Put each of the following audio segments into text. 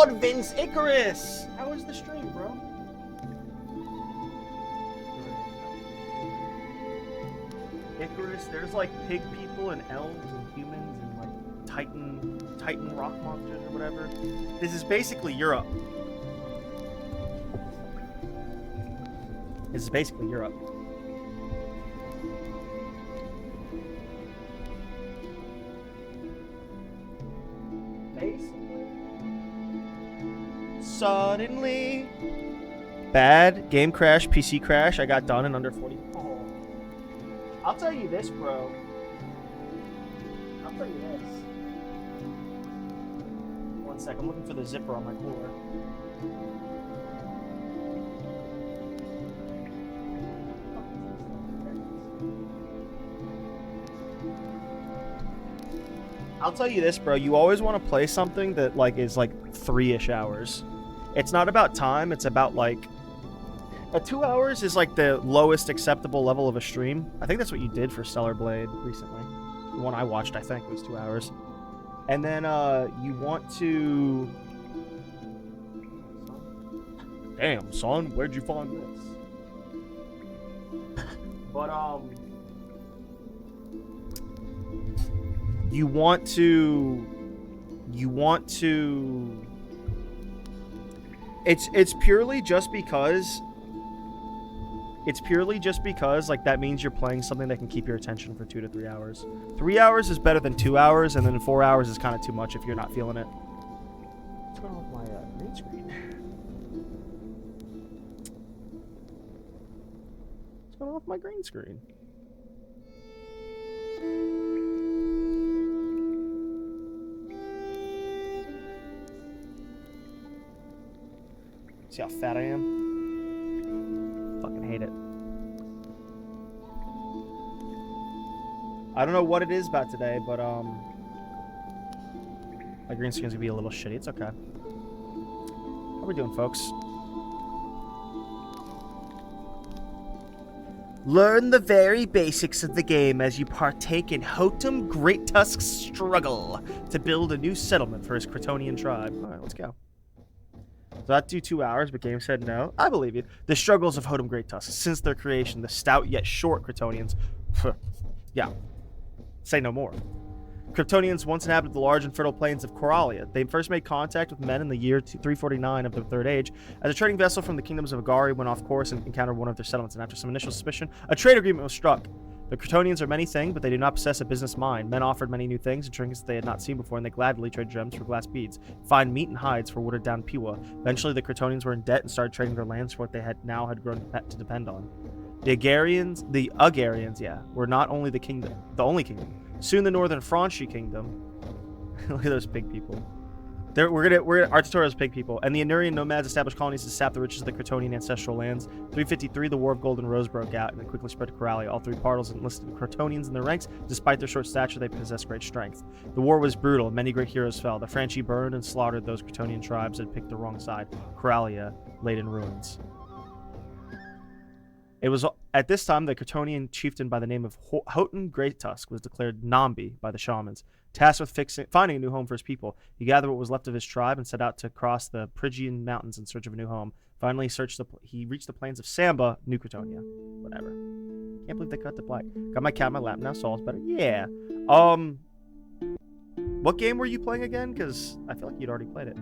god, Vince Icarus! How was the stream, bro? Icarus, there's like pig people and elves and humans and like Titan rock monsters or whatever. This is basically Europe. This is basically Europe. Suddenly. Bad game crash, PC crash. I got done in under 40. Oh. I'll tell you this, bro. I'll tell you this. One sec, I'm looking for the zipper on my cooler. I'll tell you this, bro. You always want to play something that like is like 3-ish hours. It's not about time. It's about like 2 hours is like the lowest acceptable level of a stream. I think that's what you did for Stellar Blade recently. The one I watched, I think, was 2 hours. And then you want to. Damn, son, where'd you find this? But you want to it's purely just because like that means you're playing something that can keep your attention for 2 to 3 hours. 3 hours is better than 2 hours, and then 4 hours is kind of too much if you're not feeling it. What's going on with my green screen? What's going on with my green screen? See how fat I am? Fucking hate it. I don't know what it is about today, but my green screen's gonna be a little shitty. It's okay. How we doing, folks? Learn the very basics of the game as you partake in Hotum Great Tusk's struggle to build a new settlement for his Cretonian tribe. Alright, let's go. So that'd do 2 hours, but game said no. I believe you. The struggles of Hotum Great Tusk. Since their creation, the stout yet short Cretonians... yeah. Say no more. Kryptonians once inhabited the large and fertile plains of Coralia. They first made contact with men in the year 349 of the Third Age, as a trading vessel from the kingdoms of Agari went off course and encountered one of their settlements, and after some initial suspicion, a trade agreement was struck. The Kryptonians are many things, but they do not possess a business mind. Men offered many new things and trinkets they had not seen before, and they gladly traded gems for glass beads, fine meat and hides for watered down piwa. Eventually, the Kryptonians were in debt and started trading their lands for what they had grown to depend on. The Agarians, yeah, were not only the only kingdom. Soon the Northern Franchi Kingdom. Look at those pig people. Our tutorial is pig people. And the Anurian nomads established colonies to sap the riches of the Cretonian ancestral lands. 353, the War of Golden Rose broke out, and it quickly spread to Coralia. All three parties enlisted Cretonians in their ranks. Despite their short stature, they possessed great strength. The war was brutal. Many great heroes fell. The Franchi burned and slaughtered those Cretonian tribes that had picked the wrong side. Coralia laid in ruins. It was at this time the Cretonian chieftain by the name of Houghton Greattusk was declared Nambi by the shamans. Tasked with finding a new home for his people, he gathered what was left of his tribe and set out to cross the Phrygian mountains in search of a new home. Finally, he reached the plains of Samba, New Cretonia. Whatever. Can't believe they cut the black. Got my cat in my lap now. Saul's better. Yeah. What game were you playing again? Because I feel like you'd already played it.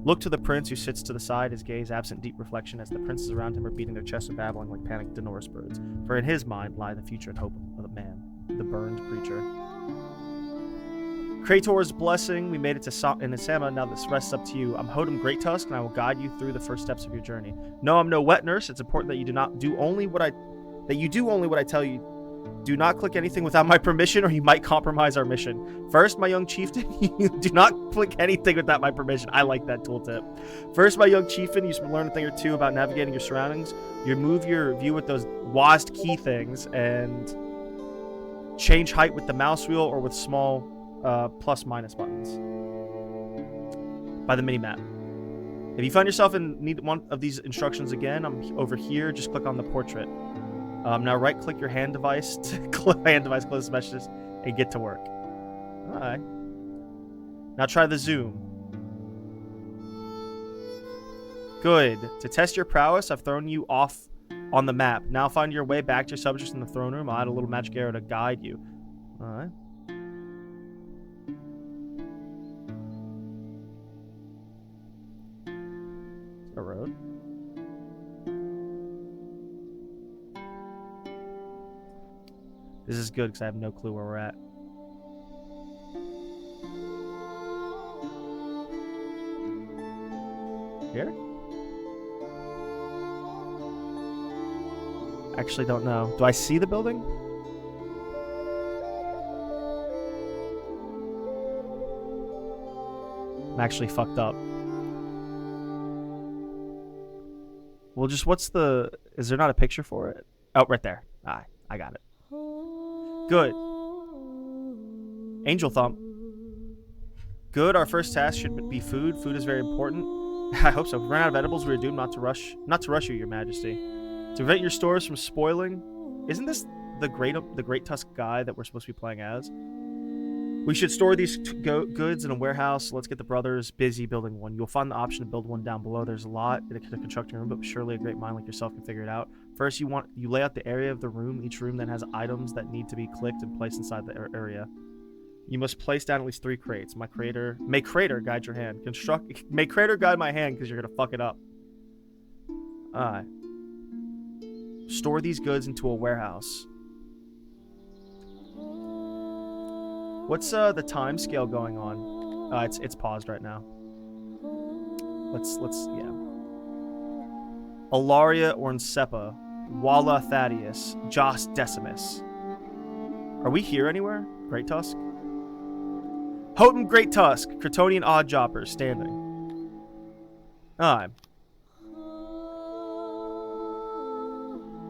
Look to the prince who sits to the side, his gaze absent deep reflection, as the princes around him are beating their chests and babbling like panicked Denori's birds. For in his mind lie the future and hope of the man, the burned preacher. Krator's blessing. We made it to Sama. Now this rests up to you. I'm Hotum Greattusk, and I will guide you through the first steps of your journey. No, I'm no wet nurse. It's important that you do only what I tell you. Do not click anything without my permission, or you might compromise our mission. First, my young chieftain, you do not click anything without my permission. I like that tooltip. First, my young chieftain, you should learn a thing or two about navigating your surroundings. You move your view with those WASD key things, and change height with the mouse wheel or with small plus/minus buttons by the mini-map. If you find yourself in need one of these instructions again, I'm over here. Just click on the portrait. Now right-click your hand device to close messages and get to work. All right. Now try the zoom. Good. To test your prowess, I've thrown you off on the map. Now find your way back to your subjects in the throne room. I'll add a little magic arrow to guide you. Alright. Is there a road? This is good because I have no clue where we're at. Here? Actually don't know. Do I see the building? I'm actually fucked up. Well, just what's the... Is there not a picture for it? Oh, right there. Ah, I got it. Good. Angel Thump. Good. Our first task should be food. Food is very important. I hope so. If we run out of edibles, we are doomed not to rush you, Your Majesty. To prevent your stores from spoiling. Isn't this the Great Tusk guy that we're supposed to be playing as? We should store these goods in a warehouse. Let's get the brothers busy building one. You'll find the option to build one down below. There's a lot in a construction room, but surely a great mind like yourself can figure it out. First, you lay out the area of the room. Each room then has items that need to be clicked and placed inside the area. You must place down at least 3 crates. May Crater guide your hand. May Crater guide my hand because you're gonna fuck it up. Alright. Store these goods into a warehouse. What's the time scale going on? It's paused right now. Yeah. Alaria Ornsepa, Walla Thaddeus, Joss Decimus. Are we here anywhere? Great Tusk? Houghton Great Tusk, Cretonian Oddjobber, standing. Alright.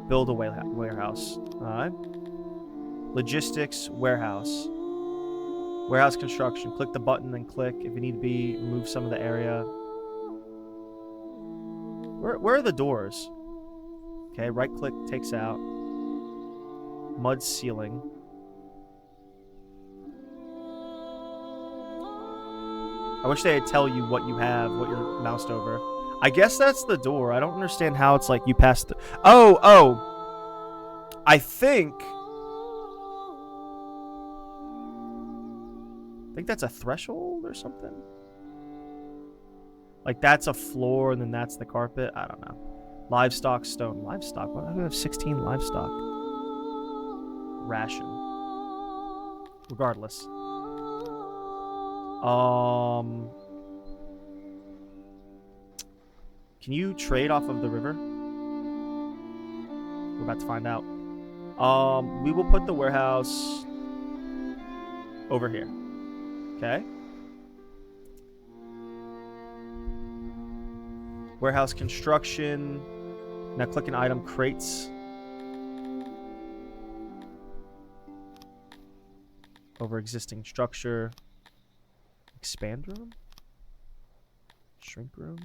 Build a warehouse. Alright. Logistics, warehouse. Warehouse construction. Click the button, then click. If you need to be, remove some of the area. Where are the doors? Okay, right click takes out. Mud ceiling. I wish they'd tell you what you have, what you're moused over. I guess that's the door. I don't understand how it's like you pass the... Oh! I think that's a threshold or something. Like that's a floor and then that's the carpet. I don't know. Livestock, stone. Livestock? Why do I have 16 livestock? Ration. Regardless. Can you trade off of the river? We're about to find out. We will put the warehouse over here. Okay. Warehouse construction. Now click an item, crates. Over existing structure. Expand room? Shrink room?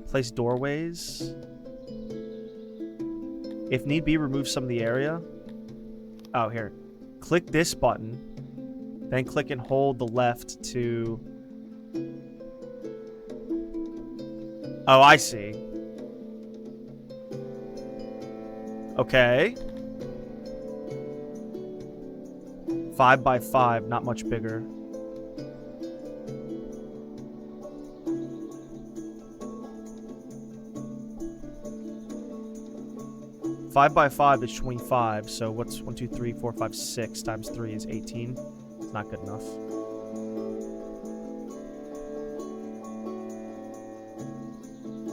Place doorways. If need be, remove some of the area. Oh, here. Click this button. Then click and hold the left to... Oh, I see. Okay. 5 by 5, not much bigger. Five by 5 is 25, so what's 1, 2, 3, 4, 5, 6 times 3 is 18. It's not good enough.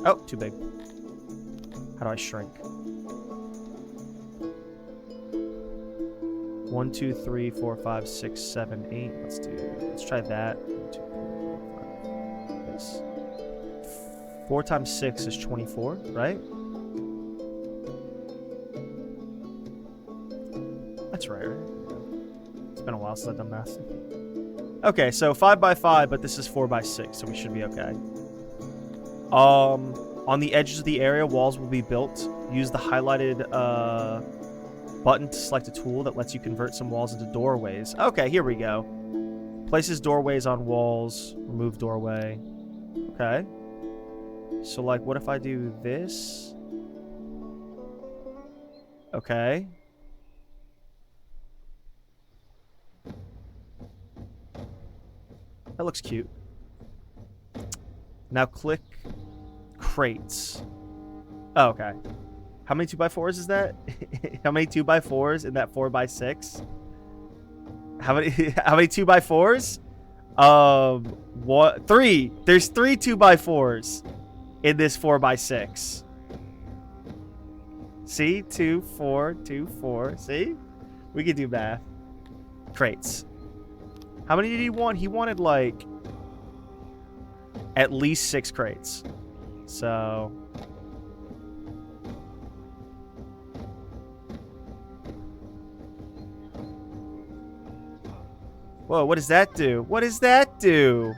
Oh, too big. How do I shrink? 1, 2, 3, 4, 5, 6, 7, 8. Let's try that. 1, 2, 3, 4, 5. Yes. 4 times 6 is 24, right? That's right. It's been a while since I've done math. Okay, so 5 by 5, but this is 4 by 6, so we should be okay. On the edges of the area, walls will be built. Use the highlighted button to select a tool that lets you convert some walls into doorways. Okay, here we go. Places doorways on walls. Remove doorway. Okay. So, like, what if I do this? Okay. That looks cute. Now click crates. Oh, okay. How many 2x4s is that? How many 2x4s in that 4x6? How many 2x4s? What? 3. There's 3 2x4s in this 4x6. See? 2, 4, 2, 4. See? We can do math. Crates. How many did he want? He wanted, like, at least 6 crates. So... Whoa, what does that do? What does that do?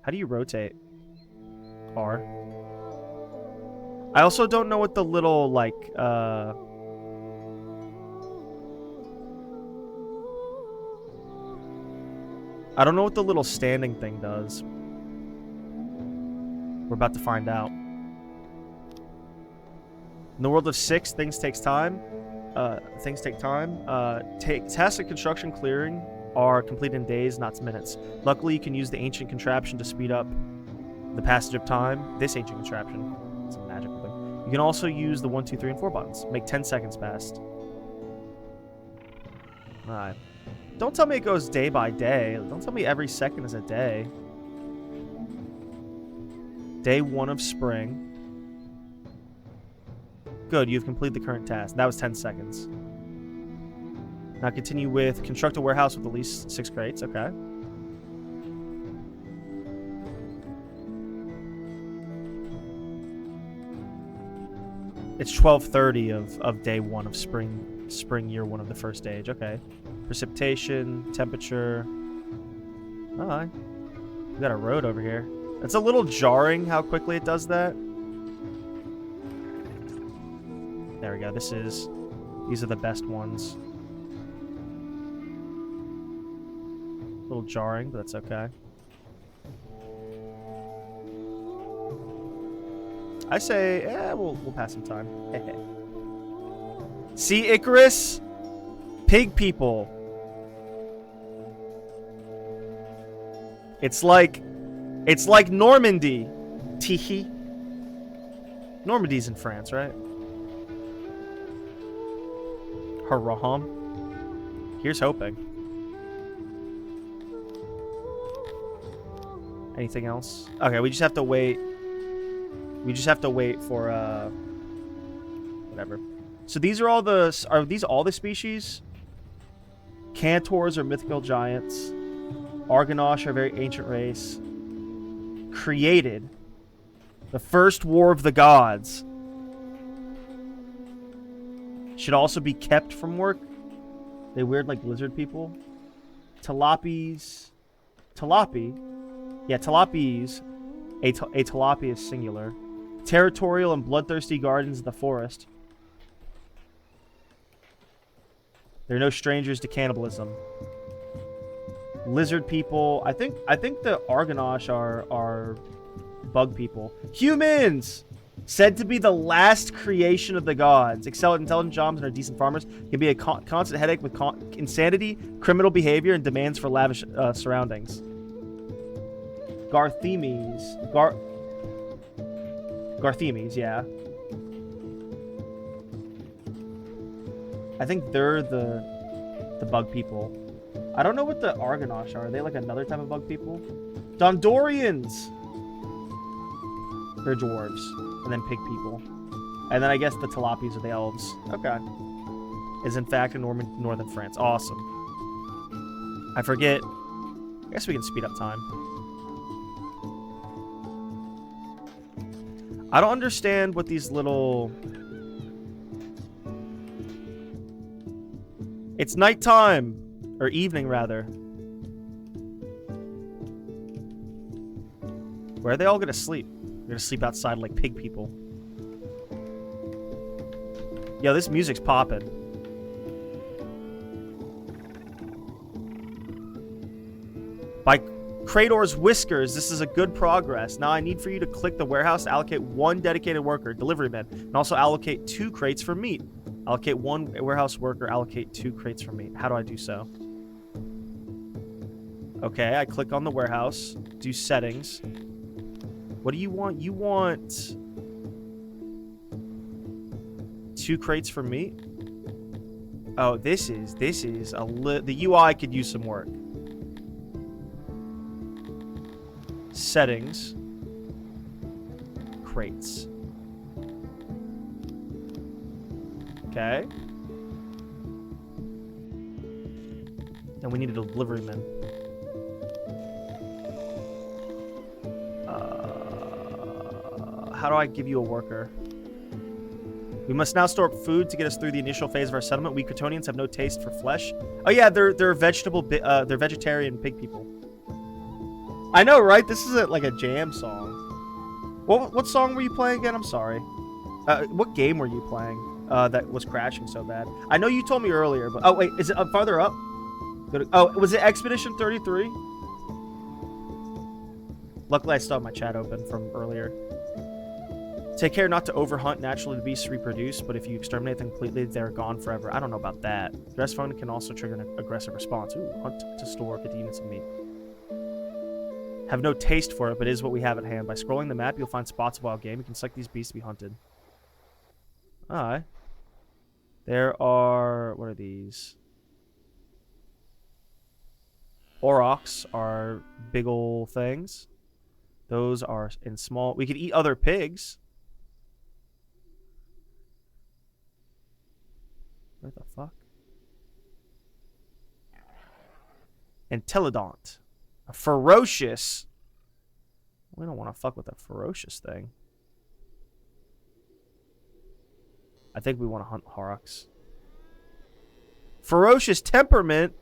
How do you rotate? R. I also don't know what the little, like, I don't know what the little standing thing does. We're about to find out. In the world of 6, things take time. Tasks of construction clearing are completed in days, not minutes. Luckily, you can use the ancient contraption to speed up the passage of time. This ancient contraption. It's a magical thing. You can also use the 1, 2, 3, and 4 buttons. Make 10 seconds fast. Alright. Don't tell me it goes day by day. Don't tell me every second is a day. Day 1 of spring. Good, you've completed the current task. That was 10 seconds. Now continue with construct a warehouse with at least 6 crates. Okay. It's 12:30 of day 1 of spring year 1 of the first stage. Okay. Precipitation, temperature. Alright. We got a road over here. It's a little jarring how quickly it does that. There we go. These are the best ones. A little jarring, but that's okay. I say, we'll pass some time. See, Icarus? Pig people. It's like Normandy. Teehee. Normandy's in France, right? Haraham. Here's hoping. Anything else? Okay, we just have to wait. We just have to wait for whatever. So these are these all the species? Cantors are mythical giants. Argonash are a very ancient race. Created. The first war of the gods. Should also be kept from work. They weird like lizard people. Tilapis. Tilapi. Yeah, tilapis. A tilapia is singular. Territorial and bloodthirsty guardians of the forest. They're no strangers to cannibalism. Lizard people. I think the Argonash are bug people. Humans! Said to be the last creation of the gods. Excel at intelligent jobs and are decent farmers. Can be a constant headache with insanity, criminal behavior, and demands for lavish surroundings. Garthemes. Garthemes, yeah. I think they're the bug people. I don't know what the Argonash are. Are they like another type of bug people? Dondorians! They're dwarves. And then pig people. And then I guess the Tilapis are the elves. Okay. Is in fact in northern France. Awesome. I forget. I guess we can speed up time. I don't understand what these little... It's nighttime! Or evening, rather. Where are they all gonna sleep? They're gonna sleep outside like pig people. Yo, this music's popping. By Krator's whiskers, this is a good progress. Now I need for you to click the warehouse to allocate 1 dedicated worker, deliveryman, and also allocate 2 crates for meat. Allocate 1 warehouse worker, allocate 2 crates for meat. How do I do so? Okay, I click on the warehouse, do settings. What do you want? You want 2 crates for meat? Oh, this is the UI could use some work. Settings. Crates. Okay. And we need a deliveryman. How do I give you a worker? We must now store food to get us through the initial phase of our settlement. We Cretonians have no taste for flesh. Oh yeah, they're they're vegetarian pig people. I know, right? This is like a jam song. What song were you playing again? I'm sorry. What game were you playing that was crashing so bad? I know you told me earlier, but... Oh, wait. Is it farther up? Oh, was it Expedition 33? Luckily, I still have my chat open from earlier. Take care not to overhunt. Naturally, the beasts reproduce, but if you exterminate them completely, they're gone forever. I don't know about that. Dress phone can also trigger an aggressive response. Ooh, hunt to store 50 units of meat. Have no taste for it, but it is what we have at hand. By scrolling the map, you'll find spots of wild game. You can select these beasts to be hunted. Alright. There are... What are these? Aurochs are big ol' things. Those are in small... We could eat other pigs. What the fuck? Entelodont. A ferocious... We don't want to fuck with a ferocious thing. I think we want to hunt Aurochs. Ferocious temperament.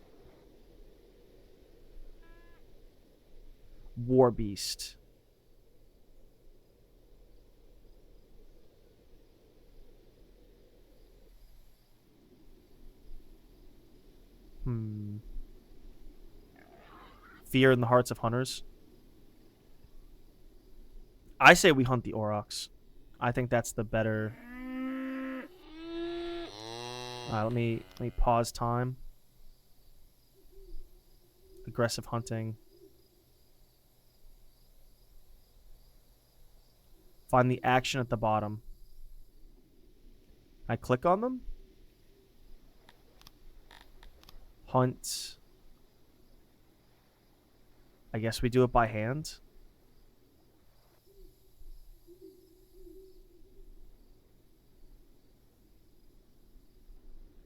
War beast. Fear in the hearts of hunters. I say we hunt the Aurochs. I think that's the better... Alright, let me pause time. Aggressive hunting. Find the action at the bottom. I click on them. Hunt. I guess we do it by hand.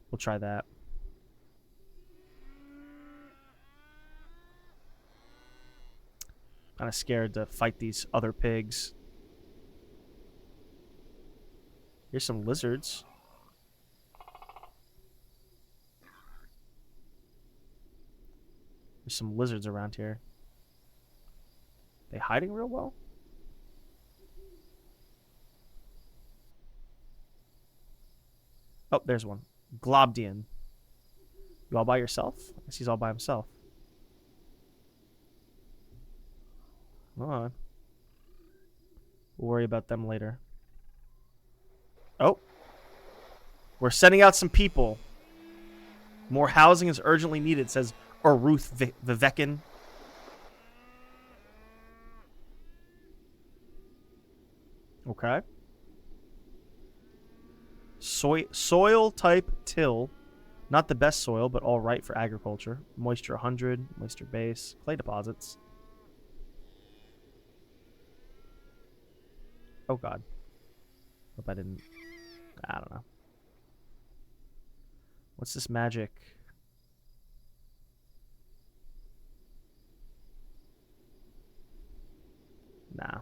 We'll try that. Kind of scared to fight these other pigs. Here's some lizards. There's some lizards around here. They hiding real well? Oh, there's one. Globdian. You all by yourself? I guess he's all by himself. Alright. We'll worry about them later. Oh. We're sending out some people. More housing is urgently needed, says Ruth Vivekin. Okay. Soil type till. Not the best soil, but all right for agriculture. Moisture 100, moisture base, clay deposits. Oh god. Hope I didn't... I don't know. What's this magic? Nah.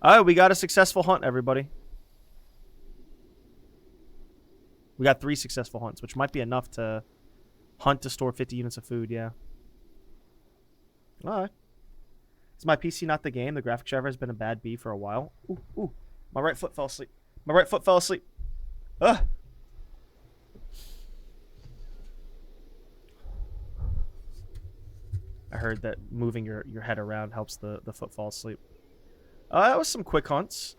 Alright, we got a successful hunt, everybody. We got 3 successful hunts, which might be enough to hunt to store 50 units of food, yeah. Alright. Is my PC not the game? The graphics driver has been a bad B for a while. Ooh, ooh. My right foot fell asleep. My right foot fell asleep. Ugh. I heard that moving your head around helps the foot fall asleep. That was some quick hunts.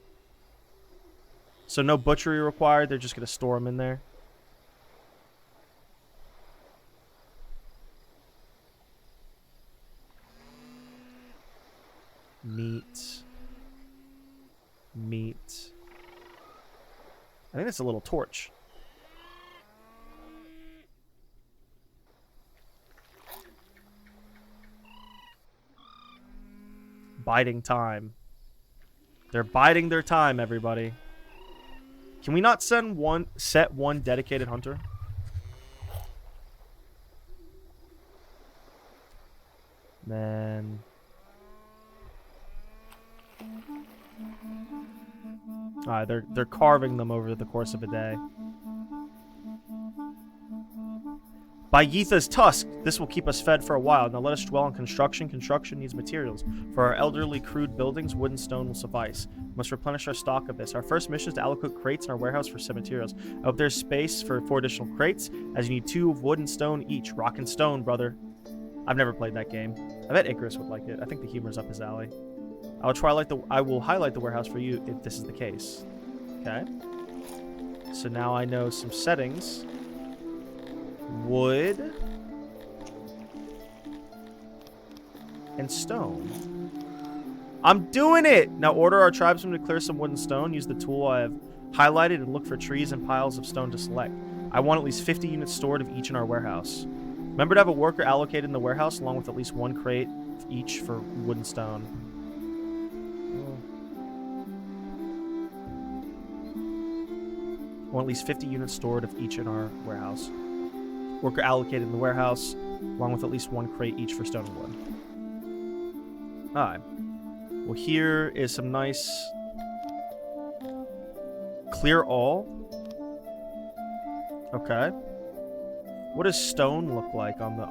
So no butchery required. They're just going to store them in there. Meat. I think that's a little torch. Biding time. They're biding their time, everybody. Can we not set one dedicated hunter? Then alright, they're carving them over the course of a day. By Yitha's tusk, this will keep us fed for a while. Now let us dwell on construction. Construction needs materials. For our elderly, crude buildings, wood and stone will suffice. We must replenish our stock of this. Our first mission is to allocate crates in our warehouse for some materials. I hope there's space for 4 additional crates, as you need 2 of wood and stone each. Rock and stone, brother. I've never played that game. I bet Icarus would like it. I think the humor's up his alley. I will highlight the warehouse for you if this is the case. Okay. So now I know some settings. Wood and stone. I'm doing it! Now order our tribesmen to clear some wood and stone. Use the tool I have highlighted and look for trees and piles of stone to select. I want at least 50 units stored of each in our warehouse. Remember to have a worker allocated in the warehouse along with at least 1 crate each for wood and stone. I want at least 50 units stored of each in our warehouse. Worker allocated in the warehouse, along with at least 1 crate each for stone and wood. Alright. Well, here is some nice... Clear all. Okay. What does stone look like on the...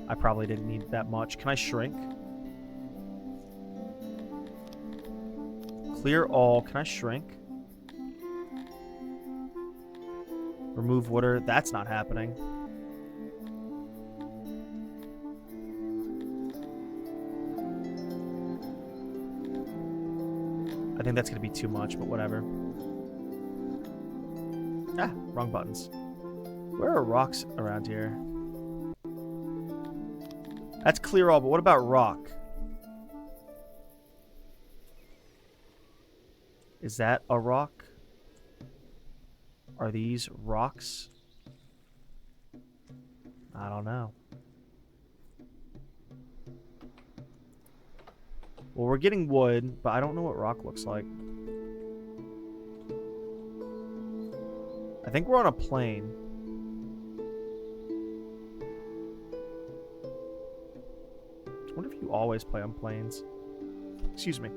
I probably didn't need that much. Can I shrink? Clear all. Can I shrink? Remove water. That's not happening. I think that's going to be too much, but whatever. Ah, wrong buttons. Where are rocks around here? That's clear all, but what about rock? Is that a rock? Are these rocks? I don't know. Well, we're getting wood, but I don't know what rock looks like. I think we're on a plain. I wonder if you always play on plains. Excuse me.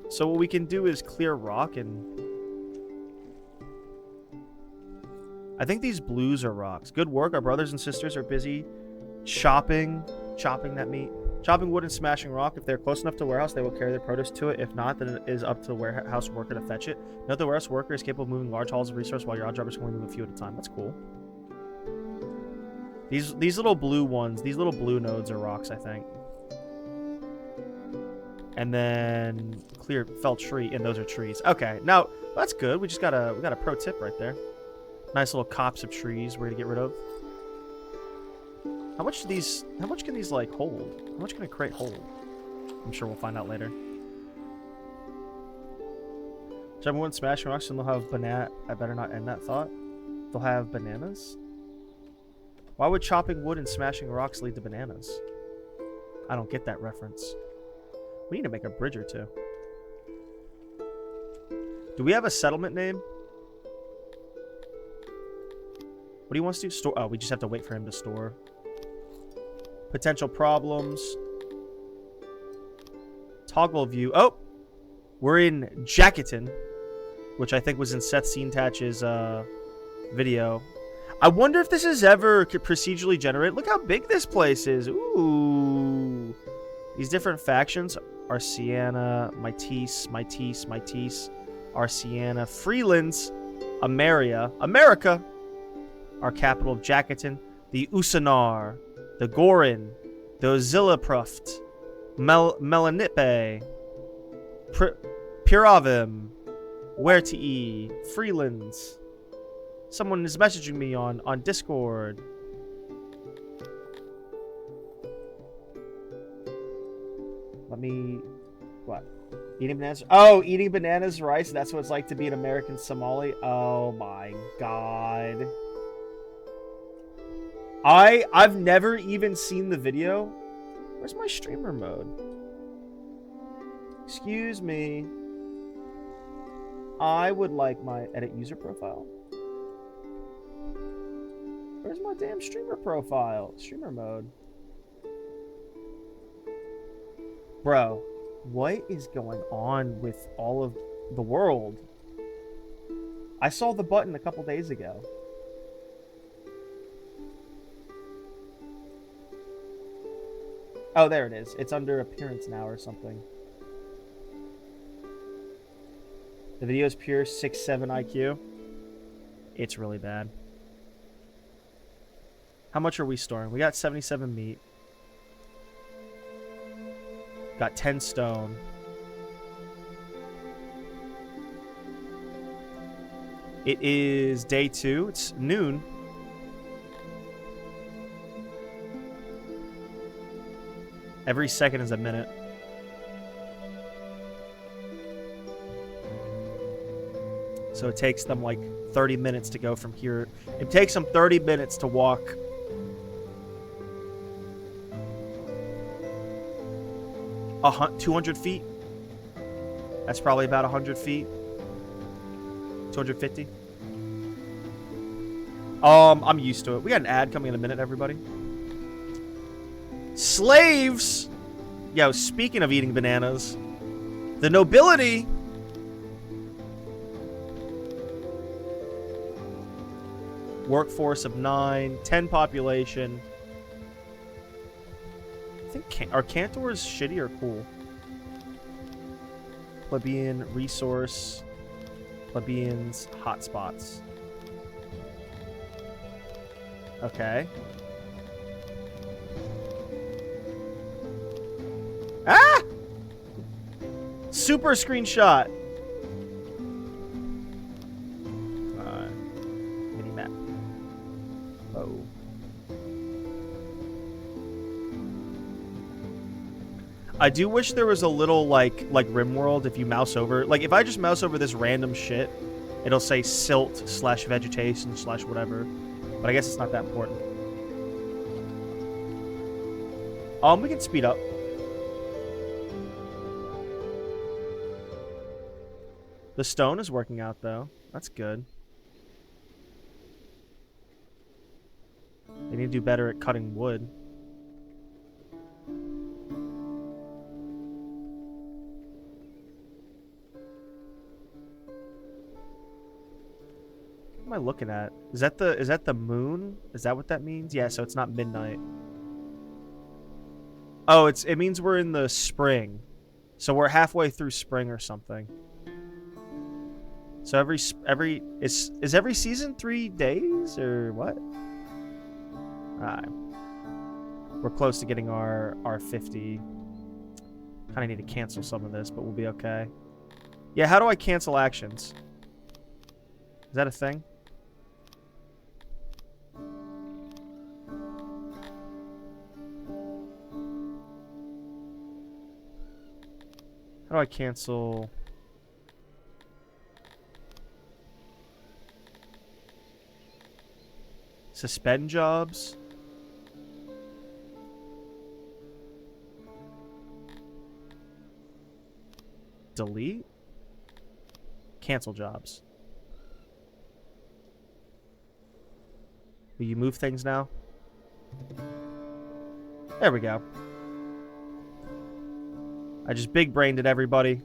So what we can do is clear rock and... I think these blues are rocks. Good work. Our brothers and sisters are busy chopping that meat. Chopping wood and smashing rock. If they're close enough to the warehouse, they will carry their produce to it. If not, then it is up to the warehouse worker to fetch it. Note the warehouse worker is capable of moving large hauls of resource while your odd jobbers can only move a few at a time. That's cool. These little blue ones, these little blue nodes are rocks, I think. And then clear fell tree, and those are trees. Okay, now that's good. We got a pro tip right there. Nice little copse of trees we're gonna get rid of. How much can these like hold? How much can a crate hold? I'm sure we'll find out later. Jump wood, smashing rocks, and they'll have banana. I better not end that thought. They'll have bananas. Why would chopping wood and smashing rocks lead to bananas? I don't get that reference. We need to make a bridge or two. Do we have a settlement name? What do you want us to do? Store? Oh, we just have to wait for him to store. Potential problems. Toggle view. Oh! We're in Jacketon, which I think was in Seth Seentach's video. I wonder if this is ever procedurally generated. Look how big this place is. Ooh. These different factions. Arsiana, Mytis, Arsiana, Freelands. America, our capital of Jacketon, the Usanar, the Gorin, the Ozilipruft, Melanippe, Puravim, Wertii, Freelands. Someone is messaging me on Discord. Let me... What? Eating bananas? Oh, eating bananas, rice. That's what it's like to be an American Somali. Oh my god. I've never even seen the video. Where's my streamer mode? Excuse me. I would like my edit user profile. Where's my damn streamer profile? Streamer mode. Bro, what is going on with all of the world? I saw the button a couple days ago. Oh, there it is. It's under appearance now or something. The video is pure 6-7 IQ. It's really bad. How much are we storing? We got 77 meat. Got 10 stone. It is day 2. It's noon. Every second is a minute. So it takes them like 30 minutes to go from here. It takes them 30 minutes to walk 200 feet. That's probably about 100 feet. 250. I'm used to it. We got an ad coming in a minute, everybody. Slaves! Yo, speaking of eating bananas, the nobility... Workforce of 9, 10 population. I think are Cantors shitty or cool? Plebeian resource. Plebeians hotspots. Okay. Ah! Super screenshot. Mini map. Oh. I do wish there was a little like RimWorld if you mouse over. Like if I just mouse over this random shit, it'll say silt / vegetation / whatever. But I guess it's not that important. We can speed up. The stone is working out though. That's good. They need to do better at cutting wood. What am I looking at? Is that the moon? Is that what that means? Yeah, so it's not midnight. Oh, it means we're in the spring. So we're halfway through spring or something. So is every season 3 days or what? Alright. We're close to getting our 50. Kinda need to cancel some of this, but we'll be okay. Yeah, how do I cancel actions? Is that a thing? How do I cancel? Suspend jobs? Delete? Cancel jobs. Will you move things now? There we go. I just big brained it, everybody.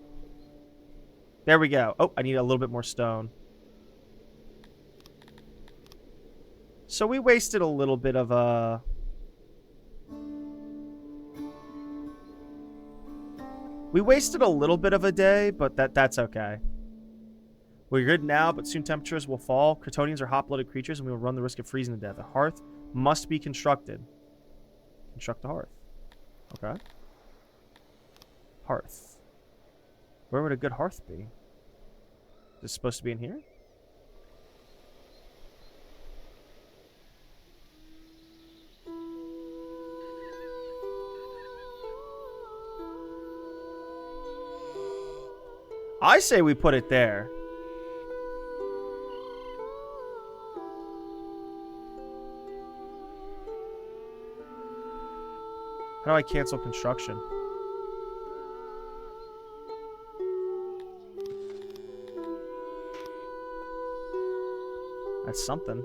There we go. Oh, I need a little bit more stone. So we wasted a little bit of a... We wasted a little bit of a day, but that's okay. We're good now, but soon temperatures will fall. Kryptonians are hot-blooded creatures, and we will run the risk of freezing to death. A hearth must be constructed. Construct a hearth. Okay. Hearth. Where would a good hearth be? Is this supposed to be in here? I say we put it there. How do I cancel construction? That's something.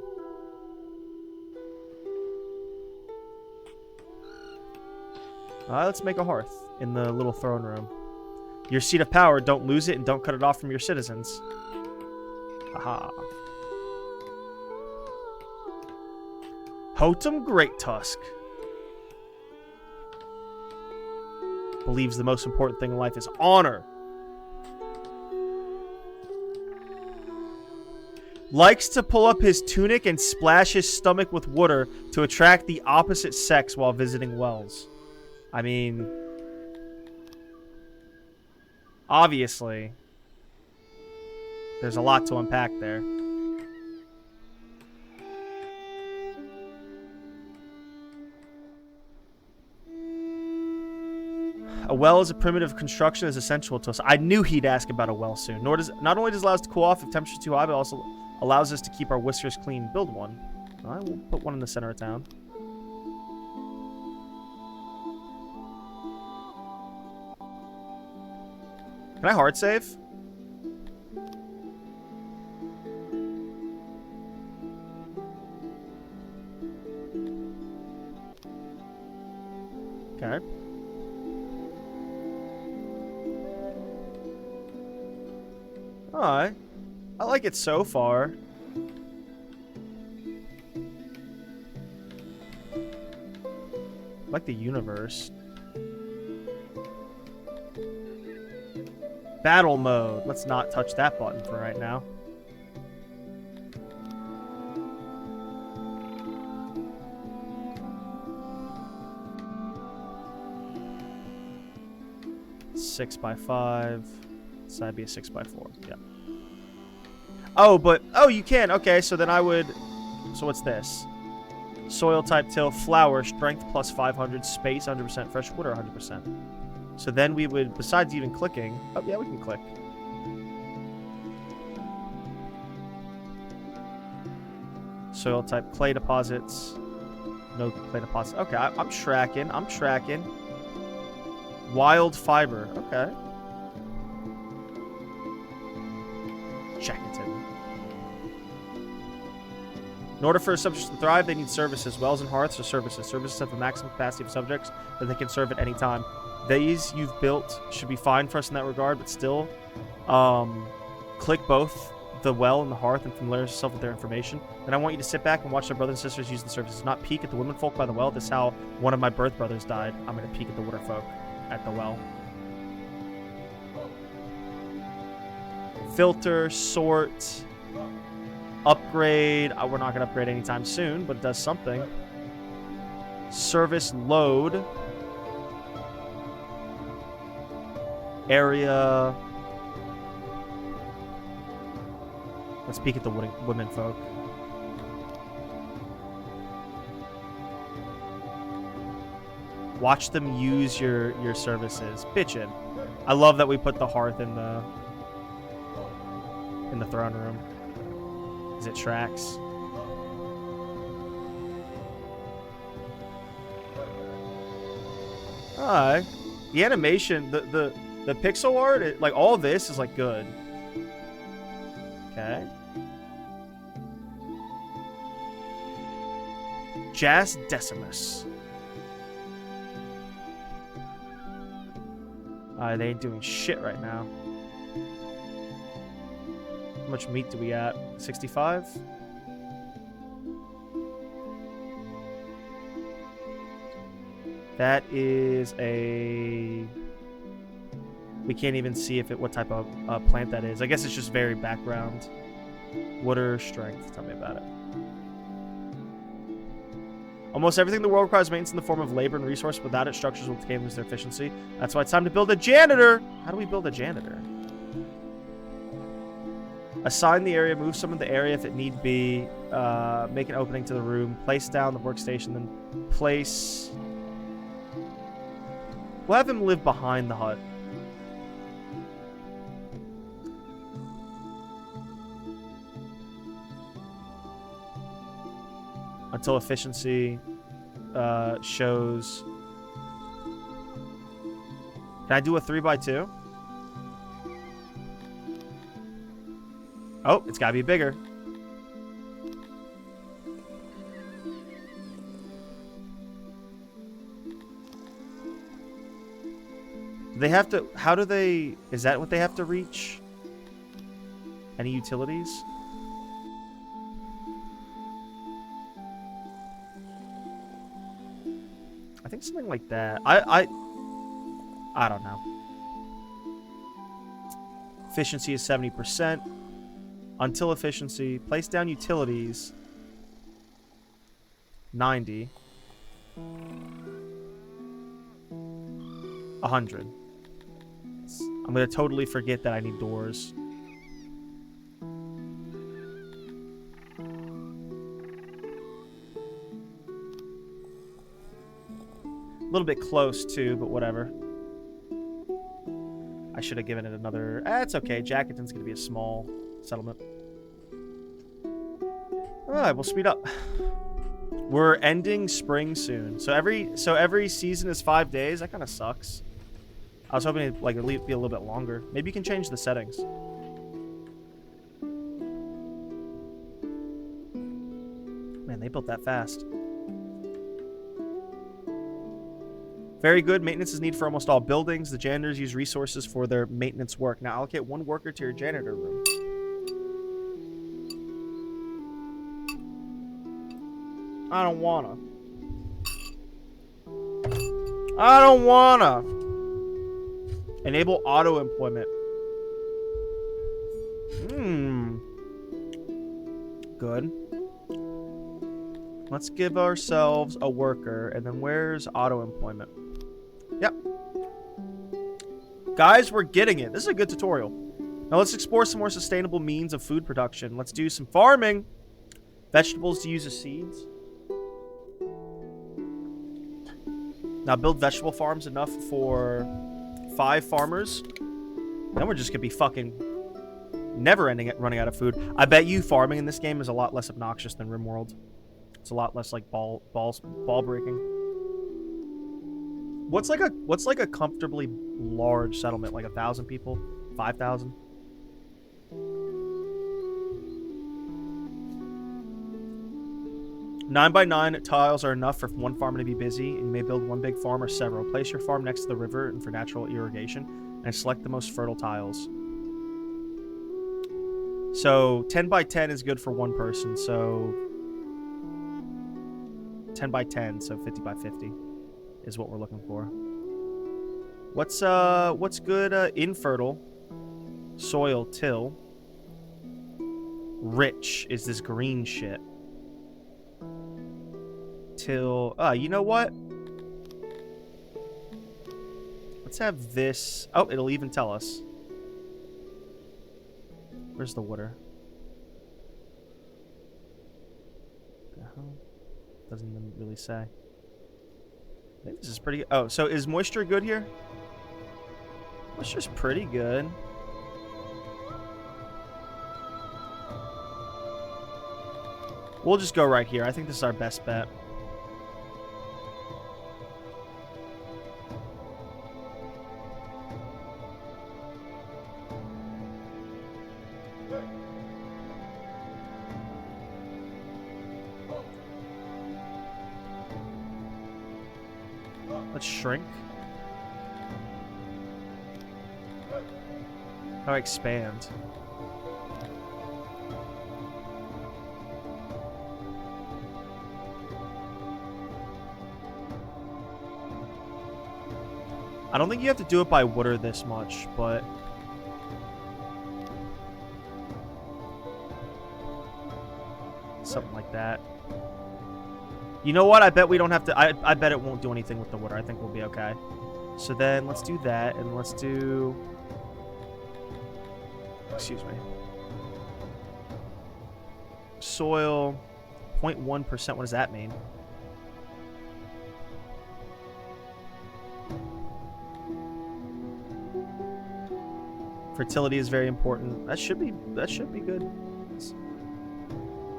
Let's make a hearth in the little throne room. Your seat of power, don't lose it and don't cut it off from your citizens. Aha. Hotum Great Tusk. Believes the most important thing in life is honor. Likes to pull up his tunic and splash his stomach with water to attract the opposite sex while visiting wells. I mean, obviously, there's a lot to unpack there. A well is a primitive construction that is essential to us. I knew he'd ask about a well soon. Not only does it allow us to cool off if temperature's too high, but also allows us to keep our whiskers clean. Build one. All right, we'll put one in the center of town. Can I hard save? Okay. Alright. I like it so far. I like the universe. Battle mode. Let's not touch that button for right now. Six by 5. So that'd be a 6x4. Yeah. Oh, but you can. Okay, so then I would. So what's this? Soil type till, flower, strength plus 500, space 100%, fresh water 100%. So then we would, besides even clicking. Oh yeah, we can click. Soil type clay deposits. No clay deposits. Okay, I'm tracking. I'm tracking. Wild fiber. Okay. Checkerton. In order for subjects to thrive, they need services. Wells and hearths are services. Services have a maximum capacity of subjects that they can serve at any time. These you've built should be fine for us in that regard, but still, click both the well and the hearth and familiarize yourself with their information. Then I want you to sit back and watch their brothers and sisters use the services. Not peek at the women folk by the well. This is how one of my birth brothers died. I'm going to peek at the water folk at the well. Filter, sort, upgrade. We're not going to upgrade anytime soon, but it does something. Service load. Area. Let's peek at the women folk. Watch them use your services. Bitchin'. I love that we put the hearth in the throne room. Because it tracks. Alright. The animation, the pixel art, like all this is like good. Okay. Jas Decimus. They ain't doing shit right now. How much meat do we at? 65? That is a We can't even see if what type of plant that is. I guess it's just very background. Water strength. Tell me about it. Almost everything in the world requires maintenance in the form of labor and resource. Without it, structures will decay and lose their efficiency. That's why it's time to build a janitor. How do we build a janitor? Assign the area. Move some of the area if it need be. Make an opening to the room. Place down the workstation. Then place... We'll have him live behind the hut. Until efficiency shows... Can I do a 3x2? Oh, it's gotta be bigger. They have to... How do they... Is that what they have to reach? Any utilities? I think something like that. I don't know. Efficiency is 70%. Until efficiency. Place down utilities. 90. 100. I'm going to totally forget that I need doors. A little bit close, too, but whatever. I should have given it another... it's okay. Jacketon's going to be a small settlement. Alright, we'll speed up. We're ending spring soon. So every season is 5 days. That kind of sucks. I was hoping it'd, like, at least be a little bit longer. Maybe you can change the settings. Man, they built that fast. Very good. Maintenance is needed for almost all buildings. The janitors use resources for their maintenance work. Now, allocate one worker to your janitor room. I don't wanna. I don't wanna. Enable auto-employment. Good. Let's give ourselves a worker. And then where's auto-employment? Yep. Guys, we're getting it. This is a good tutorial. Now let's explore some more sustainable means of food production. Let's do some farming. Vegetables to use as seeds. Now build vegetable farms enough for 5 farmers. Then we're just going to be fucking never running out of food. I bet you farming in this game is a lot less obnoxious than RimWorld. It's a lot less like ball breaking. What's like a comfortably large settlement? Like 1,000 people? 5,000? Nine by 9 tiles are enough for one farmer to be busy, and you may build one big farm or several. Place your farm next to the river and for natural irrigation, and select the most fertile tiles. So 10 by 10 is good for one person, so 10 by 10, so 50 by 50 is what we're looking for. What's good? Infertile. Soil, till. Rich is this green shit. Till, you know what? Let's have this. Oh, it'll even tell us. Where's the water? The hell? Doesn't even really say. I think this is pretty good. Oh, so is moisture good here? Moisture's pretty good. We'll just go right here. I think this is our best bet. Let's shrink. How expand? I don't think you have to do it by water this much, but... something like that. You know what? I bet we don't have to... I bet it won't do anything with the water. I think we'll be okay. So then let's do that, and let's do... Excuse me. Soil, 0.1%. What does that mean? Fertility is very important. That should be good.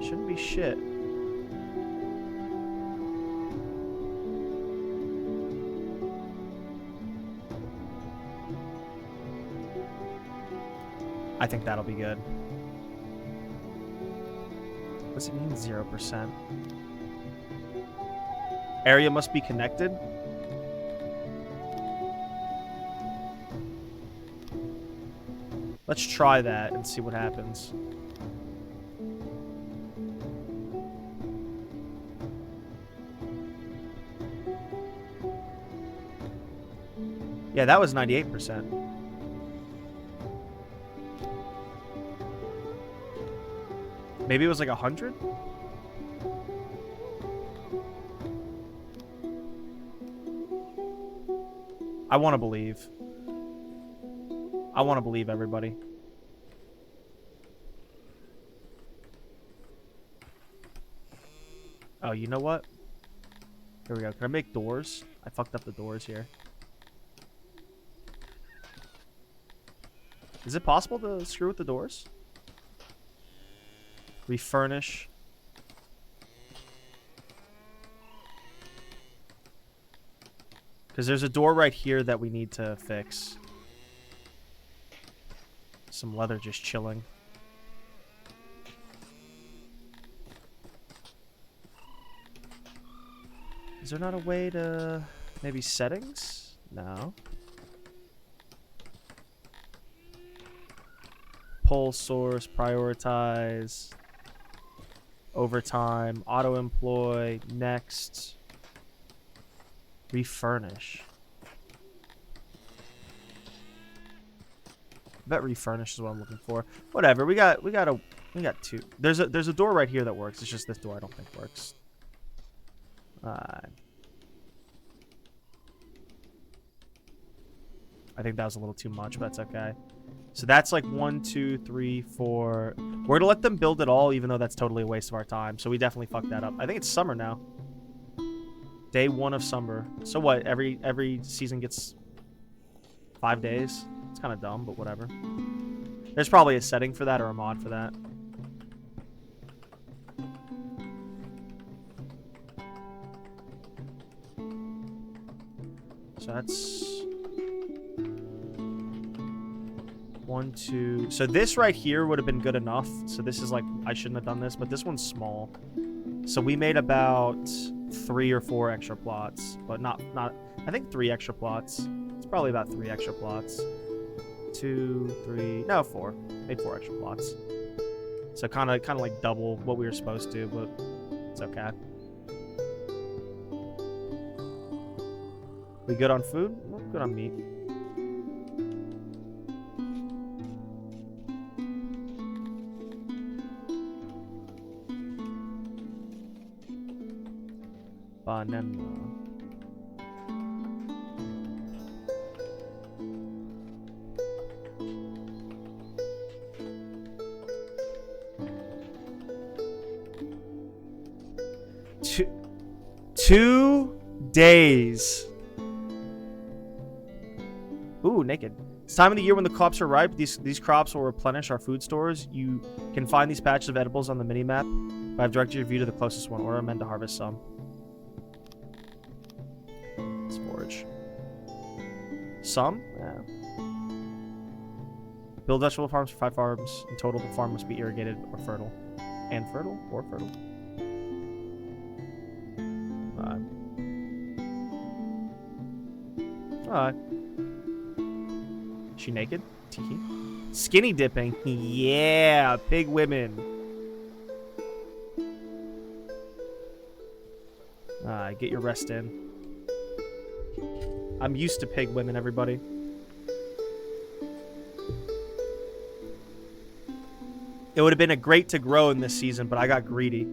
Shouldn't be shit. I think that'll be good. What does it mean 0%? Area must be connected. Let's try that and see what happens. Yeah, that was 98%. Maybe it was like 100? I want to believe. I want to believe everybody. Oh, you know what? Here we go. Can I make doors? I fucked up the doors here. Is it possible to screw with the doors? Refurnish. Because there's a door right here that we need to fix. Some leather just chilling. Is there not a way to... maybe settings? No. Pull source, prioritize, overtime, auto employ, next, refurnish. I bet refurnish is what I'm looking for. Whatever. We got two. There's a door right here that works. It's just this door I don't think works. I think that was a little too much, but that's okay. So that's like 1, 2, 3, 4. We're gonna let them build it all, even though that's totally a waste of our time. So we definitely fucked that up. I think it's summer now. Day 1 of summer. So what? Every season gets 5 days. It's kind of dumb, but whatever. There's probably a setting for that or a mod for that. So that's 1, 2. So this right here would have been good enough. So this is like, I shouldn't have done this, but this one's small. So we made about 3 or 4 extra plots, but not. I think 3 extra plots. It's probably about 3 extra plots. 2, 3, no, 4. Made 4 extra plots. So kind of like double what we were supposed to, but it's okay. We good on food? We're good on meat. Banana. Two days. Ooh, naked. It's time of the year when the crops are ripe. These crops will replenish our food stores. You can find these patches of edibles on the mini-map. I've directed your view to the closest one, or I'm meant to harvest some. Let's forage. Some? Yeah. Build vegetable farms for 5 farms. In total, the farm must be irrigated or fertile. And fertile? Or fertile. Alright. She naked? Tiki. Skinny dipping. Yeah, big women. Get your rest in. I'm used to pig women, everybody. It would have been a great to grow in this season, but I got greedy.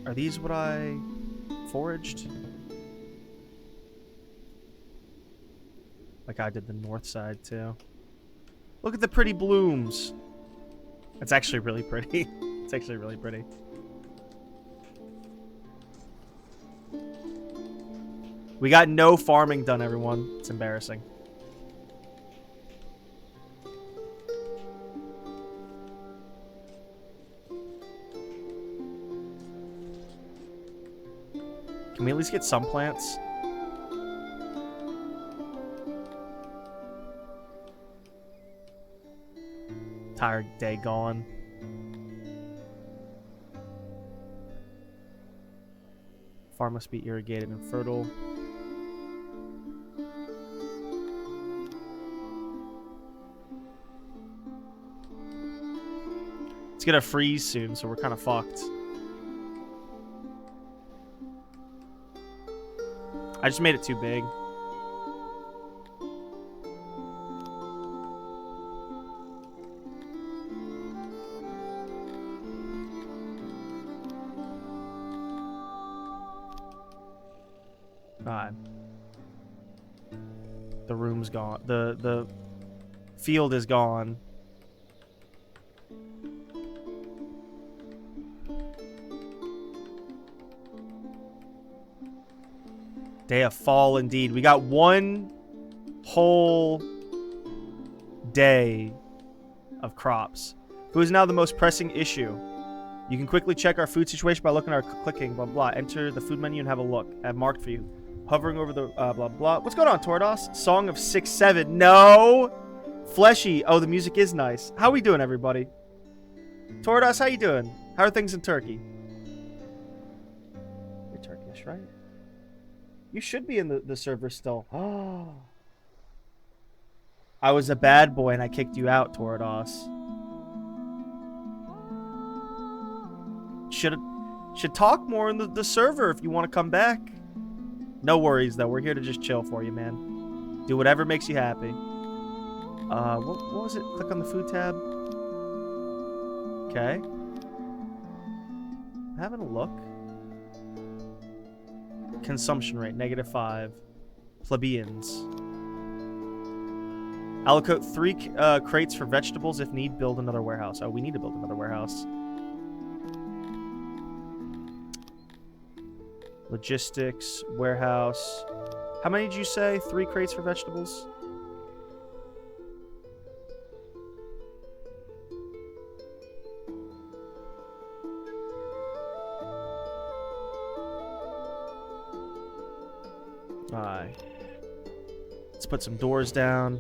Are these what I foraged? Like I did the north side too. Look at the pretty blooms. It's actually really pretty. It's actually really pretty. We got no farming done, everyone. It's embarrassing. Can we at least get some plants? Tired day gone. Farm must be irrigated and fertile. It's gonna freeze soon, so we're kind of fucked. I just made it too big. Alright. The room's gone. The field is gone. Day of fall, indeed. We got one whole day of crops. Who is now the most pressing issue? You can quickly check our food situation by looking at our clicking, blah, blah. Enter the food menu and have a look. I have marked for you. Hovering over the blah, blah. What's going on, Tordos? Song of 6-7. No! Fleshy. Oh, the music is nice. How we doing, everybody? Tordos, how you doing? How are things in Turkey? You're Turkish, right? You should be in the server still. Oh. I was a bad boy and I kicked you out, Tordos. Should talk more in the server if you want to come back. No worries, though. We're here to just chill for you, man. Do whatever makes you happy. What was it? Click on the food tab. Okay. Having a look. Consumption rate, -5. Plebeians. Allocate 3 crates for vegetables. If need, build another warehouse. Oh, we need to build another warehouse. Logistics, warehouse. How many did you say? 3 crates for vegetables? Alright. Let's put some doors down.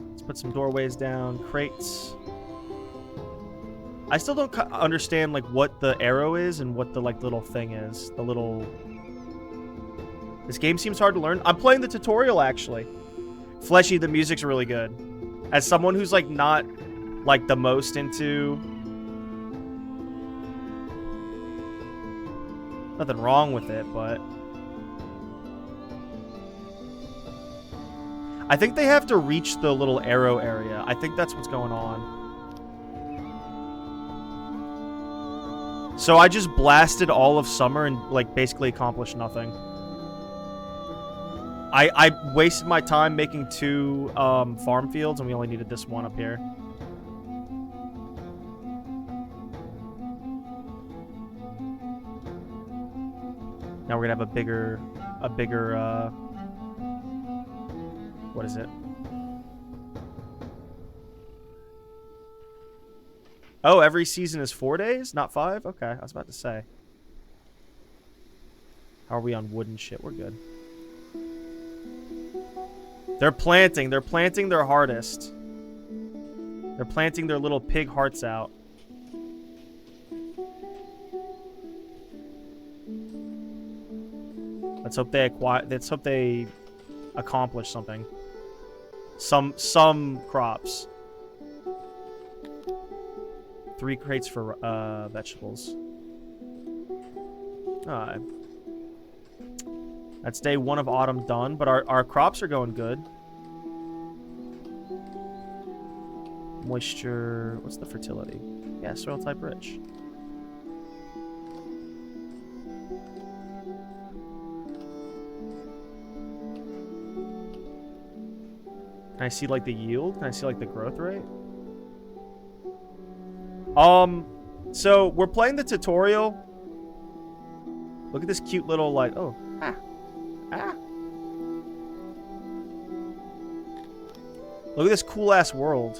Let's put some doorways down. Crates. I still don't understand like what the arrow is and what the like little thing is. The little... This game seems hard to learn. I'm playing the tutorial actually. Fleshy, the music's really good. As someone who's like not like the most into... Nothing wrong with it, but... I think they have to reach the little arrow area. I think that's what's going on. So I just blasted all of summer and like basically accomplished nothing. I wasted my time making 2 farm fields, and we only needed this one up here. Now we're gonna have a bigger, what is it? Oh, every season is 4 days, not 5? Okay, I was about to say. How are we on wood and shit? We're good. They're planting their hardest. They're planting their little pig hearts out. Let's hope they acquire. Let's hope they accomplish something. Some crops. 3 crates for vegetables. Alright. That's day 1 of autumn done, but our crops are going good. Moisture. What's the fertility? Yeah, soil type rich. Can I see like the yield? Can I see like the growth rate? So we're playing the tutorial. Look at this cute little like, oh, Look at this cool ass world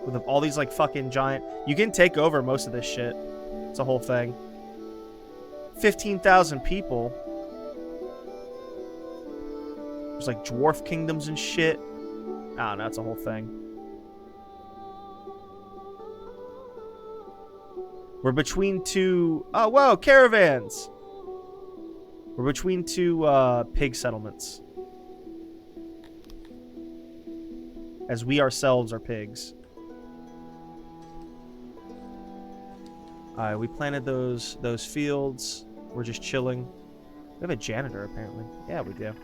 with all these like fucking giant. You can take over most of this shit. It's a whole thing. 15,000 people. There's like dwarf kingdoms and shit. I don't know, it's a whole thing. We're between 2... Oh, whoa, caravans! We're between 2 pig settlements. As we ourselves are pigs. Alright, we planted those fields. We're just chilling. We have a janitor, apparently. Yeah, we do.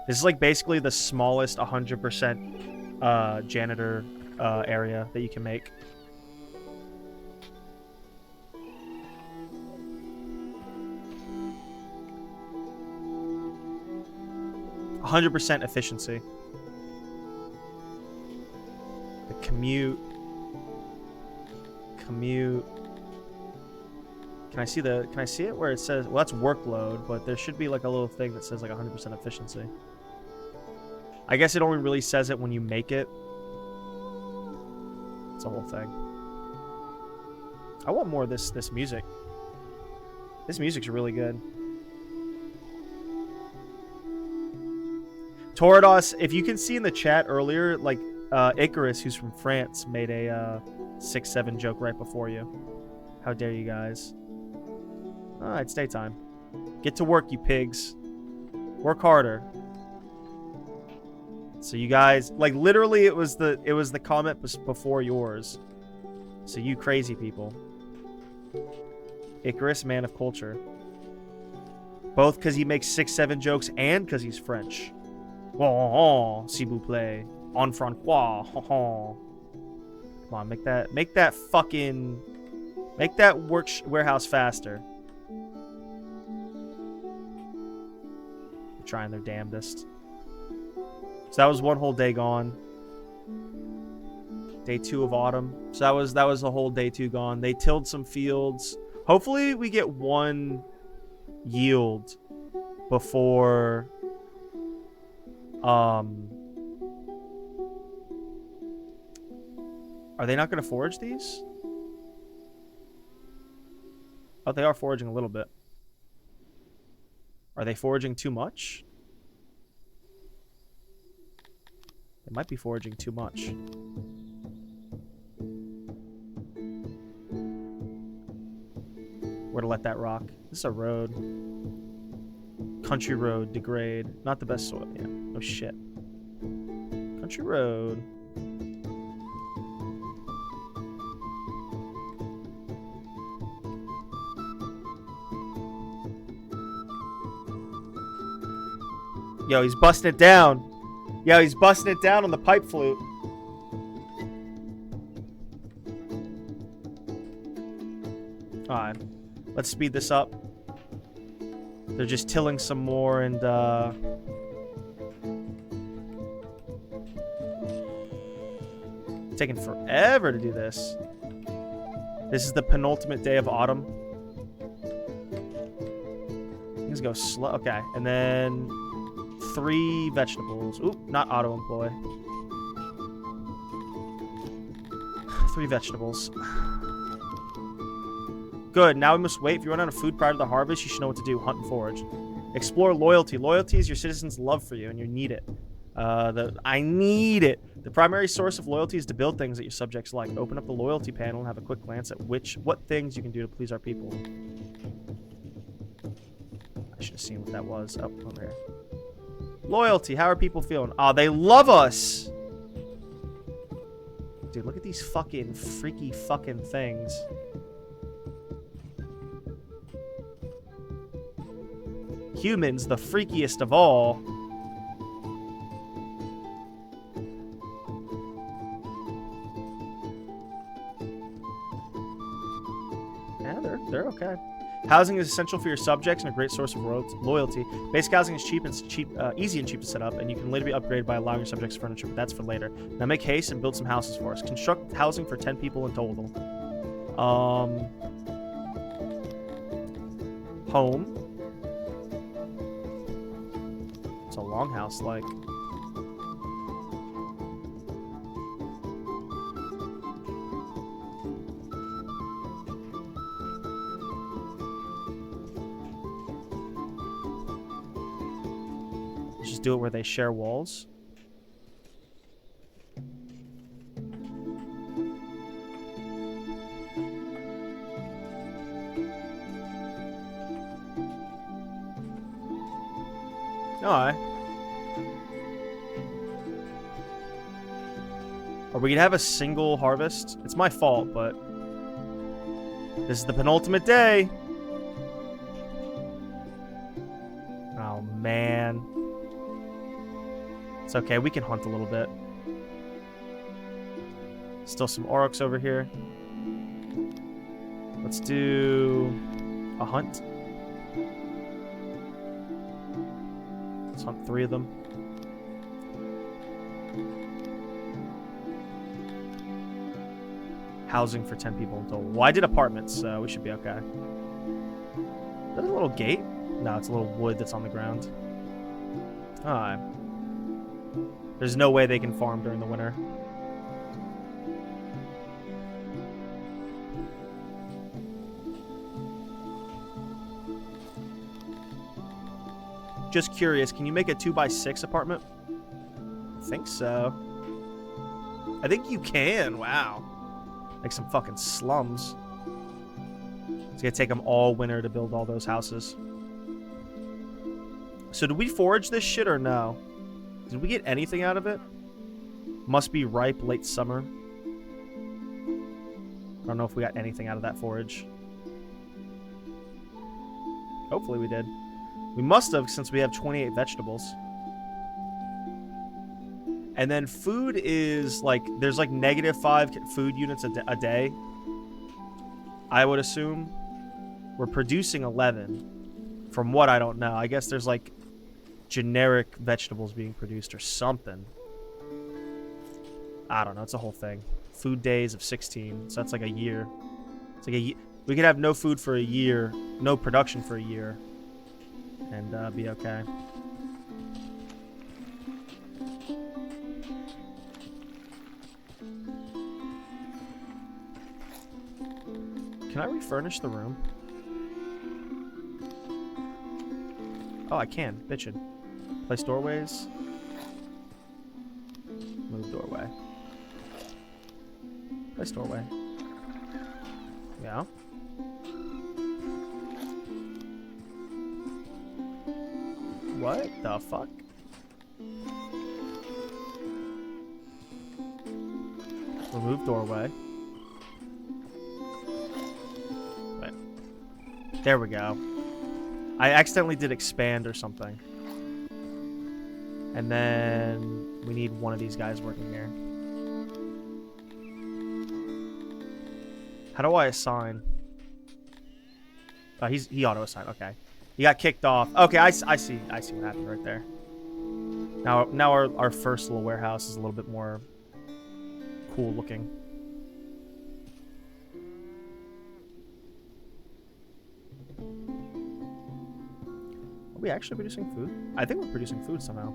This is like basically the smallest 100% janitor area that you can make. %, efficiency. The commute. Can I see it where it says, well, that's workload, but there should be like a little thing that says like 100% efficiency. I guess it only really says it when you make it. It's a whole thing. I want more of this music. This music's really good. Torridos, if you can see in the chat earlier, like Icarus, who's from France, made a 6-7 joke right before you. How dare you guys? It's daytime. Get to work, you pigs. Work harder. So you guys, like literally, it was the comment before yours. So you crazy people. Icarus, man of culture. Both because he makes 6-7 jokes and because he's French. Oh, s'il vous plaît. En francois. Come on, make that warehouse faster. They're trying their damnedest. So that was one whole day gone. Day 2 of autumn. So that was the whole day 2 gone. They tilled some fields. Hopefully we get 1 yield before are they not going to forage these? Oh, they are foraging a little bit. Are they foraging too much? They might be foraging too much. Where to let that rock? This is a road. Country road, degrade. Not the best soil. Yeah. Oh shit. Country road. Yo, he's busting it down. Yo, he's busting it down on the pipe flute. Alright. Let's speed this up. They're just tilling some more and, taking forever to do this. This is the penultimate day of autumn. Things go slow. Okay, and then 3 vegetables. Oop, not auto-employ. 3 vegetables. Good, now we must wait. If you run out of food prior to the harvest, you should know what to do. Hunt and forage. Explore loyalty. Loyalty is your citizens' love for you, and you need it. I need it. The primary source of loyalty is to build things that your subjects like. Open up the loyalty panel and have a quick glance at what things you can do to please our people. I should have seen what that was. Oh, over here. Loyalty. How are people feeling? Oh, they love us. Dude, look at these fucking freaky fucking things. Humans, the freakiest of all. Yeah, they're okay. Housing is essential for your subjects and a great source of loyalty. Basic housing is easy and cheap to set up, and you can later be upgraded by allowing your subjects furniture, but that's for later. Now make haste and build some houses for us. Construct housing for 10 people in total. Home. It's a longhouse, like. Just do it where they share walls. Alright. Are we gonna have a single harvest? It's my fault, but this is the penultimate day. Oh, man. It's okay, we can hunt a little bit. Still some aurochs over here. Let's do a hunt. Let's hunt 3 of them. Housing for 10 people in total. Well, I did apartments, so we should be okay. Is that a little gate? No, it's a little wood that's on the ground. Alright. There's no way they can farm during the winter. Just curious, can you make a 2x6 apartment? I think so. I think you can. Wow. Like some fucking slums. It's gonna take them all winter to build all those houses. So did we forage this shit or no? Did we get anything out of it? Must be ripe late summer. I don't know if we got anything out of that forage. Hopefully we did. We must have, since we have 28 vegetables. And then food is like, there's like -5 food units a day. I would assume. We're producing 11. From what I don't know. I guess there's like generic vegetables being produced or something. I don't know. It's a whole thing. Food days of 16. So that's like a year. It's like we could have no food for a year. No production for a year. And be okay. Can I refurnish the room? Oh, I can. Bitchin'. Place doorways. Move doorway. Place doorway. Yeah. What the fuck? Remove doorway. Wait. There we go. I accidentally did expand or something. And then we need one of these guys working here. How do I assign? Oh, he auto-assigned. Okay. He got kicked off. Okay, I see what happened right there. Now our first little warehouse is a little bit more cool looking. Are we actually producing food? I think we're producing food somehow.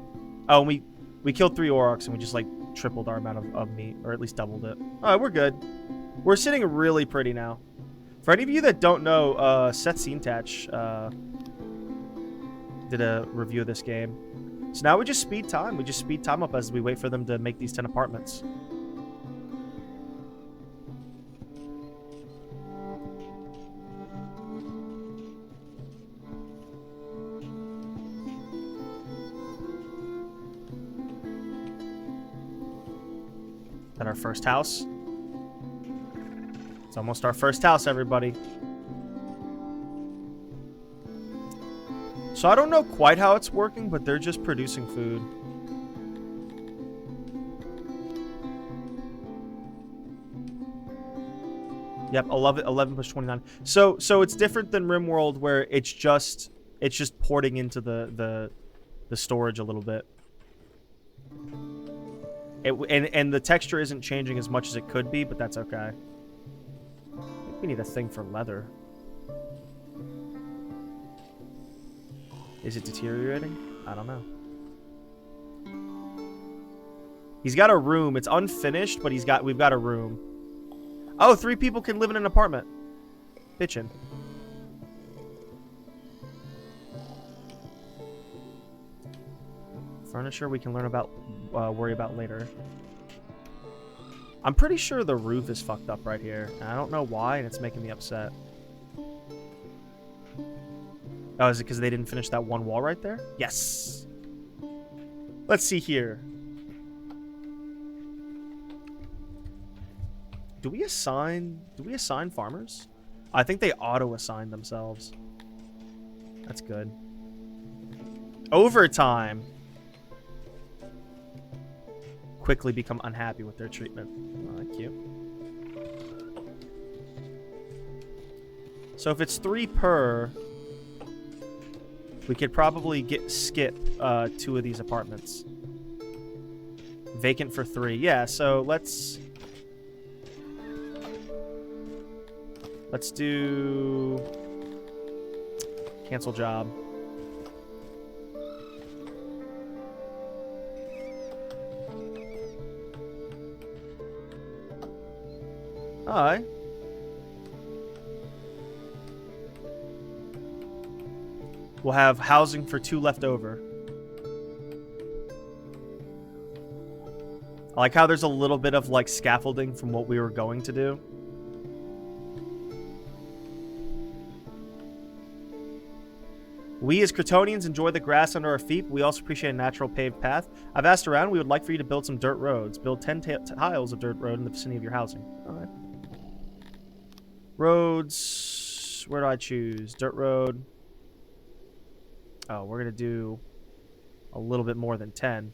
Oh, and we killed 3 aurochs and we just like tripled our amount of meat, or at least doubled it. All right, we're good. We're sitting really pretty now. For any of you that don't know, Seth Seentach did a review of this game. So now we just speed time. We just speed time up as we wait for them to make these 10 apartments. At our first house. It's almost our first house, everybody. So I don't know quite how it's working, but they're just producing food. Yep, 11 plus 29. So it's different than RimWorld, where it's just porting into the storage a little bit. And the texture isn't changing as much as it could be, but that's okay. I think we need a thing for leather. Is it deteriorating? I don't know. He's got a room. It's unfinished, but we've got a room. Oh, 3 people can live in an apartment. Bitchin'. Furniture we can worry about later. I'm pretty sure the roof is fucked up right here. And I don't know why, and it's making me upset. Oh, is it because they didn't finish that one wall right there? Yes. Let's see here. Do we assign farmers? I think they auto-assign themselves. That's good. Overtime. Quickly become unhappy with their treatment. Oh, cute. So if it's 3 per, we could probably skip 2 of these apartments. Vacant for 3. Yeah, so let's do cancel job. Alright. We'll have housing for 2 left over. I like how there's a little bit of like scaffolding from what we were going to do. We as Cretonians enjoy the grass under our feet, but we also appreciate a natural paved path. I've asked around, we would like for you to build some dirt roads. Build 10 tiles of dirt road in the vicinity of your housing. Alright. Roads. Where do I choose? Dirt road. Oh, we're going to do a little bit more than 10.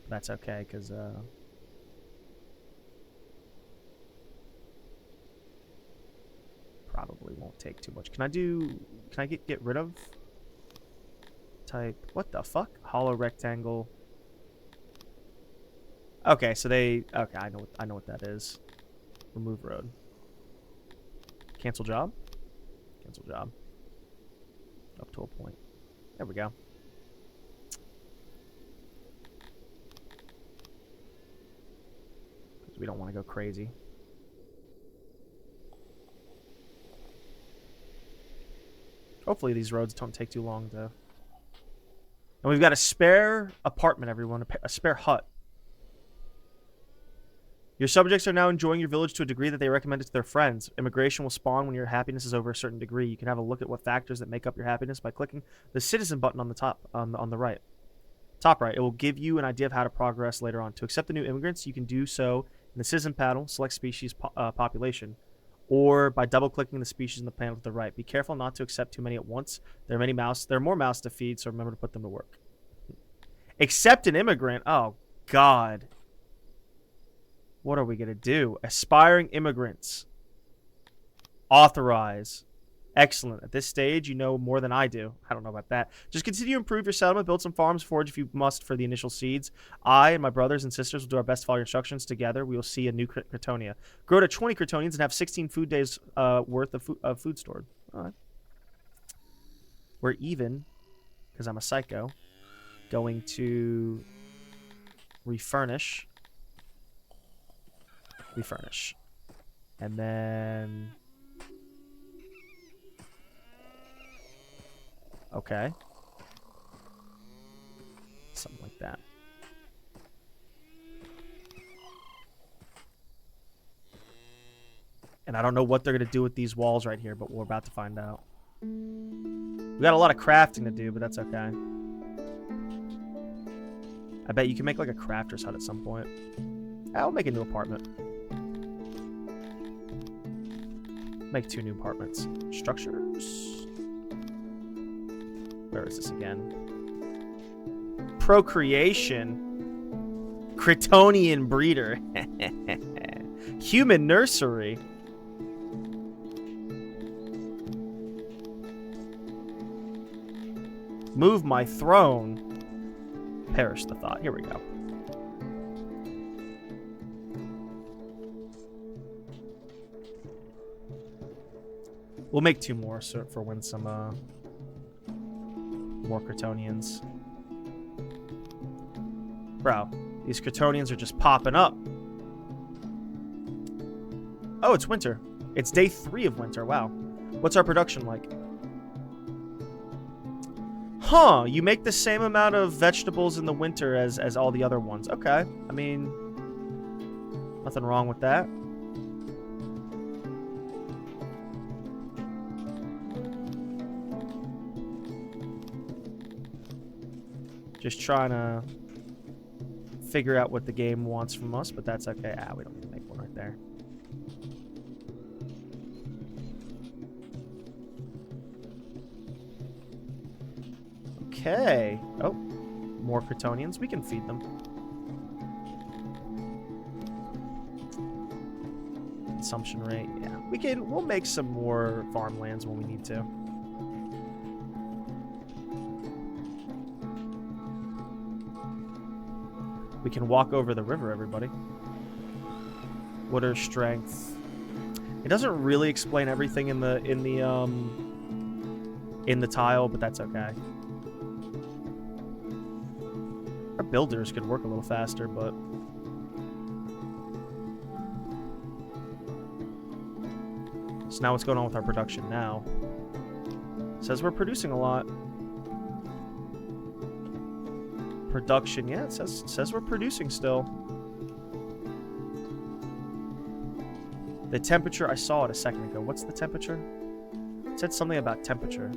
That's okay, because... probably won't take too much. Can I get rid of? Type... What the fuck? Hollow rectangle. Okay, so they... Okay, I know what that is. Remove road. Cancel job? Cancel job. Up to a point. There we go. Because we don't want to go crazy. Hopefully these roads don't take too long to... And we've got a spare apartment, everyone. A spare hut. Your subjects are now enjoying your village to a degree that they recommend it to their friends. Immigration will spawn when your happiness is over a certain degree. You can have a look at what factors that make up your happiness by clicking the citizen button on the top, on the right. Top right. It will give you an idea of how to progress later on. To accept the new immigrants, you can do so in the citizen panel, select species population, or by double-clicking the species in the panel to the right. Be careful not to accept too many at once. There are more mouths to feed, so remember to put them to work. Accept an immigrant. Oh, God. What are we going to do? Aspiring immigrants. Authorize. Excellent. At this stage, you know more than I do. I don't know about that. Just continue to improve your settlement, build some farms, forage if you must for the initial seeds. I and my brothers and sisters will do our best to follow your instructions. Together, we will see a new Cretonia. Grow to 20 Cretonians and have 16 food days worth of food stored. All right. We're even, because I'm a psycho, going to refurnish. Refurnish. And then... Okay. that. And I don't know what they're going to do with these walls right here, but we're about to find out. We got a lot of crafting to do, but that's okay. I bet you can make like a crafter's hut at some point. I'll make a new apartment. Make 2 new apartments. Structures. Where is this again? Procreation. Kryptonian breeder. Human nursery. Move my throne. Perish the thought. Here we go. We'll make 2 more for when some more Kryptonians. Bro, these Kryptonians are just popping up. Oh, it's winter. It's day 3 of winter. Wow. What's our production like? Huh, you make the same amount of vegetables in the winter as all the other ones. Okay. I mean, nothing wrong with that. Just trying to figure out what the game wants from us, but that's okay. Ah, we don't need to make one right there. Okay. Oh, more Kryptonians. We can feed them. Consumption rate. Yeah, we'll make some more farmlands when we need to. We can walk over the river, everybody. Water strength. It doesn't really explain everything in the tile, but that's okay. Our builders could work a little faster, but so now what's going on with our production now? It says we're producing a lot. Production, yeah, it says we're producing still. The temperature, I saw it a second ago. What's the temperature? It said something about temperature.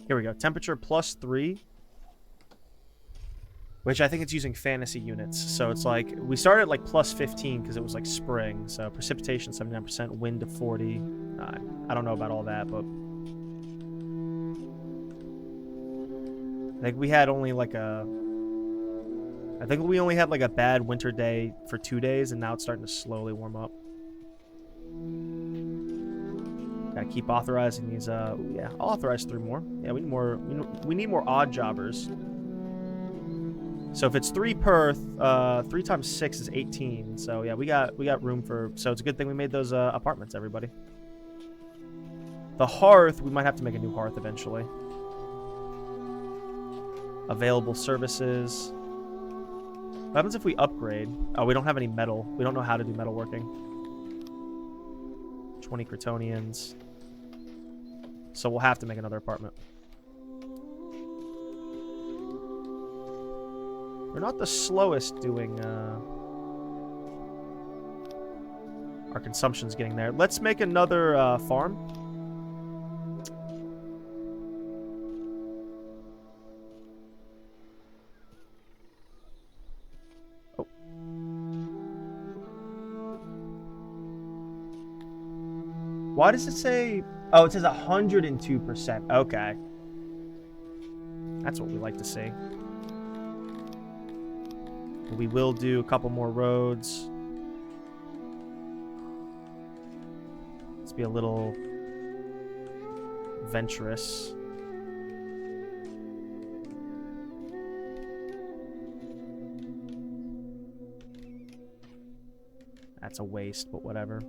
Here we go. Temperature +3. Which I think it's using fantasy units. So it's like, we started at like +15 because it was like spring. So precipitation 79%, wind to 40. I don't know about all that, but I think we had only like a bad winter day for 2 days, and now it's starting to slowly warm up. Gotta keep authorizing these. Yeah, I'll authorize 3 more. Yeah, we need more. We need more odd jobbers. So if it's 3 per, 3 times 6 is 18. So yeah, we got room for. So it's a good thing we made those apartments, everybody. The hearth, we might have to make a new hearth eventually. Available services. What happens if we upgrade? Oh, we don't have any metal. We don't know how to do metalworking. 20 Kryptonians. So we'll have to make another apartment. We're not the slowest doing... Our consumption's getting there. Let's make another farm. Why does it say... Oh, it says 102%. Okay. That's what we like to see. We will do a couple more roads. Let's be a little venturous. That's a waste, but whatever.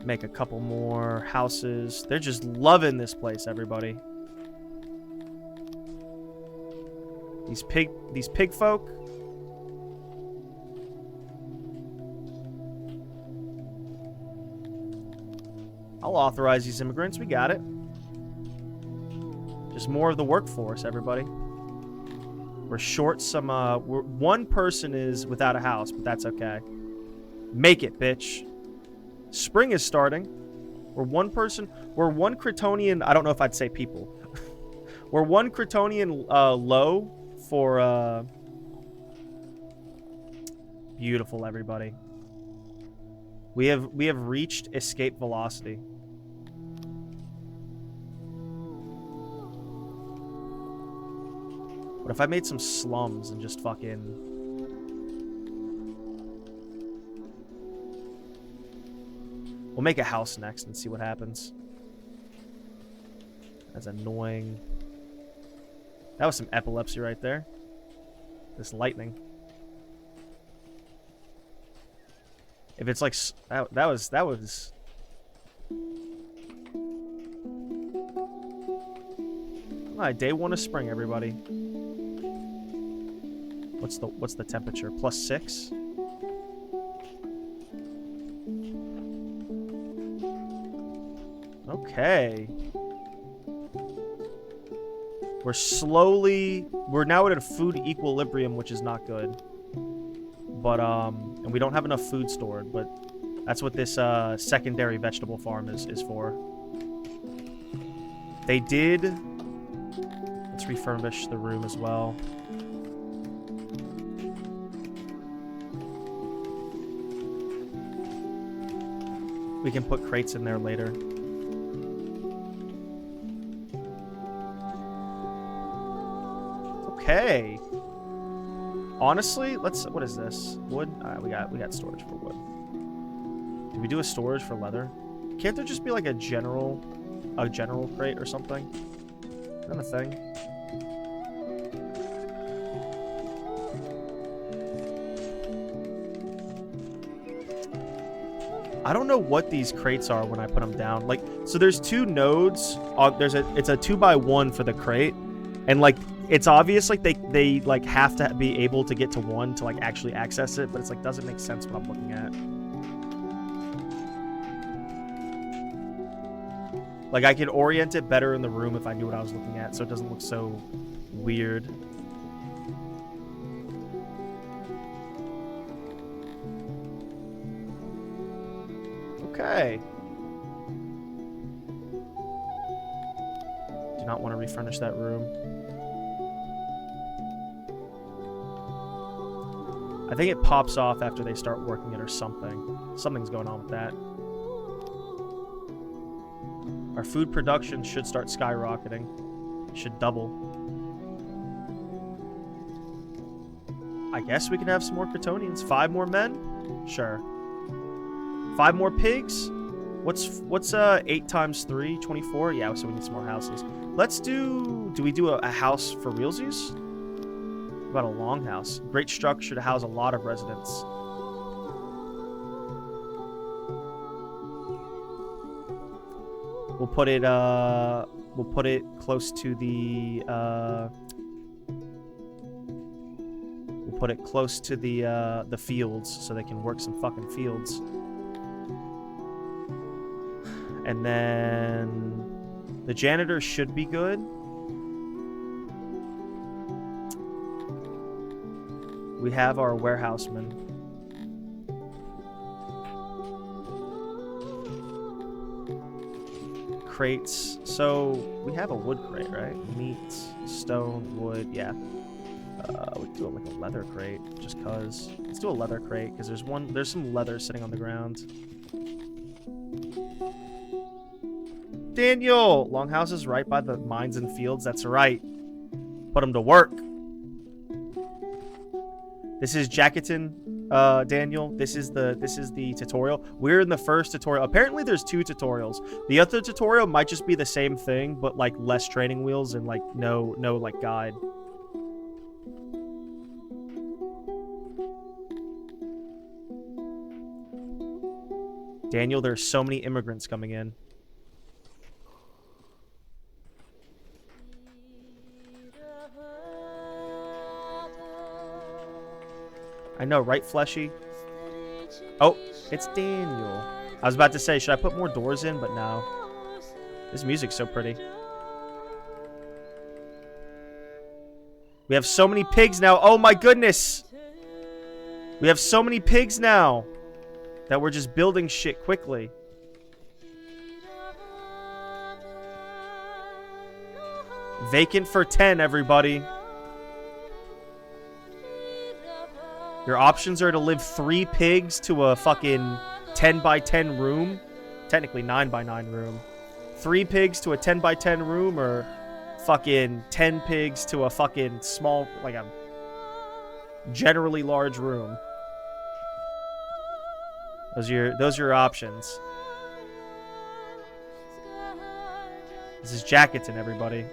Make a couple more houses. They're just loving this place, everybody. These pig folk. I'll authorize these immigrants. We got it. Just more of the workforce, everybody. We're short some, one person is without a house, but that's okay. Make it, bitch. Spring is starting. We're one Kryptonian, I don't know if I'd say people. We're one Kryptonian low for, beautiful, everybody. We have reached escape velocity. What if I made some slums and just fucking... We'll make a house next and see what happens. That's annoying. That was some epilepsy right there. This lightning. If it's like... That was... Alright, day 1 of spring, everybody. What's the temperature? +6? Okay. We're now at a food equilibrium, which is not good. But, and we don't have enough food stored, but that's what this, secondary vegetable farm is for. They did... Let's refurbish the room as well. We can put crates in there later. Okay. Honestly, what is this? Wood? Alright, we got storage for wood. Did we do a storage for leather? Can't there just be like a general crate or something? Is that a thing? I don't know what these crates are when I put them down. Like, so there's 2 nodes. It's a 2x1 for the crate, and like it's obvious like they like have to be able to get to 1 to like actually access it, but it's like doesn't make sense what I'm looking at. Like I could orient it better in the room if I knew what I was looking at, so it doesn't look so weird. Okay. Do not want to refurnish that room. I think it pops off after they start working it or something. Something's going on with that. Our food production should start skyrocketing. It should double. I guess we can have some more Kryptonians. 5 more men? Sure. 5 more pigs? What's 8 times 3? 24? Yeah, so we need some more houses. Let's do we do a house for realsies? What about a longhouse? Great structure to house a lot of residents. We'll put it close to the we'll put it close to the fields so they can work some fucking fields. And then the janitor should be good. We have our warehouseman. Crates. So we have a wood crate, right? Meat, stone, wood. Yeah. We do it like a leather crate, just cause. Let's do a leather crate because there's some leather sitting on the ground. Daniel! Longhouse is right by the mines and fields. That's right. Put them to work. This is Jacketon, Daniel. This is the tutorial. We're in the first tutorial. Apparently there's 2 tutorials. The other tutorial might just be the same thing, but like less training wheels and like no like guide. Daniel, there's so many immigrants coming in. I know, right, Fleshy? Oh, it's Daniel. I was about to say, should I put more doors in? But no. This music's so pretty. We have so many pigs now. Oh my goodness. We have so many pigs now that we're just building shit quickly. Vacant for 10, everybody. Your options are to live 3 pigs to a fucking 10 by 10 room. Technically 9 by 9 room. 3 pigs to a 10 by 10 room, or fucking 10 pigs to a fucking small, like a generally large room. Those are your options. This is Jacketon, everybody.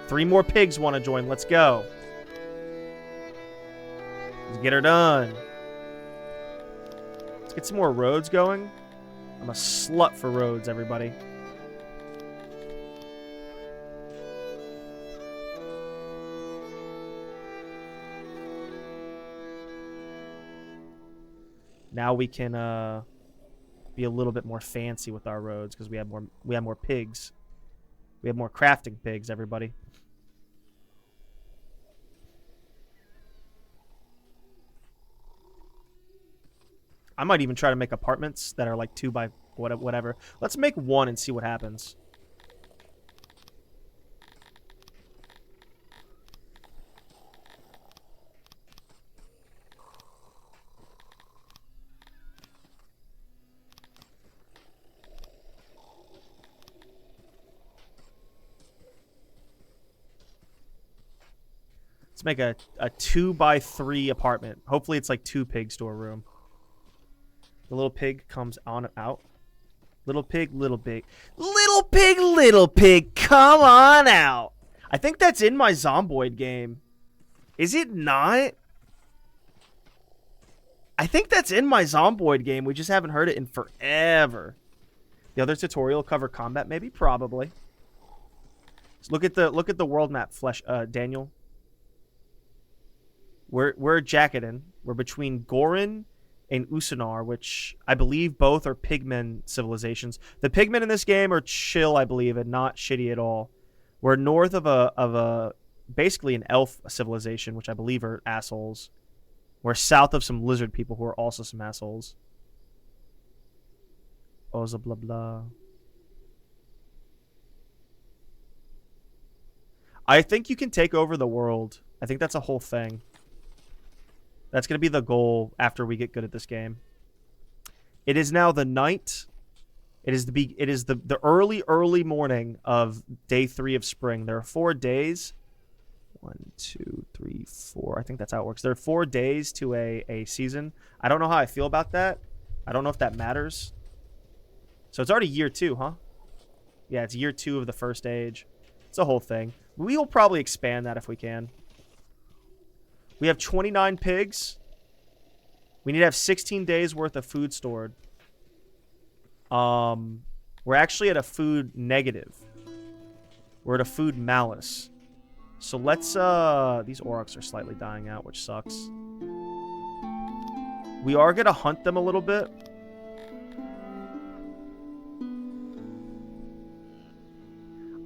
Three more pigs want to join. Let's go. Let's get her done. Let's get some more roads going. I'm a slut for roads, everybody. Now we can be a little bit more fancy with our roads because we have more pigs. We have more crafting pigs, everybody. I might even try to make apartments that are like 2 by whatever. Let's make 1 and see what happens. Let's make a 2 by 3 apartment. Hopefully it's like 2 pigs to a room. The little pig comes on out. Little pig, little pig. Little pig, little pig, come on out. I think that's in my Zomboid game. Is it not? I think that's in my Zomboid game. We just haven't heard it in forever. The other tutorial cover combat, maybe, probably. Just look at the world map, Daniel. We're Jacketon. We're between Gorin and Usanar, which I believe both are pigmen civilizations. The pigmen in this game are chill, I believe, and not shitty at all. We're north of a basically an elf civilization, which I believe are assholes. We're south of some lizard people who are also some assholes. Oza blah blah. I think you can take over the world. I think that's a whole thing. That's going to be the goal after we get good at this game. It is now the night. It is the early morning of day 3 of spring. There are 4 days. 1, 2, 3, 4. I think that's how it works. There are 4 days to a season. I don't know how I feel about that. I don't know if that matters. So it's already year 2, huh? Yeah, it's year 2 of the first age. It's a whole thing. We will probably expand that if we can. We have 29 pigs. We need to have 16 days worth of food stored. We're actually at a food negative. We're at a food malice. So let's these aurochs are slightly dying out, which sucks. We are gonna hunt them a little bit.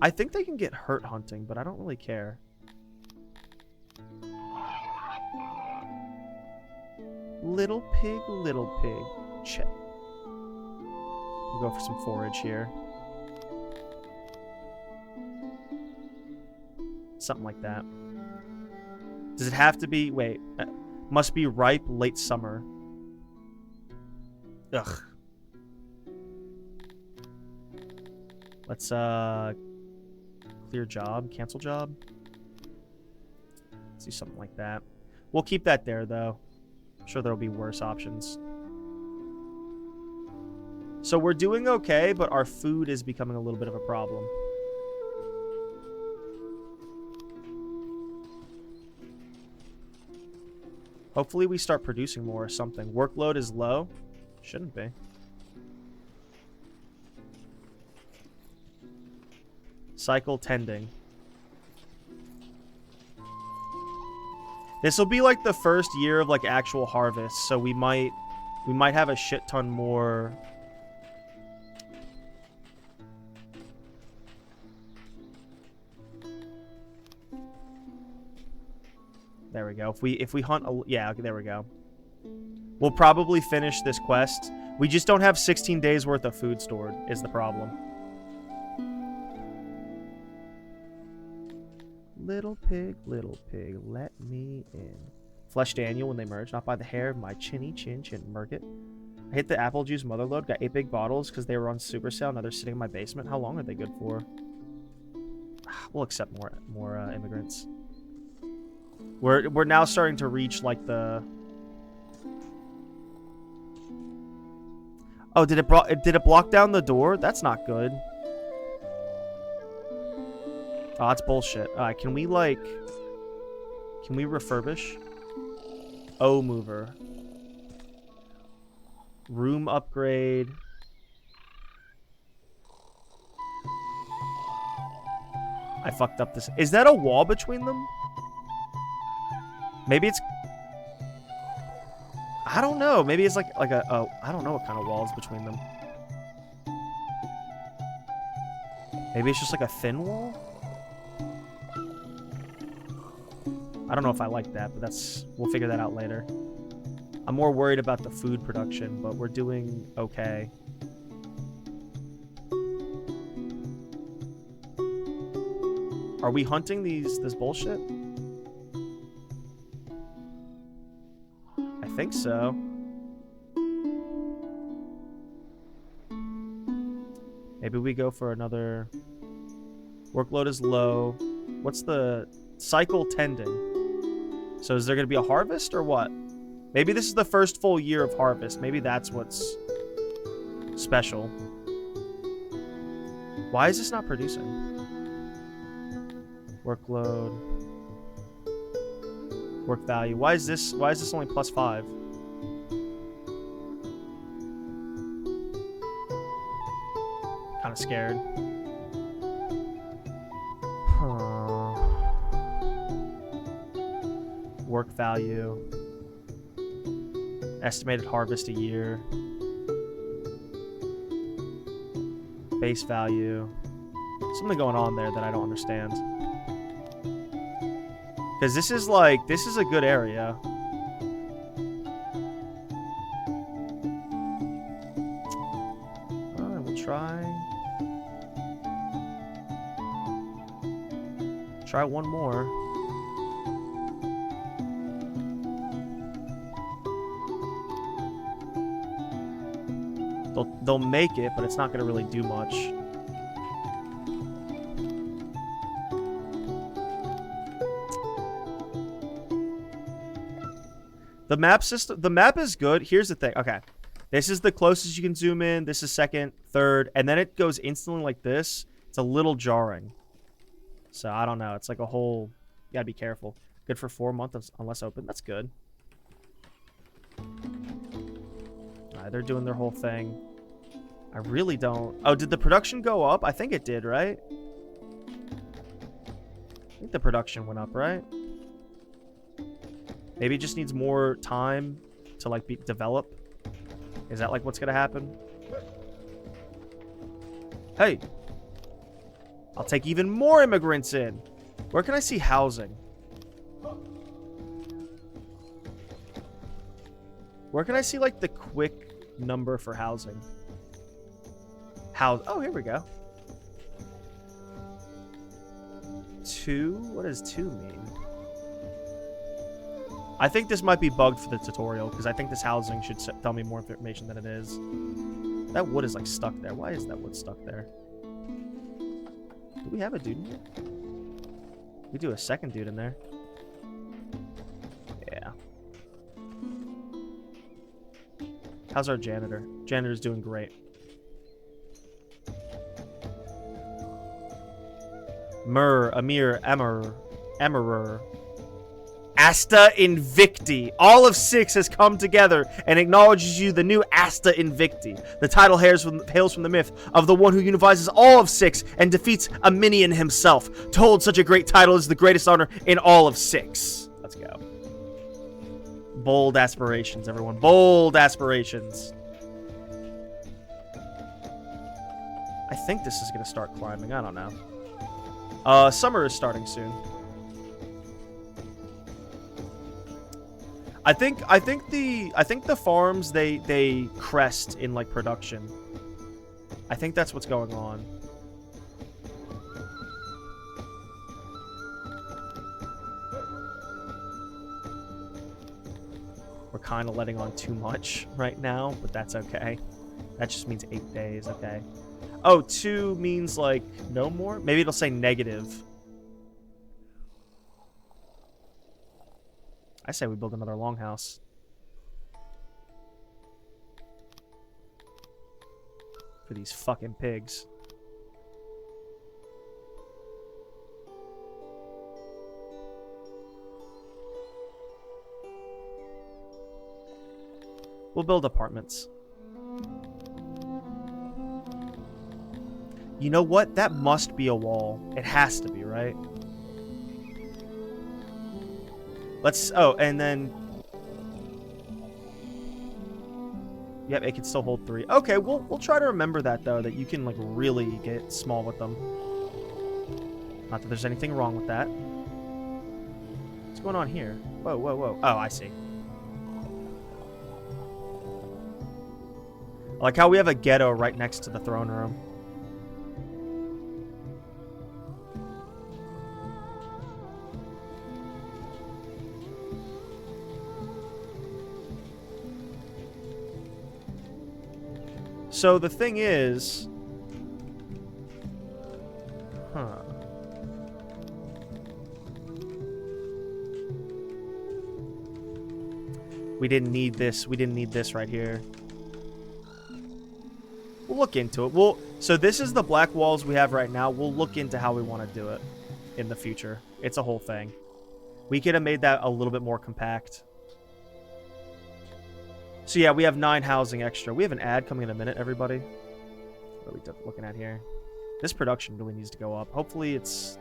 I think they can get hurt hunting, but I don't really care. Little pig, little pig. Check. We'll go for some forage here. Something like that. Does it have to be... Wait. Must be ripe late summer. Ugh. Let's, clear job. Cancel job. Let's do something like that. We'll keep that there, though. I'm sure there'll be worse options. So we're doing okay, but our food is becoming a little bit of a problem. Hopefully we start producing more or something. Workload is low. Shouldn't be. Cycle tending. This will be like the first year of like actual harvest, so we might have a shit ton more. There we go. If we hunt yeah, there we go. We'll probably finish this quest. We just don't have 16 days worth of food stored is the problem. Little pig, let me in. Flesh Daniel when they merge, not by the hair of my chinny chin Merkit. I hit the apple juice motherload, got 8 big bottles because they were on super sale. Now they're sitting in my basement. How long are they good for? We'll accept more immigrants. We're now starting to reach like the. Oh, did it block down the door? That's not good. Oh, that's bullshit. Alright, can we refurbish? O mover. Room upgrade. I fucked up this. Is that a wall between them? Maybe it's... I don't know. Maybe it's like a I don't know what kind of wall is between them. Maybe it's just like a thin wall? I don't know if I like that, but we'll figure that out later. I'm more worried about the food production, but we're doing okay. Are we hunting this bullshit? I think so. Maybe we go for another... Workload is low. What's the... Cycle tending. So is there going to be a harvest or what? Maybe this is the first full year of harvest. Maybe that's what's special. Why is this not producing? Workload. Work value. Why is this only +5? Kind of scared. Work value. Estimated harvest a year. Base value. Something going on there that I don't understand. Because this is a good area. Alright, we'll try one more. They'll make it, but it's not going to really do much. The map system, the map is good. Here's the thing. Okay. This is the closest you can zoom in. This is second, third, and then it goes instantly like this. It's a little jarring. So I don't know. It's like a whole, you gotta be careful. Good for 4 months unless open. That's good. Alright, they're doing their whole thing. I really don't... Oh, did the production go up? I think it did, right? I think the production went up, right? Maybe it just needs more time to, like, develop. Is that, like, what's gonna happen? Hey! I'll take even more immigrants in! Where can I see housing? Where can I see, like, the quick number for housing? Oh, here we go. 2? What does 2 mean? I think this might be bugged for the tutorial, because I think this housing should tell me more information than it is. That wood is, like, stuck there. Why is that wood stuck there? Do we have a dude in here? We do a second dude in there. Yeah. How's our janitor? Janitor's doing great. Amir, Emerer. Asta Invicti. All of 6 has come together and acknowledges you, the new Asta Invicti. The title hails from the myth of the one who unifies all of 6 and defeats a minion himself. To hold such a great title is the greatest honor in all of 6. Let's go. Bold aspirations, everyone. Bold aspirations. I think this is going to start climbing. I don't know. Summer is starting soon. I think the farms they crest in like production. I think that's what's going on. We're kind of letting on too much right now, but that's okay. That just means 8 days, okay. Oh, 2 means like no more? Maybe it'll say negative. I say we build another longhouse. For these fucking pigs. We'll build apartments. You know what? That must be a wall. It has to be, right? Let's... Oh, and then... Yep, it can still hold 3. Okay, we'll try to remember that, though, that you can, like, really get small with them. Not that there's anything wrong with that. What's going on here? Whoa, whoa, whoa. Oh, I see. I like how we have a ghetto right next to the throne room. So the thing is... Huh. We didn't need this. We didn't need this right here. We'll look into it. So this is the black walls we have right now. We'll look into how we want to do it in the future. It's a whole thing. We could have made that a little bit more compact. So yeah, we have 9 housing extra. We have an ad coming in a minute, everybody. What are we looking at here? This production really needs to go up. Hopefully it's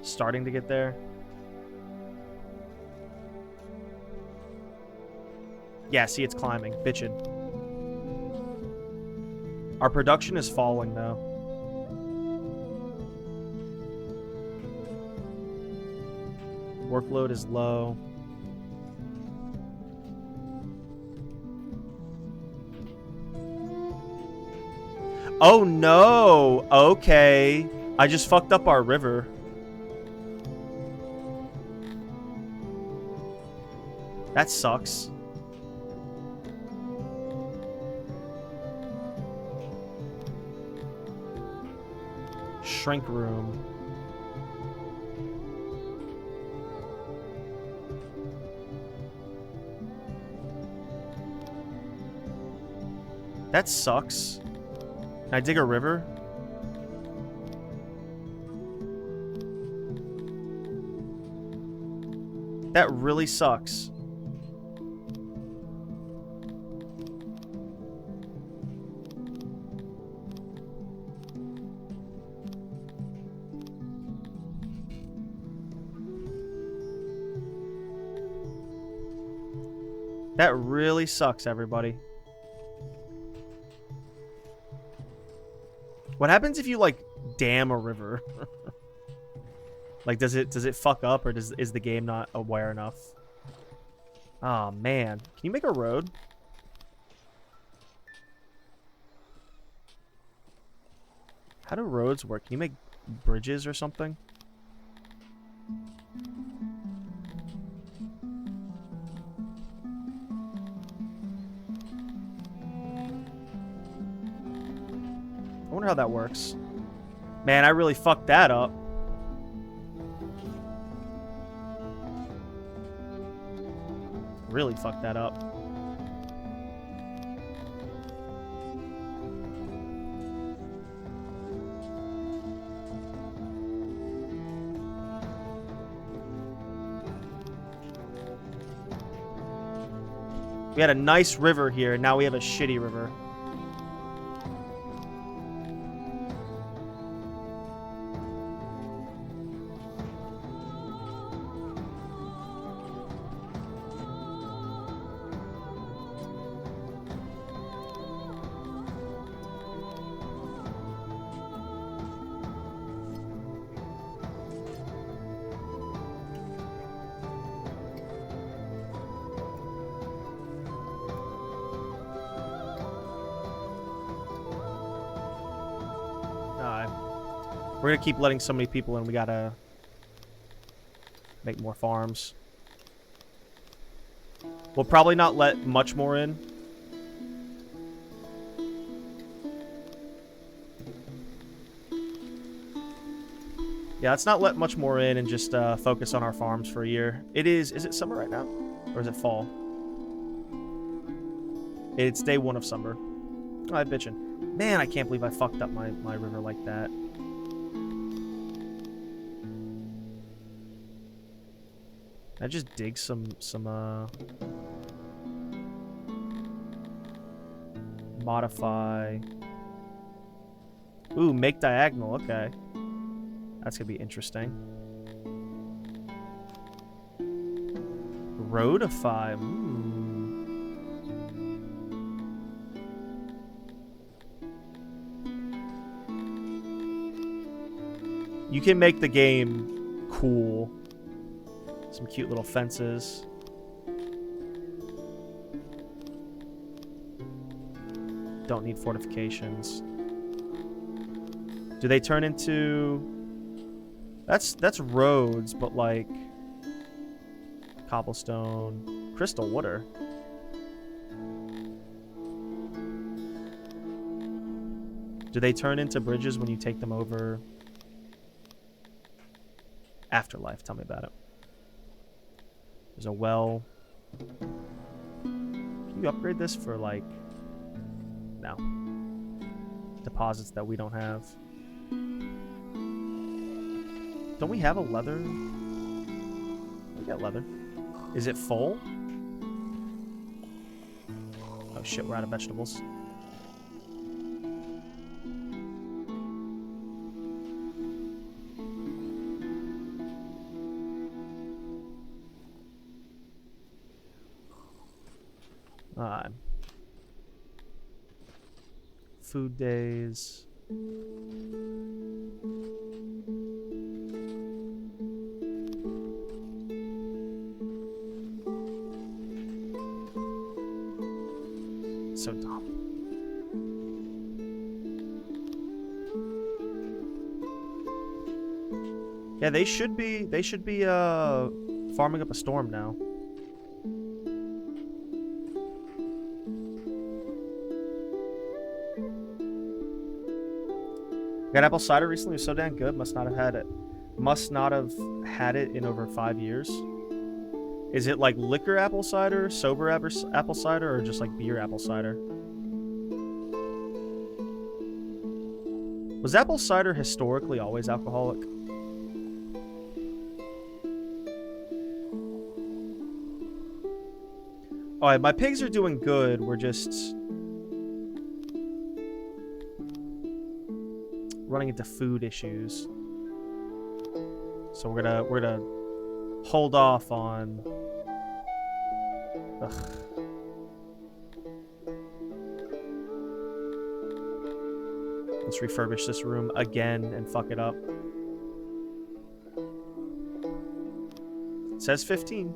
starting to get there. Yeah, see, it's climbing. Bitchin'. Our production is falling, though. Workload is low. Oh, no. Okay. I just fucked up our river. That sucks. Shrink room. That sucks. Can I dig a river? That really sucks. That really sucks, everybody. What happens if you, like, dam a river? Like, does it fuck up, or is the game not aware enough? Oh, man. Can you make a road? How do roads work? Can you make bridges or something? I wonder how that works. Man, I really fucked that up. Really fucked that up. We had a nice river here, and now we have a shitty river. We're gonna keep letting so many people in. We gotta make more farms. We'll probably not let much more in. Yeah, let's not let much more in and just focus on our farms for a year. Is it summer right now? Or is it fall? It's day 1 of summer. Oh, I'm bitching. Man, I can't believe I fucked up my river like that. I just dig some modify. Ooh, make diagonal, okay. That's gonna be interesting. Roadify. You can make the game cool. Some cute little fences. Don't need fortifications. Do they turn into... That's roads, but like... cobblestone. Crystal water. Do they turn into bridges when you take them over? Afterlife, tell me about it. There's a well. Can you upgrade this for like... No. Deposits that we don't have. Don't we have a leather? We got leather. Is it full? Oh shit, we're out of vegetables. Food days. So dumb. Yeah, they should be farming up a storm now. Got apple cider recently. It was so damn good. Must not have had it. Must not have had it in over 5 years. Is it like liquor apple cider, sober apple cider, or just like beer apple cider? Was apple cider historically always alcoholic? Alright, my pigs are doing good. We're just running into food issues. So we're gonna hold off on... Ugh. Let's refurbish this room again and fuck it up. It says 15.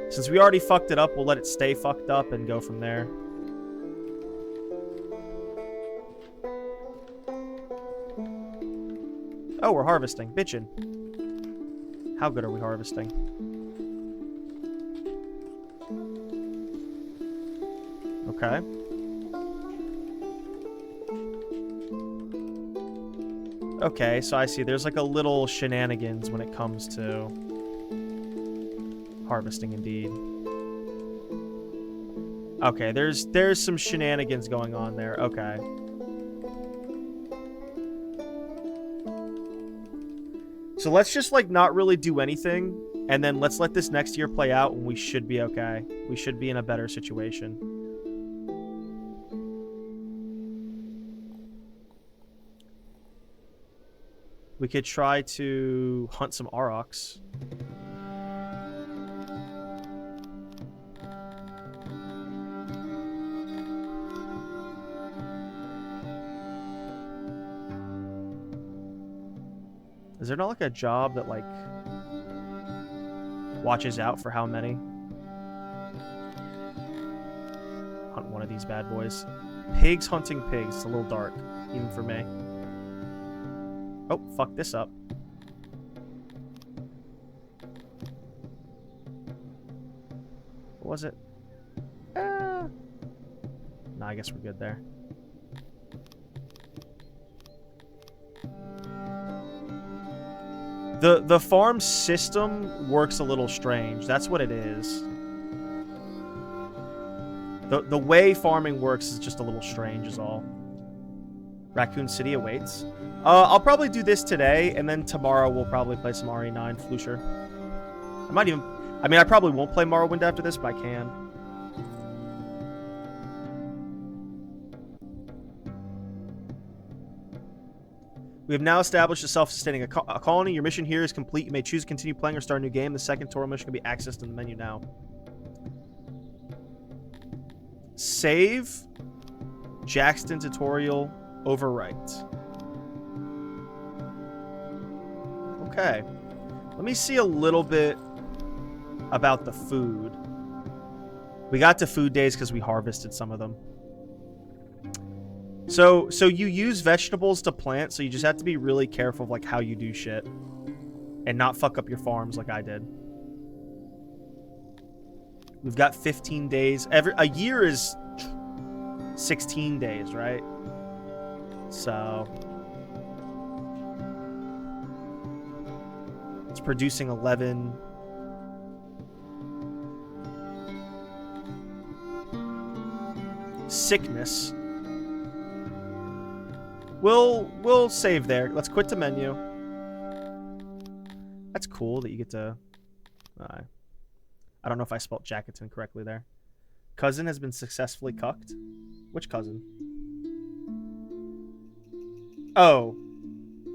Since we already fucked it up, we'll let it stay fucked up and go from there. Oh, we're harvesting. Bitchin'. How good are we harvesting? Okay. Okay, so I see. There's like a little shenanigans when it comes to harvesting, indeed. Okay, there's some shenanigans going on there. Okay. So let's just, like, not really do anything, and then let's let this next year play out, and we should be okay. We should be in a better situation. We could try to hunt some aurochs. Is there not like a job that like watches out for how many? Hunt one of these bad boys. Pigs hunting pigs. It's a little dark, even for me. Oh, fuck this up. What was it? No, I guess we're good there. The farm system works a little strange. That's what it is. The way farming works is just a little strange is all. Raccoon City awaits. I'll probably do this today, and then tomorrow we'll probably play some RE9 Flusher. I might even... I mean, I probably won't play Morrowind after this, but I can. We have now established a self-sustaining colony. Your mission here is complete. You may choose to continue playing or start a new game. The second tutorial mission can be accessed in the menu now. Save. Jackson tutorial. Overwrite. Okay. Let me see a little bit about the food. We got to food days because we harvested some of them. So you use vegetables to plant, so you just have to be really careful of like how you do shit and not fuck up your farms like I did. We've got 15 days. A year is 16 days, right? So it's producing 11. Sickness. We'll save there. Let's quit the menu. That's cool that you get to... I don't know if I spelled Jacketon correctly there. Cousin has been successfully cucked. Which cousin? Oh.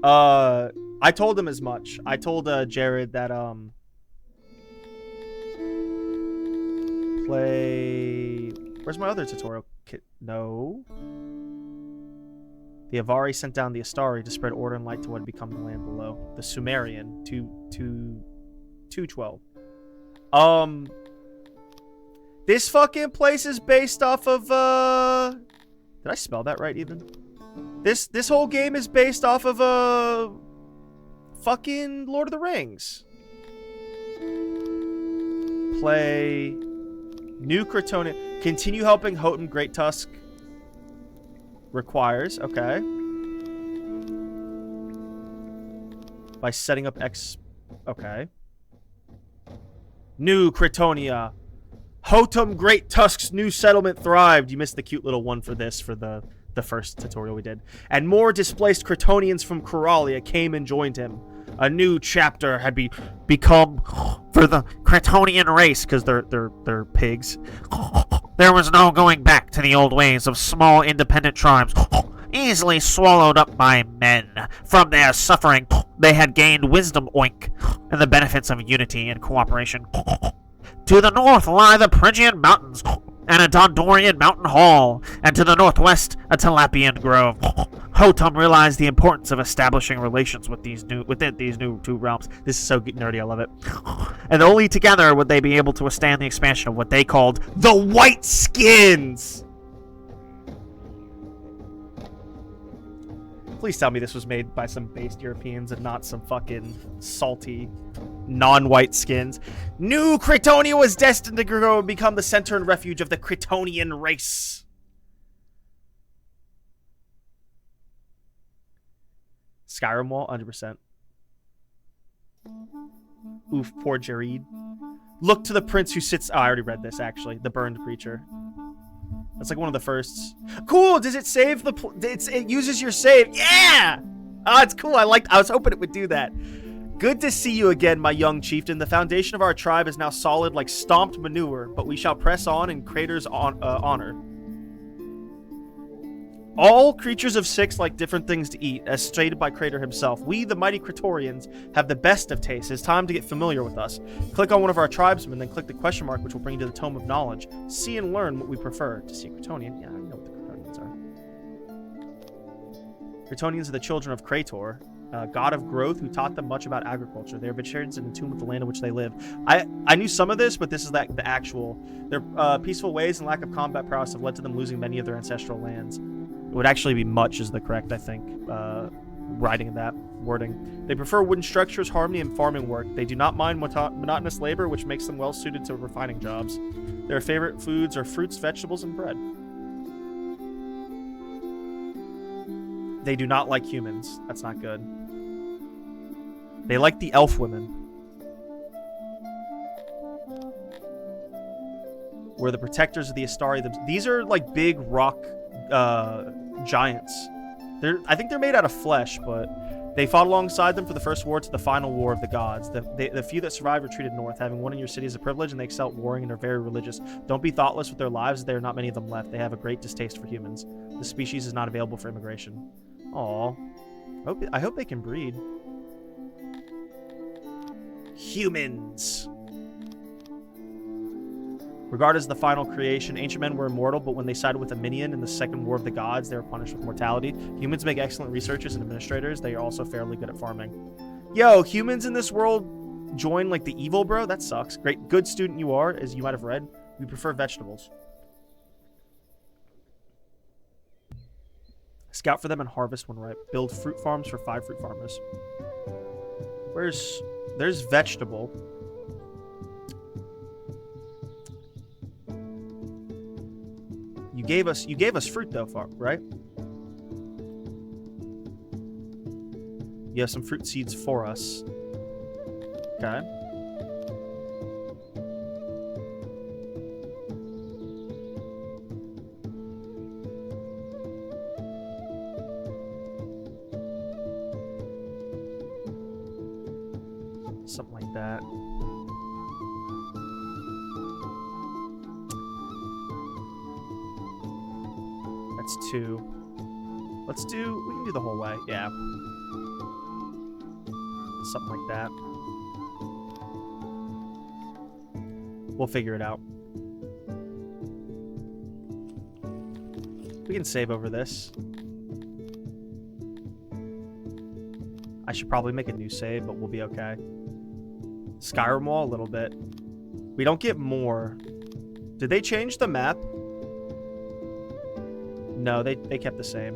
I told him as much. I told Jared that play... Where's my other tutorial kit? No. The Avari sent down the Astari to spread order and light to what had become the land below. The Sumerian, 212. This fucking place is based off of, did I spell that right even? This whole game is based off of, fucking Lord of the Rings. Play New Cretonia. Continue helping Houghton Great Tusk. Requires, okay. By setting up okay. New Cretonia. Houghton Great Tusk's new settlement thrived. You missed the cute little one for this for the first tutorial we did. And more displaced Cretonians from Coralia came and joined him. A new chapter had become for the Cretonian race, because they're pigs. There was no going back to the old ways of small independent tribes, easily swallowed up by men. From their suffering, they had gained wisdom oink, and the benefits of unity and cooperation. To the north lie the Phrygian mountains, and a Dondorian mountain hall, and to the northwest a Talapian grove. Houghton realized the importance of establishing relations with within these new two realms. This is so nerdy, I love it. And only together would they be able to withstand the expansion of what they called the White Skins. Please tell me this was made by some based Europeans and not some fucking salty, non-white skins. New Cretonia was destined to grow and become the center and refuge of the Cretonian race. Skyrim wall, 100%. Oof, poor Jared. Look to the prince who sits... Oh, I already read this, actually. The burned creature. That's like one of the firsts. Cool! Does it save the... It uses your save. Yeah! Oh, it's cool. I was hoping it would do that. Good to see you again, my young chieftain. The foundation of our tribe is now solid like stomped manure, but we shall press on in Crater's honor. All creatures of six like different things to eat, as stated by Crater himself. We, the mighty Cretorians, have the best of tastes. It's time to get familiar with us. Click on one of our tribesmen, then click the question mark, which will bring you to the Tome of Knowledge. See and learn what we prefer. To see a Cretonian? Yeah, I know what the Cretonians are. Cretonians are the children of Crator, god of growth, who taught them much about agriculture. They are veterans and in tune with the land in which they live. I knew some of this, but this is the actual. Their peaceful ways and lack of combat prowess have led to them losing many of their ancestral lands. It would actually be much is the correct, I think, writing that wording. They prefer wooden structures, harmony, and farming work. They do not mind monotonous labor, which makes them well suited to refining jobs. Their favorite foods are fruits, vegetables, and bread. They do not like humans. That's not good. They like the elf women. We're the protectors of the Astari. These are like big rock giants. I think they're made out of flesh, but they fought alongside them for the first war to the final war of the gods. The few that survived retreated north, having won in your city is a privilege, and they excel at warring and are very religious. Don't be thoughtless with their lives, as there are not many of them left. They have a great distaste for humans. The species is not available for immigration. Aw. I hope they can breed. Humans. Regarded as the final creation, ancient men were immortal, but when they sided with a minion in the second war of the gods, they were punished with mortality. Humans make excellent researchers and administrators. They are also fairly good at farming. Yo, humans in this world join like the evil, bro? That sucks. Great, good student you are, as you might have read. We prefer vegetables. Scout for them and harvest when ripe. Build fruit farms for 5 fruit farmers. There's vegetable. You gave us fruit though, right? You have some fruit seeds for us. Okay. Something like that. That's 2. We can do the whole way. Yeah. Something like that. We'll figure it out. We can save over this. I should probably make a new save, but we'll be okay. Skyrim wall a little bit. We don't get more. Did they change the map? No, they kept the same.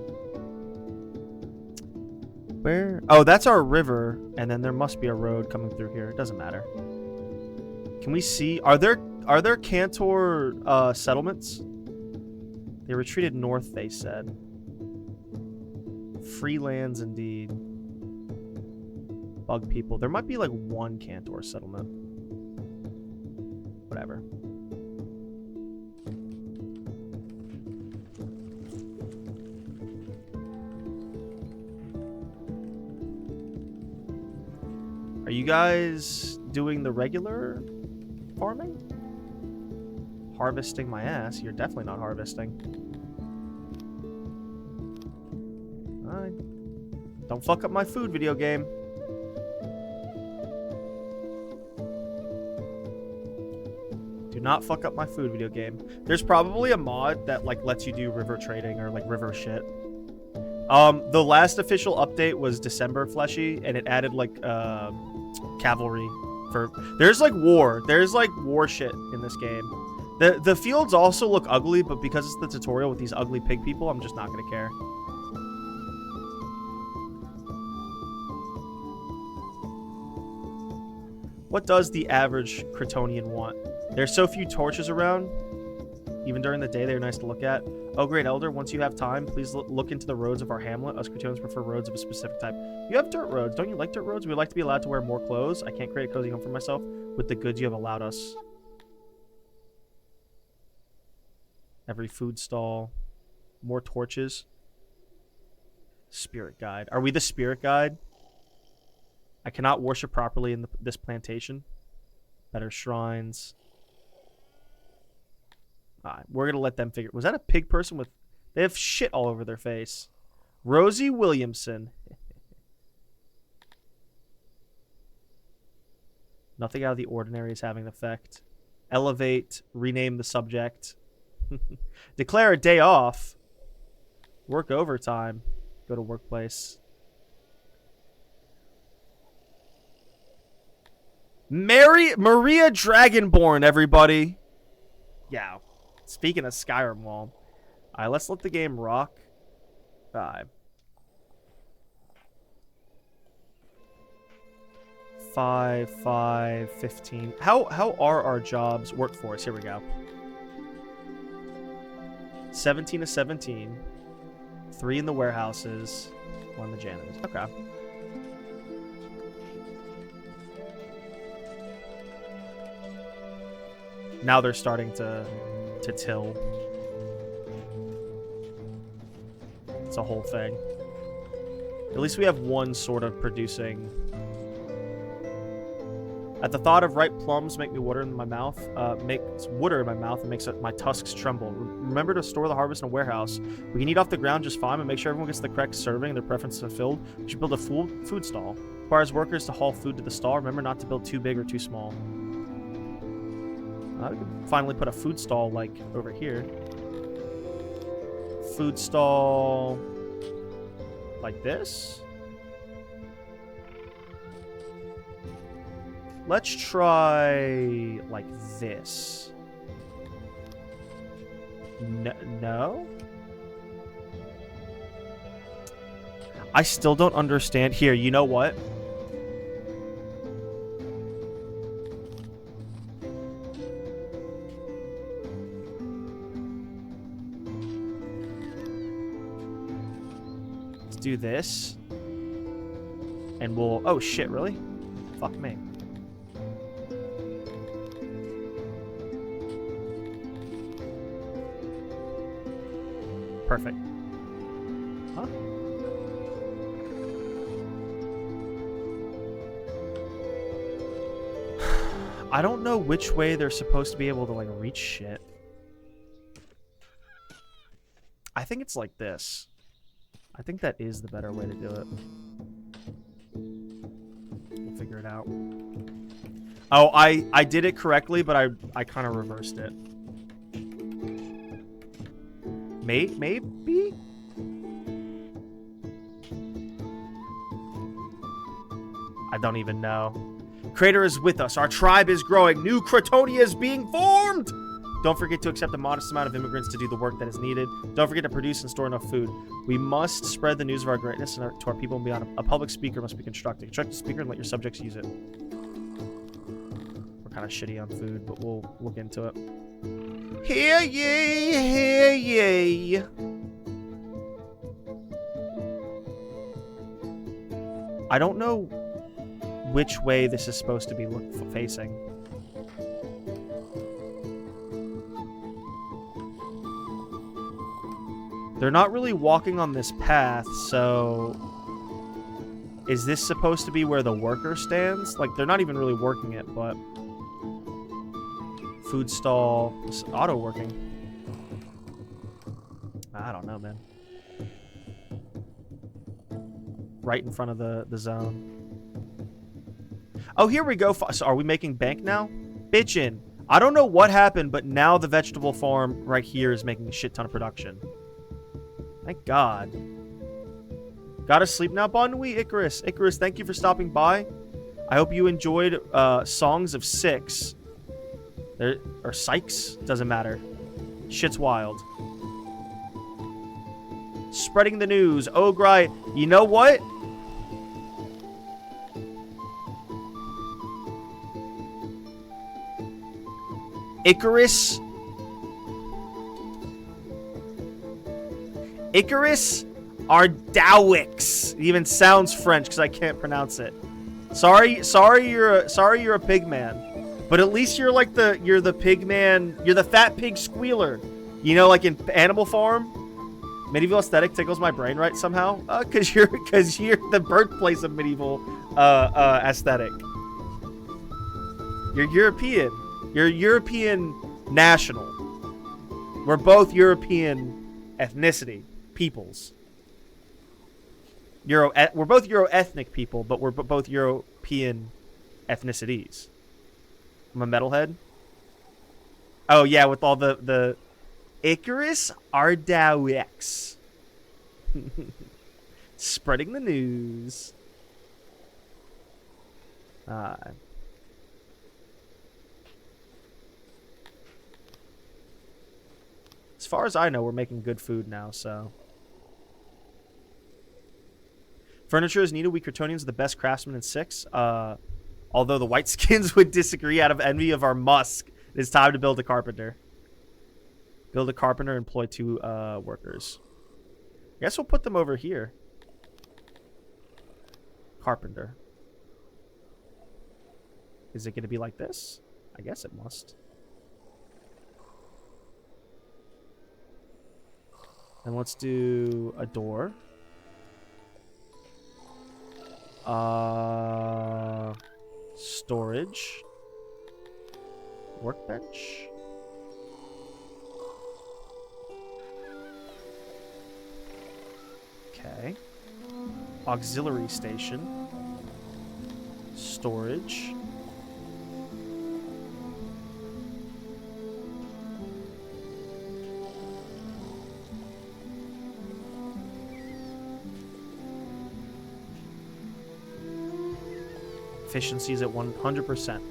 Where? Oh, that's our river, and then there must be a road coming through here. It doesn't matter. Can we see? Are there Cantor settlements? They retreated north, they said. Free lands indeed. Bug people. There might be like 1 Cantor settlement. Whatever. Are you guys doing the regular farming? Harvesting my ass. You're definitely not harvesting. Alright. Don't fuck up my food, video game. Do not fuck up my food, video game. There's probably a mod that like lets you do river trading or like river shit. The last official update was December Fleshy, and it added like cavalry for. There's like war shit in this game. The fields also look ugly, but because it's the tutorial with these ugly pig people, I'm just not gonna care. What does the average Cretonian want? There's so few torches around. Even during the day, they're nice to look at. Oh, Great Elder, once you have time, please look into the roads of our hamlet. Us Cretonians prefer roads of a specific type. You have dirt roads. Don't you like dirt roads? We'd like to be allowed to wear more clothes. I can't create a cozy home for myself with the goods you have allowed us. Every food stall. More torches. Spirit guide. Are we the spirit guide? I cannot worship properly in this plantation. Better shrines. Alright, we're gonna let them figure. Was that a pig person with? They have shit all over their face. Rosie Williamson. Nothing out of the ordinary is having an effect. Elevate. Rename the subject. Declare a day off. Work overtime. Go to workplace. Maria Dragonborn, everybody. Yeah. Speaking of Skyrim wall. Alright, let's let the game rock. 5, 5, 15. How are our jobs workforce? Here we go. 17 to 17. 3 in the warehouses. 1 in the janitors. Okay. Now they're starting to till. It's a whole thing. At least we have one sort of producing. At the thought of ripe plums make me water in my mouth, makes water in my mouth and makes my tusks tremble. Remember to store the harvest in a warehouse. We can eat off the ground just fine, but make sure everyone gets the correct serving and their preferences fulfilled. We should build a food stall. Requires workers to haul food to the stall. Remember not to build too big or too small. We can finally put a food stall, like, over here. Food stall... like this? Let's try like this. No? I still don't understand. Here, you know what? Let's do this. And we'll... oh, shit, really? Fuck me. Perfect. Huh? I don't know which way they're supposed to be able to, like, reach shit. I think it's like this. I think that is the better way to do it. We'll figure it out. Oh, I did it correctly, but I kind of reversed it. Maybe? I don't even know. Crater is with us. Our tribe is growing. New Cretonia is being formed! Don't forget to accept a modest amount of immigrants to do the work that is needed. Don't forget to produce and store enough food. We must spread the news of our greatness to our people and beyond. A public speaker must be constructed. Construct the speaker and let your subjects use it. We're kind of shitty on food, but we'll look into it. Hear ye, hear ye. I don't know which way this is supposed to be facing. They're not really walking on this path, so... is this supposed to be where the worker stands? Like, they're not even really working it, but... food stall... it's auto-working. I don't know, man. Right in front of the zone. Oh, here we go. So are we making bank now? Bitchin'. I don't know what happened, but now the vegetable farm right here is making a shit ton of production. Thank God. Gotta sleep now, Bon Nuit, Icarus. Icarus, thank you for stopping by. I hope you enjoyed Songs of Six. Or Sykes? Doesn't matter. Shit's wild. Spreading the news. Ogre, you know what? Icarus Ardowix. It even sounds French because I can't pronounce it. Sorry you're a pig man. But at least you're like you're the pig man, you're the fat pig squealer. You know, like in Animal Farm? Medieval aesthetic tickles my brain right somehow. Cause you're the birthplace of medieval aesthetic. You're European. You're European national. We're both European ethnicity peoples. We're both Euro-ethnic people, but we're both European ethnicities. I'm a metalhead. Oh yeah, with all the Icarus Ardowix. Spreading the news. As far as I know, we're making good food now, so. Furniture is needed. We Cretonians are the best craftsmen in 6. Although the Whiteskins would disagree out of envy of our Musk, it is time to build a carpenter. Build a carpenter, employ 2 workers. I guess we'll put them over here. Carpenter. Is it going to be like this? I guess it must. And let's do a door. Storage. Workbench. Okay. Auxiliary station. Storage. Efficiency is at 100%.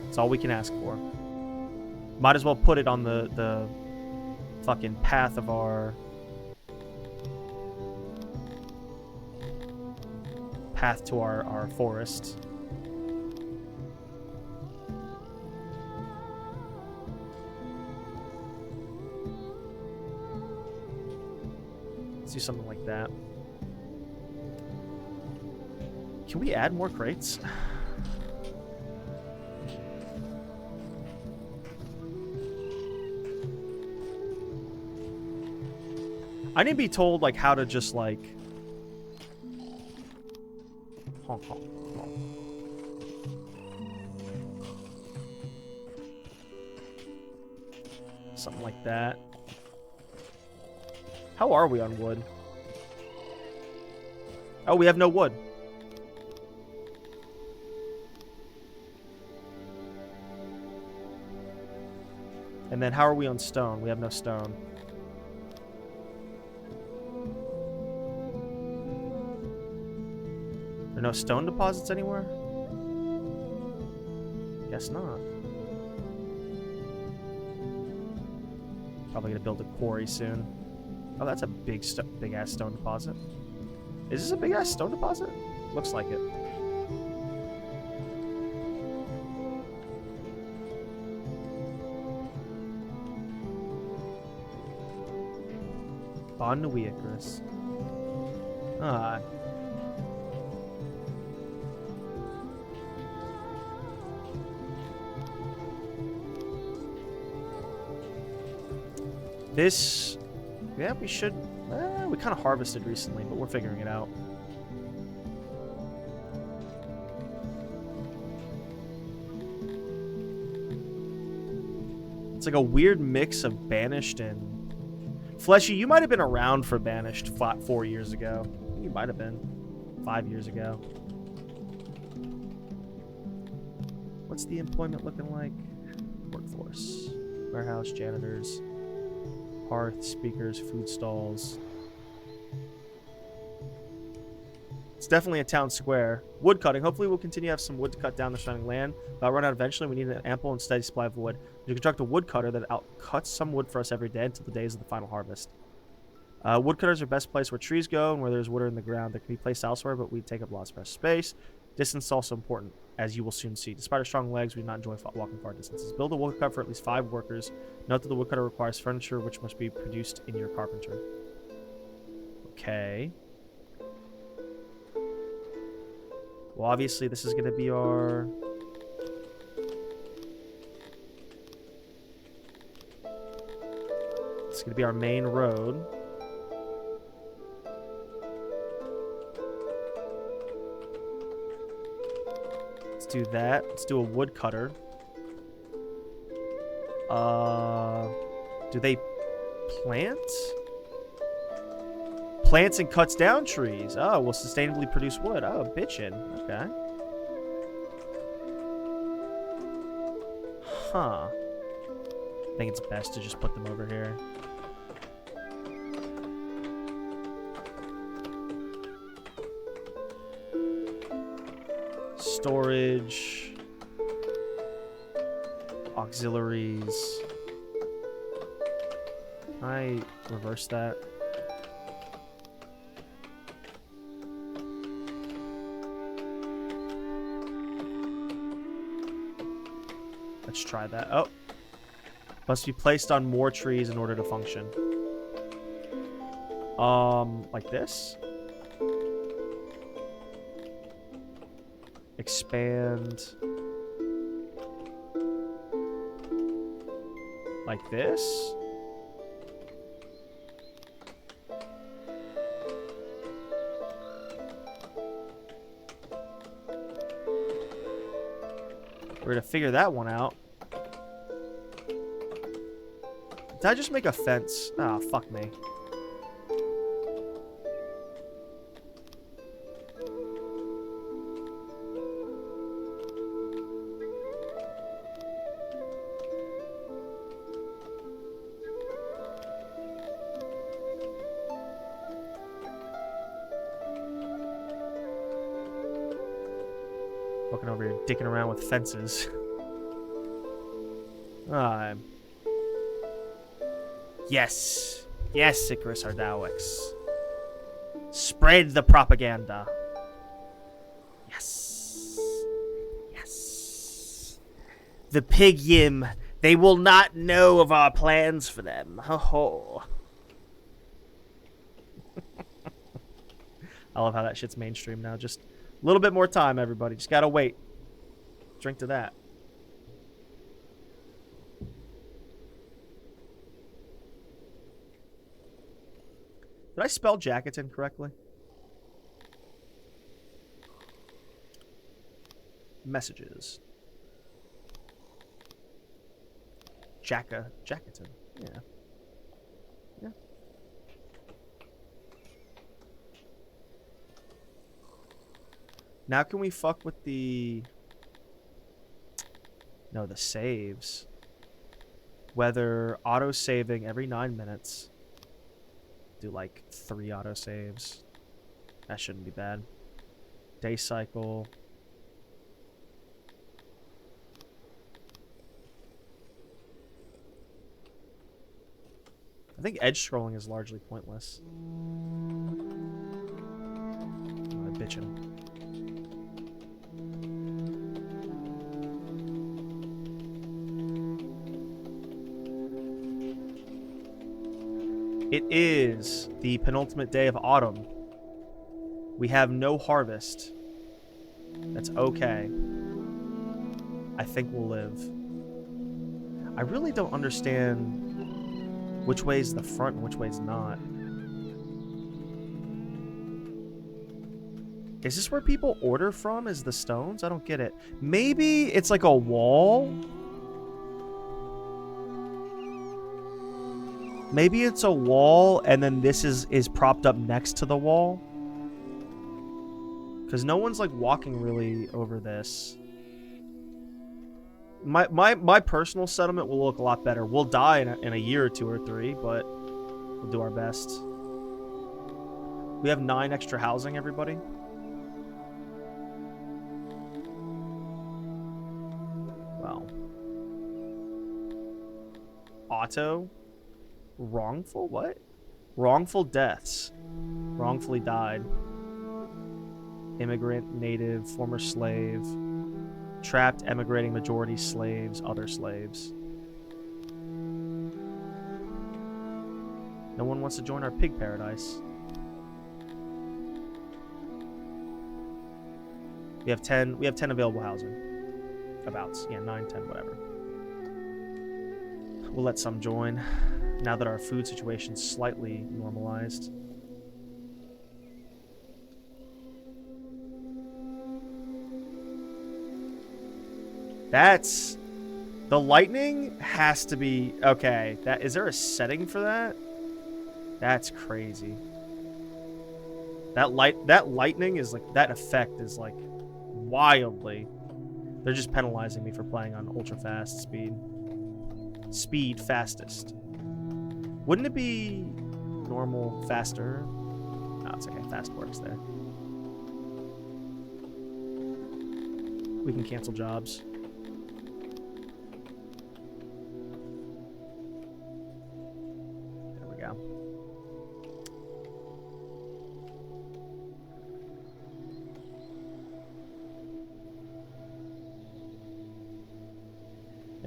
That's all we can ask for. Might as well put it on the fucking path of our path to our forest. Let's do something like that. Can we add more crates? I need to be told like how to just like honk, honk, honk. Something like that. How are we on wood? Oh, we have no wood. And then how are we on stone? We have no stone. There are no stone deposits anywhere? Guess not. Probably gonna build a quarry soon. Oh, that's a big ass stone deposit. Is this a big ass stone deposit? Looks like it. Bon Nuit, Chris. Ah. This, yeah, we should, we kind of harvested recently, but we're figuring it out. It's like a weird mix of Banished and... Fleshy, you might have been around for Banished 4 years ago. You might have been 5 years ago. What's the employment looking like? Workforce. Warehouse, janitors. Hearth, speakers, food stalls. It's definitely a town square. Wood cutting. Hopefully we'll continue to have some wood to cut down the surrounding land. If I run out eventually, we need an ample and steady supply of wood. You construct a woodcutter that cuts some wood for us every day until the days of the final harvest. Woodcutters are best placed where trees go and where there's wood in the ground that can be placed elsewhere, but we take up lots of space. Distance is also important, as you will soon see. Despite our strong legs, we do not enjoy walking far distances. Build a woodcutter for at least 5 workers. Note that the woodcutter requires furniture, which must be produced in your carpenter. Okay. Well, obviously, this is going to be our... It's going to be our main road. Let's do that. Let's do a woodcutter. Do they plant? Plants and cuts down trees. Oh, will sustainably produce wood. Oh, bitchin'. Okay. Huh. I think it's best to just put them over here. Storage. Auxiliaries. Can I reverse that? Let's try that. Oh. Must be placed on more trees in order to function. Like this? Expand. Like this? We're gonna figure that one out. Did I just make a fence? Ah, fuck me. Looking over here, dicking around with fences. Yes. Yes, Icarus Ardowix. Spread the propaganda. Yes. Yes. The pig yim. They will not know of our plans for them. Ho ho. I love how that shit's mainstream now. Just a little bit more time, everybody. Just gotta wait. Drink to that. Did I spell Jacketon correctly? Messages. Jacketon. Yeah. Yeah. Now can we fuck with the... No, the saves. Whether auto-saving every 9 minutes... Do like 3 autosaves. That shouldn't be bad. Day cycle. I think edge scrolling is largely pointless. I'm bitching. It is the penultimate day of autumn. We have no harvest. That's okay. I think we'll live. I really don't understand which way's the front and which way's not. Is this where people order from? Is the stones? I don't get it. Maybe it's like a wall? Maybe it's a wall, and then this is propped up next to the wall. Because no one's, like, walking really over this. My personal settlement will look a lot better. We'll die in a year or 2 or 3, but we'll do our best. We have 9 extra housing, everybody. Wow. Auto... Wrongful? What? Wrongful deaths. Wrongfully died. Immigrant, native, former slave. Trapped, emigrating, majority slaves, other slaves. No one wants to join our pig paradise. We have 10 available housing. Abouts. Yeah, 9, 10, whatever. We'll let some join. Now that our food situation's slightly normalized. That's... The lightning has to be... Okay, is there a setting for that? That's crazy. That lightning is like... That effect is like... Wildly. They're just penalizing me for playing on ultra fast speed. Speed fastest. Wouldn't it be normal faster? No, it's okay. Fast works there. We can cancel jobs. There we go.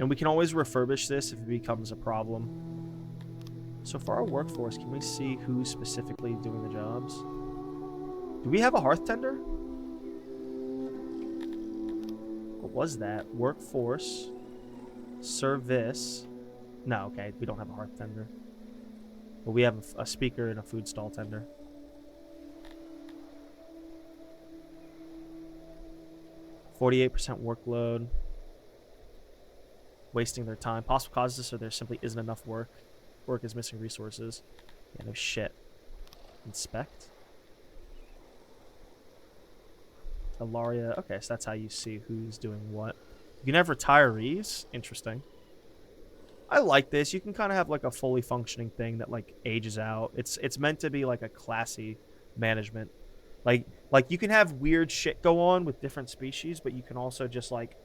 And we can always refurbish this if it becomes a problem. So for our workforce, can we see who's specifically doing the jobs? Do we have a hearth tender? What was that? Workforce. Service. No, okay, we don't have a hearth tender. But we have a speaker and a food stall tender. %48 workload. Wasting their time. Possible causes, so there simply isn't enough work. Work is missing resources. Yeah, no shit. Inspect. Ilaria. Okay, so that's how you see who's doing what. You can have retirees. Interesting. I like this. You can kind of have like a fully functioning thing that like ages out. It's meant to be like a classy management. Like you can have weird shit go on with different species, but you can also just like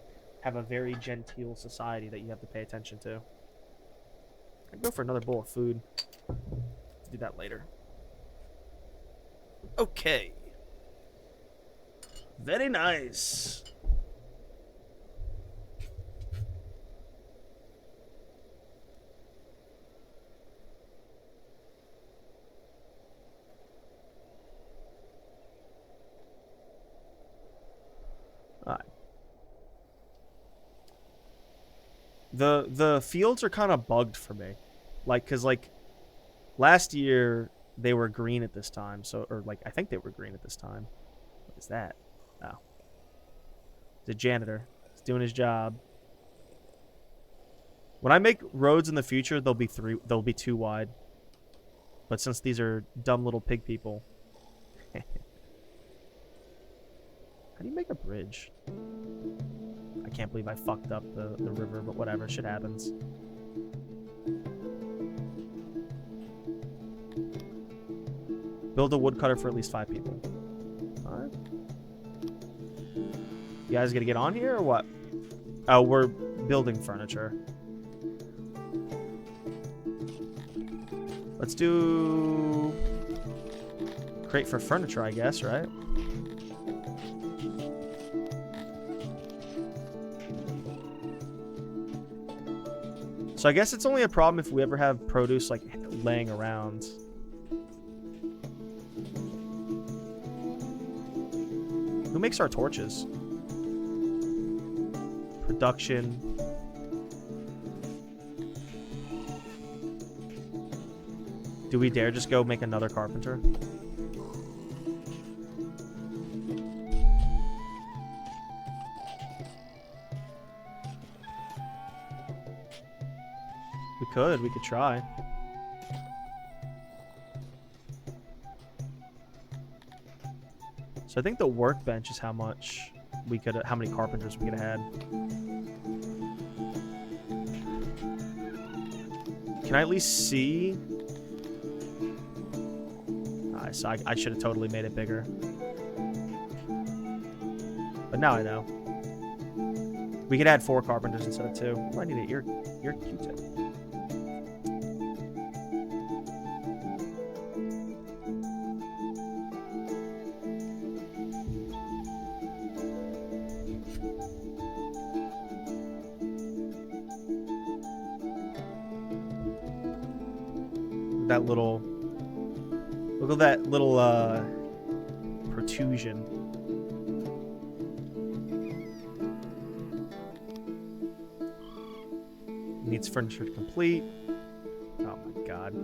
have a very genteel society that you have to pay attention to. I'd go for another bowl of food. Do that later. Okay. Very nice. Alright. The fields are kind of bugged for me. Like, cause like last year they were green at this time, so or like I think they were green at this time. What is that? Oh. The janitor. He's doing his job. When I make roads in the future, they'll be 2 wide. But since these are dumb little pig people. How do you make a bridge? I can't believe I fucked up the river, but whatever, shit happens. Build a woodcutter for at least 5 people. Alright. You guys gonna get on here or what? Oh, we're building furniture. Let's do crate for furniture, I guess, right? So I guess it's only a problem if we ever have produce like laying around. Who makes our torches? Production. Do we dare just go make another carpenter? We could try. So I think the workbench is how much we could, how many carpenters we could have had. Can I at least see? So I should have totally made it bigger. But now I know. We could add 4 carpenters instead of 2. Oh, I need an ear Q-tip. That little... Look at that little, protrusion. Needs furniture to complete. Oh my god.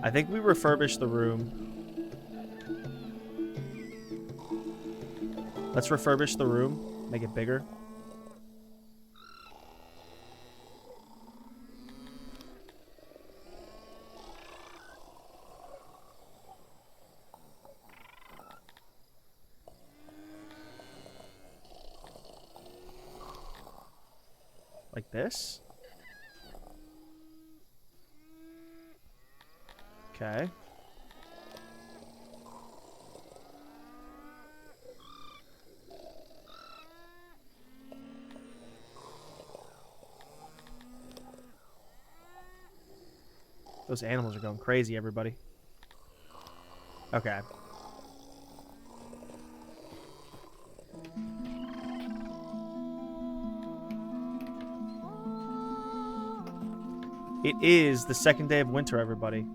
I think we refurbished the room. Let's refurbish the room. Make it bigger. Like this. Okay. Those animals are going crazy, everybody. Okay. It is the second day of winter, everybody.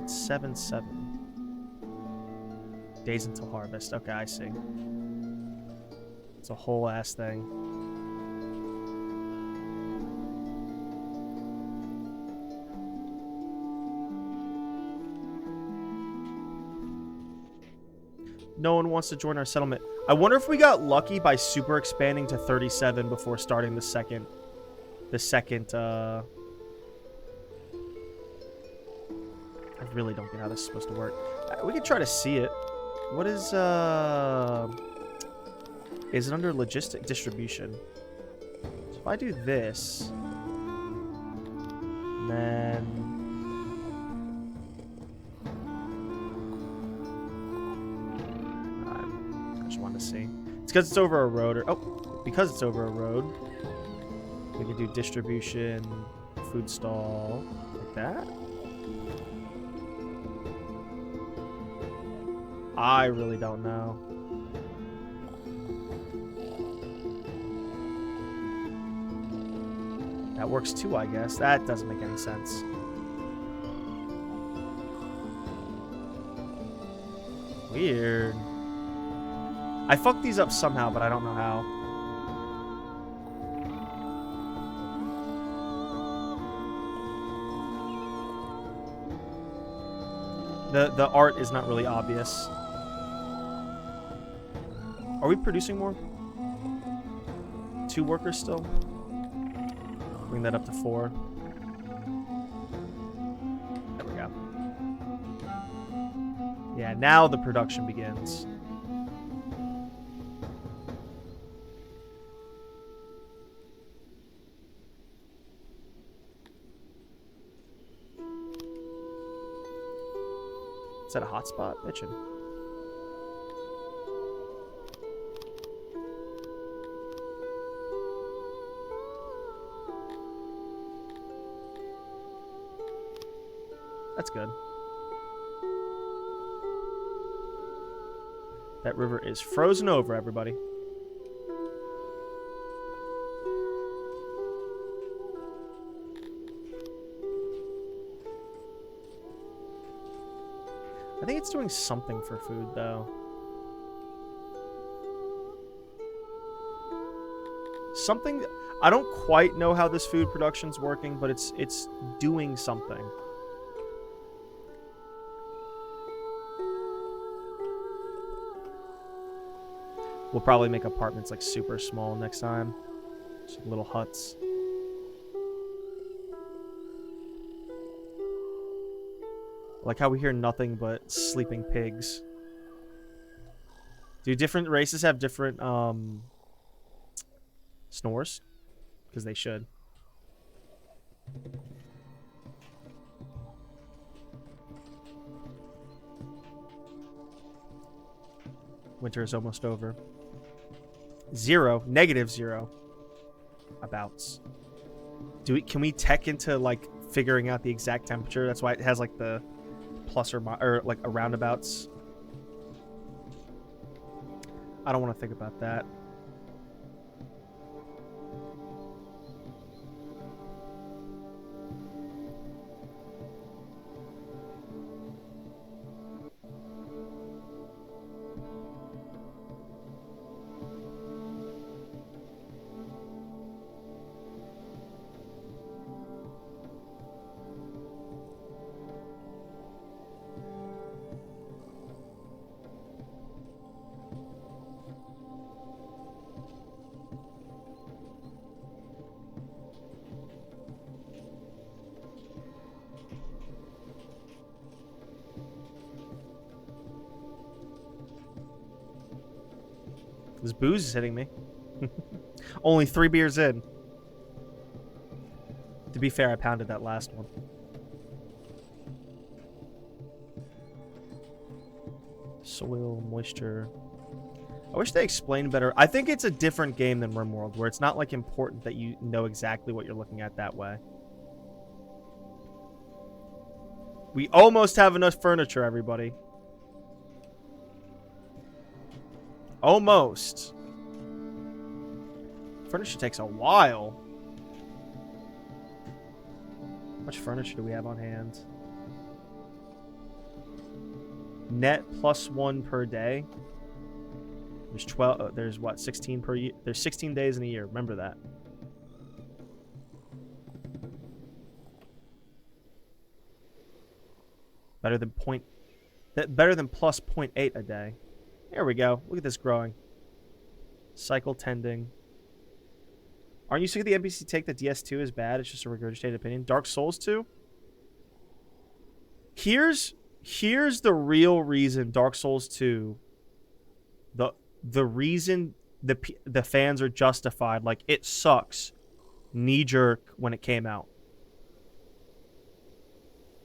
.77 days until harvest. Okay, I see. It's a whole ass thing. No one wants to join our settlement. I wonder if we got lucky by super expanding to 37 before starting the second I really don't get how this is supposed to work. We could try to see it. What is it under logistic distribution? So if I do this, then I just want to see. It's because it's over a road, or because it's over a road. We can do distribution, food stall, like that. I really don't know. That works too, I guess. That doesn't make any sense. Weird. I fucked these up somehow, but I don't know how. The art is not really obvious. Are we producing more? 2 workers still? Bring that up to 4. There we go. Yeah, now the production begins. Is that a hotspot? Bitchin'. That's good. That river is frozen over, everybody. I think it's doing something for food, though. Something... I don't quite know how this food production's working, but it's doing something. We'll probably make apartments like super small next time. Just little huts. Like how we hear nothing but sleeping pigs. Do different races have different snores? Because they should. Winter is almost over. -0 abouts. Can we tech into like figuring out the exact temperature? That's why it has like the plus or like a roundabouts. I don't want to think about that. This booze is hitting me. Only 3 beers in. To be fair, I pounded that last one. Soil, moisture. I wish they explained better. I think it's a different game than RimWorld, where it's not like important that you know exactly what you're looking at that way. We almost have enough furniture, everybody. Almost. Furniture takes a while. How much furniture do we have on hand? Net +1 per day. There's 12. There's what? 16 per year. There's 16 days in a year. Remember that. Better than +0.8 a day. There we go. Look at this growing. Cycle tending. Aren't you sick of the NPC take that DS2 is bad? It's just a regurgitated opinion. Dark Souls 2? Here's the real reason Dark Souls 2, the reason the fans are justified. Like, it sucks. Knee jerk when it came out.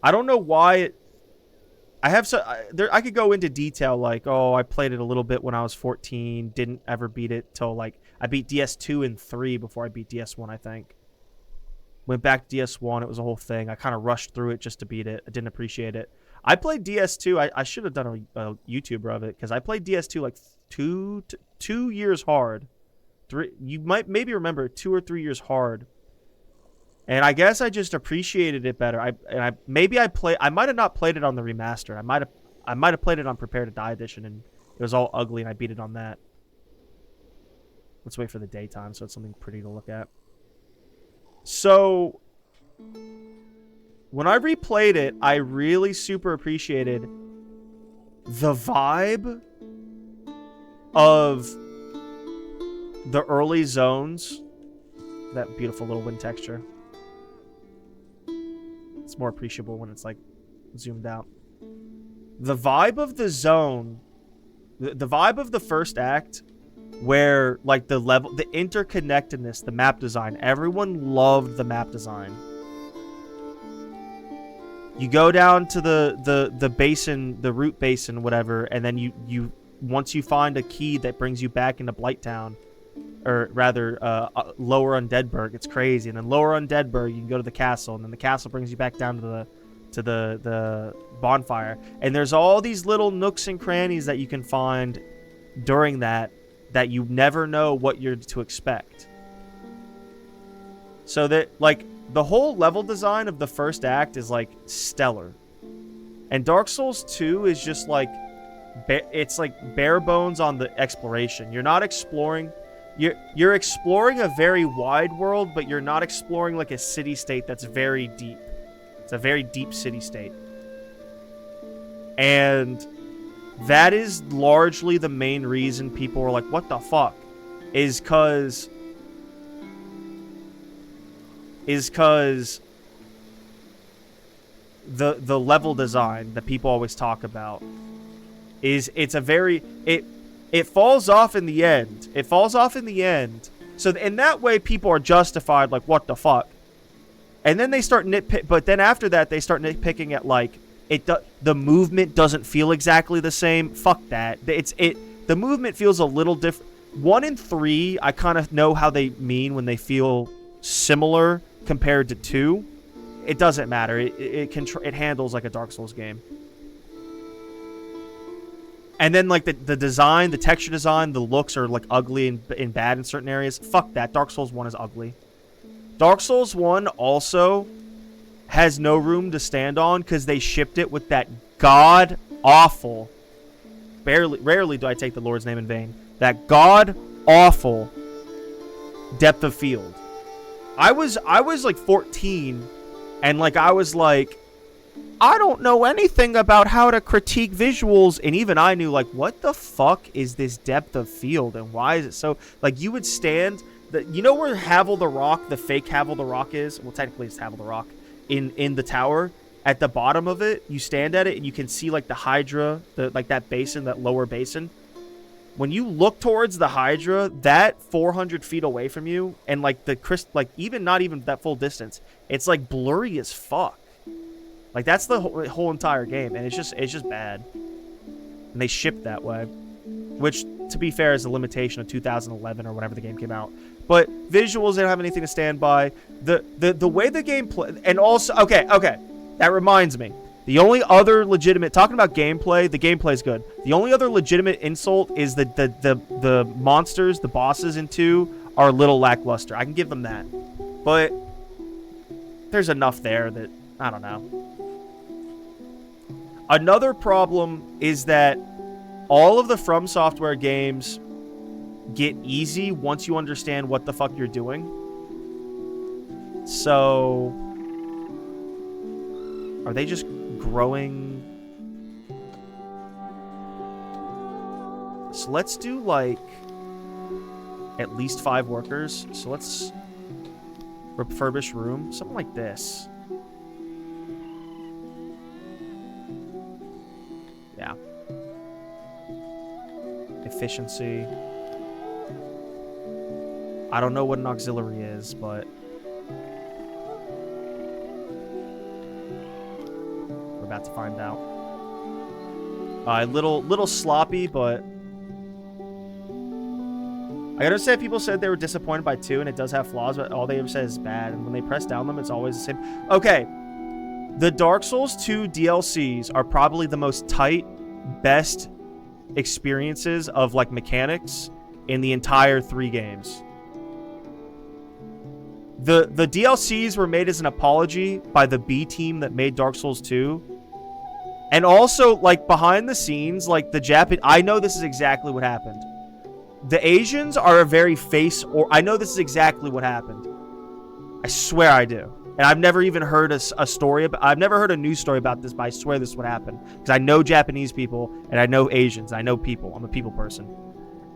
I don't know why it. I could go into detail, like, oh, I played it a little bit when I was 14, didn't ever beat it till, like, I beat DS2 and 3 before I beat DS1, I think. Went back to DS1, it was a whole thing. I kind of rushed through it just to beat it. I didn't appreciate it. I played DS2, I should have done a YouTuber of it, because I played DS2 like 2 years hard. You might maybe remember 2 or 3 years hard. And I guess I just appreciated it better. I might have not played it on the remaster. I might have played it on Prepare to Die edition, and it was all ugly, and I beat it on that. Let's wait for the daytime, so it's something pretty to look at. So when I replayed it, I really super appreciated the vibe of the early zones. That beautiful little wind texture. It's more appreciable when it's like zoomed out. The vibe of the zone, the vibe of the first act, where like the level, the interconnectedness, the map design, everyone loved the map design. You go down to the basin, the root basin, whatever, and then you once you find a key that brings you back into Blighttown, or rather lower Undeadburg, it's crazy. And then lower Undeadburg, you can go to the castle, and then the castle brings you back down to the bonfire. And there's all these little nooks and crannies that you can find during that you never know what you're to expect. So that, like, the whole level design of the first act is like stellar. And Dark Souls 2 is just like, it's like bare bones on the exploration. You're not exploring. You're exploring a very wide world, but you're not exploring like a city-state that's very deep. It's a very deep city-state. And that is largely the main reason people were like, what the fuck? Is because the level design that people always talk about it's a very it falls off in the end. It falls off in the end. So in that way, people are justified, like, what the fuck? And then they start but then after that, they start nitpicking at, like, the movement doesn't feel exactly the same. Fuck that. The movement feels a little different. 1 and 3, I kind of know how they mean when they feel similar compared to 2. It doesn't matter. It handles like a Dark Souls game. And then, like, the design, the texture design, the looks are, like, ugly and bad in certain areas. Fuck that. Dark Souls 1 is ugly. Dark Souls 1 also has no room to stand on because they shipped it with that god-awful, rarely do I take the Lord's name in vain, that god-awful depth of field. I was like, 14, and, like, I was like, I don't know anything about how to critique visuals, and even I knew, like, what the fuck is this depth of field, and why is it so, like, you would stand, you know where Havel the Rock, the fake Havel the Rock is? Well, technically it's Havel the Rock, in the tower, at the bottom of it, you stand at it, and you can see, like, the Hydra, like, that basin, that lower basin. When you look towards the Hydra, that 400 feet away from you, and, like, like, not even that full distance, it's, like, blurry as fuck. Like, that's the whole entire game, and it's just bad. And they shipped that way, which, to be fair, is a limitation of 2011 or whenever the game came out. But visuals, they don't have anything to stand by. The way the game and also, okay, that reminds me. The only other legitimate, talking about gameplay, the gameplay's good. The only other legitimate insult is the monsters, the bosses in 2 are a little lackluster. I can give them that. But there's enough there that, I don't know. Another problem is that all of the From Software games get easy once you understand what the fuck you're doing. So, are they just growing? So let's do like at least 5 workers. So let's refurbish room, something like this. Yeah. Efficiency. I don't know what an auxiliary is, but we're about to find out. Little sloppy, but I gotta say, people said they were disappointed by 2, and it does have flaws, but all they ever said is bad. And when they press down them, it's always the same. Okay, the Dark Souls 2 DLCs are probably the most tight, best experiences of like mechanics in the entire 3 games. The DLCs were made as an apology by the B team that made Dark Souls 2. And also, like, behind the scenes, like, the Japan... I know this is exactly what happened. The Asians are a very face... I know this is exactly what happened. I swear I do. And I've never even heard a story about... I've never heard a news story about this, but I swear this is what happened. Because I know Japanese people, and I know Asians. I know people. I'm a people person.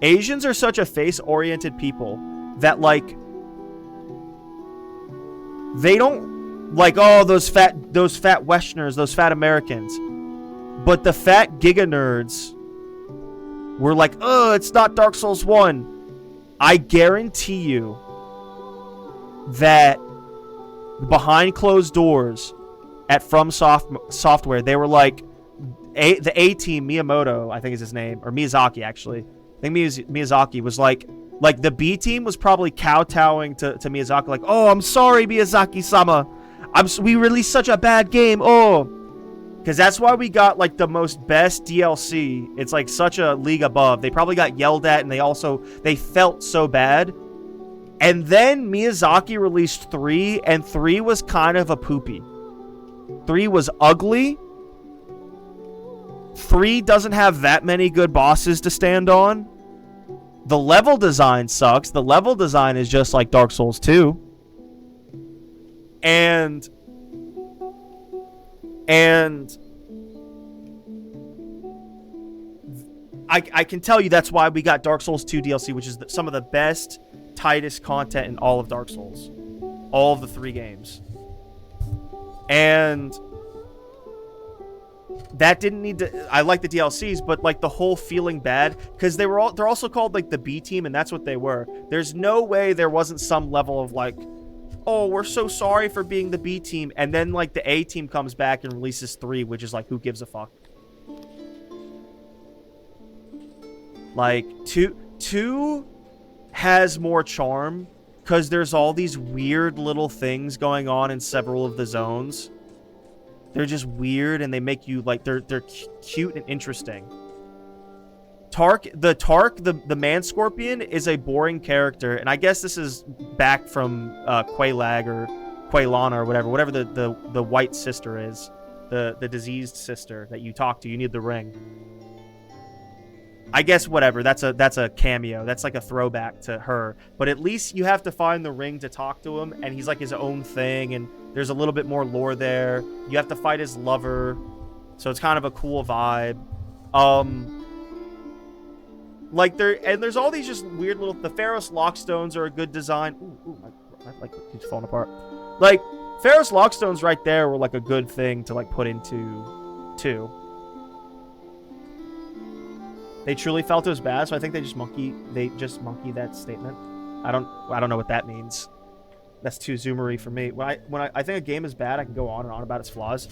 Asians are such a face-oriented people that, like... They don't... Like, oh, those fat Westerners, those fat Americans. But the fat Giga nerds were like, oh, it's not Dark Souls 1. I guarantee you that behind closed doors at From Software, they were like, the A-team, Miyamoto, I think is his name, or Miyazaki, actually. I think Miyazaki was like the B-team was probably kowtowing to Miyazaki, like, oh, I'm sorry, Miyazaki-sama. We released such a bad game, oh. Because that's why we got, like, the most best DLC. It's, like, such a league above. They probably got yelled at, and they felt so bad. And then Miyazaki released 3, and 3 was kind of a poopy. 3 was ugly. 3 doesn't have that many good bosses to stand on. The level design sucks. The level design is just like Dark Souls 2. And I can tell you that's why we got Dark Souls 2 DLC, which is some of the best, tightest content in all of Dark Souls. All of the 3 games. And that didn't need to... I like the DLCs, but like the whole feeling bad, because they're also called like the B team, and that's what they were. There's no way there wasn't some level of like, oh, we're so sorry for being the B team, and then like the A team comes back and releases 3, which is like, who gives a fuck? Like, 2 has more charm because there's all these weird little things going on in several of the zones. They're just weird, and they make you like they're cute and interesting. The man scorpion is a boring character, and I guess this is back from Quaylag or Quaylana or whatever the white sister is, the diseased sister that you talk to. You need the ring. I guess whatever. That's a cameo. That's like a throwback to her. But at least you have to find the ring to talk to him, and he's like his own thing, and there's a little bit more lore there. You have to fight his lover, so it's kind of a cool vibe. Like there's all these just weird little... The Pharos Lockstones are a good design. Ooh, my like keeps falling apart. Like Pharos Lockstones right there were like a good thing to like put into 2. They truly felt it was bad, so I think they just monkey that statement. I don't know what that means. That's too zoomery for me. When I think a game is bad, I can go on and on about its flaws.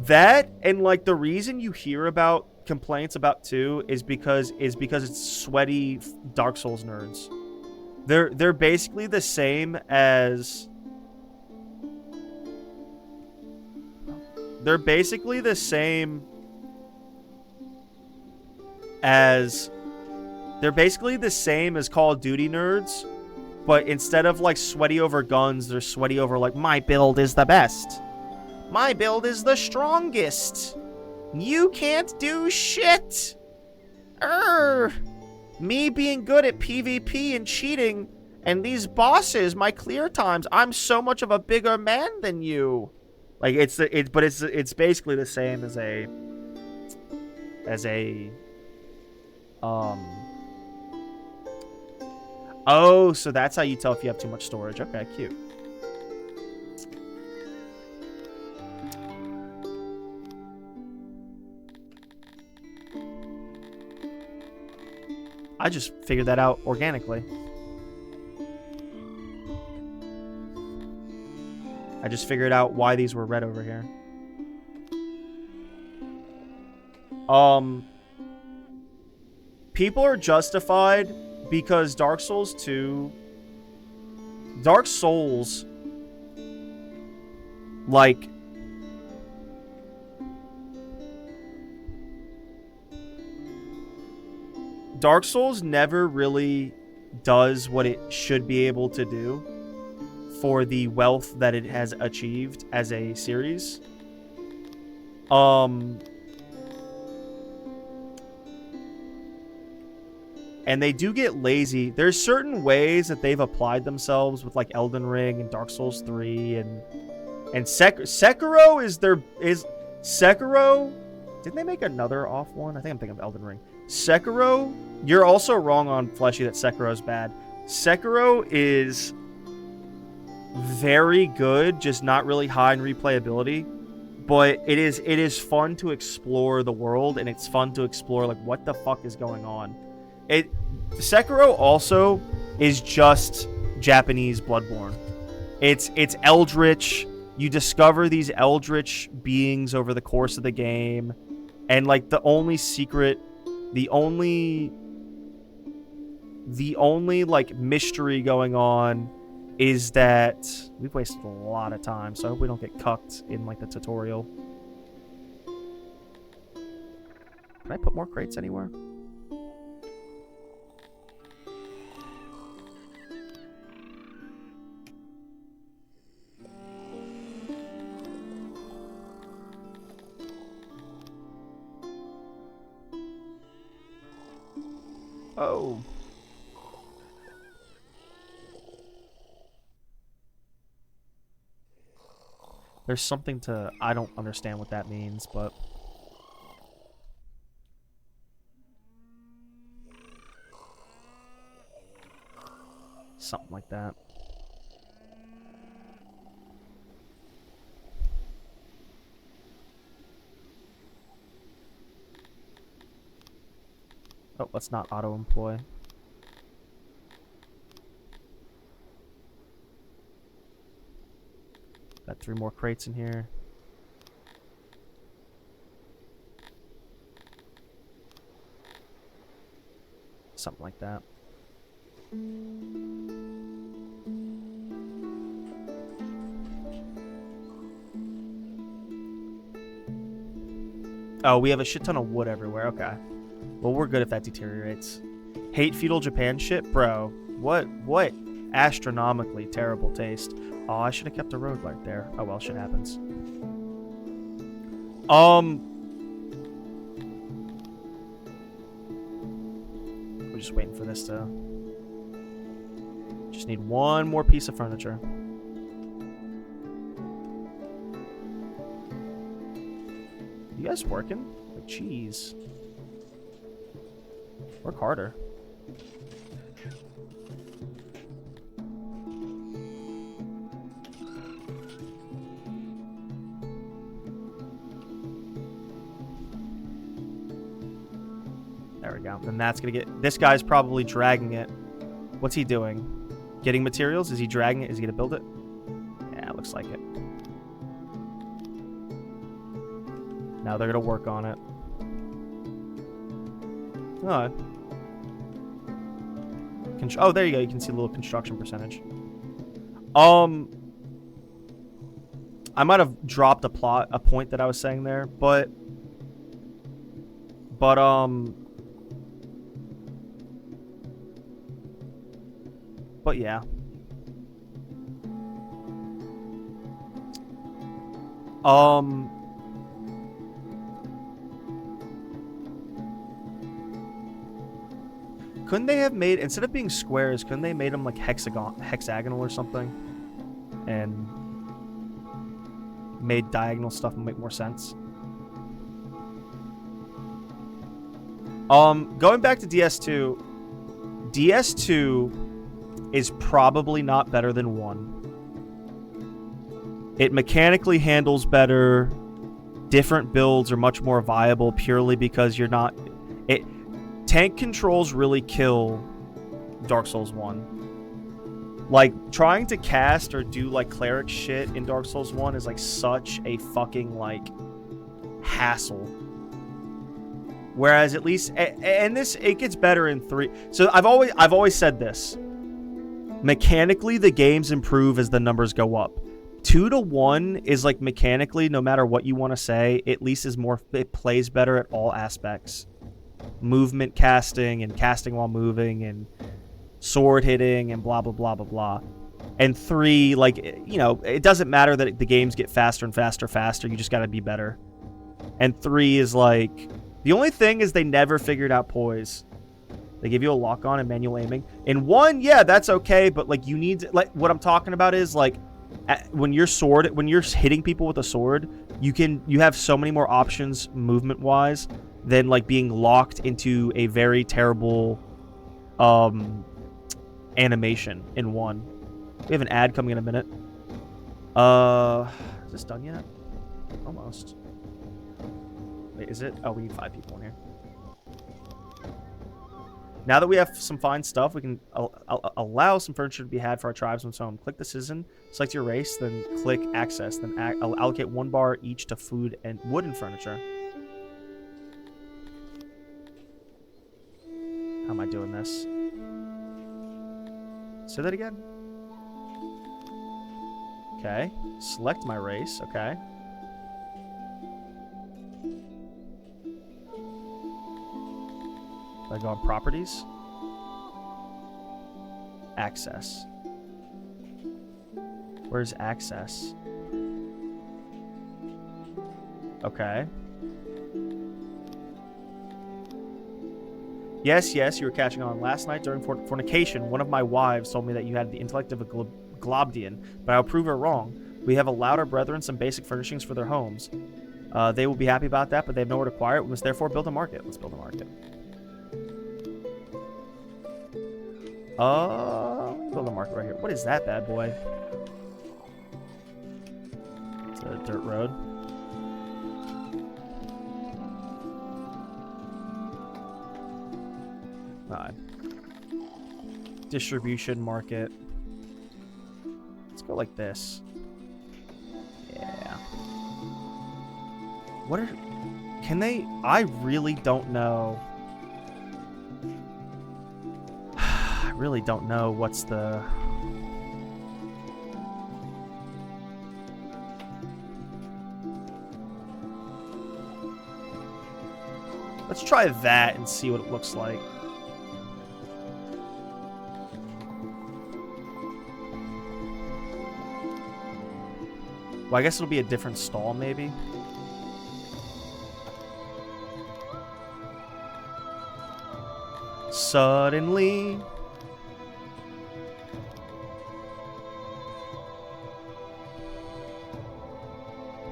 That, and like the reason you hear about complaints about 2 is because it's sweaty Dark Souls nerds. They're basically the same as they're basically the same as Call of Duty nerds, but instead of like sweaty over guns, they're sweaty over like, my build is the best. My build is the strongest. You can't do shit. Me being good at PvP and cheating, and these bosses, my clear times, I'm so much of a bigger man than you. Like it's basically the same as a oh, so that's how you tell if you have too much storage. Okay, cute. I just figured that out organically. I just figured out why these were red over here. People are justified because Dark Souls 2... Dark Souls... Like... Dark Souls never really does what it should be able to do for the wealth that it has achieved as a series. And they do get lazy. There's certain ways that they've applied themselves with like Elden Ring and Dark Souls 3 and Sekiro is Sekiro. Didn't they make another off one? I think I'm thinking of Elden Ring. Sekiro, you're also wrong on Fleshy that Sekiro is bad. Sekiro is very good, just not really high in replayability. But it is fun to explore the world, and it's fun to explore like what the fuck is going on. Sekiro also is just Japanese Bloodborne. It's eldritch. You discover these eldritch beings over the course of the game, and like the only like mystery going on is that we've wasted a lot of time, so I hope we don't get cucked in like the tutorial. Can I put more crates anywhere? Oh. There's something to... I don't understand what that means, but... something like that. Oh, let's not auto-employ. Got 3 more crates in here. Something like that. Oh, we have a shit ton of wood everywhere. Okay. Well, we're good if that deteriorates. Hate feudal Japan shit? Bro, what astronomically terrible taste. Oh, I should have kept a road right there. Oh well, shit happens. We're just waiting for this to... Just need one more piece of furniture. You guys working? Like, jeez. Work harder. There we go. And that's gonna get... This guy's probably dragging it. What's he doing? Getting materials? Is he dragging it? Is he gonna build it? Yeah, it looks like it. Now they're gonna work on it. Oh. Oh, there you go. You can see a little construction percentage. dropped a point that I was saying there, but yeah. Couldn't they have made, instead of being squares, couldn't they made them like hexagonal or something? And made diagonal stuff make more sense? Going back to DS2, DS2 is probably not better than 1. It mechanically handles better. Different builds are much more viable purely because you're not... Tank controls really kill Dark Souls 1. Like, trying to cast or do, like, cleric shit in Dark Souls 1 is, like, such a fucking, like, hassle. Whereas at least... And this, it gets better in 3. So I've always said this. Mechanically, the games improve as the numbers go up. 2 to 1 is, like, mechanically, no matter what you want to say, at least is more... It plays better at all aspects. Movement casting and casting while moving and sword hitting and blah blah blah blah blah. And 3, like, you know, it doesn't matter that the games get faster and faster, you just gotta be better. And 3 is like, the only thing is they never figured out poise. They give you a lock on and manual aiming. In 1, yeah, that's okay, but like you need, like, what I'm talking about is like when you're hitting people with a sword, you have so many more options movement wise than like being locked into a very terrible animation in 1. We have an ad coming in a minute. Is this done yet? Almost. Wait, is it? Oh, we need 5 people in here. Now that we have some fine stuff, we can allow some furniture to be had for our tribesmen's home. Click the citizen, select your race, then click access. Then allocate 1 bar each to food and wooden furniture. How am I doing this? Say that again. Okay. Select my race. Okay. I go on properties. Access. Where's access? Okay. Yes, you were catching on. Last night during fornication, one of my wives told me that you had the intellect of a Globdian, but I'll prove her wrong. We have allowed our brethren some basic furnishings for their homes. They will be happy about that, but they have nowhere to acquire it. We must therefore build a market. Let's build a market. Build a market right here. What is that bad boy? It's a dirt road. Distribution market. Let's go like this. Yeah. What are... Can they... I really don't know. I really don't know what's the... Let's try that and see what it looks like. Well, I guess it'll be a different stall, maybe. Suddenly.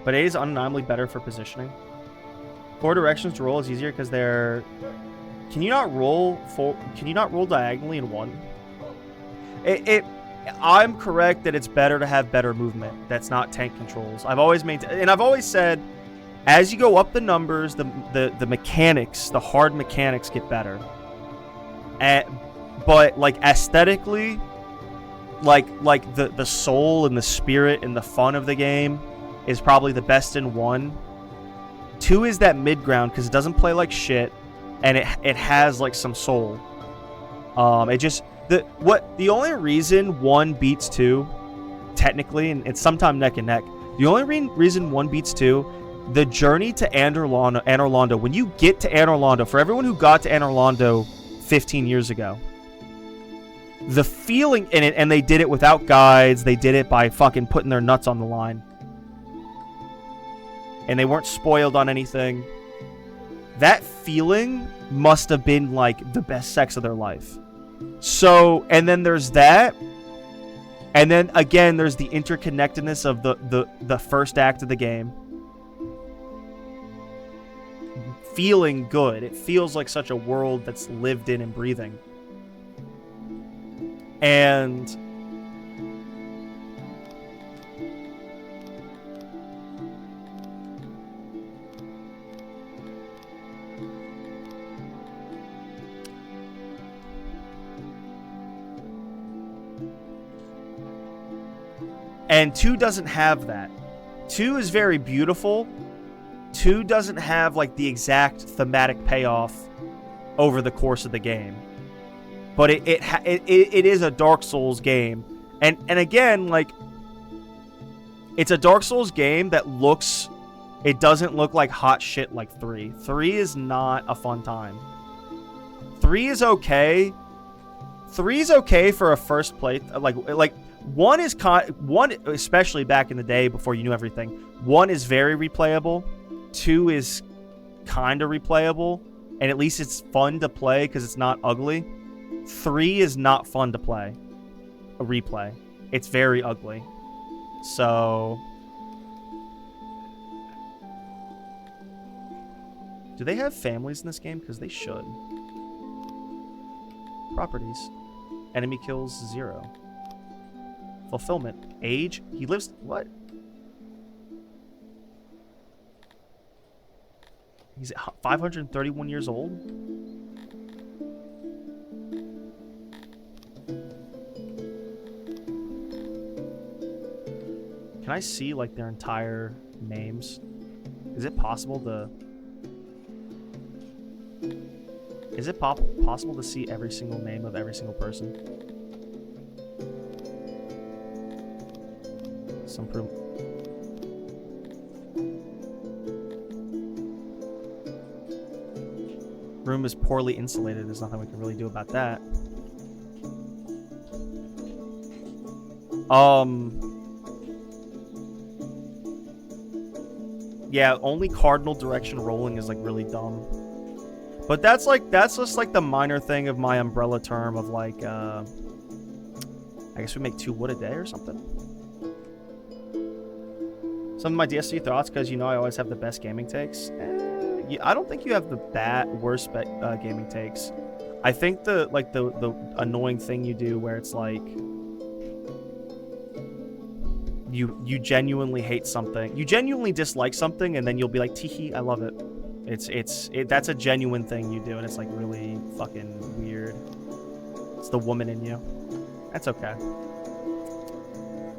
But A is undeniably better for positioning. 4 directions to roll is easier because they're... Can you not roll diagonally in 1? I'm correct that it's better to have better movement. That's not tank controls. I've always maintained, and I've always said, as you go up the numbers, the mechanics, the hard mechanics get better. But like aesthetically, like the soul and the spirit and the fun of the game is probably the best in 1. 2 is that mid ground because it doesn't play like shit, and it has like some soul. It just. The only reason 1 beats 2, technically, and it's sometimes neck and neck, The only reason 1 beats 2, the journey to Anor Londo, when you get to Anor Londo, for everyone who got to Anor Londo 15 years ago, the feeling in it, and they did it without guides, they did it by fucking putting their nuts on the line. And they weren't spoiled on anything. That feeling must have been like the best sex of their life. So, and then there's that. And then again, there's the interconnectedness of the first act of the game. Feeling good. It feels like such a world that's lived in and breathing. And And 2 doesn't have that. 2 is very beautiful. 2 doesn't have like the exact thematic payoff over the course of the game. But it is a Dark Souls game. And again, like, it's a Dark Souls game that looks... It doesn't look like hot shit like 3. 3 is not a fun time. 3 is okay. 3 is okay for a first play. Like 1 is... One, especially back in the day before you knew everything, 1 is very replayable. 2 is kind of replayable. And at least it's fun to play because it's not ugly. 3 is not fun to play. A replay. It's very ugly. So... Do they have families in this game? Because they should. Properties. Enemy kills 0. Fulfillment. Age. He lives... What? He's 531 years old? Can I see, like, their entire names? Is it possible to... Is it possible to see every single name of every single person? Some proof. Room is poorly insulated. There's nothing we can really do about that. Yeah, only cardinal direction rolling is like really dumb. But that's just like the minor thing of my umbrella term of like, I guess we make 2 wood a day or something. Some of my DSC thoughts, because you know I always have the best gaming takes. I don't think you have the worst gaming takes. I think the annoying thing you do where it's like you genuinely hate something, you genuinely dislike something, and then you'll be like, teehee, I love it. That's a genuine thing you do, and it's like really fucking weird. It's the woman in you. That's okay.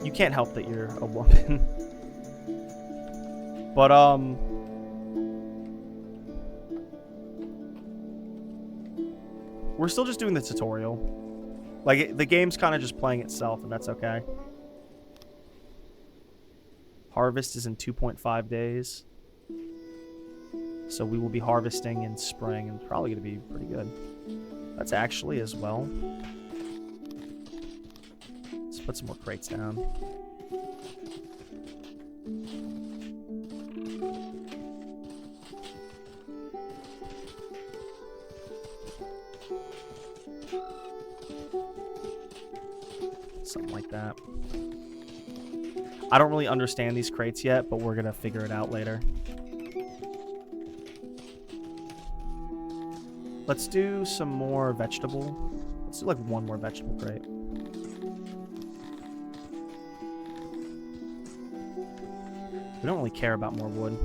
You can't help that you're a woman. But we're still just doing the tutorial. Like, the game's kind of just playing itself, and that's okay. Harvest is in 2.5 days. So we will be harvesting in spring, and probably going to be pretty good. That's actually as well. Let's put some more crates down. Something like that. I don't really understand these crates yet, but we're going to figure it out later. Let's do some more vegetable. Let's do like 1 more vegetable crate. We don't really care about more wood.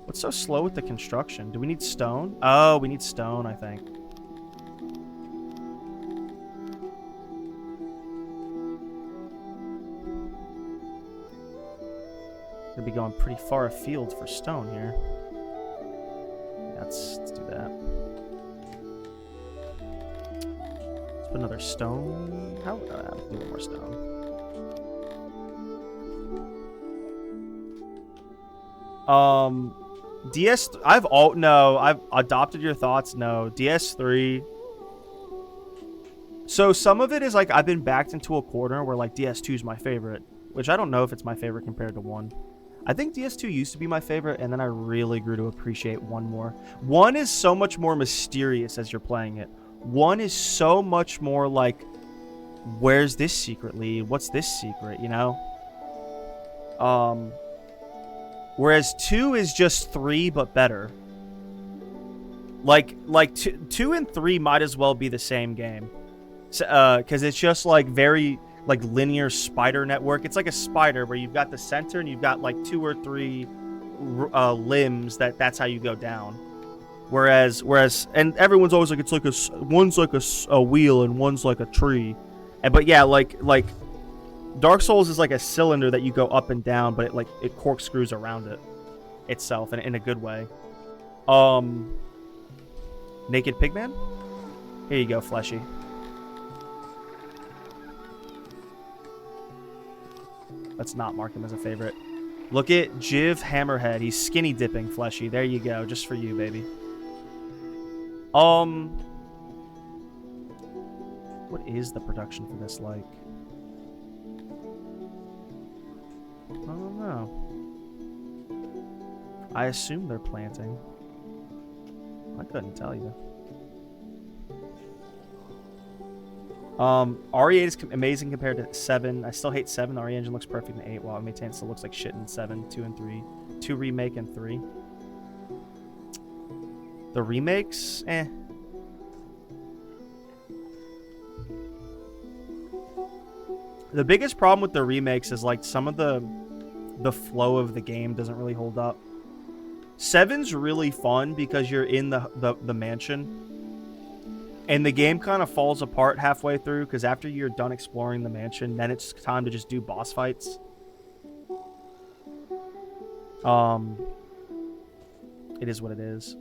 What's so slow with the construction? Do we need stone? Oh, we need stone, I think. Gonna be going pretty far afield for stone here. Yeah, let's do that. Put another stone. How? Do one more stone. DS. I've adopted your thoughts. No, DS3. So some of it is like I've been backed into a corner where like DS2 is my favorite, which I don't know if it's my favorite compared to 1. I think DS2 used to be my favorite, and then I really grew to appreciate 1 more. 1 is so much more mysterious as you're playing it. 1 is so much more like, where's this secret lead? What's this secret, you know? Whereas 2 is just 3, but better. Like 2 and 3 might as well be the same game. Because it's just like very like linear spider network. It's like a spider where you've got the center and you've got like 2 or 3 limbs that's how you go down. Whereas and everyone's always like, it's like one's like a wheel and one's like a tree. But yeah, like Dark Souls is like a cylinder that you go up and down, but it corkscrews around it itself in a good way. Naked Pigman? Here you go, Fleshy. Let's not mark him as a favorite. Look at Jiv Hammerhead. He's skinny dipping, Fleshy. There you go. Just for you, baby. What is the production for this like? I don't know. I assume they're planting. I couldn't tell you. RE8 is amazing compared to 7. I still hate 7. The RE engine looks perfect in 8, while it maintains still looks like shit in 7, 2, and 3. 2 remake and 3. The remakes? Eh. The biggest problem with the remakes is like some of the flow of the game doesn't really hold up. 7's really fun because you're in the mansion. And the game kind of falls apart halfway through because after you're done exploring the mansion, then it's time to just do boss fights. It is what it is.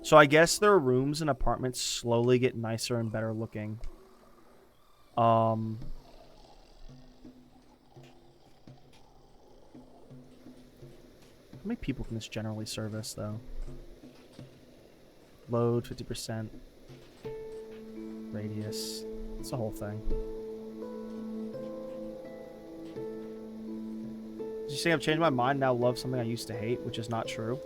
So I guess their rooms and apartments slowly get nicer and better looking. How many people can this generally service, though? Load, 50%. Radius. It's the whole thing. Did you say I've changed my mind, now love something I used to hate, which is not true?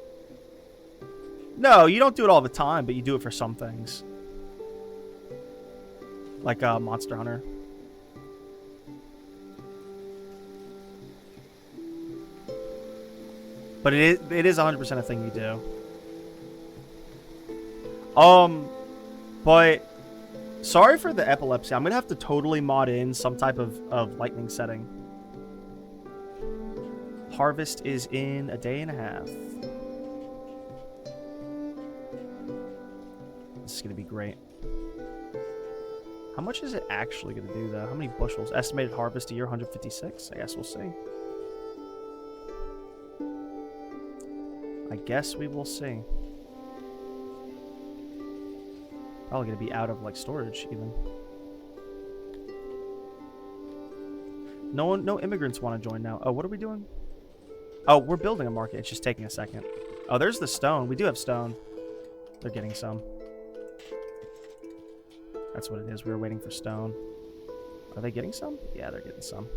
No, you don't do it all the time, but you do it for some things. Like Monster Hunter. But it is 100% a thing you do. But sorry for the epilepsy. I'm gonna have to totally mod in some type of lightning setting. Harvest is in a day and a half. This is gonna be great. How much is it actually gonna do though? How many bushels? Estimated harvest a year, 156. I guess we'll see. I guess we will see. Probably gonna be out of like storage even. No immigrants want to join now. Oh, what are we doing? Oh, we're building a market. It's just taking a second. Oh, there's the stone. We do have stone. They're getting some. That's what it is. We were waiting for stone. Are they getting some? Yeah, they're getting some.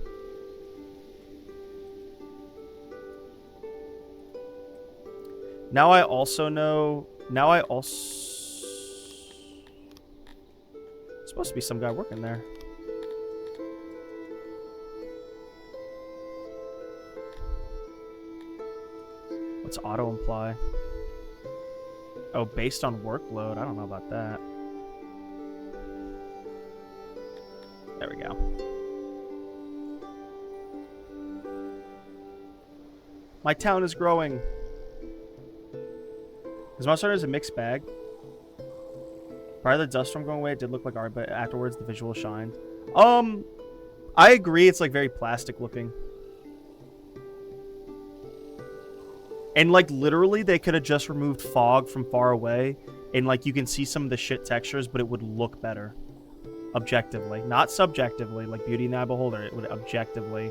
Now I also know... Supposed to be some guy working there. What's auto imply? Oh, based on workload. I don't know about that. There we go. My town is growing. Because Monster Hunter is a mixed bag. Prior to the dust storm going away, it did look like art, but afterwards the visual shined. I agree, it's like very plastic looking. And, like, literally, they could have just removed fog from far away, and, like, you can see some of the shit textures, but it would look better. Objectively. Not subjectively, like Beauty and the Beholder. It would objectively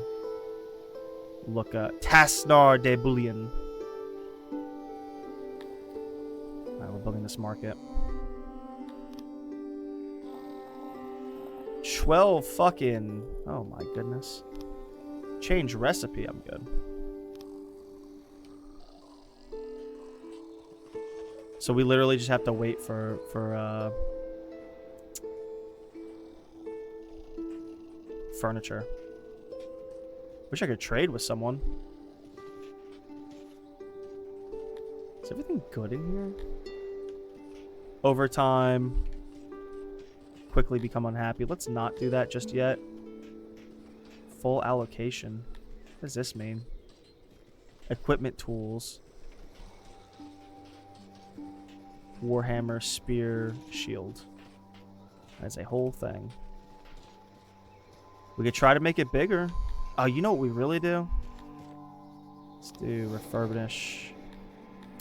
look, Tasnar de Bullion. Alright, we're building this market. 12 fucking... Oh my goodness. Change recipe, I'm good. So we literally just have to wait for furniture. Wish I could trade with someone. Is everything good in here? Overtime. Quickly become unhappy. Let's not do that just yet. Full allocation. What does this mean? Equipment tools. Warhammer, spear, shield. That's a whole thing. We could try to make it bigger. Oh, you know what we really do? Let's do refurbish.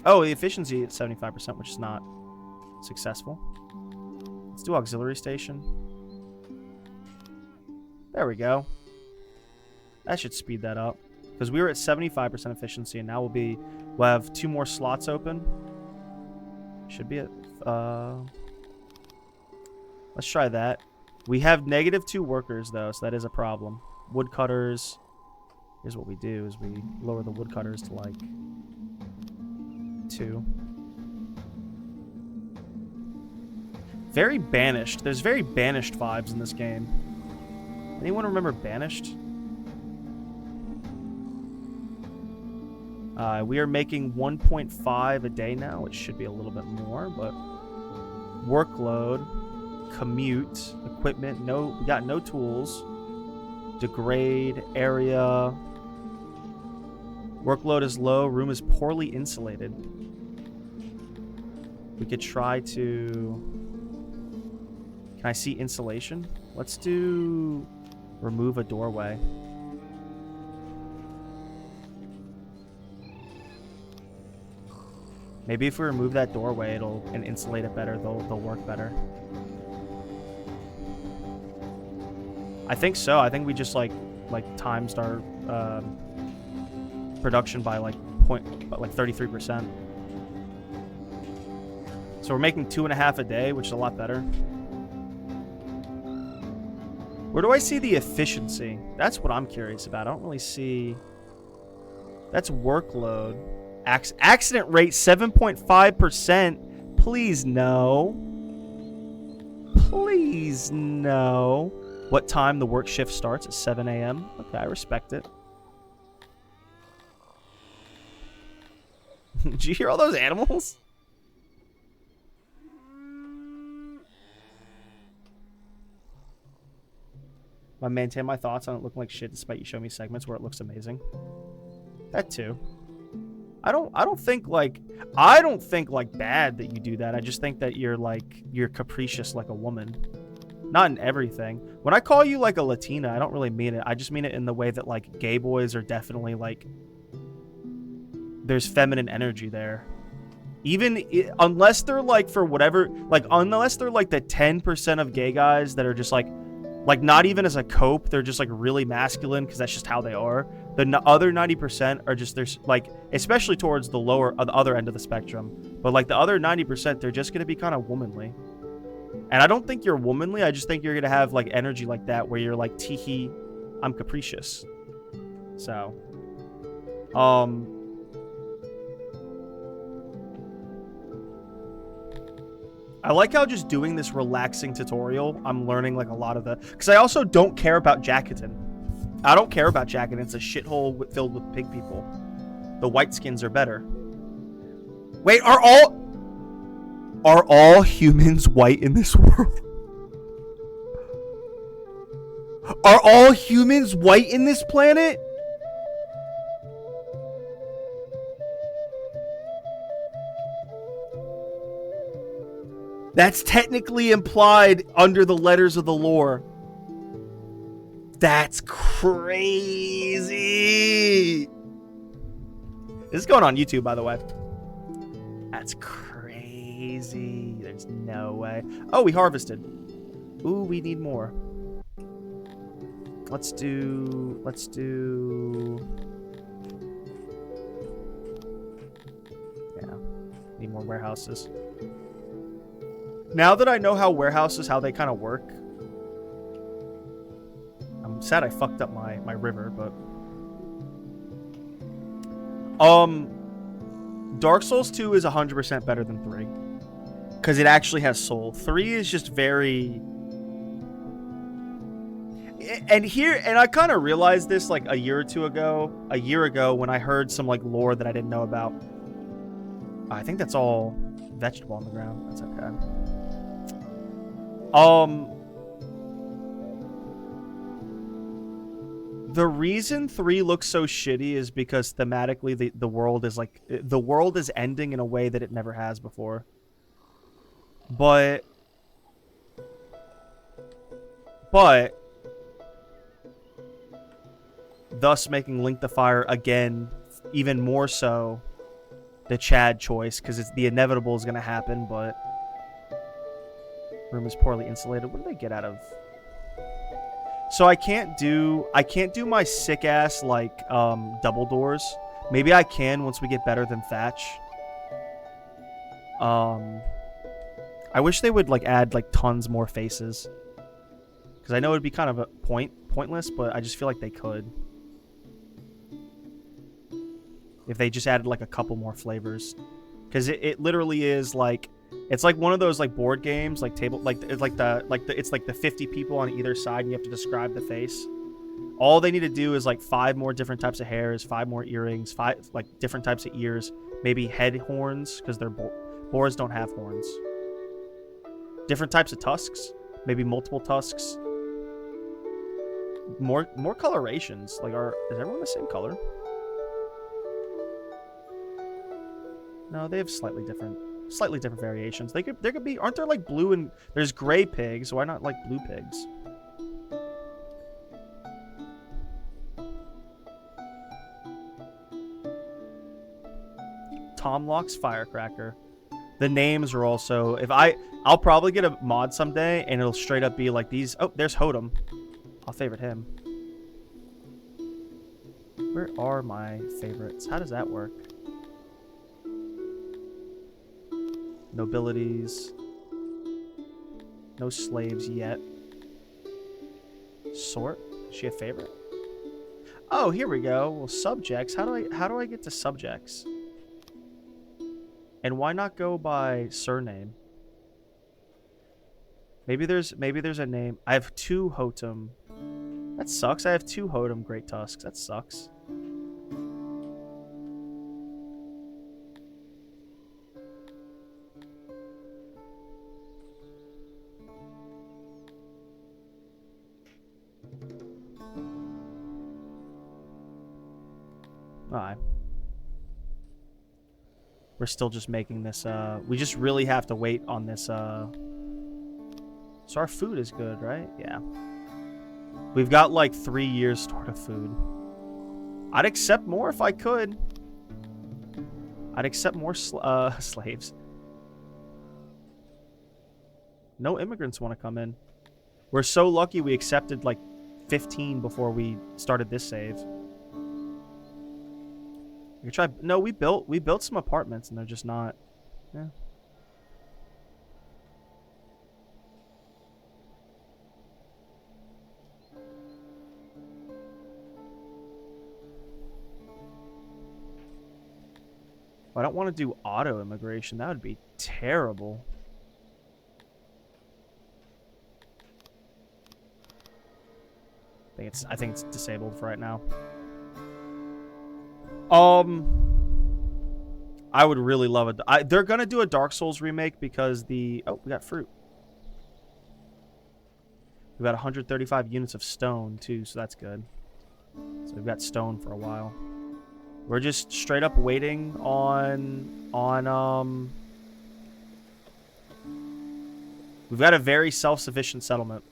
Oh, the efficiency at 75%, which is not successful. Let's do auxiliary station. There we go. That should speed that up. Because we were at 75% efficiency, and now we'll have 2 more slots open. Should be at, let's try that. We have -2 workers, though, so that is a problem. Woodcutters. Here's what we do, is we lower the woodcutters to, like, 2. Very Banished. There's very Banished vibes in this game. Anyone remember Banished? We are making 1.5 a day now. It should be a little bit more, but workload, commute, equipment. No, we got no tools. Degrade area. Workload is low. Room is poorly insulated. We could try to... Can I see insulation? Let's do remove a doorway. Maybe if we remove that doorway, and insulate it better, they'll work better. I think so. I think we just like times our production by like 33%. So we're making 2.5 a day, which is a lot better. Where do I see the efficiency? That's what I'm curious about. I don't really see... That's workload. Accident rate 7.5%. Please no. Please no. What time the work shift starts? At 7 a.m. Okay, I respect it. Did you hear all those animals? I maintain my thoughts on it looking like shit despite you showing me segments where it looks amazing. That too. I don't think like bad that you do that. I just think that you're capricious like a woman. Not in everything. When I call you like a Latina, I don't really mean it. I just mean it in the way that like gay boys are definitely like there's feminine energy there. Unless they're like for whatever, like unless they're like the 10% of gay guys that are just like not even as a cope, they're just like really masculine because that's just how they are. The other 90% are just, there's like, especially towards the other end of the spectrum, but like the other 90%, they're just going to be kind of womanly. And I don't think you're womanly. I just think you're going to have like energy like that where you're like, teehee, I'm capricious. So, I like how just doing this relaxing tutorial, I'm learning like a lot of because I also don't care about Jacketon. I don't care about Jacketon. It's a shithole filled with pig people. The white skins are better. Wait, are all humans white in this world? Are all humans white in this planet? That's technically implied under the letters of the lore. That's crazy. This is going on YouTube, by the way. That's crazy. There's no way. Oh, we harvested. Ooh, we need more. Let's do... Yeah. Need more warehouses. Now that I know how warehouses, how they kind of work, I'm sad I fucked up my river, but... Dark Souls 2 is 100% better than 3. Because it actually has soul. 3 is just very... And I kind of realized this like a year ago when I heard some like lore that I didn't know about. I think that's all vegetable on the ground. That's okay. The reason 3 looks so shitty is because thematically the world is like the world is ending in a way that it never has before. But thus making Link the Fire again even more so the Chad choice, because it's the inevitable is going to happen, but room is poorly insulated. What do they get out of? So I can't do my sick ass like double doors. Maybe I can once we get better than thatch. I wish they would like add like tons more faces, because I know it'd be kind of a pointless, but I just feel like they could. If they just added like a couple more flavors, because it literally is like, it's like one of those like board games, like table, like it's like the 50 people on either side, and you have to describe the face. All they need to do is like 5 more different types of hairs, 5 more earrings, 5 like different types of ears, maybe head horns, because they're boars don't have horns. Different types of tusks, maybe multiple tusks. More colorations. Like, is everyone the same color? No, they have slightly different variations. There could be, aren't there like blue and there's gray pigs? Why not like blue pigs? Tomlock's Firecracker. The names are also, I'll probably get a mod someday and it'll straight up be like these. Oh, there's Hodem. I'll favorite him. Where are my favorites? How does that work? Nobilities. No slaves yet. Sort. Is she a favorite? Oh, here we go. Well, subjects. How do I get to subjects? And why not go by surname? Maybe there's a name. I have 2 Hotem. That sucks. I have 2 Hotem Great Tusks. That sucks. Alright. We're still just making this, we just really have to wait on this, so our food is good, right? Yeah. We've got like 3 years stored of food. I'd accept more if I could. I'd accept more slaves. No immigrants want to come in. We're so lucky we accepted like 15 before we started this save. We could try. No, we built some apartments and they're just not. Yeah. I don't want to do auto immigration. That would be terrible. I think it's disabled for right now. I would really love it. They're gonna do a Dark Souls remake because we got fruit. We've got 135 units of stone too, so that's good. So we've got stone for a while. We're just straight up waiting on we've got a very self-sufficient settlement.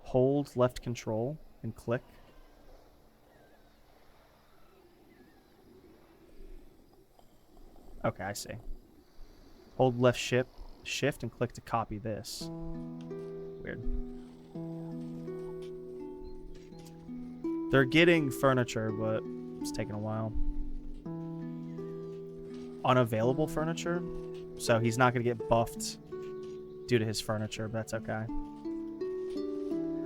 Hold left control and click. Okay, I see. Hold left shift and click to copy this. Weird. They're getting furniture, but it's taking a while. Unavailable furniture? So he's not going to get buffed due to his furniture, but that's okay.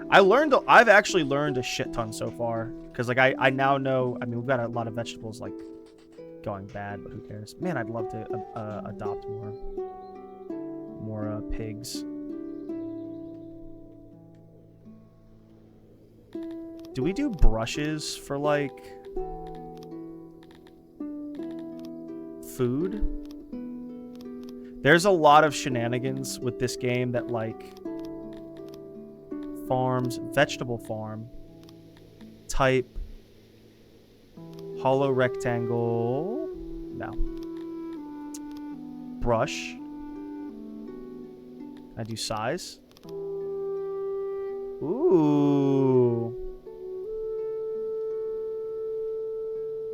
I've actually learned a shit ton so far. Because, like, I now know, I mean, we've got a lot of vegetables, like, going bad, but who cares? Man, I'd love to adopt more pigs. Do we do brushes for, like, food? There's a lot of shenanigans with this game that, like, farms, vegetable farm, type, hollow rectangle, no. Brush. Can I do size? Ooh.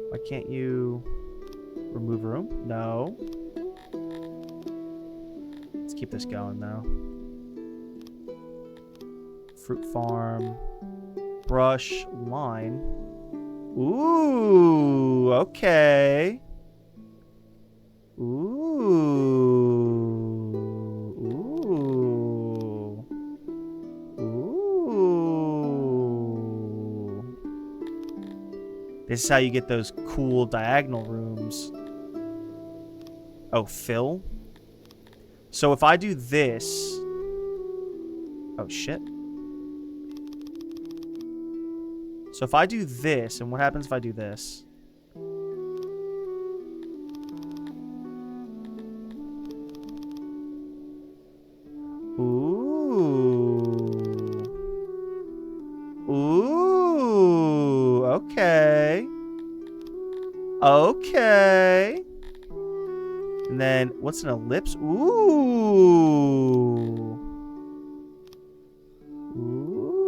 Why can't you remove room? No. Let's keep this going though. Fruit farm. Brush. Line. Ooh. Okay. Ooh. Ooh. Ooh. This is how you get those cool diagonal rooms. Oh, fill? So if I do this... Oh, shit. So if I do this, and what happens if I do this? Ooh. Ooh. Okay. Okay. And then, what's an ellipse? Ooh. Ooh.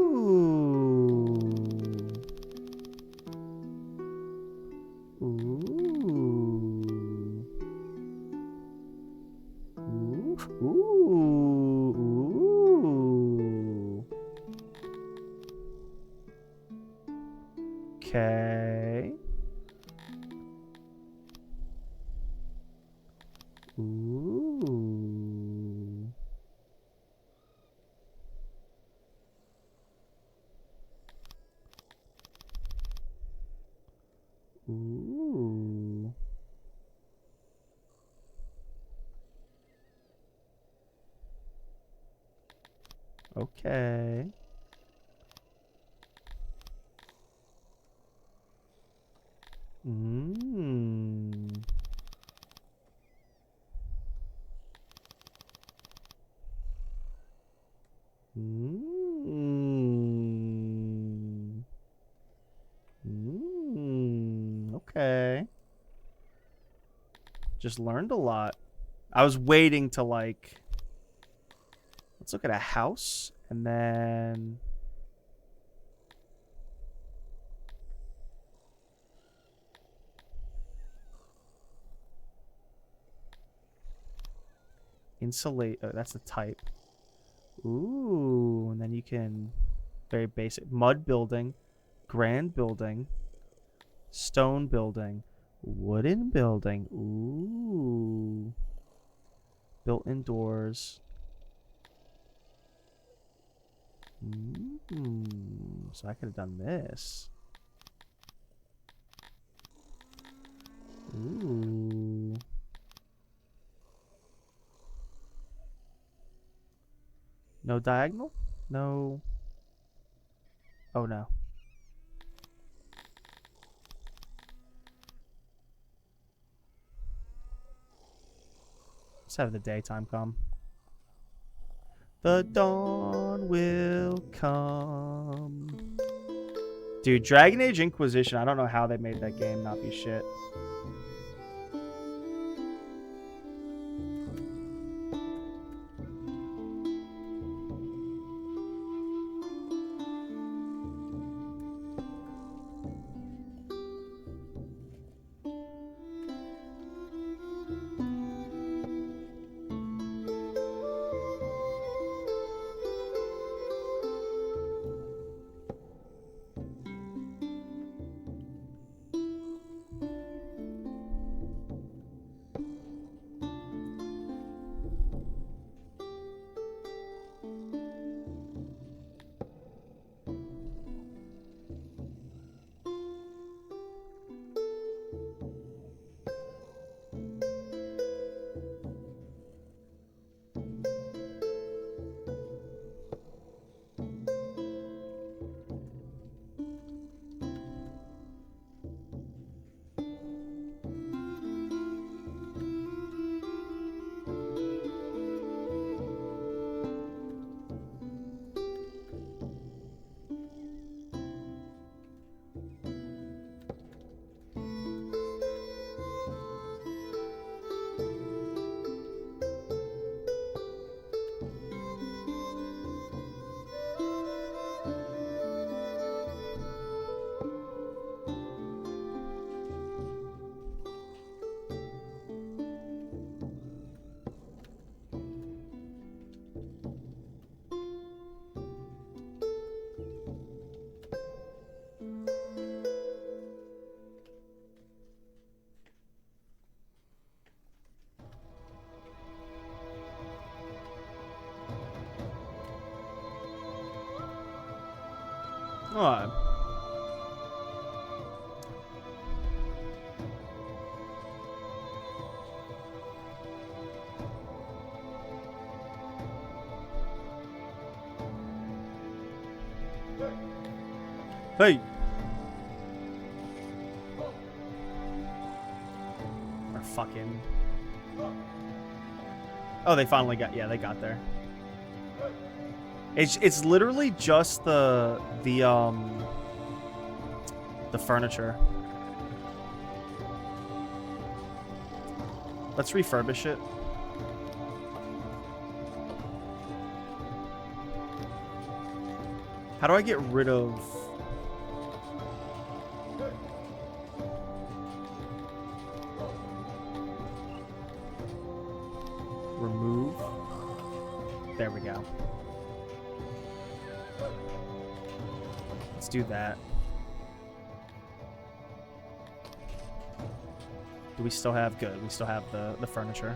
Ooh. Ooh. Ooh. Okay. Ooh. Ooh. Okay. Mmm. Mmm. Mmm. Okay. Just learned a lot. I was waiting to, like... Let's look at a house, and then... Insulate. Oh, that's the type. Ooh, and then you can... Very basic. Mud building. Grand building. Stone building. Wooden building. Ooh. Built indoors. So I could have done this. Ooh. No diagonal? No. Oh no. Let's have the daytime come. The dawn will come. Dude, Dragon Age Inquisition, I don't know how they made that game not be shit. Alright. Hey! Or fucking... Oh, they finally got... Yeah, they got there. It's literally just the furniture. Let's refurbish it. How do I get rid of... Remove? There we go. Let's do that. Do we still have... Good. We still have the furniture.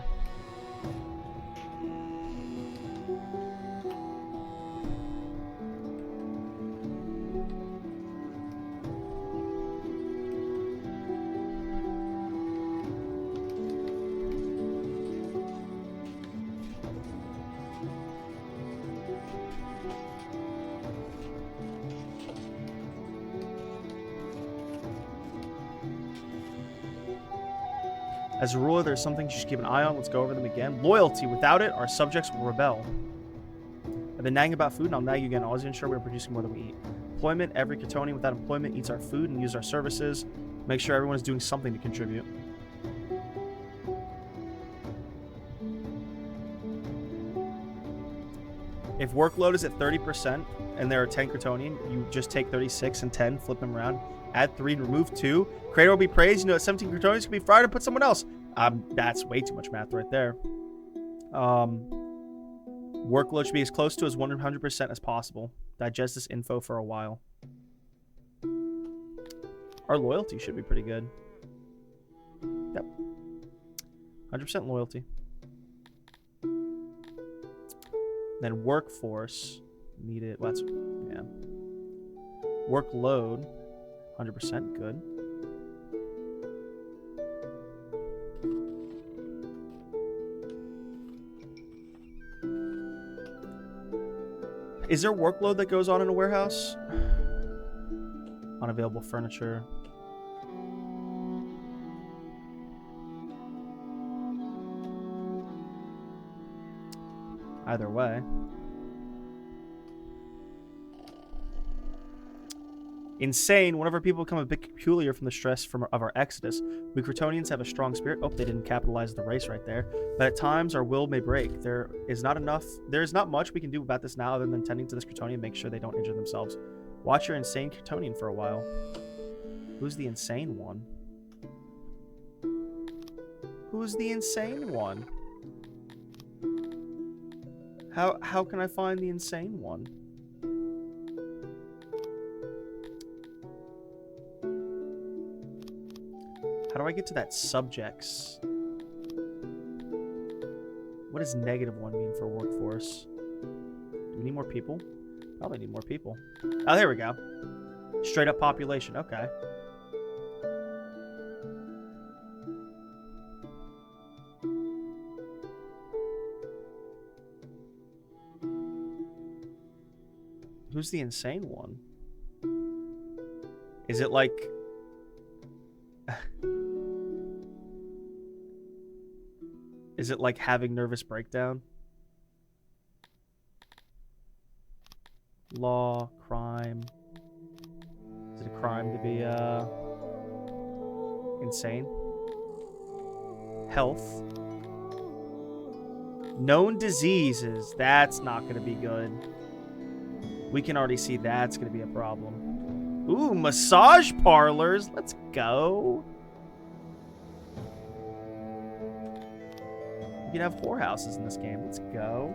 As a ruler, there's something you should keep an eye on. Let's go over them again. Loyalty. Without it, our subjects will rebel. I've been nagging about food, and I'll nag you again. Always ensure we're producing more than we eat. Employment. Every Kryptonian without employment eats our food and uses our services. Make sure everyone is doing something to contribute. If workload is at 30% and there are 10 Kryptonian, you just take 36 and 10, flip them around. Add 3 and remove 2. Creator will be praised. You know that 17 Kryptonians can be fired and put someone else. That's way too much math right there. Workload should be as close to as 100% as possible. Digest this info for a while. Our loyalty should be pretty good. Yep. 100% loyalty. Then workforce needed. Well, that's, yeah. Workload. 100% good. Is there workload that goes on in a warehouse? Unavailable furniture. Either way. Insane. One of our people become a bit peculiar from the stress of our exodus. We Kryptonians have a strong spirit. Oh, they didn't capitalize the race right there. But at times our will may break. There is not much we can do about this now other than tending to this Kryptonian and make sure they don't injure themselves. Watch your insane Kryptonian for a while. Who's the insane one? Who's the insane one? How can I find the insane one? How do I get to that subjects? What does -1 mean for workforce? Do we need more people? Probably need more people. Oh, there we go. Straight up population. Okay. Who's the insane one? Is it like... Is it like having nervous breakdown? Law, crime. Is it a crime to be insane? Health. Known diseases. That's not going to be good. We can already see that's going to be a problem. Ooh, massage parlors. Let's go. You can have whorehouses in this game. Let's go.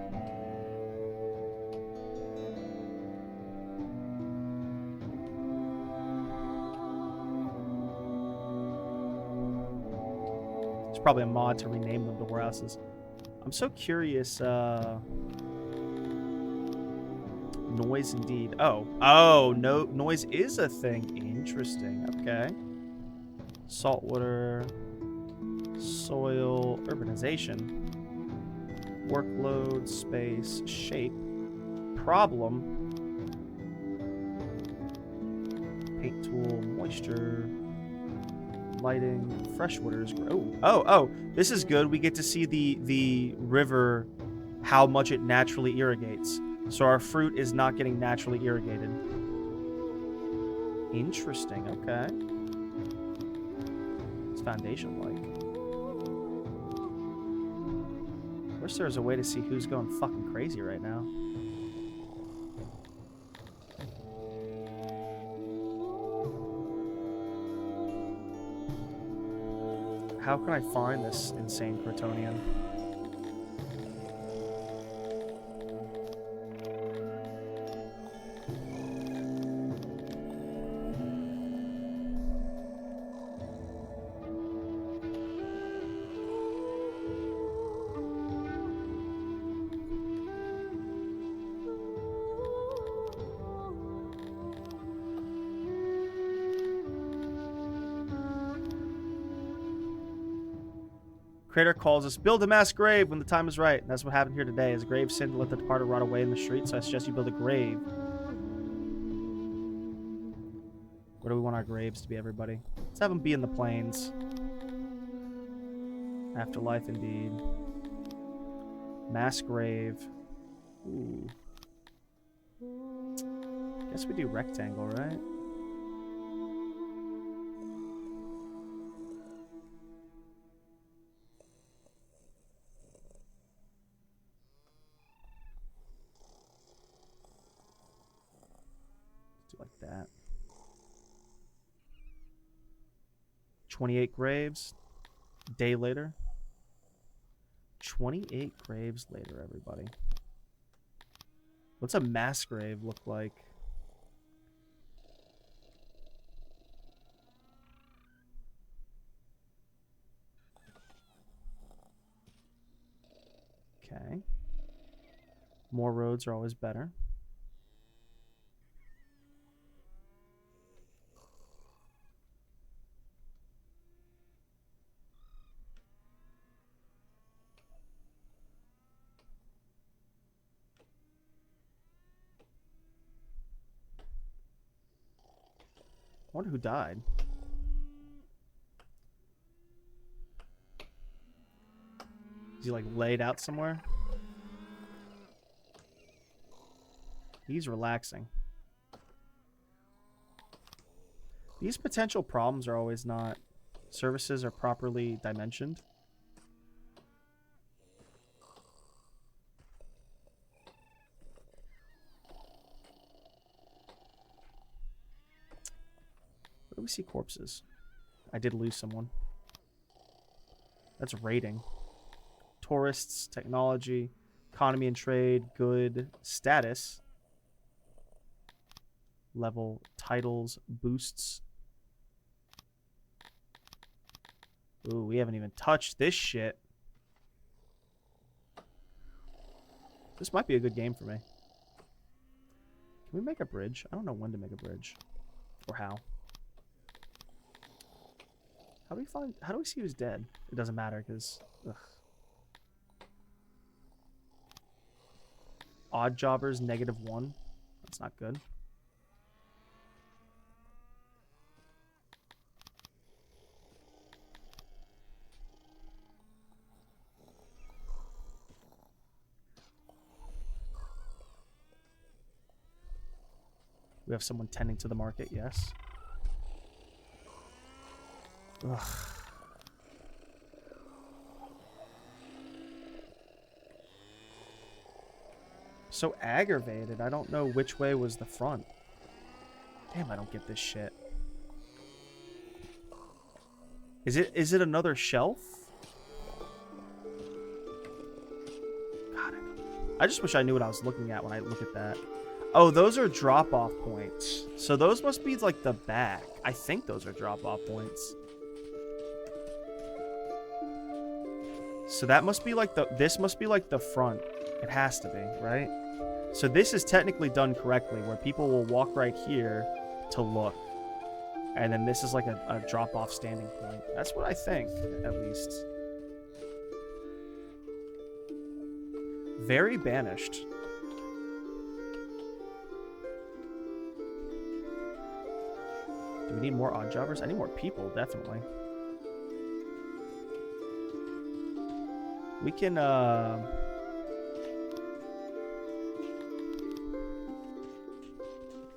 There's probably a mod to rename them to whorehouses. I'm so curious. Noise indeed. Oh, no, noise is a thing. Interesting. Okay. Saltwater, soil, urbanization, workload, space, shape, problem, paint tool, moisture, lighting, freshwaters. Oh, this is good. We get to see the river, how much it naturally irrigates. So our fruit is not getting naturally irrigated. Interesting. Okay. It's foundation like. Wish there was a way to see who's going fucking crazy right now. How can I find this insane Crotonian? Creator calls us, build a mass grave when the time is right. And that's what happened here today. As a grave sin to let the departed rot away in the street, so I suggest you build a grave. Where do we want our graves to be, everybody? Let's have them be in the plains. Afterlife, indeed. Mass grave. Ooh. Guess we do rectangle, right? Like that. 28 graves. Day later. 28 graves later, everybody. What's a mass grave look like? Okay. More roads are always better. I wonder who died. Is he like laid out somewhere? He's relaxing. These potential problems are always not. Services are properly dimensioned. Where do we see corpses? I did lose someone. That's rating. Tourists, technology, economy and trade, good, status, level, titles, boosts. Ooh, we haven't even touched this shit. This might be a good game for me. Can we make a bridge? I don't know when to make a bridge. Or how. How do we see who's dead? It doesn't matter, because... Odd jobbers, -1. That's not good. We have someone tending to the market, yes. Ugh. So aggravated. I don't know which way was the front. Damn, I don't get this shit. Is it another shelf? God, I just wish I knew what I was looking at when I look at that. Oh, those are drop-off points. So those must be like the back. I think those are drop-off points. So that must be like this must be like the front. It has to be, right? So this is technically done correctly, where people will walk right here to look. And then this is like a drop-off standing point. That's what I think, at least. Very banished. Do we need more odd jobbers? I need more people, definitely. We can,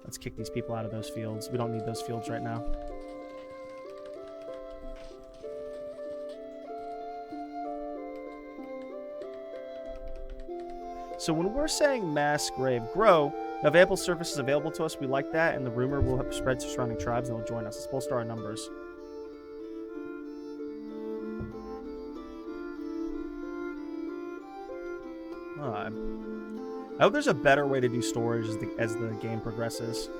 let's kick these people out of those fields. We don't need those fields right now. So when we're saying mass grave grow, available surfaces available to us, we like that, and the rumor will have spread to surrounding tribes and they'll join us. Let's bolster our numbers. I hope there's a better way to do storage as the game progresses.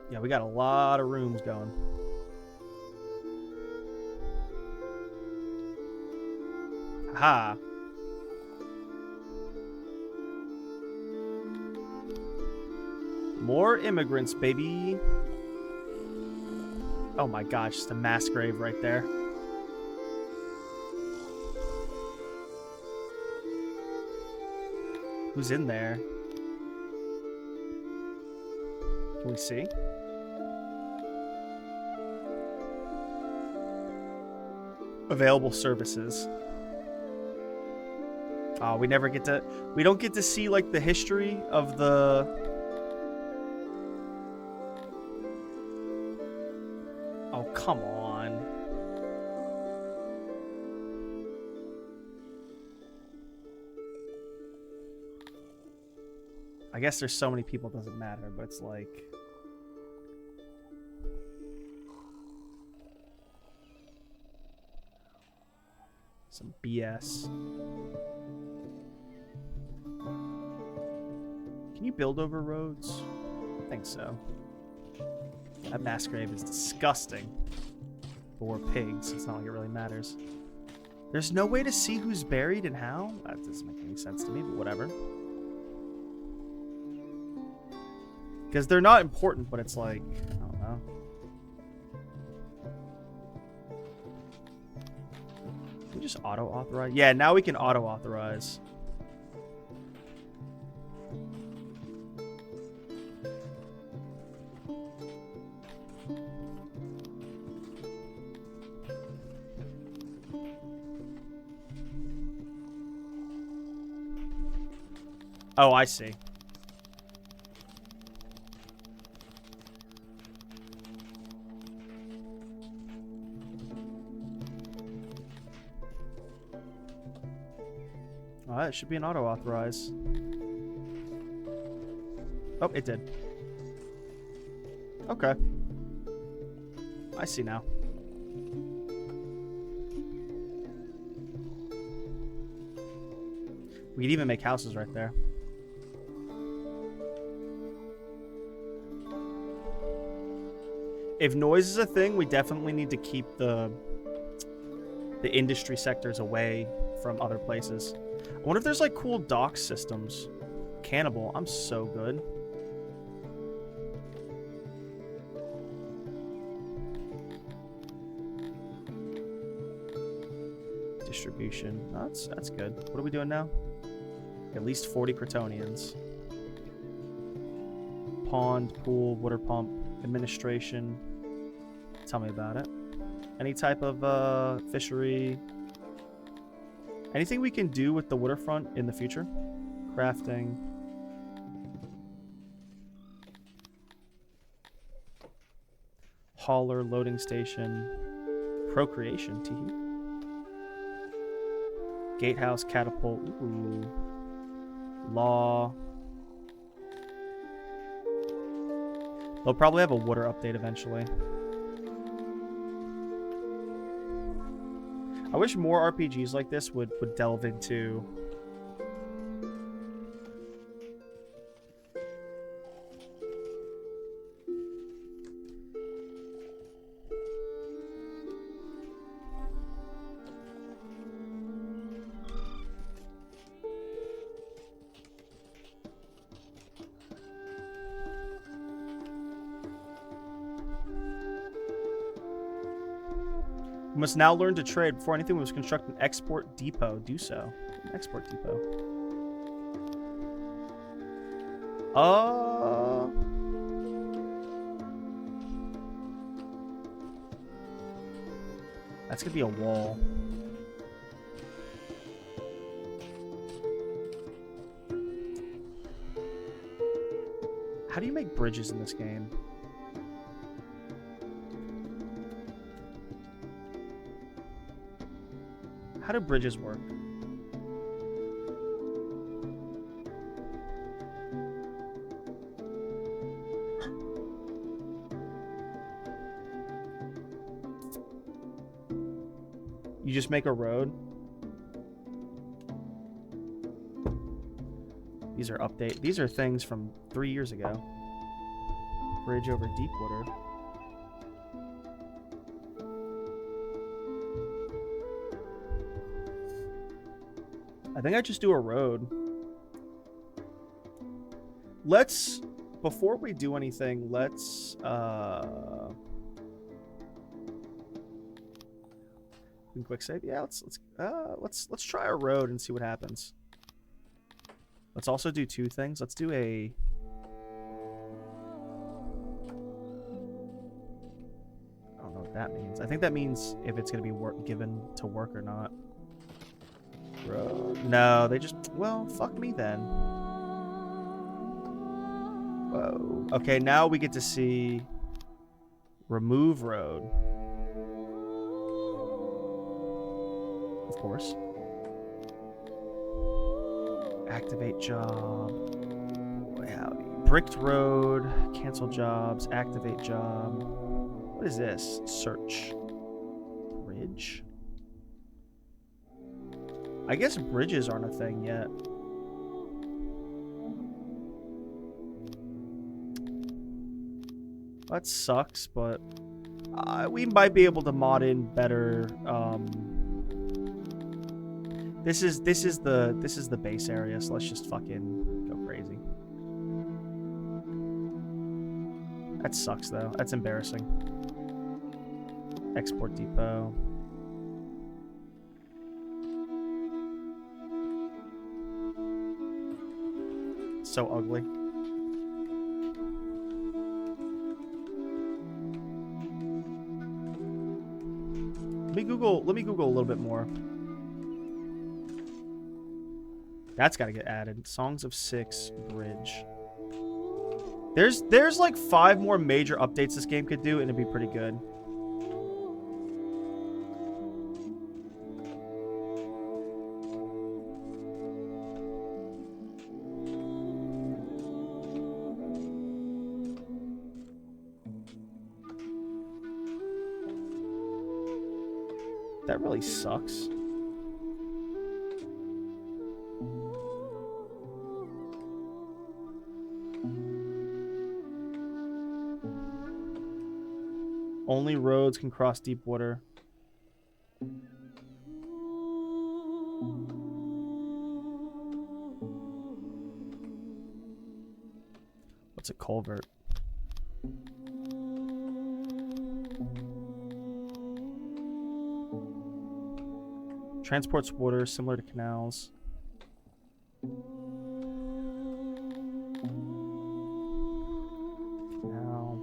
Yeah, we got a lot of rooms going. Aha. More immigrants, baby. Oh my gosh, just a mass grave right there. Who's in there? Can we see? Available services. Oh, we never get to... We don't get to see, like, the history of the... Oh, come on. I guess there's so many people, it doesn't matter, but it's like... Some BS. Can you build over roads? I think so. That mass grave is disgusting. But we're pigs, so it's not like it really matters. There's no way to see who's buried and how? That doesn't make any sense to me, but whatever. Because they're not important, but it's like, I don't know. Can we just auto-authorize? Yeah, now we can auto-authorize. Oh, I see. Oh, it should be an auto-authorize. Oh, it did. Okay. I see now. We could even make houses right there. If noise is a thing, we definitely need to keep the industry sectors away from other places. I wonder if there's like cool dock systems. Cannibal, I'm so good. Distribution, oh, that's good. What are we doing now? At least 40 Crotonians. Pond, pool, water pump, administration. Tell me about it. Any type of fishery. Anything we can do with the waterfront in the future? Crafting. Hauler, loading station. Procreation, teehee. Gatehouse, catapult. Ooh. Law. They'll probably have a water update eventually. I wish more RPGs like this would delve into... We must now learn to trade. Before anything, we must construct an export depot. Do so. An export depot. That's gonna be a wall. How do you make bridges in this game? How do bridges work? You just make a road? These are things from 3 years ago. Bridge over Deepwater. I think I just do a road. Let's, before we do anything, let's quick save. Yeah, let's try a road and see what happens. Let's also do two things. Let's do a I don't know what that means. I think that means if it's gonna be given to work or not. Road. No, they just... Well, fuck me then. Whoa. Okay, now we get to see... Remove road. Of course. Activate job. Boy, howdy. Bricked road. Cancel jobs. Activate job. What is this? Search. Bridge? I guess bridges aren't a thing yet. That sucks, but we might be able to mod in better. This is the base area, so let's just fucking go crazy. That sucks though. That's embarrassing. Export depot. So ugly. Let me Google a little bit more. That's got to get added. Songs of Six Bridge. There's like 5 more major updates this game could do and it'd be pretty good. That really sucks. Only roads can cross deep water. What's a culvert? Transports water similar to canals. Canal.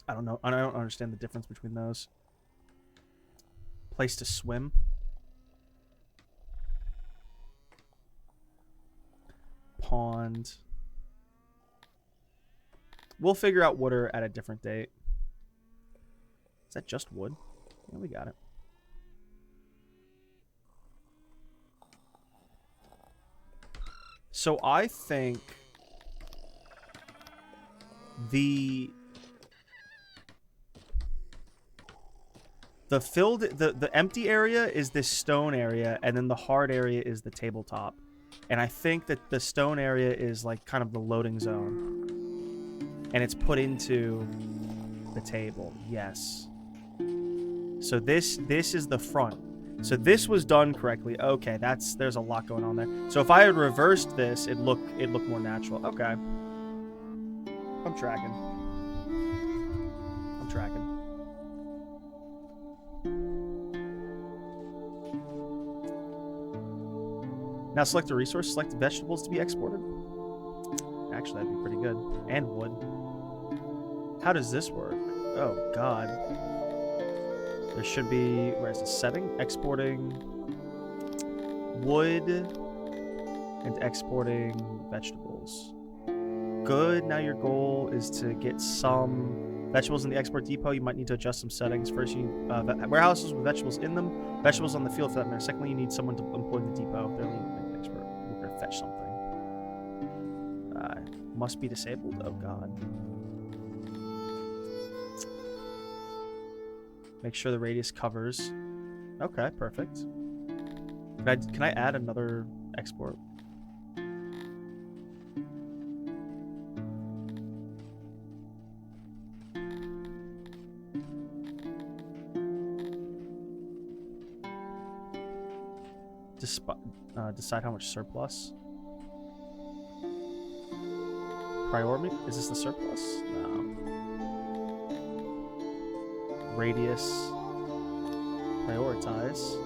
I don't know. I don't understand the difference between those. Place to swim. Pond. We'll figure out water at a different date. Is that just wood? Yeah, we got it. So I think The empty area is this stone area, and then the hard area is the tabletop. And I think that the stone area is like kind of the loading zone. And it's put into the table. Yes. So this is the front. So this was done correctly. Okay, there's a lot going on there. So if I had reversed this, it'd look more natural. Okay. I'm tracking. Now select a resource, select vegetables to be exported. Actually, that'd be pretty good. And wood. How does this work? Oh, God. There should be... Where's the setting? Exporting wood and exporting vegetables. Good. Now your goal is to get some vegetables in the export depot. You might need to adjust some settings. First, you need warehouses with vegetables in them. Vegetables on the field for that matter. Secondly, you need someone to employ the depot. Thirdly, make an expert. We're going to fetch something. Must be disabled. Oh, God. Make sure the radius covers. Okay, perfect. Can I add another export? Decide how much surplus. Priority? Is this the surplus? No. Radius. Prioritize.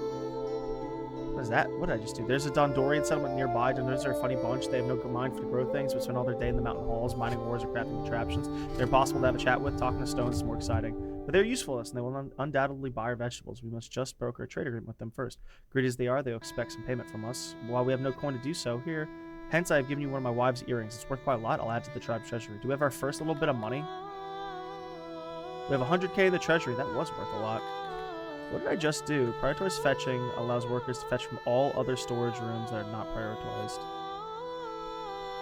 What is that? What did I just do? There's a Dondorian settlement nearby. Dondorians are a funny bunch. They have no mind for the grow things, but spend all their day in the mountain halls, mining ores or crafting contraptions. They're impossible to have a chat with. Talking to stones is more exciting. But they're useful to us, and they will undoubtedly buy our vegetables. We must just broker a trade agreement with them first. Greedy as they are, they'll expect some payment from us. While we have no coin to do so, here, hence I have given you one of my wife's earrings. It's worth quite a lot. I'll add to the tribe's treasury. Do we have our first little bit of money? We have 100k in the treasury. That was worth a lot. What did I just do? Prioritize fetching allows workers to fetch from all other storage rooms that are not prioritized.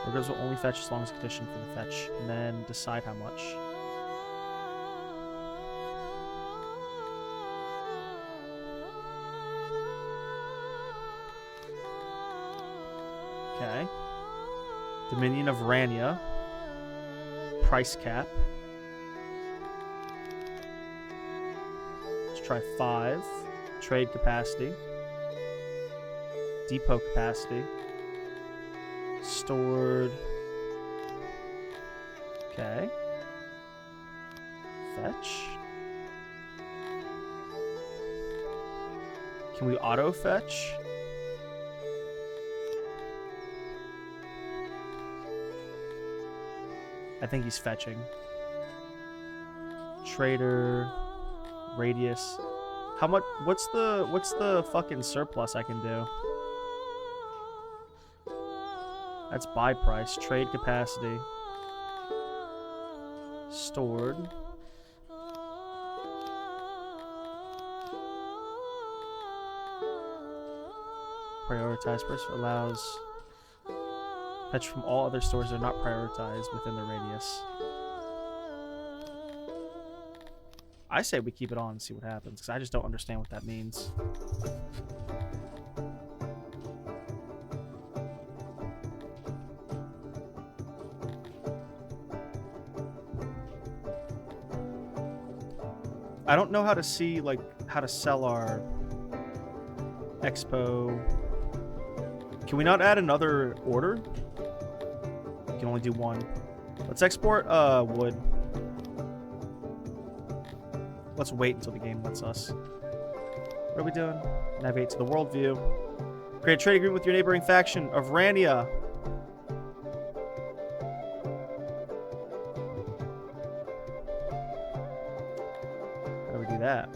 Workers will only fetch as long as a condition for the fetch, and then decide how much. Okay. Dominion of Rania. Price cap. Let's try 5. Trade capacity. Depot capacity. Stored. Okay. Fetch. Can we auto fetch? I think he's fetching. Trader, radius. How much? What's the fucking surplus I can do? That's buy price. Trade capacity. Stored. Prioritize person allows. Fetch from all other stores that are not prioritized within the radius. I say we keep it on and see what happens, because I just don't understand what that means. I don't know how to see, like, how to sell our expo. Can we not add another order? We can only do one. Let's export wood. Let's wait until the game lets us. What are we doing? Navigate to the world view. Create a trade agreement with your neighboring faction of Rania. How do we do that?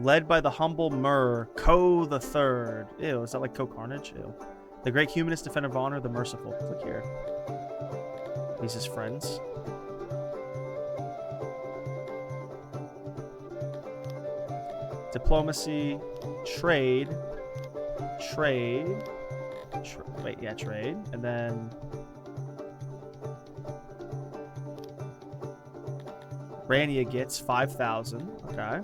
Led by the humble Myrrh, Ko the Third. Ew, is that like Ko Carnage? Ew. The great humanist defender of honor, the merciful. Click here. These his friends. Diplomacy, trade, Trade. Wait, yeah, trade. And then... Rania gets 5,000. Okay.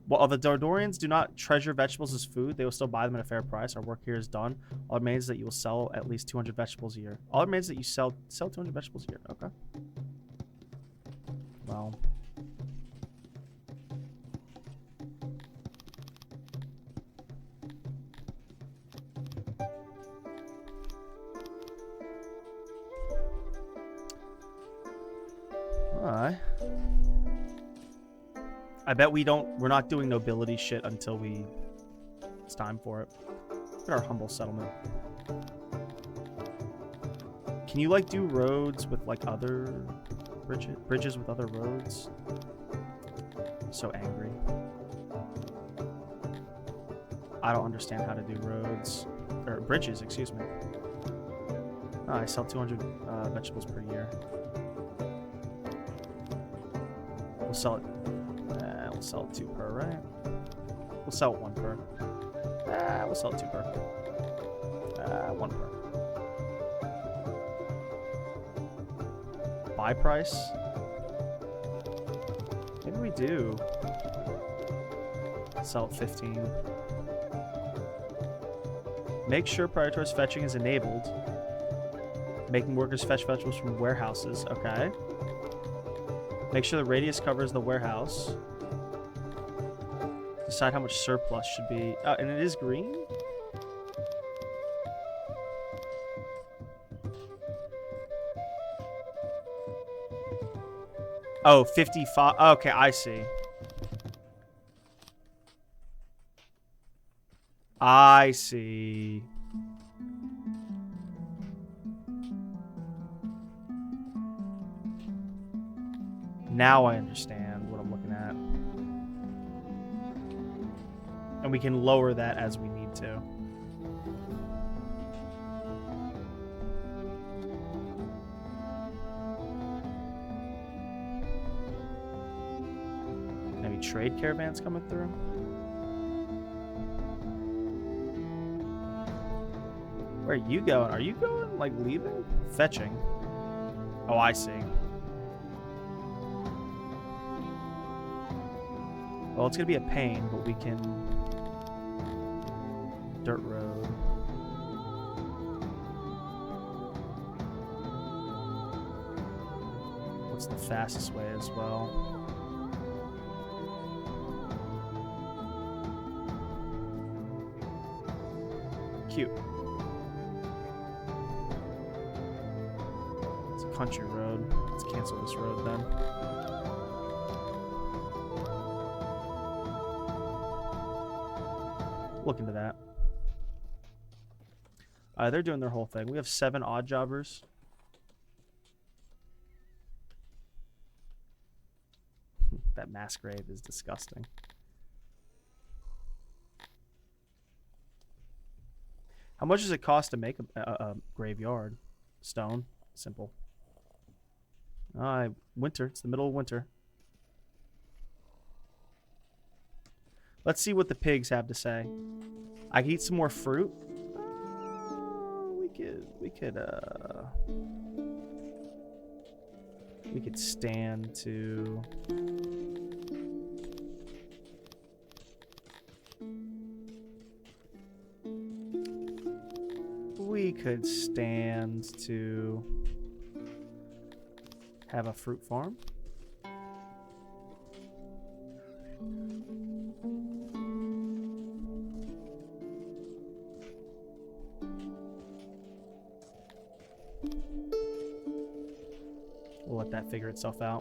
While the Dardorians do not treasure vegetables as food, they will still buy them at a fair price. Our work here is done. All it means is that you will sell at least 200 vegetables a year. All it means is that you sell 200 vegetables a year. Okay. Well. Alright. I bet we're not doing nobility shit until it's time for it. Look at our humble settlement. Can you, like, do roads with, like, other bridges with other roads? I'm so angry. I don't understand how to do roads. Or bridges, excuse me. Oh, I sell 200 vegetables per year. We'll sell it. We'll sell it 2 per, right? We'll sell it 1 per. We'll sell it 2 per. 1 per. Buy price? Maybe we do. Sell it 15. Make sure prioritize fetching is enabled. Making workers fetch vegetables from warehouses. Okay. Make sure the radius covers the warehouse. Decide how much surplus should be. And it is green? Oh, 55. Okay, I see. I see. Now I understand what I'm looking at. And we can lower that as we need to. Maybe trade caravans coming through? Where are you going? Are you going, like, leaving? Fetching. Oh, I see. Well, it's going to be a pain, but we can... Dirt road. What's the fastest way as well? Cute. It's a country road. Let's cancel this road then. Look into that. They're doing their whole thing. We have 7 odd jobbers. That mass grave is disgusting. How much does it cost to make a graveyard? Stone. Simple. Winter. It's the middle of winter. Let's see what the pigs have to say. I can eat some more fruit. We could stand to... We could stand to have a fruit farm. We'll let that figure itself out.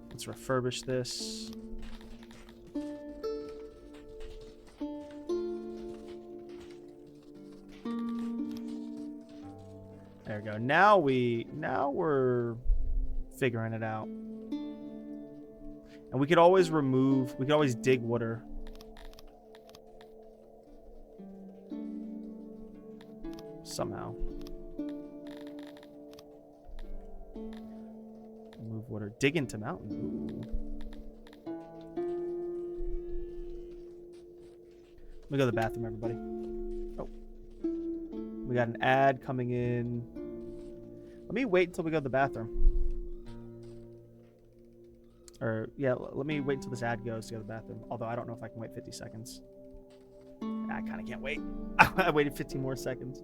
Let's refurbish this. There we go. Now we're figuring it out. And we could always dig water. Somehow. Move water. Dig into mountain. Ooh. Let me go to the bathroom, everybody. Oh. We got an ad coming in. Let me wait until we go to the bathroom. Or, yeah, let me wait until this ad goes to go to the bathroom. Although I don't know if I can wait 50 seconds. I kind of can't wait. I waited 15 more seconds.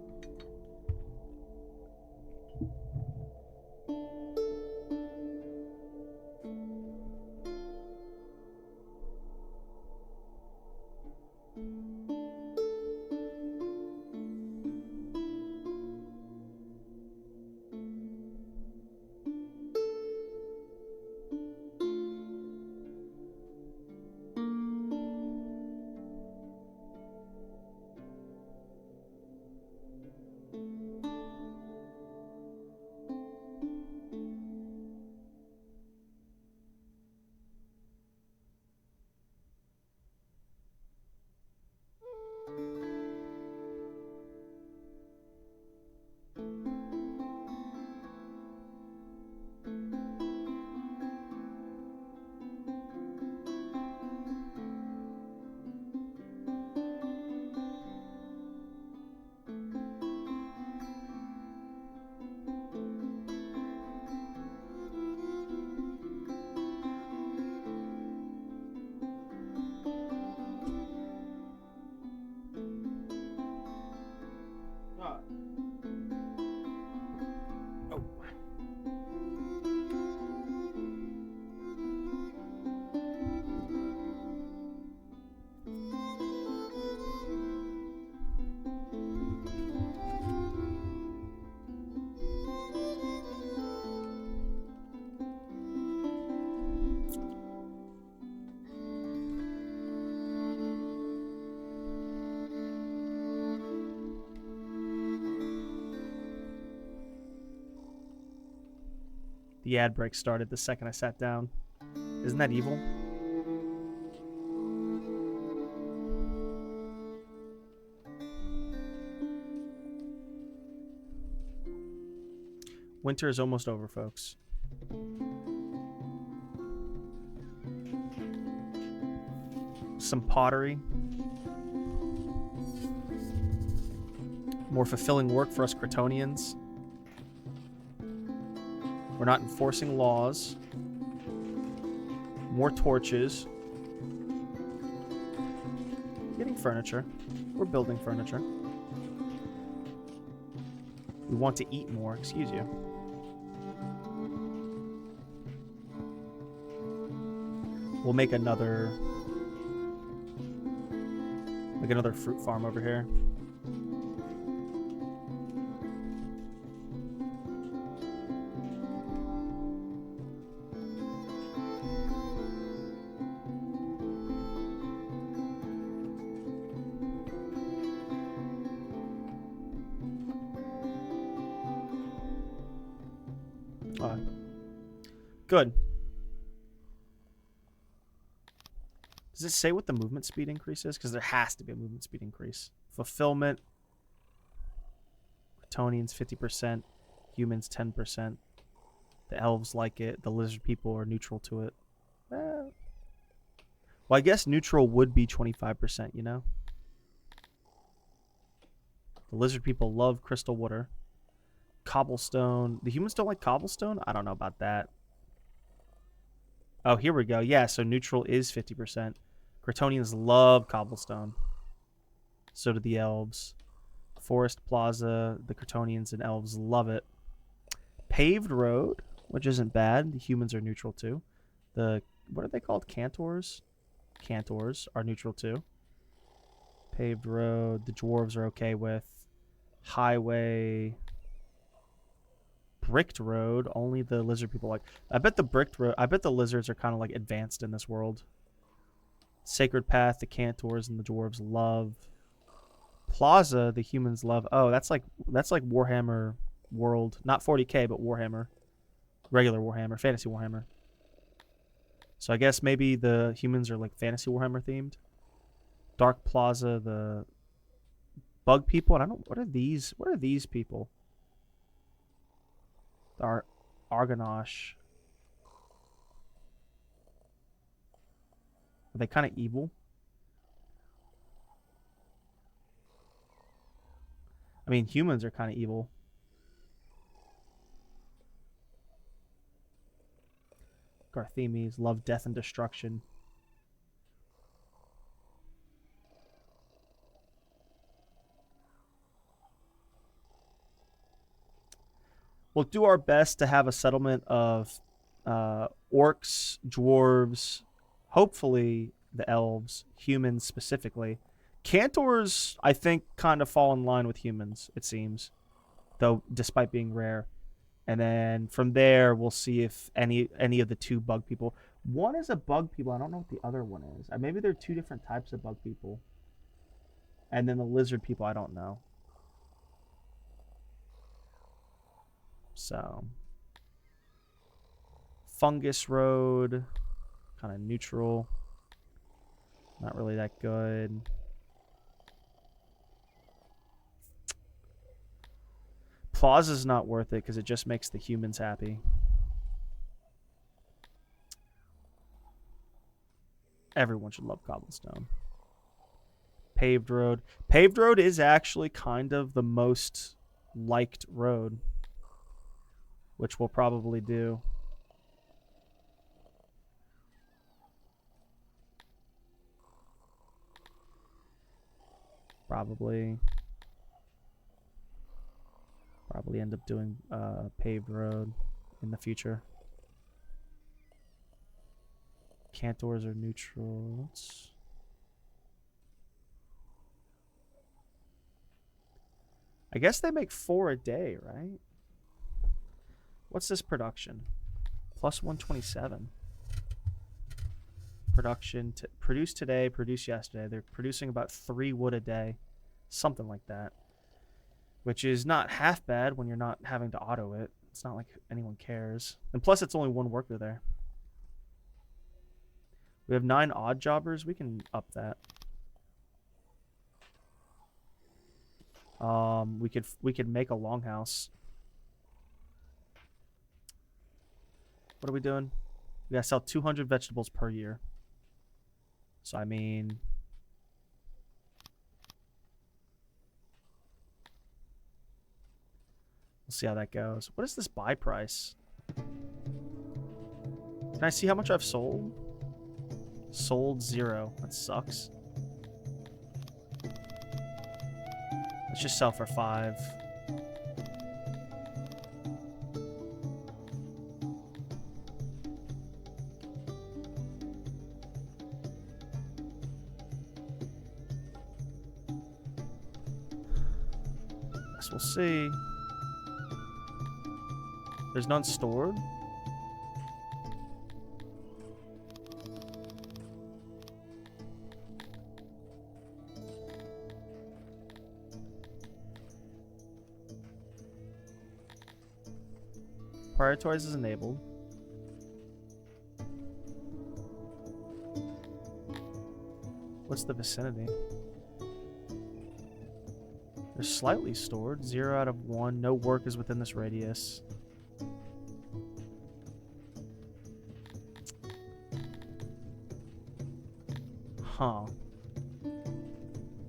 The ad break started the second I sat down. Isn't that evil? Winter is almost over, folks. Some pottery. More fulfilling work for us Kryptonians. We're not enforcing laws. More torches. Getting furniture. We're building furniture. We want to eat more, excuse you. We'll make another fruit farm over here. Good. Does it say what the movement speed increase is? Because there has to be a movement speed increase. Fulfillment. Kryptonians 50%. Humans 10%. The elves like it. The lizard people are neutral to it. Well, I guess neutral would be 25%, you know? The lizard people love crystal water. Cobblestone. The humans don't like cobblestone? I don't know about that. Oh, here we go. Yeah, so neutral is 50%. Kryptonians love cobblestone. So do the elves. Forest Plaza, the Kryptonians and elves love it. Paved road, which isn't bad. The humans are neutral too. The, what are they called? Cantors? Cantors are neutral too. Paved road, the dwarves are okay with. Highway. Bricked road, only the lizard people like. I bet the bricked road, I bet the lizards are kind of like advanced in this world. Sacred path, the cantors and the dwarves love. Plaza, the humans love. Oh, that's like Warhammer world, not 40K, but Warhammer, regular Warhammer, fantasy Warhammer. So I guess maybe the humans are like fantasy Warhammer themed. Dark Plaza, the bug people. And I don't. What are these? What are these people? Argonash. Are they kind of evil? I mean, humans are kind of evil. Garthemes love death and destruction. We'll do our best to have a settlement of orcs, dwarves, hopefully the elves, humans specifically. Cantors, I think, kind of fall in line with humans, it seems, though despite being rare. And then from there, we'll see if any of the two bug people. One is a bug people. I don't know what the other one is. Maybe they're two different types of bug people. And then the lizard people, I don't know. So, fungus road, kind of neutral. Not really that good. Plaza's not worth it because it just makes the humans happy. Everyone should love cobblestone. Paved road. Paved road is actually kind of the most liked road, which we'll probably do. Probably end up doing paved road in the future. Cantors are neutral. I guess they make 4 a day, right? What's this production? Plus 127. Production produce today, produce yesterday. They're producing about 3 wood a day, something like that, which is not half bad when you're not having to auto it. It's not like anyone cares, and plus it's only 1 worker there. We have 9 odd jobbers. We can up that. We could make a longhouse. What are we doing? We gotta sell 200 vegetables per year. So I mean, we'll see how that goes. What is this buy price? Can I see how much I've sold? Sold 0. That sucks. Let's just sell for 5. Guess we'll see. There's none stored. Prioritize is enabled. What's the vicinity? They're slightly stored. 0 out of 1. No work is within this radius. Huh.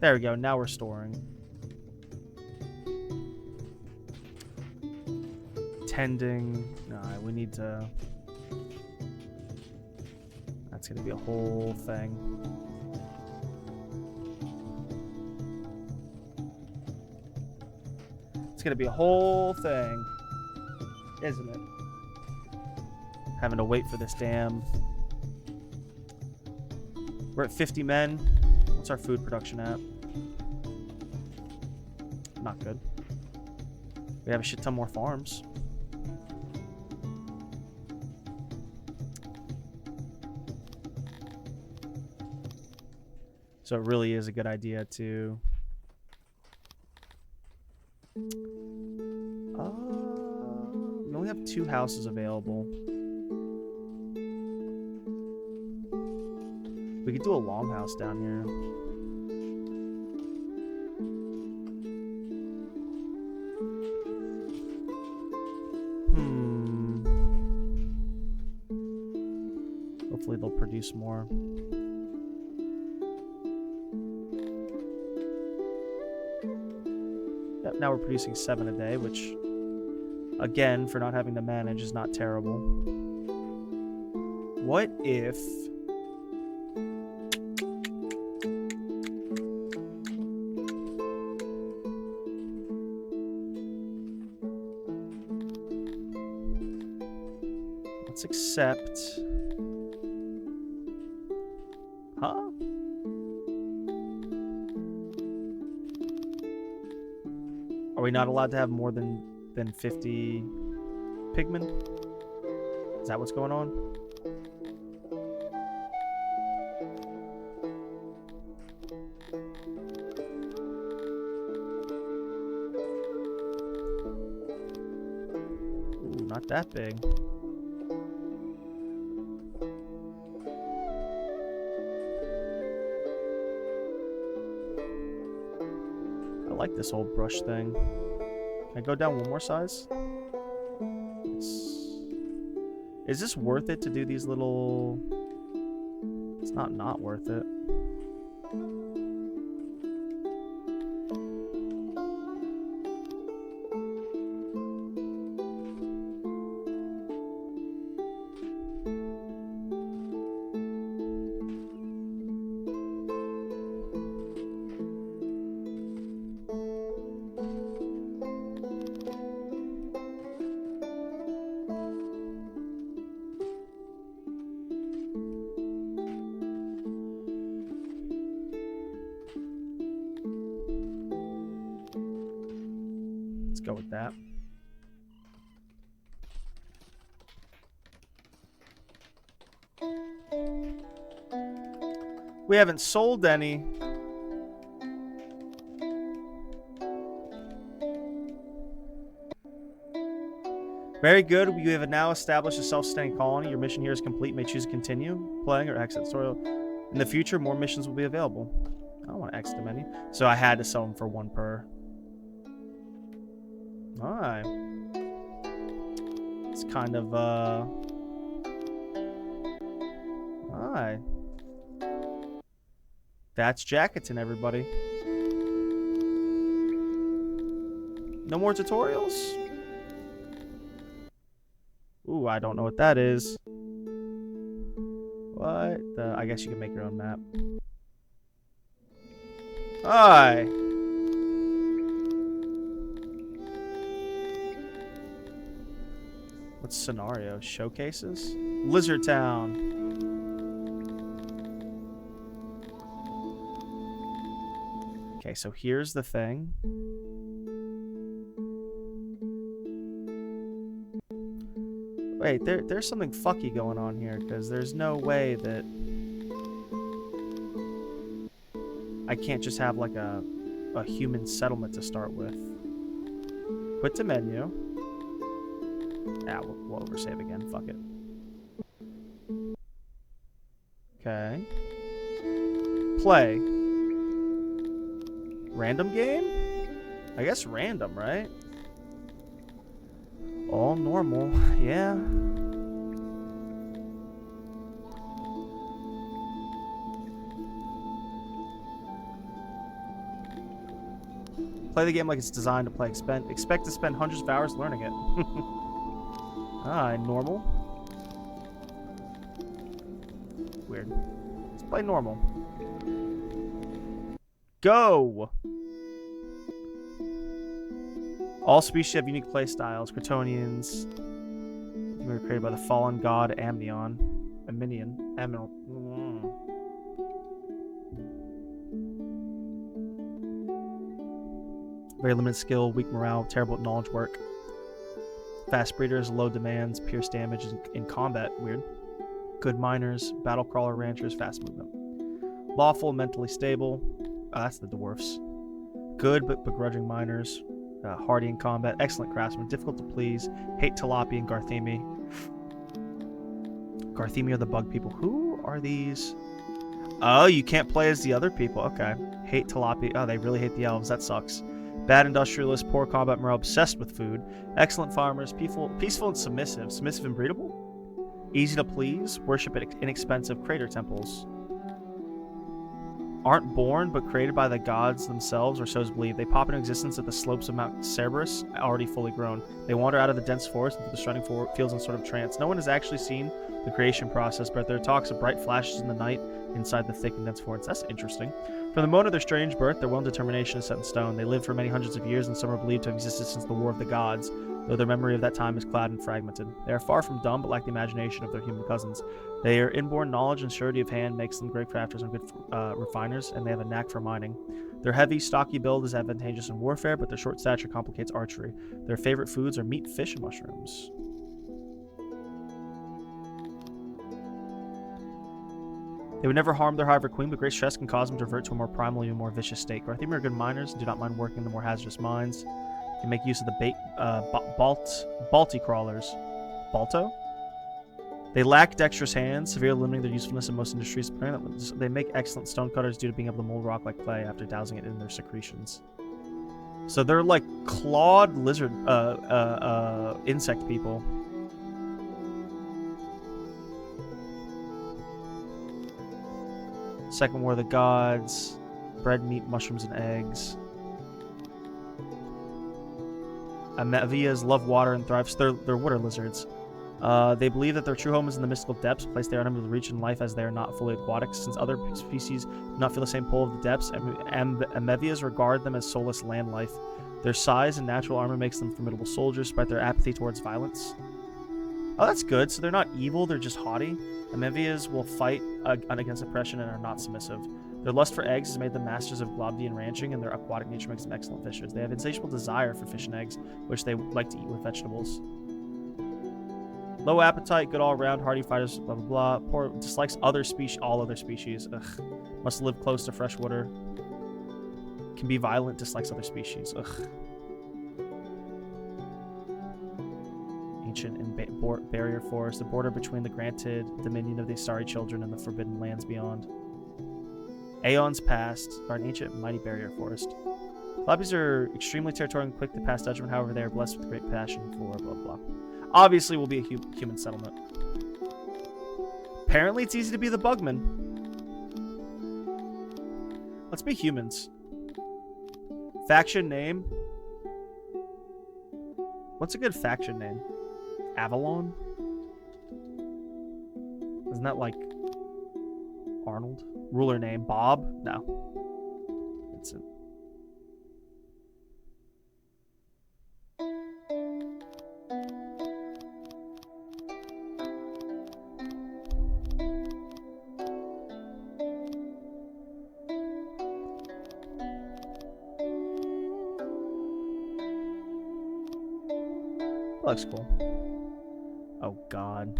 There we go. Now we're storing. Tending. Nah, we need to... That's going to be a whole thing. It's going to be a whole thing. Isn't it? Having to wait for this damn... We're at 50 men. What's our food production at? Not good. We have a shit ton more farms. So it really is a good idea to... we only have 2 houses available. We could do a longhouse down here. produce more. Yep, now we're producing 7 a day, which, again, for not having to manage is not terrible. What if... Let's accept... Huh? Are we not allowed to have more than 50 pigmen? Is that what's going on? Ooh, not that big. I like this old brush thing. Can I go down one more size? Is this worth it to do these little... It's not worth it. Go with that. We haven't sold any. Very good. You have now established a self-sustaining colony. Your mission here is complete. You may choose to continue playing or exit tutorial. In the future, more missions will be available. I don't want to exit the menu. So I had to sell them for 1 per. Alright. It's kind of, Alright. That's Jacketon, everybody. No more tutorials? Ooh, I don't know what that is. What? I guess you can make your own map. Alright. What scenario? Showcases? Lizard Town. Okay, so here's the thing. Wait, there's something fucky going on here, because there's no way that I can't just have like a human settlement to start with. Quit the menu. Yeah, we'll oversave again. Fuck it. Okay. Play. Random game? I guess random, right? All normal. Yeah. Play the game like it's designed to play. Expect to spend hundreds of hours learning it. Normal. Weird. Let's play normal. Go! All species have unique play styles. Kryptonians were created by the fallen god Amnion. Very limited skill, weak morale, terrible knowledge work. Fast breeders, low demands, pierce damage in combat. Weird. Good miners, battle crawler ranchers, fast movement. Lawful, mentally stable. Oh, that's the dwarfs. Good but begrudging miners. Hardy in combat. Excellent craftsmen. Difficult to please. Hate Talapi and Garthemi. Garthemi are the bug people. Who are these? Oh, you can't play as the other people. Okay. Hate Talapi. Oh, they really hate the elves. That sucks. Bad industrialists, poor combat morale, obsessed with food. Excellent farmers, peaceful and submissive. Submissive and breedable? Easy to please, worship at inexpensive crater temples. Aren't born, but created by the gods themselves, or so is believed. They pop into existence at the slopes of Mount Cerberus, already fully grown. They wander out of the dense forest into the surrounding fields in sort of trance. No one has actually seen the creation process, but there are talks of bright flashes in the night inside the thick and dense forest. That's interesting. From the moment of their strange birth, their will and determination is set in stone. They lived for many hundreds of years, and some are believed to have existed since the War of the Gods, though their memory of that time is clouded and fragmented. They are far from dumb, but lack the imagination of their human cousins. Their inborn knowledge and surety of hand makes them great crafters and good refiners, and they have a knack for mining. Their heavy, stocky build is advantageous in warfare, but their short stature complicates archery. Their favorite foods are meat, fish, and mushrooms. They would never harm their Hive or Queen, but great stress can cause them to revert to a more primal and more vicious state. Garthemir are good miners and do not mind working in the more hazardous mines. They can make use of the Balti crawlers. Balto? They lack dexterous hands, severely limiting their usefulness in most industries. They make excellent stonecutters due to being able to mold rock like clay after dousing it in their secretions. So they're like clawed lizard, insect people. Second War of the Gods. Bread, meat, mushrooms, and eggs. Amevias love water and thrive. So they're water lizards. They believe that their true home is in the mystical depths, a place they are unable to reach in life as they are not fully aquatic. Since other species do not feel the same pull of the depths, Amevias regard them as soulless land life. Their size and natural armor makes them formidable soldiers, despite their apathy towards violence. Oh, that's good. So they're not evil, they're just haughty. Amevias will fight against oppression and are not submissive. Their lust for eggs has made them masters of Globdian ranching, and their aquatic nature makes them excellent fishers. They have insatiable desire for fish and eggs, which they like to eat with vegetables. Low appetite, good all-around, hardy fighters, blah, blah, blah. Poor, dislikes all other species. Ugh. Must live close to fresh water. Can be violent, dislikes other species. Ugh. Ancient and barrier forest, the border between the granted dominion of the Astari children and the forbidden lands beyond. Aeons past are an ancient and mighty barrier forest. Clobbies are extremely territorial and quick to pass judgment, however they are blessed with great passion for blah blah. Obviously will be a human settlement. Apparently it's easy to be the Bugman. Let's be humans. Faction name. What's a good faction name? Avalon? Isn't that like Arnold? Ruler name, Bob? No. Vincent. That looks cool. Oh, God.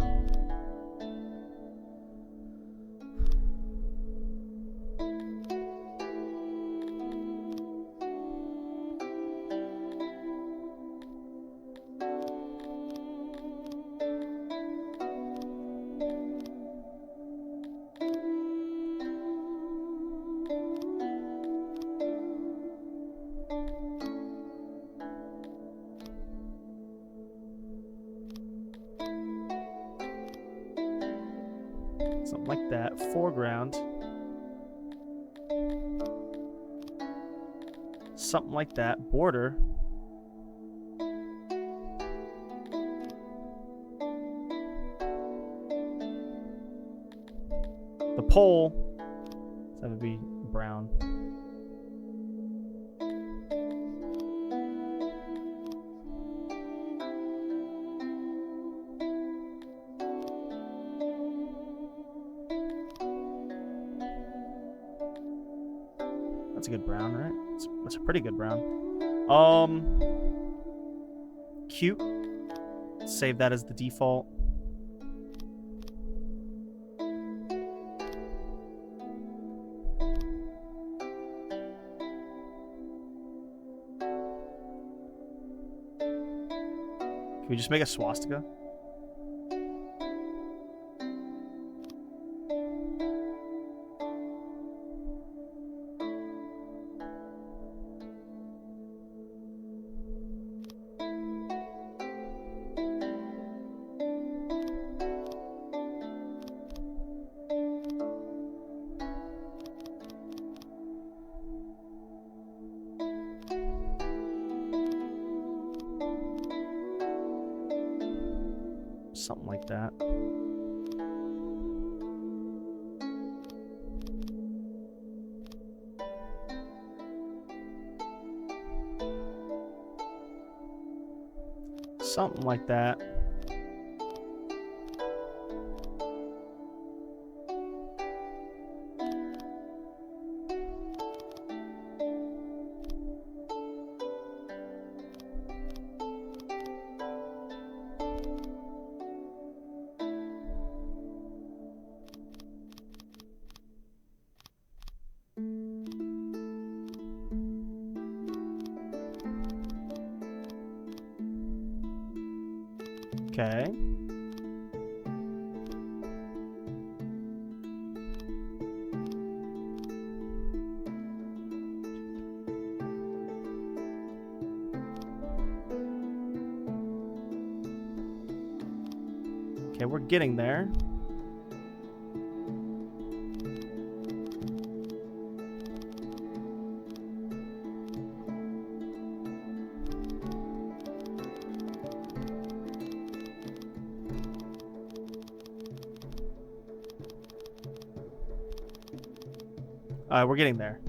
Something like that. Foreground. Something like that. Border. The pole. That would be brown. That's a good brown, right? That's a pretty good brown. Cute. Save that as the default. Can we just make a swastika? Something like that. Something like that. Okay. Okay, we're getting there. We're getting there.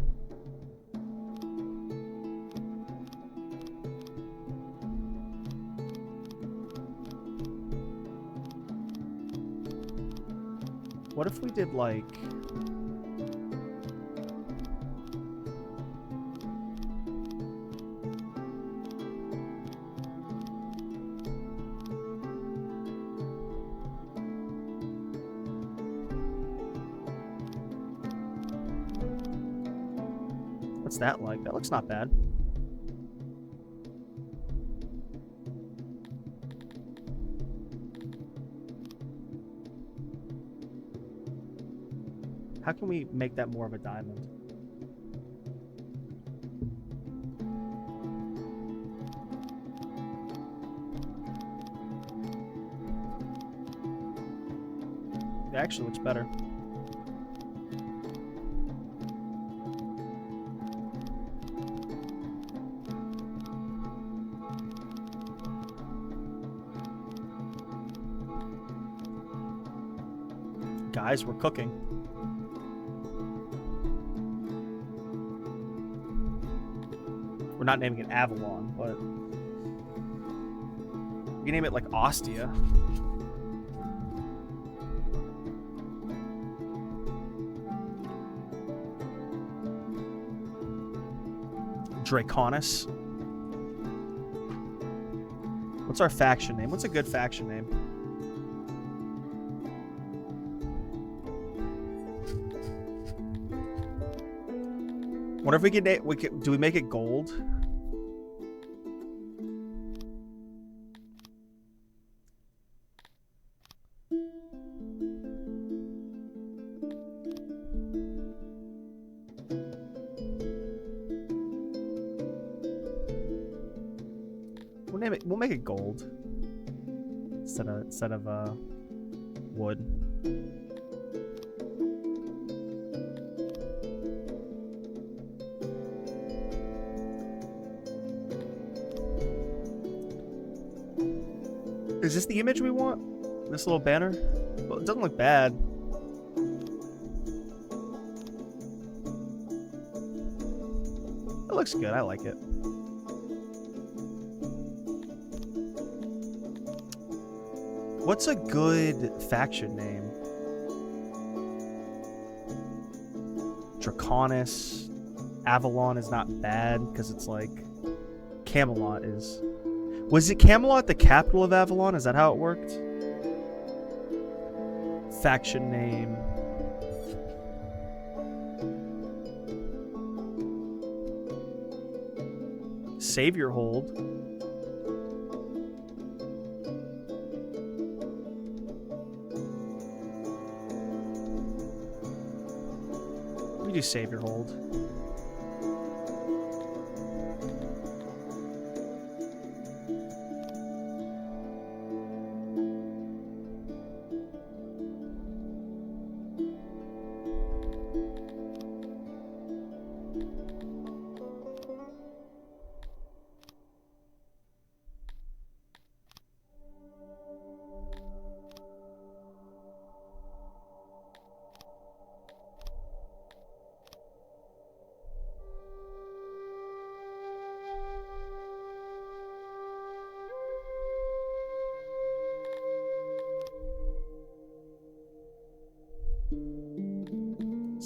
What if we did like... What's that like? That looks not bad. How can we make that more of a diamond? It actually looks better. Guys, we're cooking. We're not naming it Avalon, but we can name it like Ostia. Draconis. What's our faction name? What's a good faction name? What if we can do we make it gold? We'll make it gold instead of wood. Is this the image we want? This little banner? Well, it doesn't look bad. It looks good. I like it. What's a good faction name? Draconis. Avalon is not bad because it's like Camelot is. Was it Camelot the capital of Avalon? Is that how it worked? Faction name. Savior Hold. We do Savior Hold.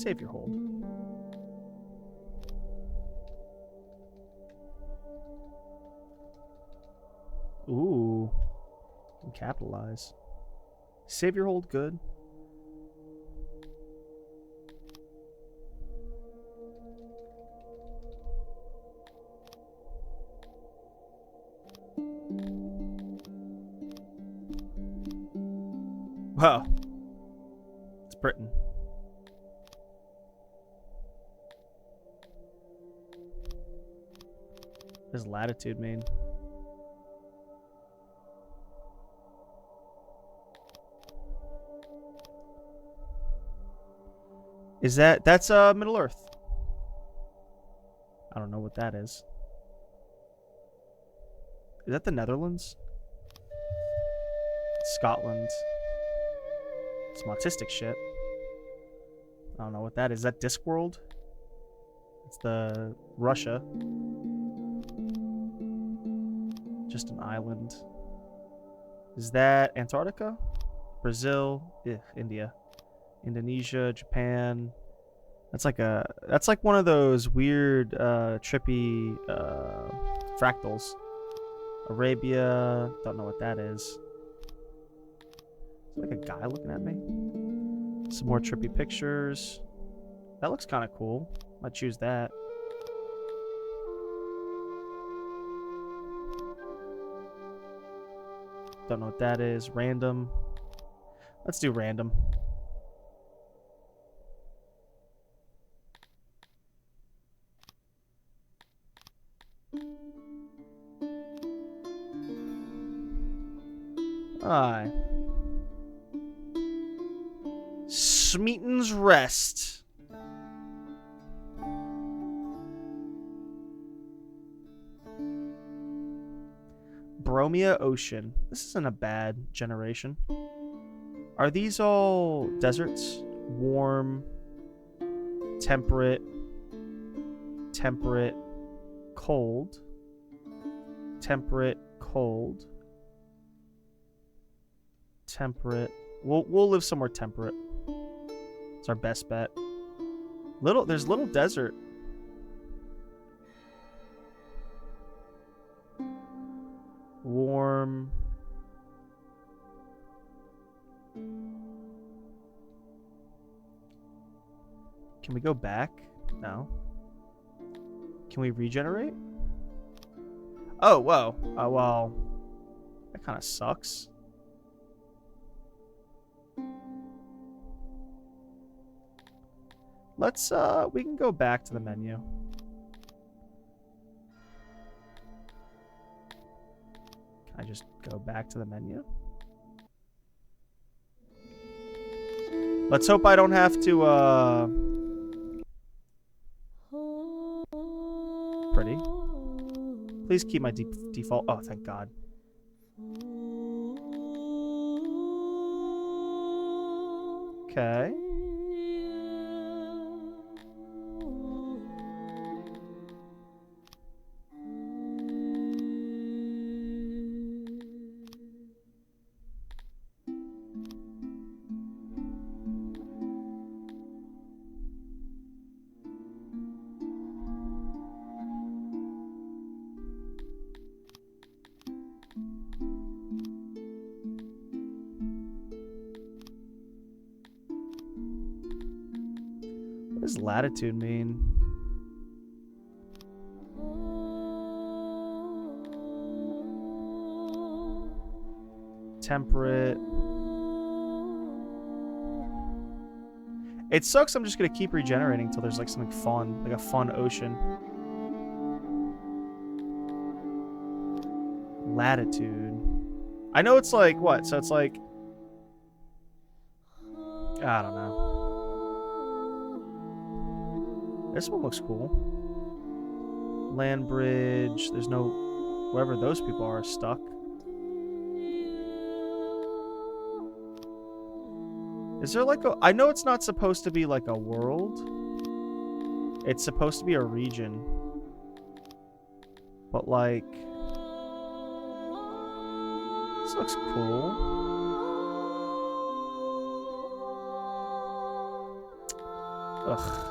Save your hold. Ooh. Can capitalize. Save your hold, good. Wow. It's Britain. His latitude mean? Is that's Middle Earth? I don't know what that is. Is that the Netherlands? Scotland. Some autistic shit. I don't know what that is. Is that Discworld? It's the Russia. Just an island. Is that Antarctica? Brazil? Ugh, India. Indonesia, Japan. That's like one of those weird trippy fractals. Arabia, don't know what that is. Is there like a guy looking at me? Some more trippy pictures. That looks kind of cool. Might choose that. Don't know what that is. Random. Let's do random. Alright. Smeaton's Rest. Bromia Ocean. This isn't a bad generation. Are these all deserts? Warm, temperate, cold, temperate, cold, temperate. We'll live somewhere temperate. It's our best bet. There's little desert. Warm. Can we go back? No. Can we regenerate? Oh, whoa. Oh, well. That kind of sucks. Let's, we can go back to the menu. Can I just go back to the menu? Let's hope I don't have to, Pretty. Please keep my default. Oh, thank God. Okay. What does latitude mean? Temperate. It sucks. I'm just gonna keep regenerating until there's like something fun, like a fun ocean. Latitude. I know it's like what? So it's like, I don't know. This one looks cool. Land bridge. There's no... Whoever those people are stuck. Is there like a... I know it's not supposed to be like a world. It's supposed to be a region. But like... This looks cool. Ugh.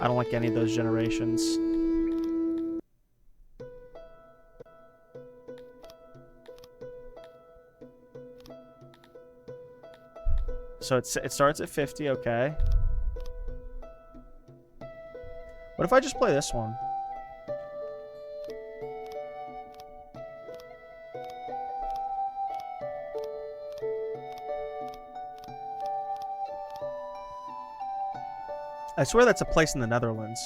I don't like any of those generations. So it starts at 50, okay. What if I just play this one? I swear that's a place in the Netherlands.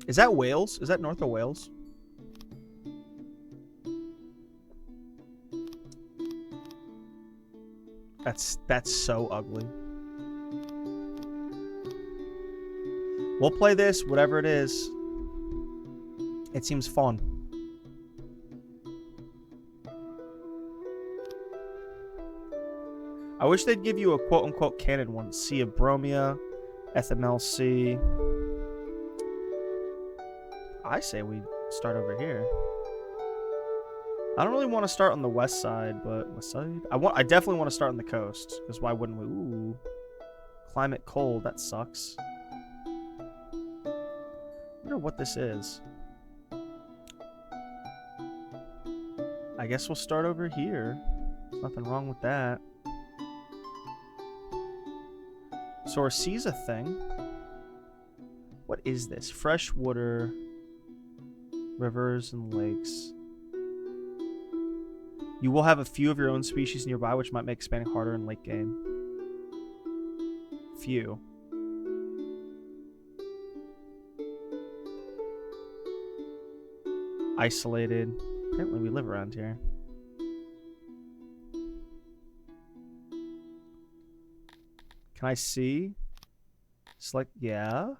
Is that Wales? Is that north of Wales? That's so ugly. We'll play this, whatever it is. It seems fun. I wish they'd give you a quote-unquote canon one. Sea of Bromia, FMLC. I say we start over here. I don't really want to start on the west side, but west side? I definitely want to start on the coast, because why wouldn't we? Ooh. Climate cold, that sucks. I wonder what this is. I guess we'll start over here. There's nothing wrong with that. So our sea's a thing. What is this? Freshwater, rivers, and lakes. You will have a few of your own species nearby, which might make expanding harder in late game. Few. Isolated. Apparently we live around here. Can I see? Select, yeah.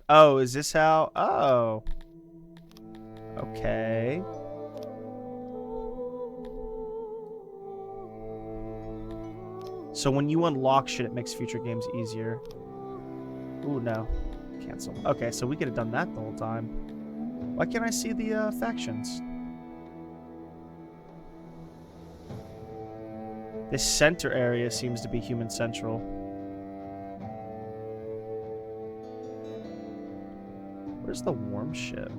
Oh, is this how? Oh. Okay. So when you unlock shit, it makes future games easier. Ooh, no. Cancel. Okay, so we could have done that the whole time. Why can't I see the factions? This center area seems to be human central. Where's the warm ship?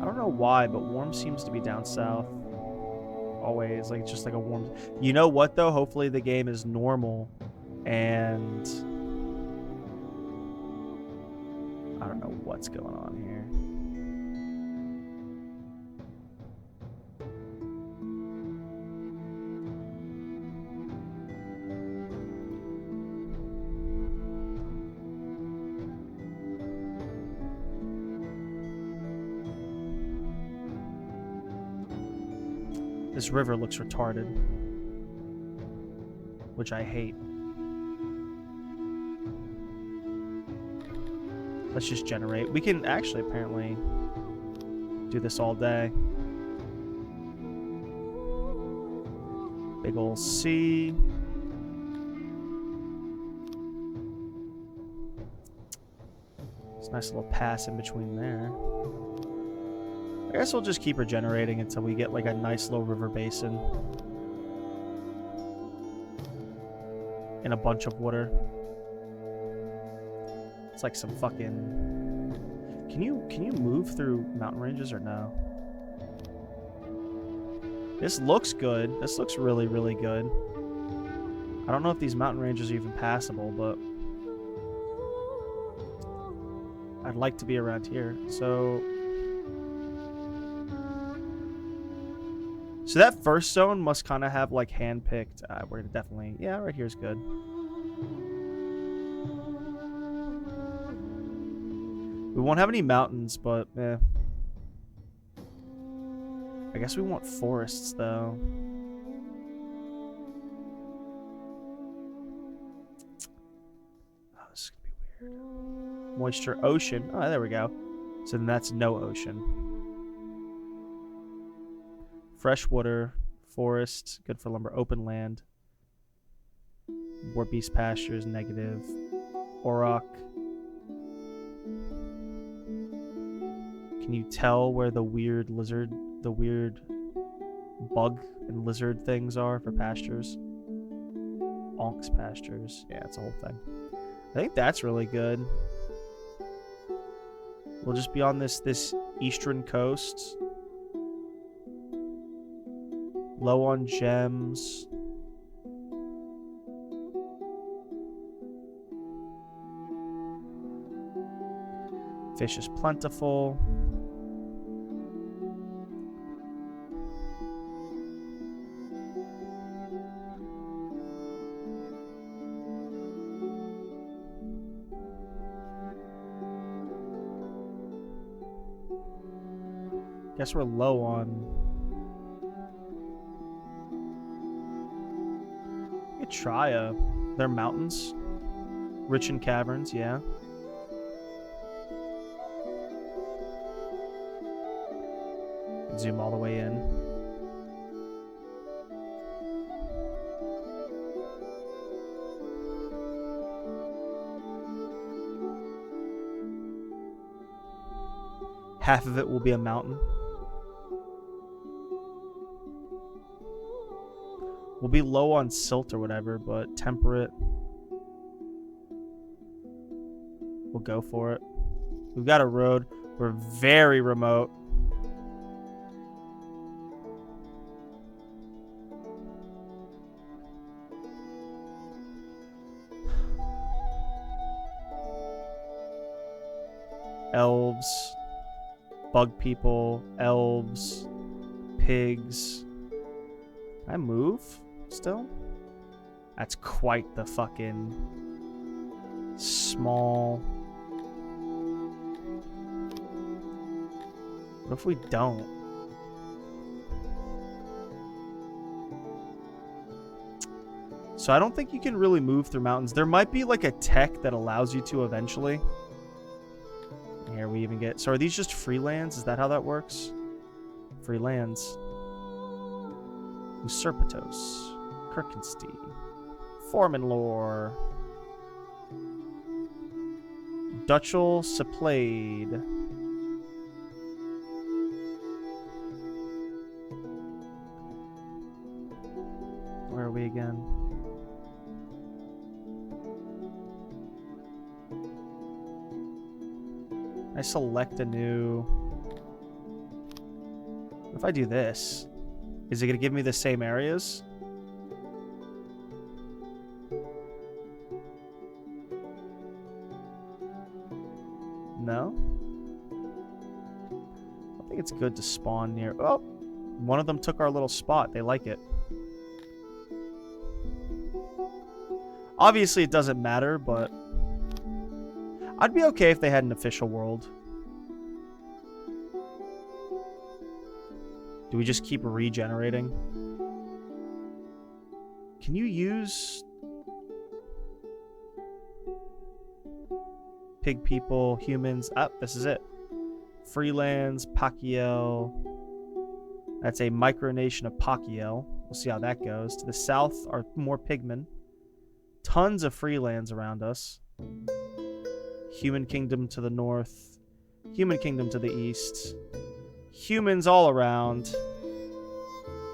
I don't know why, but warm seems to be down south. Always, like, just like a warm... You know what, though? Hopefully the game is normal, and... I don't know what's going on here. This river looks retarded, which I hate. Let's just generate. We can actually apparently do this all day. Big ol' sea. It's a nice little pass in between there. I guess we'll just keep regenerating until we get like a nice little river basin. And a bunch of water. It's like some fucking... Can you move through mountain ranges or no? This looks good. This looks really, really good. I don't know if these mountain ranges are even passable, but... I'd like to be around here. So that first zone must kind of have like hand-picked. We're gonna definitely... Yeah, right here's good. We won't have any mountains, but eh. I guess we want forests, though. Oh, this is gonna be weird. Moisture, ocean. Oh, there we go. So then that's no ocean. Freshwater, forest, good for lumber. Open land. War beast pastures, negative. Auroch. Can you tell where the weird bug and lizard things are for pastures? Onk's pastures. Yeah, it's a whole thing. I think that's really good. We'll just be on this eastern coast. Low on gems. Fish is plentiful. Guess we're low on... We could try they're mountains. Rich in caverns, yeah. Zoom all the way in. Half of it will be a mountain. We'll be low on silt or whatever, but temperate. We'll go for it. We've got a road. We're very remote. Elves, bug people, elves, pigs. Can I move still? That's quite the fucking small. What if we don't? So I don't think you can really move through mountains. There might be like a tech that allows you to eventually. Here we even get... So are these just free lands? Is that how that works? Free lands. Usurpatos. Kirkenstein. Formanlore. Dutchel Seplade. Where are we again? I select a new... What if I do this? Is it going to give me the same areas? No? I think it's good to spawn near... Oh! One of them took our little spot. They like it. Obviously, it doesn't matter, but... I'd be okay if they had an official world. Do we just keep regenerating? Can you use... Pig people, humans? Ah, this is it. Freelands, Pakiel. That's a micronation of Pakiel. We'll see how that goes. To the south are more pigmen. Tons of freelands around us. Human Kingdom to the north. Human Kingdom to the east. Humans all around.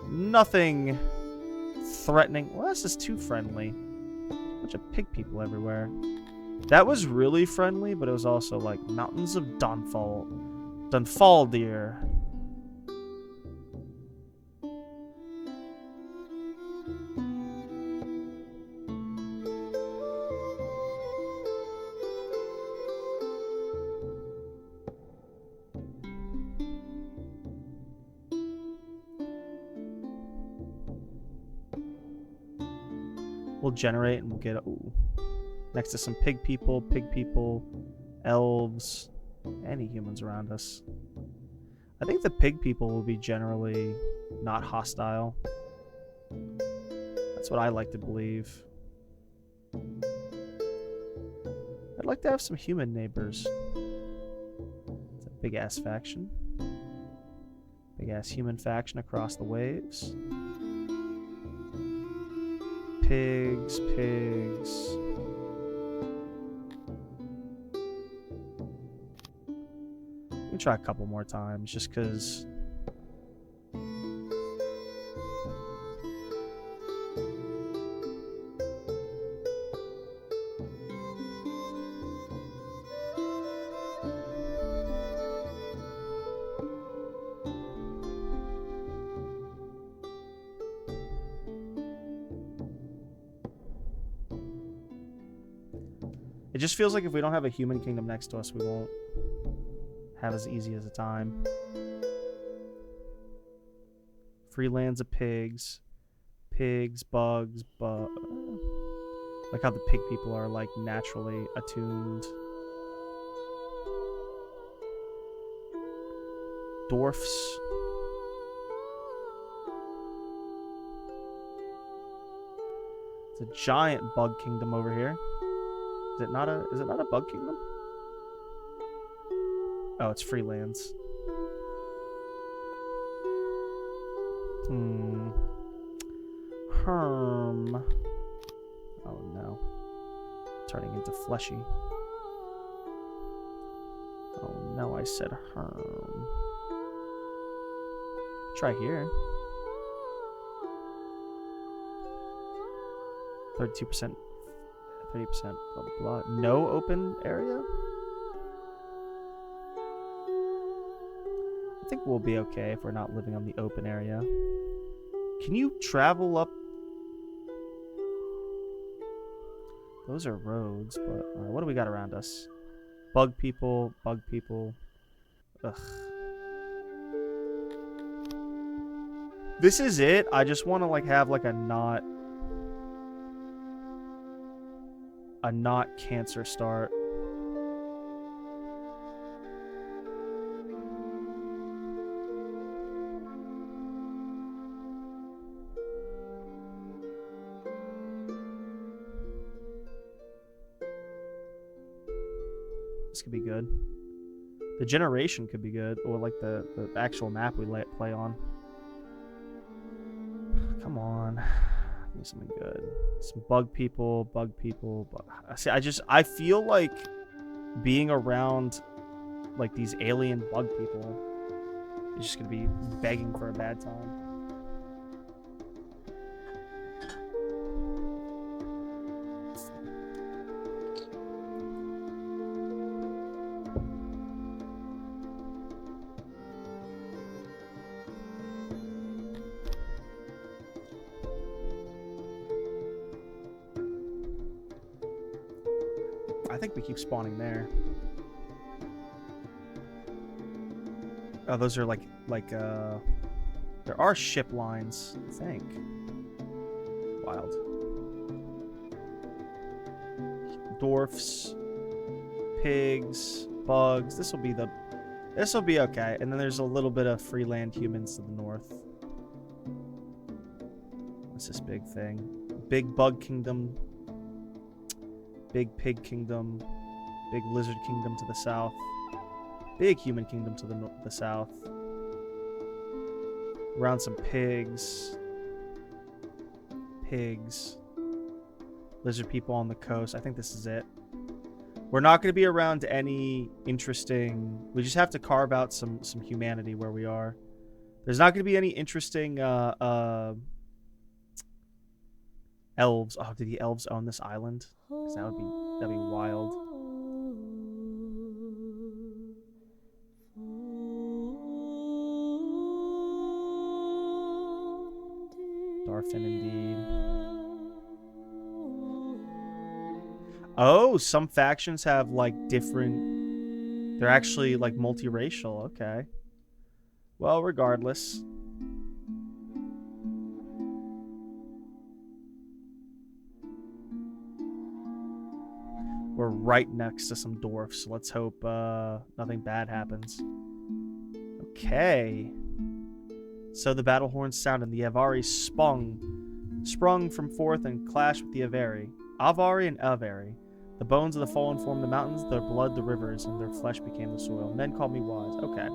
Nothing threatening. Well, this is too friendly. Bunch of pig people everywhere. That was really friendly, but it was also like Mountains of Dunfaldir. We'll generate and we'll get next to some pig people, elves, any humans around us. I think the pig people will be generally not hostile. That's what I like to believe. I'd like to have some human neighbors. It's a big ass faction. Big ass human faction across the waves. Pigs. me try a couple more times, just because... It just feels like if we don't have a human kingdom next to us, we won't have as easy as a time. Free lands of pigs. Pigs, bugs, like how the pig people are like naturally attuned. Dwarfs. It's a giant bug kingdom over here. Is it not a bug kingdom? Oh, it's free lands. Herm. Oh no. Turning into fleshy. Oh no, I said herm. Try here. 32%. 30%, blah, blah, blah. No open area? I think we'll be okay if we're not living on the open area. Can you travel up? Those are roads, but what do we got around us? Bug people, bug people. Ugh. This is it. I just want to like have like a not cancer start. This could be good. The generation could be good, or like the actual map we play on. Come on. Give me something good. Some bug people. See, I feel like being around like these alien bug people is just gonna be begging for a bad time. I think we keep spawning there. Oh, those are like there are ship lines, I think. Wild. Dwarfs, pigs, bugs. This will be okay. And then there's a little bit of free land humans to the north. What's this big thing? Big bug kingdom. Big pig kingdom, big lizard kingdom to the south, big human kingdom to the south. Around some pigs, lizard people on the coast. I think this is it. We're not going to be around any interesting. We just have to carve out some humanity where we are. There's not going to be any interesting elves. Oh, do the elves own this island? Because that'd be wild. Darfin indeed. Oh, some factions have like different. They're actually like multiracial. Okay. Well, regardless. We're right next to some dwarfs, so let's hope nothing bad happens. Okay. So the battle horns sounded, and the Avari sprung from forth and clashed with the Avari. Avari and Avari. The bones of the fallen formed the mountains, their blood the rivers, and their flesh became the soil. Men called me wise. Okay.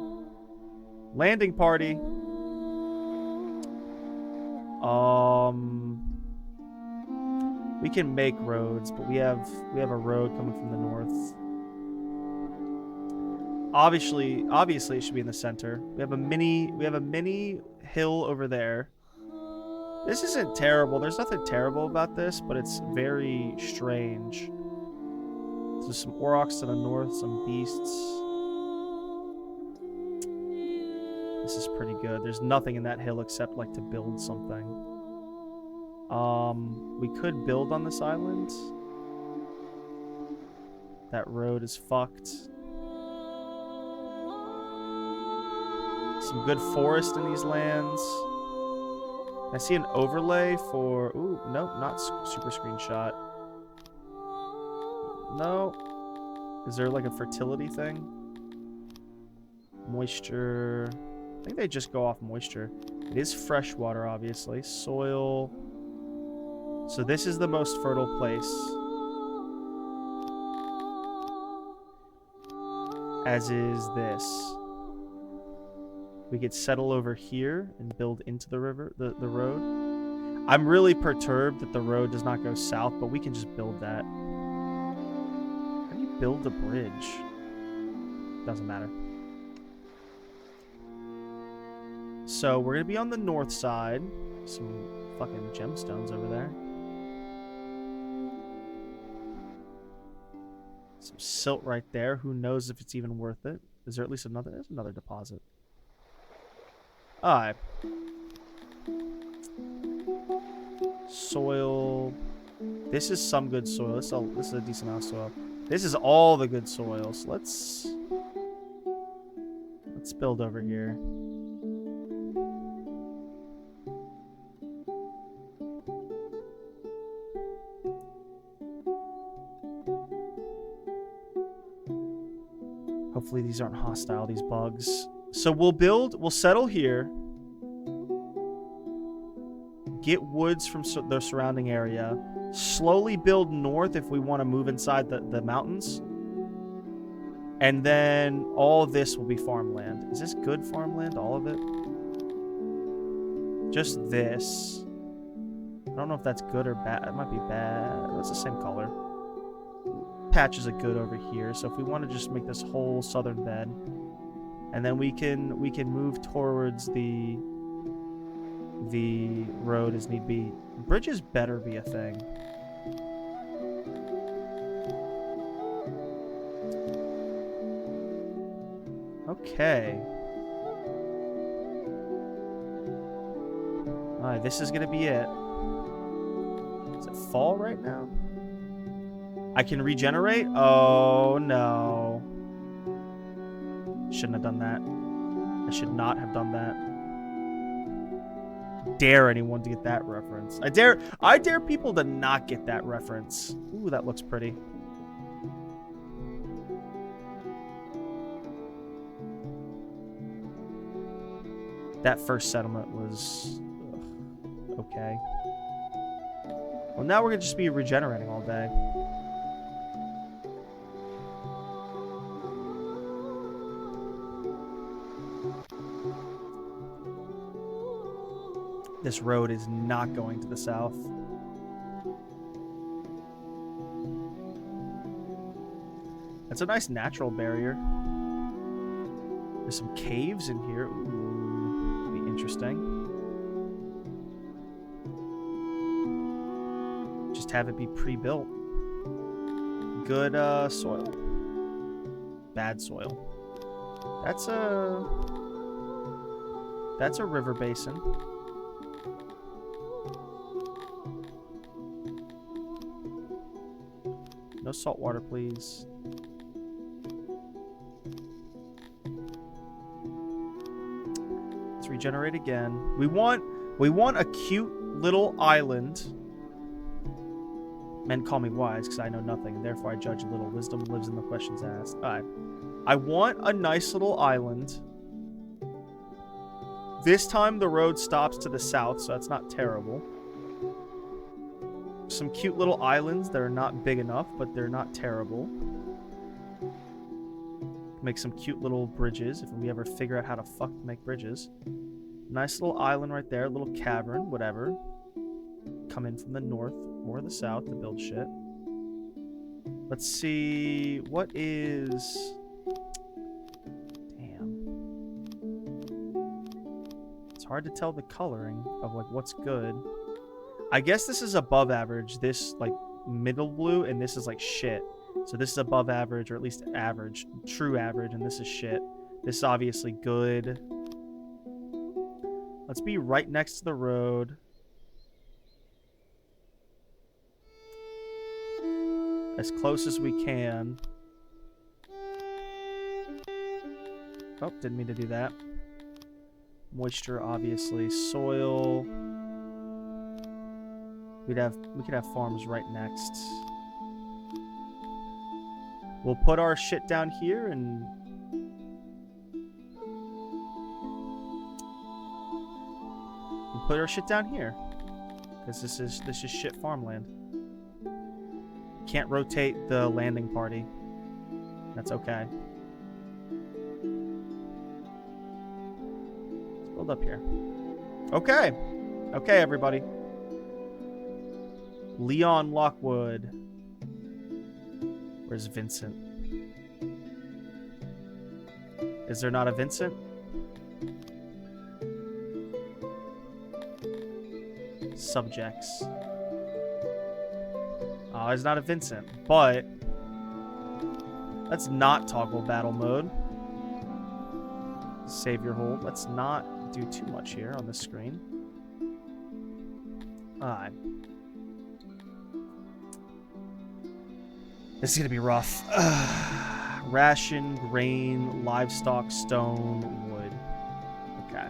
Landing party. We can make roads, but we have a road coming from the north. Obviously it should be in the center. We have a mini hill over there. This isn't terrible. There's nothing terrible about this, but it's very strange. There's some aurochs to the north, some beasts. This is pretty good. There's nothing in that hill except like to build something. We could build on this island. That road is fucked. Some good forest in these lands. I see an overlay for... Ooh, nope, not super screenshot. No. Is there like a fertility thing? Moisture. I think they just go off moisture. It is freshwater, obviously. Soil. So this is the most fertile place. As is this. We could settle over here and build into the river, the road. I'm really perturbed that the road does not go south, but we can just build that. How do you build the bridge? Doesn't matter. So we're gonna be on the north side. Some fucking gemstones over there. Some silt right there. Who knows if it's even worth it? Is there at least another? There's another deposit. Alright. Soil. This is some good soil. This is a decent amount of soil. This is all the good soils. Let's build over here. Hopefully these aren't hostile, these bugs. So we'll settle here. Get woods from the surrounding area. Slowly build north if we want to move inside the mountains. And then all this will be farmland. Is this good farmland, all of it? Just this. I don't know if that's good or bad. It might be bad. It's the same color. Patches are good over here. So if we want to just make this whole southern bed, and then we can move towards the road as need be. Bridges better be a thing. Okay. Alright, this is gonna be it. Is it fall right now? I can regenerate? Oh no. Shouldn't have done that. I should not have done that. Dare anyone to get that reference. I dare people to not get that reference. Ooh, that looks pretty. That first settlement was okay. Well, now we're gonna just be regenerating all day. This road is not going to the south. That's a nice natural barrier. There's some caves in here. Ooh, be interesting. Just have it be pre-built. Good soil. Bad soil. That's a river basin. No salt water, please. Let's regenerate again. We want a cute little island. Men call me wise because I know nothing, and therefore I judge little. Wisdom lives in the questions asked. Alright. I want a nice little island. This time the road stops to the south, so that's not terrible. Some cute little islands that are not big enough, but they're not terrible. Make some cute little bridges if we ever figure out how to fuck make bridges. Nice little island right there, little cavern, whatever. Come in from the north or the south to build shit. Let's see, what is... hard to tell the coloring of like what's good. I guess this is above average. This like middle blue, and this is like shit. So this is above average, or at least average, true average, and this is shit. This is obviously good. Let's be right next to the road. As close as we can. Oh, didn't mean to do that. Moisture, obviously. Soil. We could have farms right next. We'll put our shit down here and we'll put our shit down here. Because this is shit farmland. Can't rotate the landing party. That's okay. Let's build up here. Okay. Okay, everybody. Leon Lockwood. Where's Vincent? Is there not a Vincent? Subjects. Oh, there's not a Vincent, but let's not toggle battle mode. Save your hold. Let's not do too much here on the screen. Alright. This is gonna be rough. Ration, grain, livestock, stone, wood. Okay.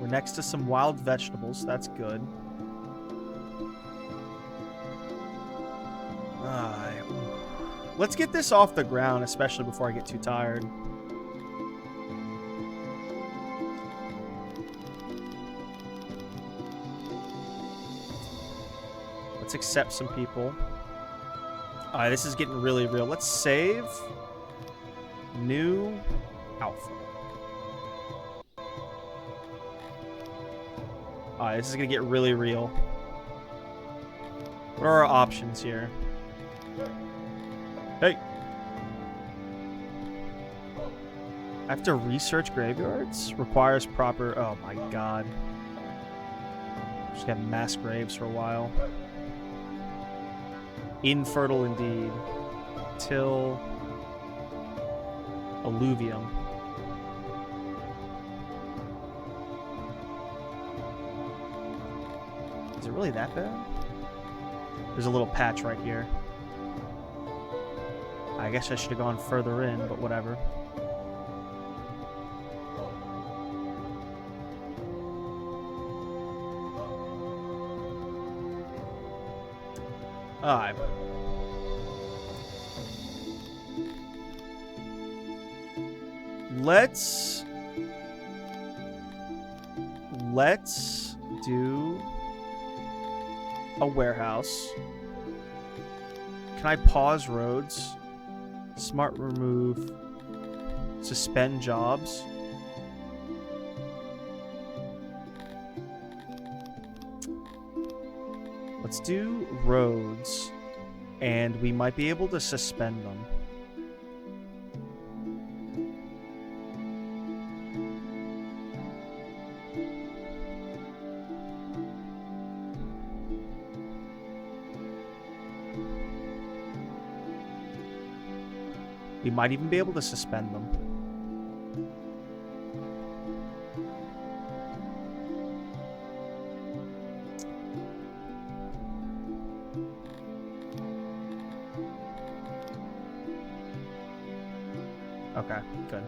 We're next to some wild vegetables. That's good. Alright. Let's get this off the ground, especially before I get too tired. Let's accept some people. Alright, this is getting really real. Let's save. New outfit. Alright, this is gonna get really real. What are our options here? Hey! I have to research graveyards? Requires proper... Oh my god. Just got mass graves for a while. Infertile indeed. Till... alluvium. Is it really that bad? There's a little patch right here. I guess I should have gone further in, but whatever. Alright. Let's do a warehouse. Can I pause roads? Smart remove. Suspend jobs. Let's do roads, and we might be able to suspend them. We might even be able to suspend them. Okay, good.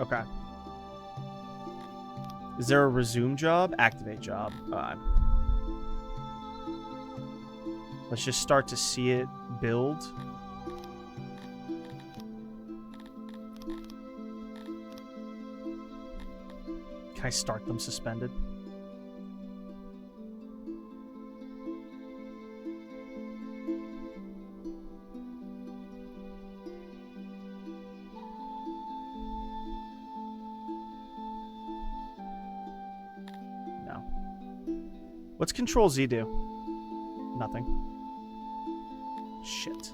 Okay. Is there a resume job? Activate job. Let's just start to see it build. Can I start them suspended? No. What's Control Z do? Nothing. Shit.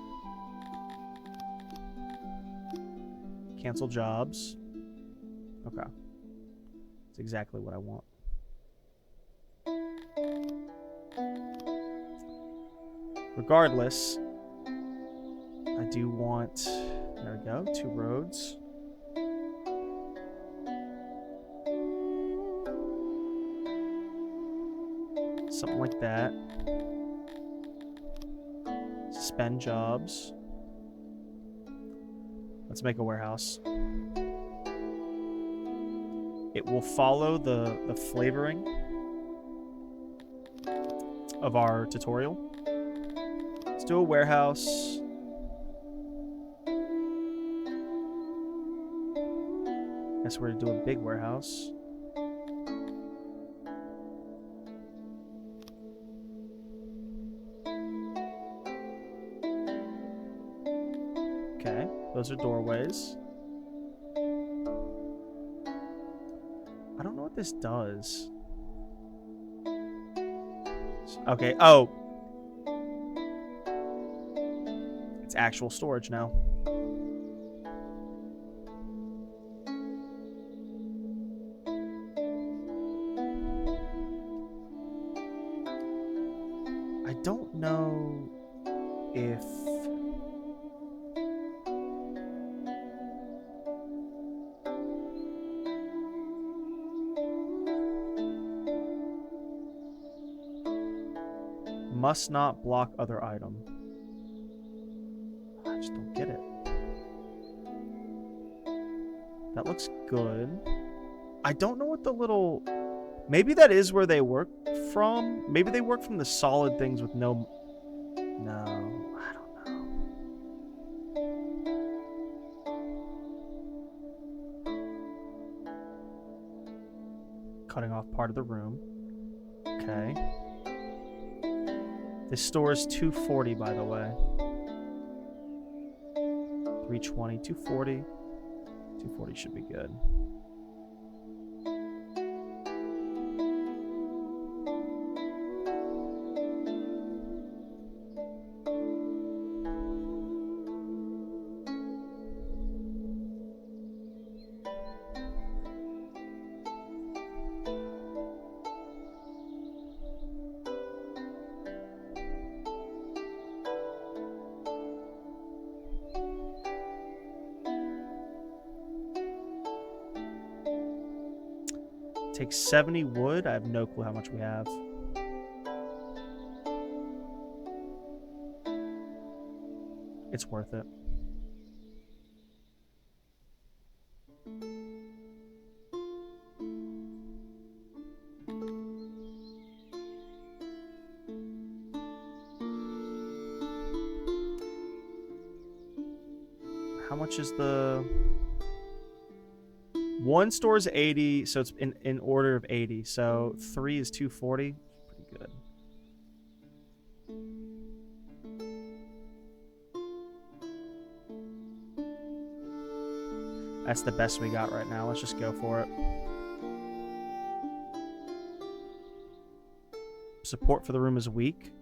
Cancel jobs. Okay. That's exactly what I want. Regardless, I do want... There we go. 2 roads. Something like that. Suspend jobs. Let's make a warehouse. It will follow the flavoring of our tutorial. Let's do a warehouse. Guess we're gonna do a big warehouse. Okay, those are doorways. I don't know what this does. Okay, oh. It's actual storage now. I don't know if... Must not block other item. I just don't get it. That looks good. I don't know what the little... Maybe that is where they work from. Maybe they work from the solid things with no... No, I don't know. Cutting off part of the room. Okay. This store is 240, by the way. 320, 240. 240 should be good. Take 70 wood. I have no clue how much we have. It's worth it. How much is the... One store is 80, so it's in order of 80. So 3 is 240. Pretty good. That's the best we got right now. Let's just go for it. Support for the room is weak.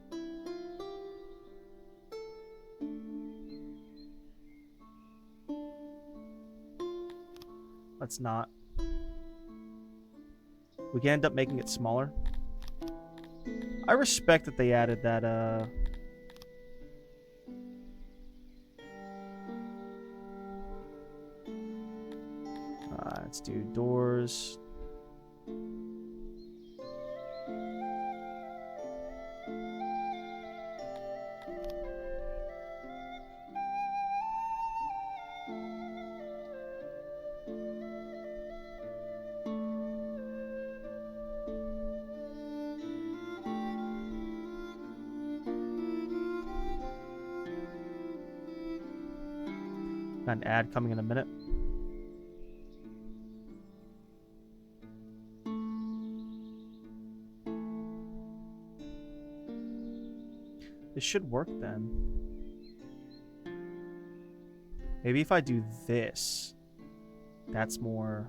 Let's not. We can end up making it smaller. I respect that they added that, let's do doors. Got an ad coming in a minute. This should work then. Maybe if I do this, that's more...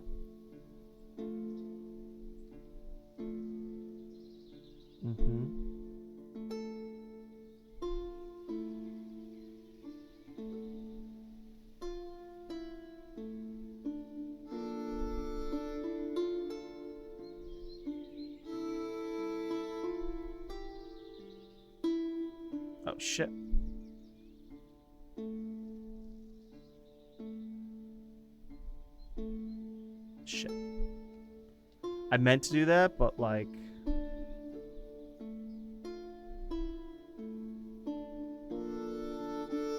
Oh, shit. Shit. I meant to do that, but, like...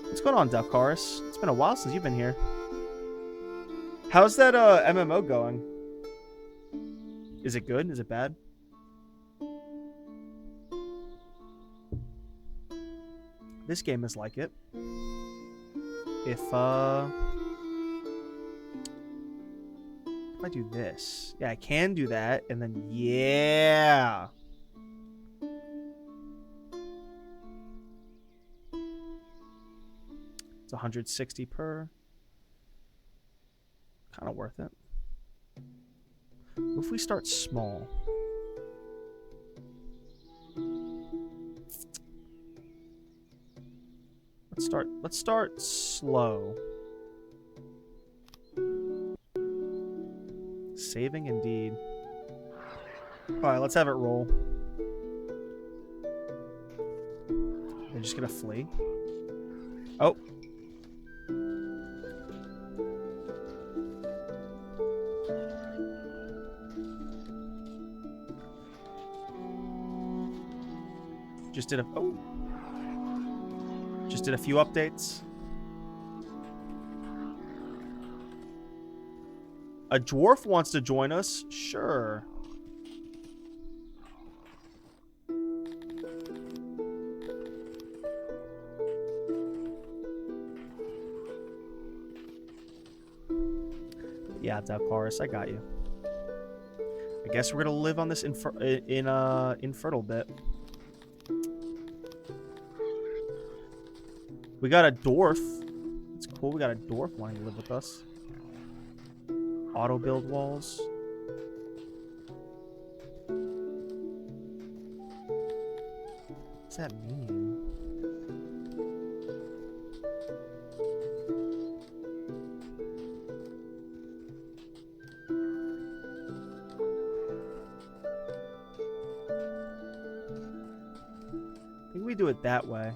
What's going on, Dalcaris? It's been a while since you've been here. How's that MMO going? Is it good? Is it bad? This game is like it. If I do this. Yeah, I can do that, and then yeah. It's 160 per. Kind of worth it. What if we start small? Let's start slow. Saving indeed. Alright, let's have it roll. They're just gonna flee. Oh. Just did a few updates. A dwarf wants to join us? Sure. Yeah, Dalcaris, I got you. I guess we're gonna live on this infertile bit. We got a dwarf. It's cool. We got a dwarf wanting to live with us. Auto build walls. What's that mean? I think we do it that way.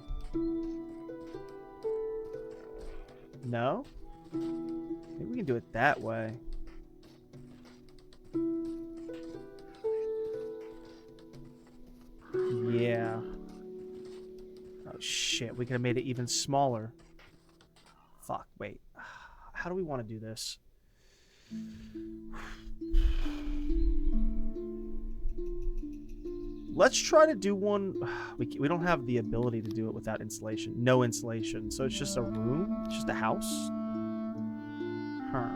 No? Maybe we can do it that way. Yeah. Oh shit, we could have made it even smaller. Fuck, wait. How do we want to do this? Let's try to do one. We don't have the ability to do it without insulation. No insulation. So it's just a room? It's just a house? Huh.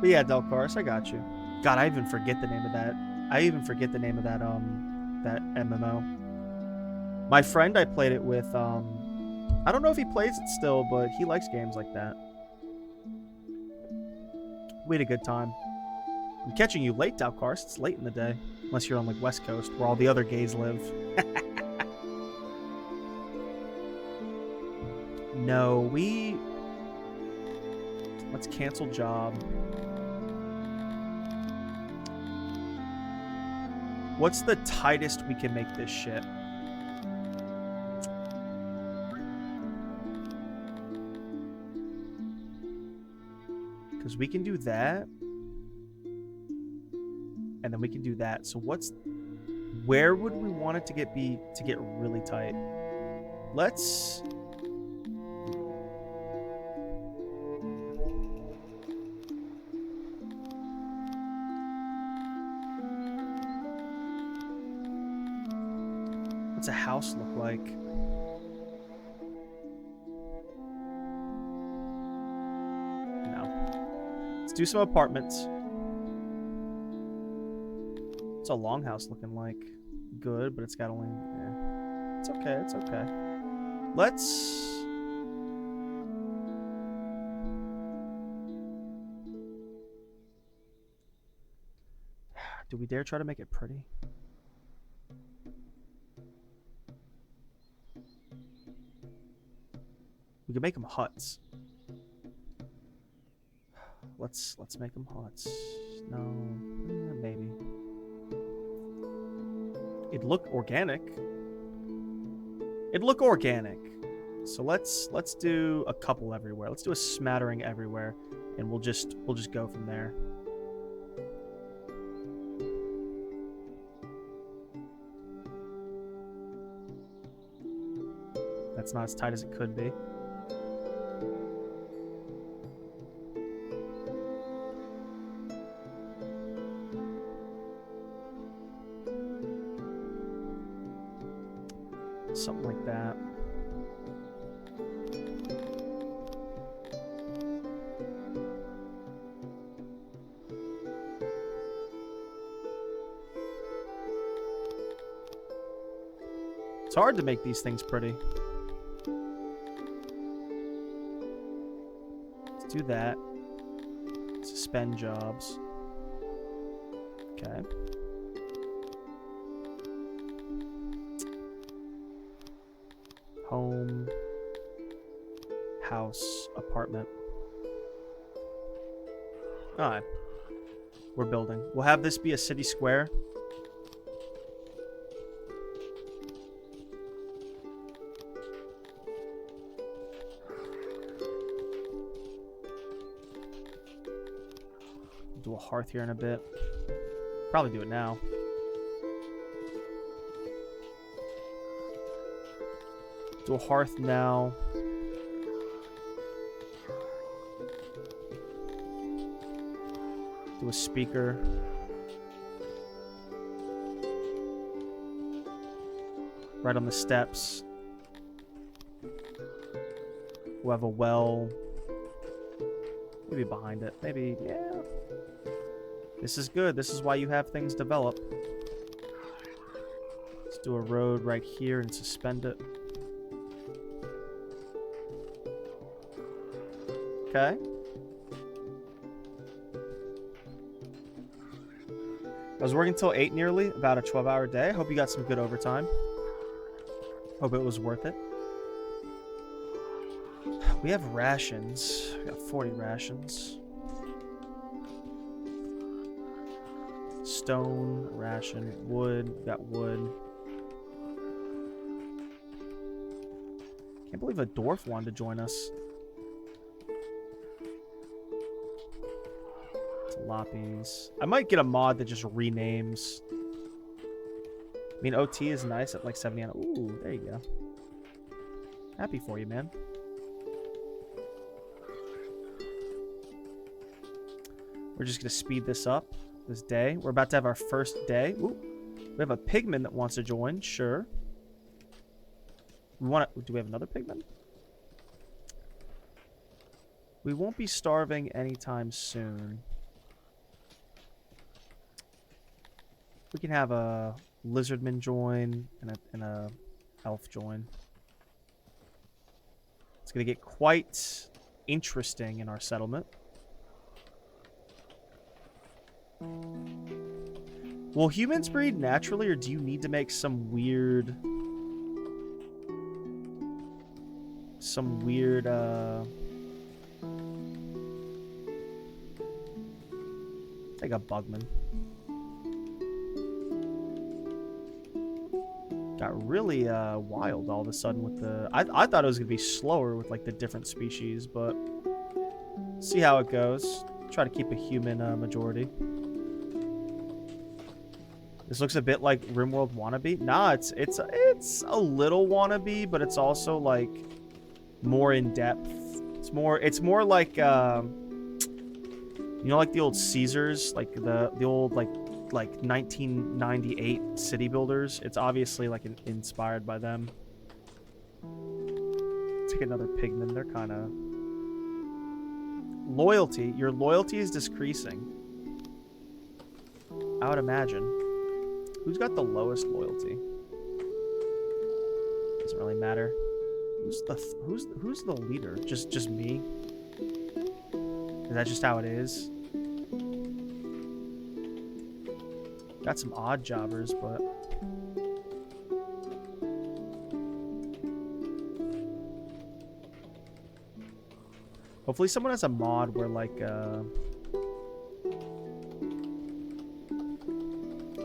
But yeah, Dalcaris, I got you. God, I even forget the name of that. That MMO. My friend I played it with, I don't know if he plays it still, but he likes games like that. We had a good time. I'm catching you late, Dalcaris. It's late in the day. Unless you're on, like, West Coast, where all the other gays live. No, let's cancel job. What's the tightest we can make this shit? Because we can do that. And then we can do that. So where would we want it to get really tight? Let's... What's a house look like? Let's do some apartments. What's a longhouse looking like? Good, but it's got only... Yeah. It's okay, it's okay. Let's... Do we dare try to make it pretty? We could make them huts. Let's make them huts. No, maybe. It'd look organic. It'd look organic. So let's do a couple everywhere. Let's do a smattering everywhere, and we'll just go from there. That's not as tight as it could be. Something like that. It's hard to make these things pretty. Let's do that. Suspend jobs. Okay. Home, house, apartment. Alright. We're building. We'll have this be a city square. Do a hearth here in a bit. Probably do it now. Do a hearth now. Do a speaker. Right on the steps. We'll have a well. Maybe behind it. Maybe, yeah. This is good. This is why you have things develop. Let's do a road right here and suspend it. Okay. I was working till 8 nearly, about a 12-hour day. Hope you got some good overtime. Hope it was worth it. We have rations. We got 40 rations. Stone, ration, wood, got wood. Can't believe a dwarf wanted to join us. Jalopies. I might get a mod that just renames. I mean, OT is nice at like 70. Ooh, there you go. Happy for you, man. We're just going to speed this up this day. We're about to have our first day. Ooh, we have a pigman that wants to join. Sure. We want to, do we have another pigman? We won't be starving anytime soon. We can have a lizardman join and a elf join. It's going to get quite interesting in our settlement. Will humans breed naturally, or do you need to make some weird like a bugman? Got really wild all of a sudden with the... I thought it was going to be slower with like the different species, but see how it goes. Try to keep a human majority. This looks a bit like RimWorld wannabe. Nah, it's a little wannabe, but it's also like more in depth. It's more like you know, like the old Caesars, like the old like 1998 city builders. It's obviously like inspired by them. Take another pigman. They're kind of loyalty. Your loyalty is decreasing, I would imagine. Who's got the lowest loyalty? Doesn't really matter. Who's the leader? Just me? Is that just how it is? Got some odd jobbers, but hopefully someone has a mod where like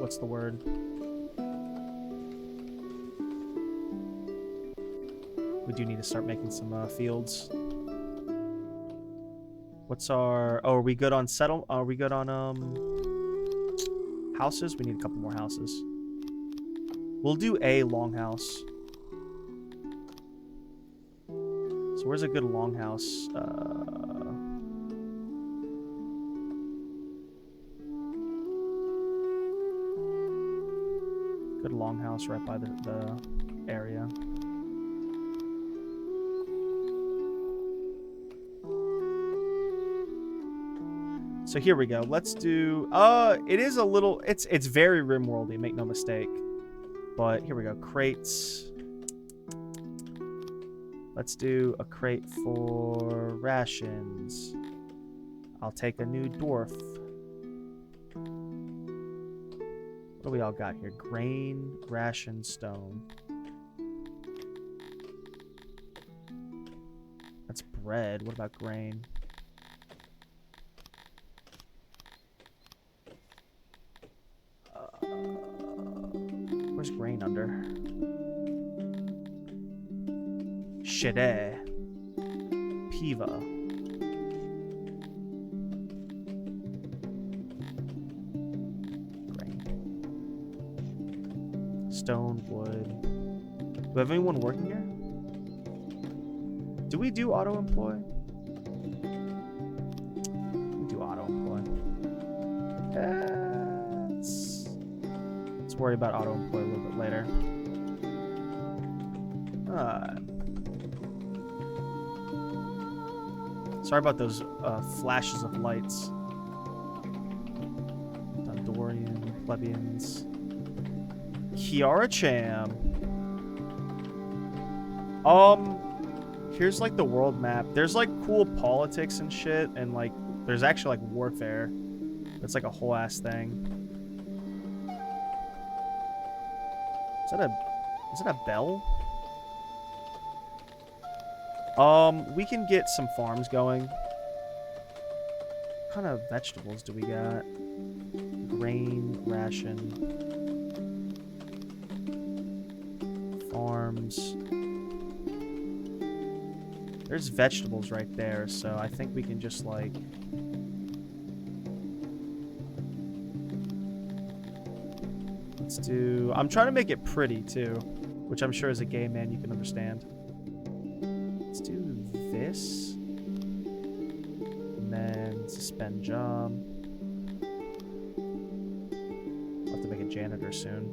what's the word? We do need to start making some fields. What's our... Oh, are we good on settle? Are we good on houses? We need a couple more houses. We'll do a longhouse. So where's a good longhouse? Good longhouse right by the area. So here we go. Let's do... it is a little... It's very rimworldy, make no mistake. But here we go. Crates. Let's do a crate for rations. I'll take a new dwarf. What do we all got here? Grain, ration, stone. That's bread. What about grain? Where's grain under? Shede. Piva. Grain. Stone, wood. Do we have anyone working here? Do we do auto-employ? We do auto-employ. Let's worry about auto-employ a little bit later. Sorry about those flashes of lights. Dondorian, plebeians. Kiara-Cham. Here's like the world map. There's like cool politics and shit, and like there's actually like warfare. It's like a whole ass thing. Is that a bell? We can get some farms going. What kind of vegetables do we got? Grain, ration. Farms. There's vegetables right there, so I think we can just, like... Let's do... I'm trying to make it pretty, too. Which I'm sure as a gay man you can understand. Let's do this. And then suspend job. I'll have to make a janitor soon.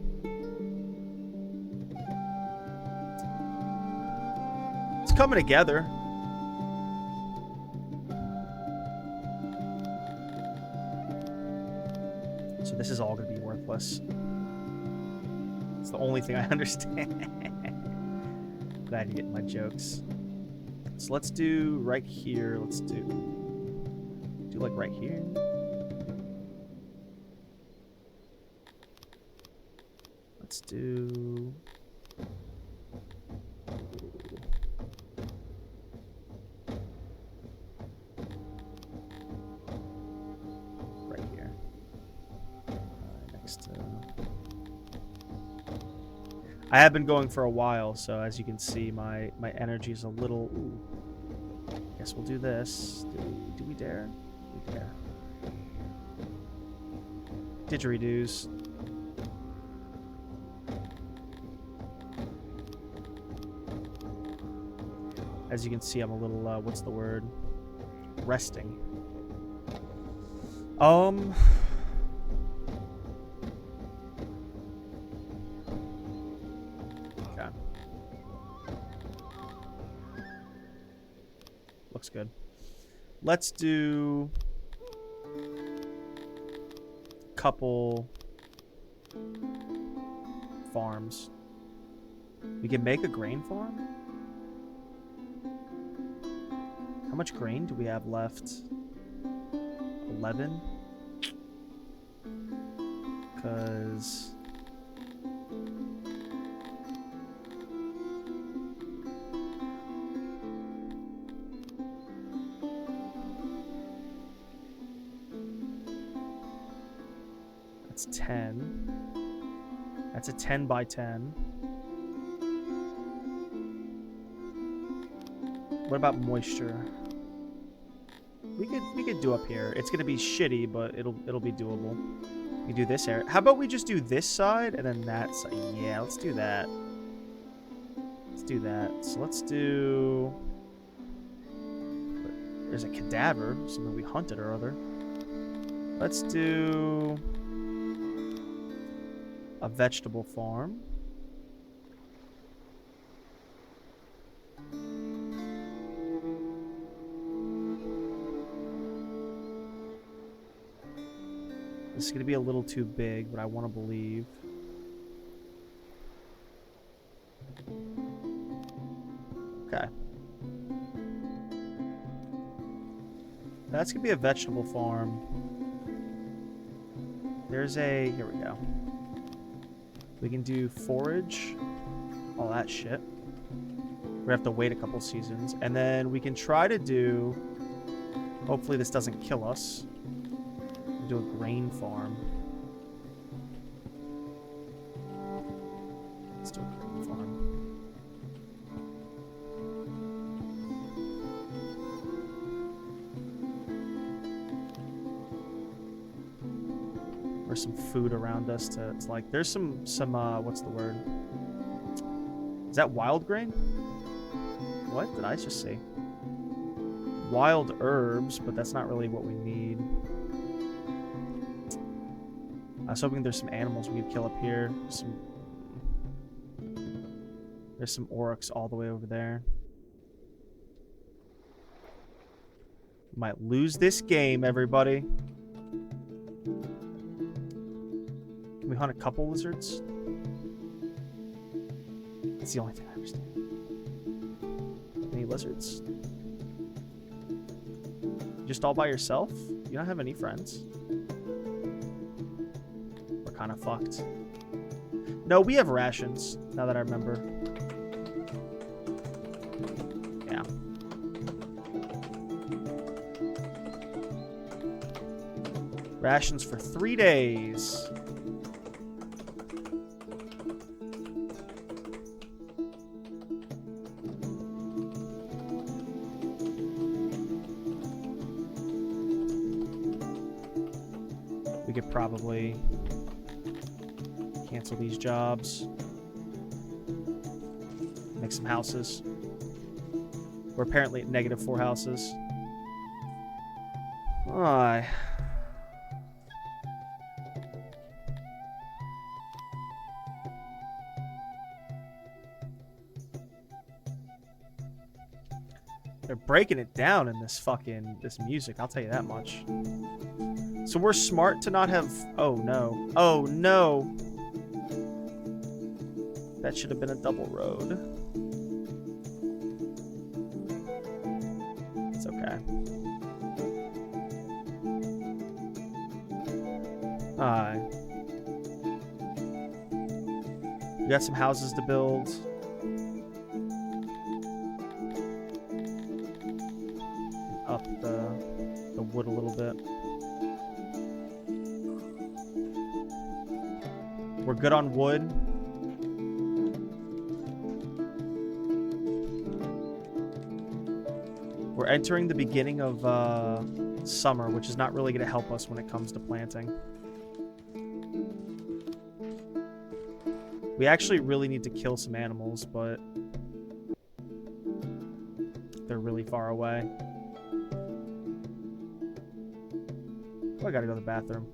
It's coming together. So this is all going to be worthless. It's the only thing I understand. Glad you're getting my jokes. So let's do right here. Let's do like right here. Let's do... right here. Next to... I have been going for a while, so as you can see, my energy is a little... Ooh. Guess we'll do this. Do we dare? We dare. Didgeridoos. As you can see, I'm a little, what's the word? Resting. Okay. Looks good. Let's do a couple farms. We can make a grain farm? How much grain do we have left? 11? Because... That's 10. That's a 10 by 10. What about moisture? We could do up here. It's gonna be shitty, but it'll be doable. We do this area. How about we just do this side and then that side? Yeah, let's do that. Let's do that. So let's do. There's a cadaver, something we hunted or other. Let's do a vegetable farm. This is going to be a little too big, but I want to believe. Okay. That's going to be a vegetable farm. There's a... Here we go. We can do forage. All that shit. We have to wait a couple seasons. And then we can try to do... Hopefully this doesn't kill us. Do a grain farm. Let's do a grain farm. There's some food around us to it's like there's some what's the word? Is that wild grain? What did I just say? Wild herbs, but that's not really what we need. I was hoping there's some animals we could kill up here. There's some aurochs all the way over there. Might lose this game, everybody. Can we hunt a couple lizards? That's the only thing I understand. Any lizards? Just all by yourself? You don't have any friends? Kind of fucked. No, we have rations, now that I remember. Yeah. Rations for 3 days. We could probably cancel these jobs. Make some houses. We're apparently at -4 houses. Aye. They're breaking it down in this music, I'll tell you that much. So we're smart to not have... Oh, no. Oh, no. That should have been a double road. It's okay. Alright. We got some houses to build. Up the wood a little bit. We're good on wood. We're entering the beginning of summer, which is not really going to help us when it comes to planting. We actually really need to kill some animals, but they're really far away. Oh, I gotta go to the bathroom.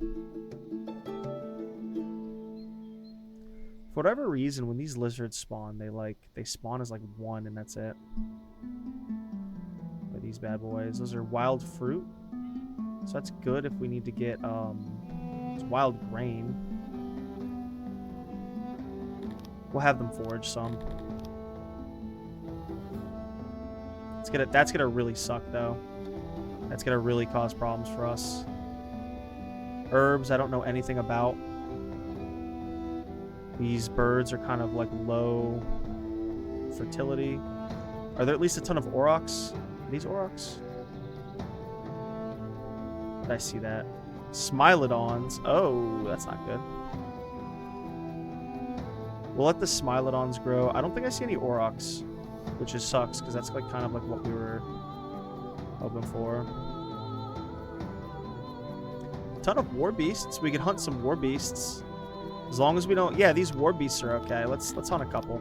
For whatever reason, when these lizards spawn, they spawn as like 1 and that's it. These bad boys. Those are wild fruit. So that's good if we need to get it's wild grain. We'll have them forage some. That's gonna really suck though. That's gonna really cause problems for us. Herbs, I don't know anything about. These birds are kind of like low fertility. Are there at least a ton of aurochs? These aurochs? Did I see that? Smilodons. Oh, that's not good. We'll let the Smilodons grow. I don't think I see any Aurochs, which is sucks, because that's like kind of like what we were hoping for. A ton of War Beasts. We could hunt some War Beasts. As long as we don't... Yeah, these War Beasts are okay. Let's hunt a couple.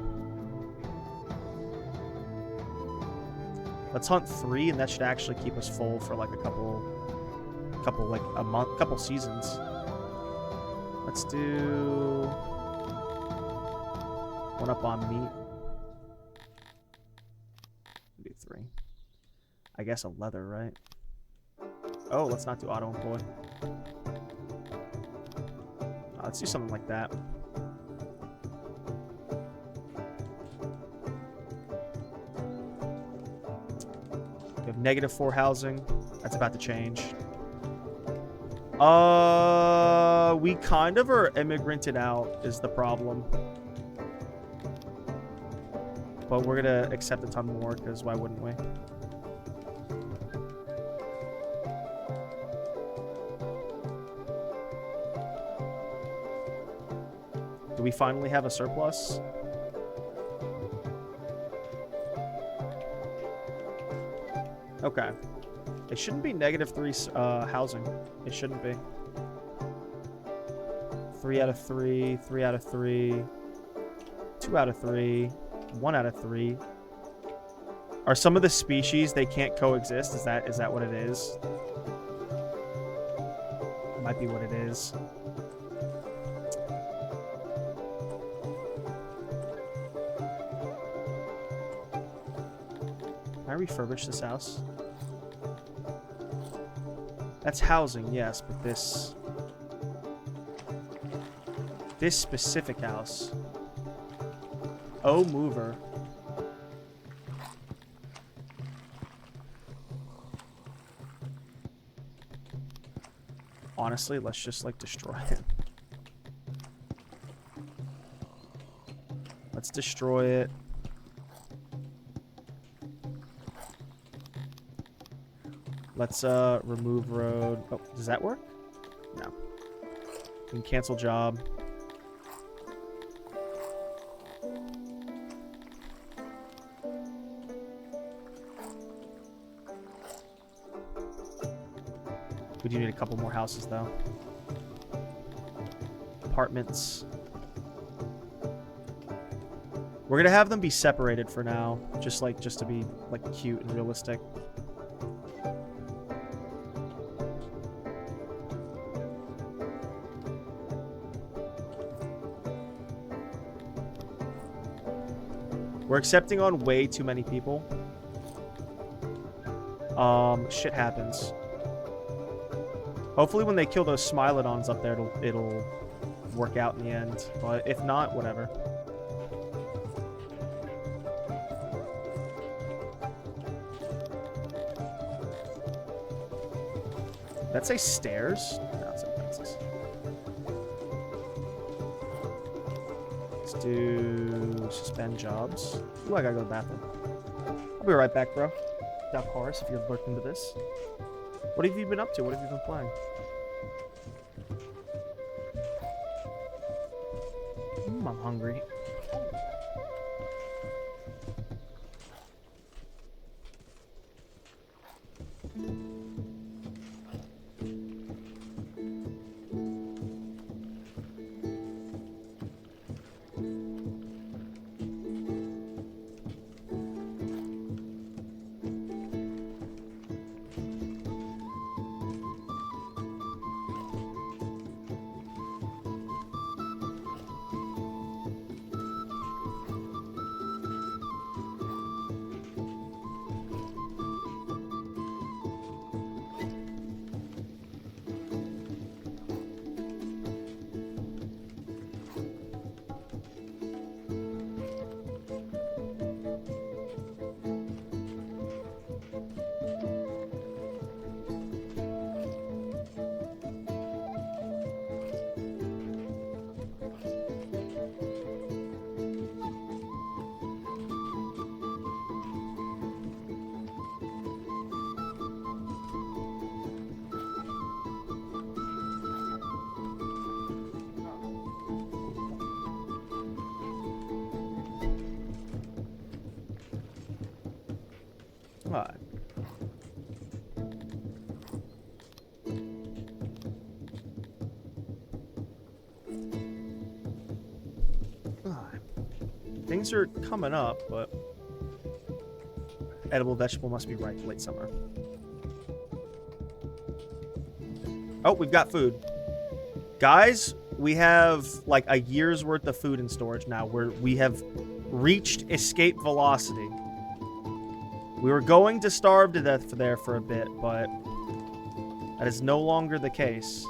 Let's hunt 3, and that should actually keep us full for like a couple like a month, couple seasons. Let's do one up on meat. Do 3. I guess a leather, right? Oh, let's not do auto employ. Let's do something like that. We have -4 housing. That's about to change. We kind of are immigranted out is the problem. But we're gonna accept a ton more, because why wouldn't we? Do we finally have a surplus? Okay. It shouldn't be -3 housing. It shouldn't be. 3 out of 3, 3 out of 3, 2 out of 3, 1 out of 3. Are some of the species they can't coexist? Is that what it is? Might be what it is. Can I refurbish this house? That's housing, yes, but this specific house. Oh, mover. Honestly, let's just like destroy it. Let's destroy it. Let's remove road. Oh, does that work? No. We can cancel job. We do need a couple more houses though. Apartments. We're gonna have them be separated for now, just to be like cute and realistic. We're accepting on way too many people. Shit happens. Hopefully when they kill those Smilodons up there, it'll work out in the end. But if not, whatever. Did that say stairs? No, it said fences. Let's do suspend jobs. Ooh, I gotta go to the bathroom. I'll be right back, bro. Without cars, if you're lurking to this. What have you been up to? What have you been playing? I'm hungry. Alright. Things are coming up, but edible vegetable must be ripe late summer. Oh, we've got food. Guys, we have like a year's worth of food in storage now. We have reached escape velocity. We were going to starve to death there for a bit, but that is no longer the case.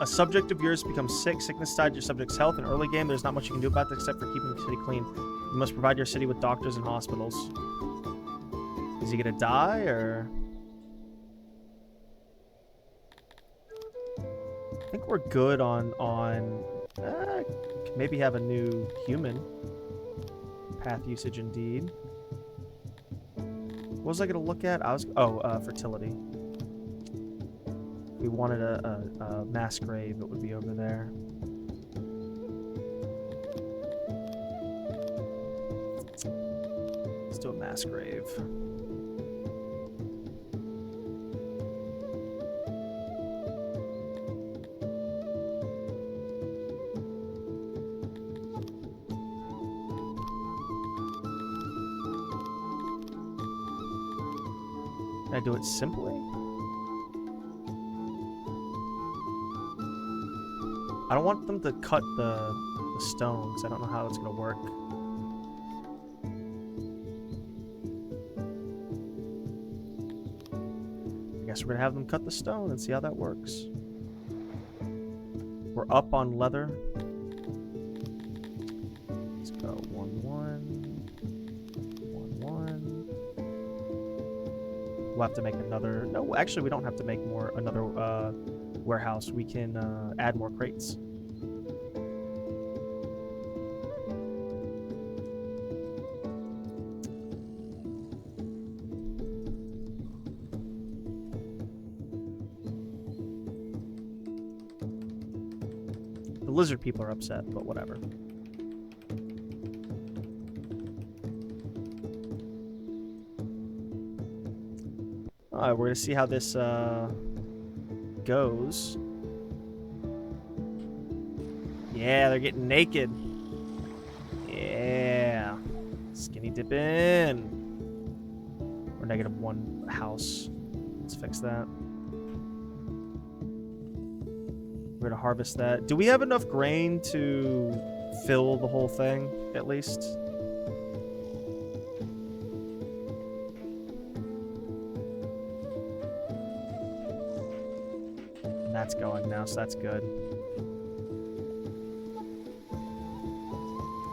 A subject of yours becomes sick. Sickness tied to your subject's health. In early game, there's not much you can do about this except for keeping the city clean. You must provide your city with doctors and hospitals. Is he gonna die, or...? I think we're good on maybe have a new human. Path usage, indeed. What was I gonna look at? Fertility. If we wanted a mass grave, it would be over there. Let's do a mass grave. Can I do it simply? I don't want them to cut the stone, because I don't know how it's going to work. I guess we're going to have them cut the stone and see how that works. We're up on leather. Let's go 1, 1. 1, 1. We'll have to make another... No, actually, we don't have to make another warehouse. We can add more crates. The lizard people are upset, but whatever. Alright, we're gonna see how this goes. Yeah, they're getting naked. Yeah. Skinny dipping. We're -1 house. Let's fix that. We're gonna harvest that. Do we have enough grain to fill the whole thing, at least? And that's going now, so that's good.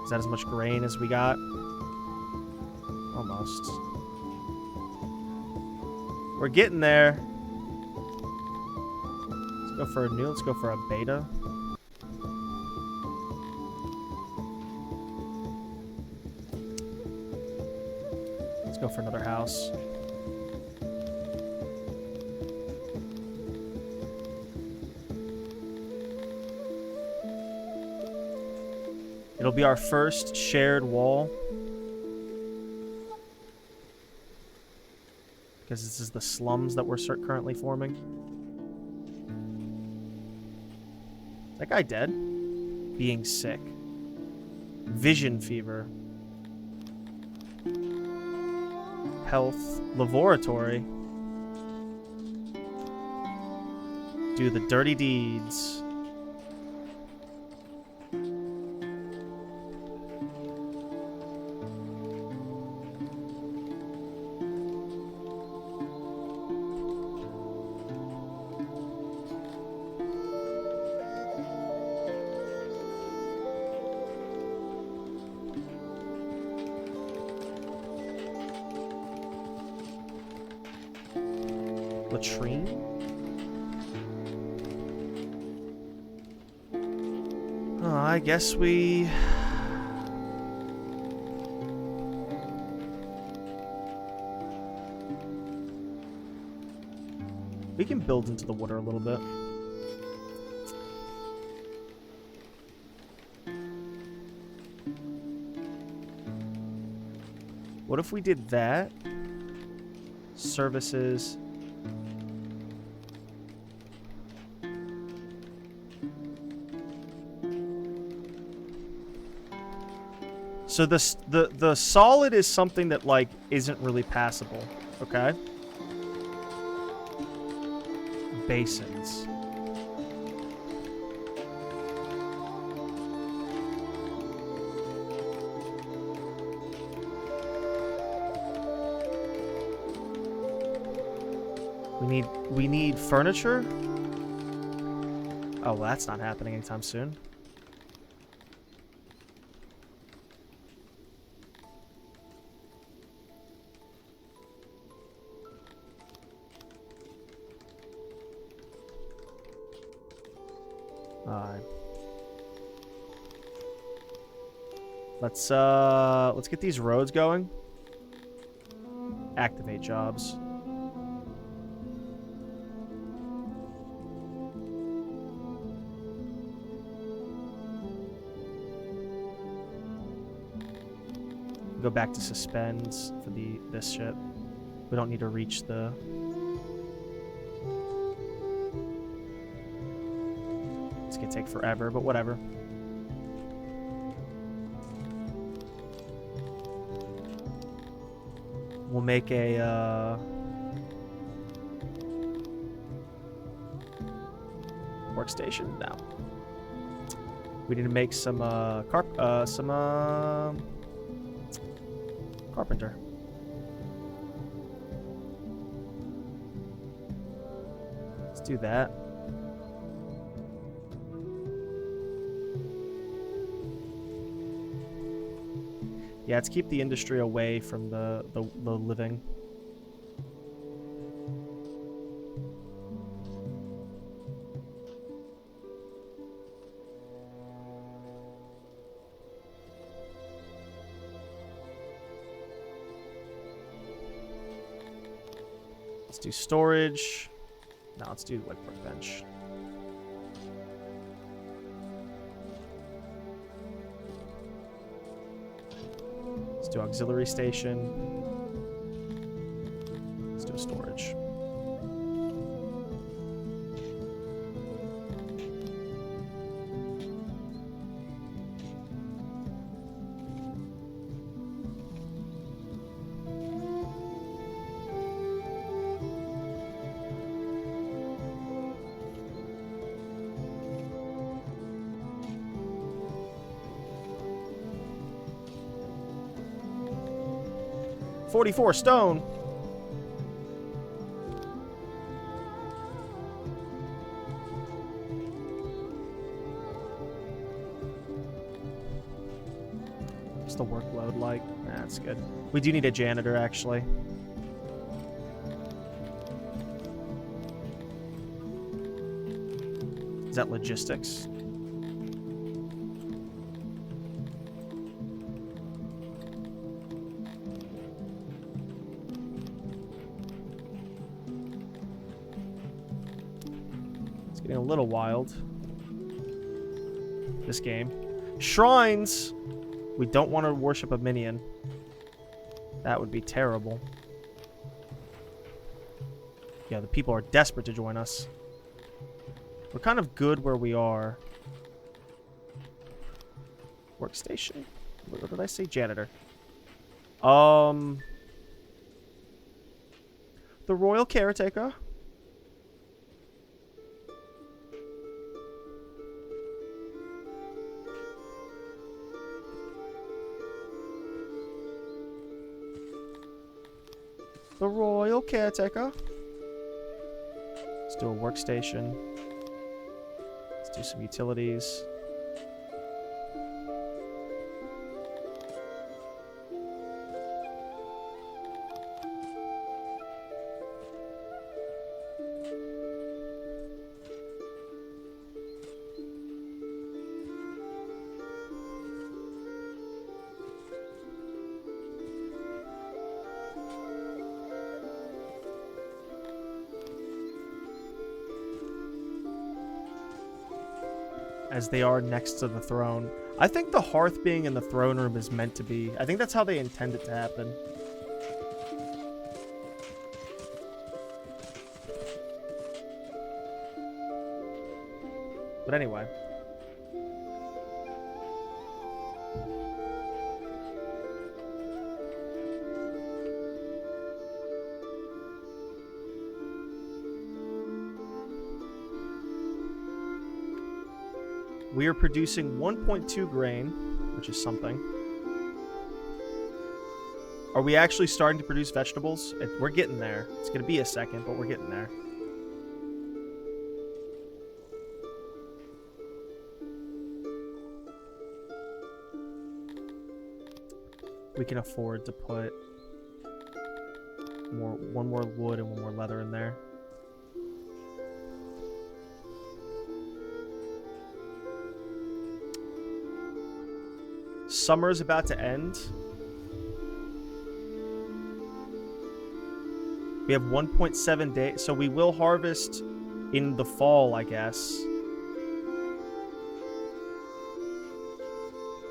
Is that as much grain as we got? Almost. We're getting there. Let's go for a new. Let's go for a beta. Let's go for another house. It'll be our first shared wall. Because this is the slums that we're currently forming. Is that guy dead? Being sick. Vision fever. Health. Laboratory. Do the dirty deeds. Latrine? I guess we... We can build into the water a little bit. What if we did that? Services. So the solid is something that like isn't really passable, okay? Basins. We need furniture? Oh, well, that's not happening anytime soon. Alright. Let's get these roads going. Activate jobs. Go back to suspends for this shit. We don't need to reach the... It's gonna take forever, but whatever. We'll make a workstation now. We need to make some carpenter. Let's do that. Yeah, let's keep the industry away from the living. Let's do storage. No, let's do like workbench. Let's do auxiliary station. Let's do storage. $44 stone. What's the workload like? Nah, that's good. We do need a janitor, actually. Is that logistics? Getting a little wild. This game. Shrines! We don't want to worship a minion. That would be terrible. Yeah, the people are desperate to join us. We're kind of good where we are. Workstation? What did I say? Janitor. The royal caretaker. The royal caretaker. Let's do a workstation. Let's do some utilities. as they are next to the throne. I think the hearth being in the throne room is meant to be. I think that's how they intend it to happen. But anyway. We are producing 1.2 grain, which is something. Are we actually starting to produce vegetables? We're getting there. It's going to be a second, but we're getting there. We can afford to put one more wood and one more leather in there. Summer is about to end. We have 1.7 days, so we will harvest in the fall, I guess.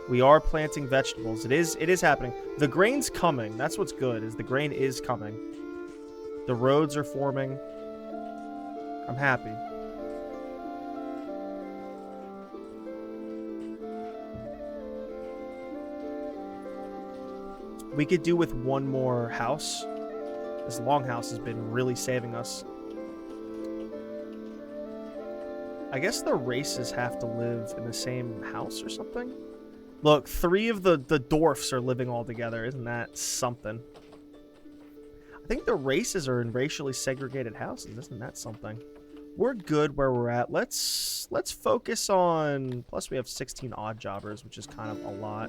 We are planting vegetables. It is happening. The grain's coming. That's what's good, is the grain is coming. The roads are forming. I'm happy. We could do with one more house. This longhouse has been really saving us. I guess the races have to live in the same house or something. Look, 3 of the dwarfs are living all together. Isn't that something? I think the races are in racially segregated houses. Isn't that something? We're good where we're at. Let's focus on... Plus we have 16 odd jobbers, which is kind of a lot.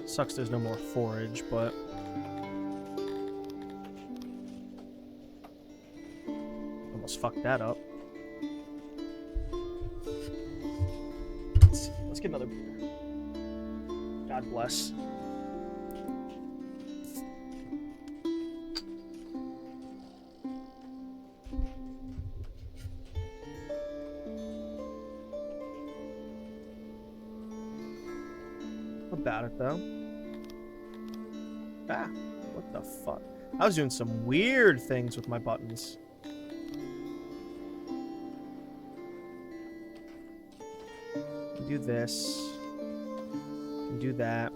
Sucks there's no more forage, but... Almost fucked that up. Let's get another beer. God bless. About it, though. Ah, what the fuck? I was doing some weird things with my buttons. Do this. Do that.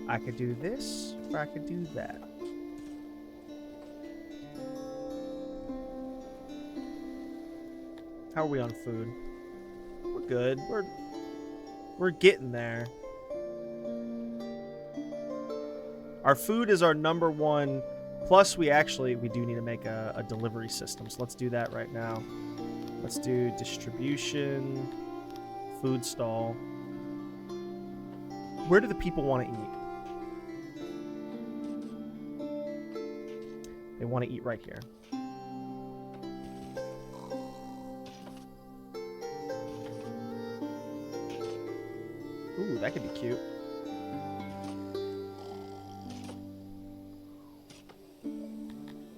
I could do this, or I could do that. How are we on food? We're good. We're getting there. Our food is our #1. Plus, we do need to make a delivery system. So let's do that right now. Let's do distribution, food stall. Where do the people want to eat? They want to eat right here. Ooh, that could be cute.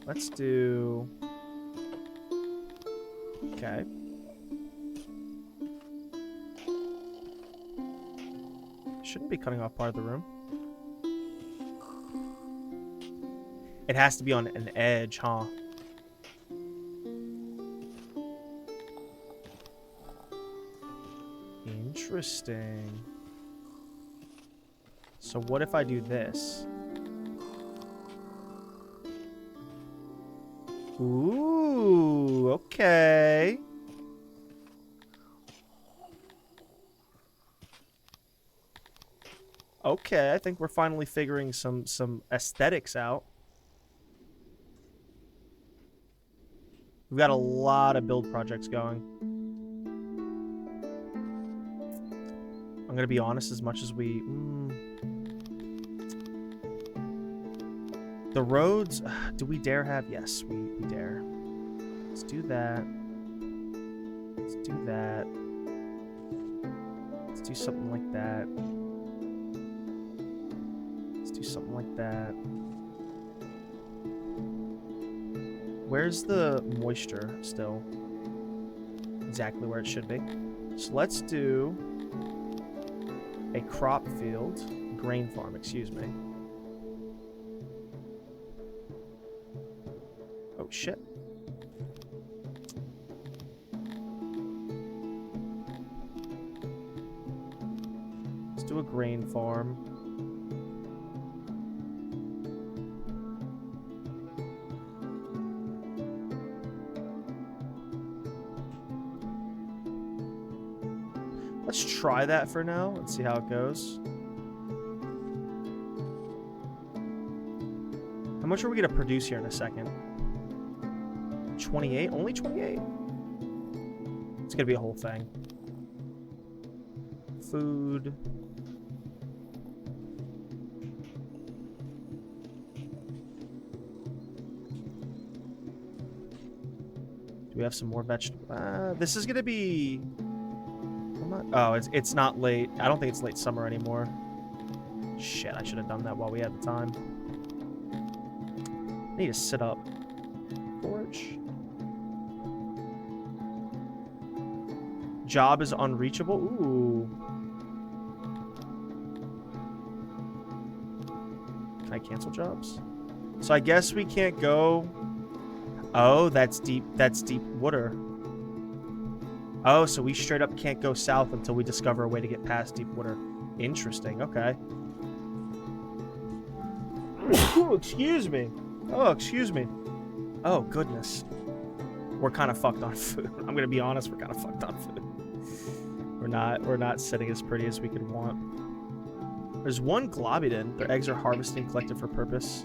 Let's do... Okay. Shouldn't be cutting off part of the room. It has to be on an edge, huh? Interesting. So what if I do this? Ooh, okay. Okay, I think we're finally figuring some aesthetics out. We've got a lot of build projects going. I'm gonna be honest, as much as we... The roads, do we dare have? Yes, we dare. Let's do that. Let's do that. Let's do something like that. Let's do something like that. Where's the moisture still? Exactly where it should be. So let's do a crop field, grain farm, excuse me. Oh shit. Let's do a grain farm. Let's try that for now and see how it goes. How much are we going to produce here in a second? 28? Only 28? It's going to be a whole thing. Food. Do we have some more vegetables? This is going to be... Oh, it's not late. I don't think it's late summer anymore. Shit, I should have done that while we had the time. I need to sit up. Forge. Job is unreachable. Ooh. Can I cancel jobs? So I guess we can't go... Oh, that's deep water. Oh, so we straight up can't go south until we discover a way to get past deep water. Interesting, okay. Excuse me. Oh, excuse me. Oh, goodness. We're kind of fucked on food. I'm gonna be honest, we're kind of fucked on food. We're not sitting as pretty as we could want. There's one Globulin. Their eggs are harvested and collected for purpose.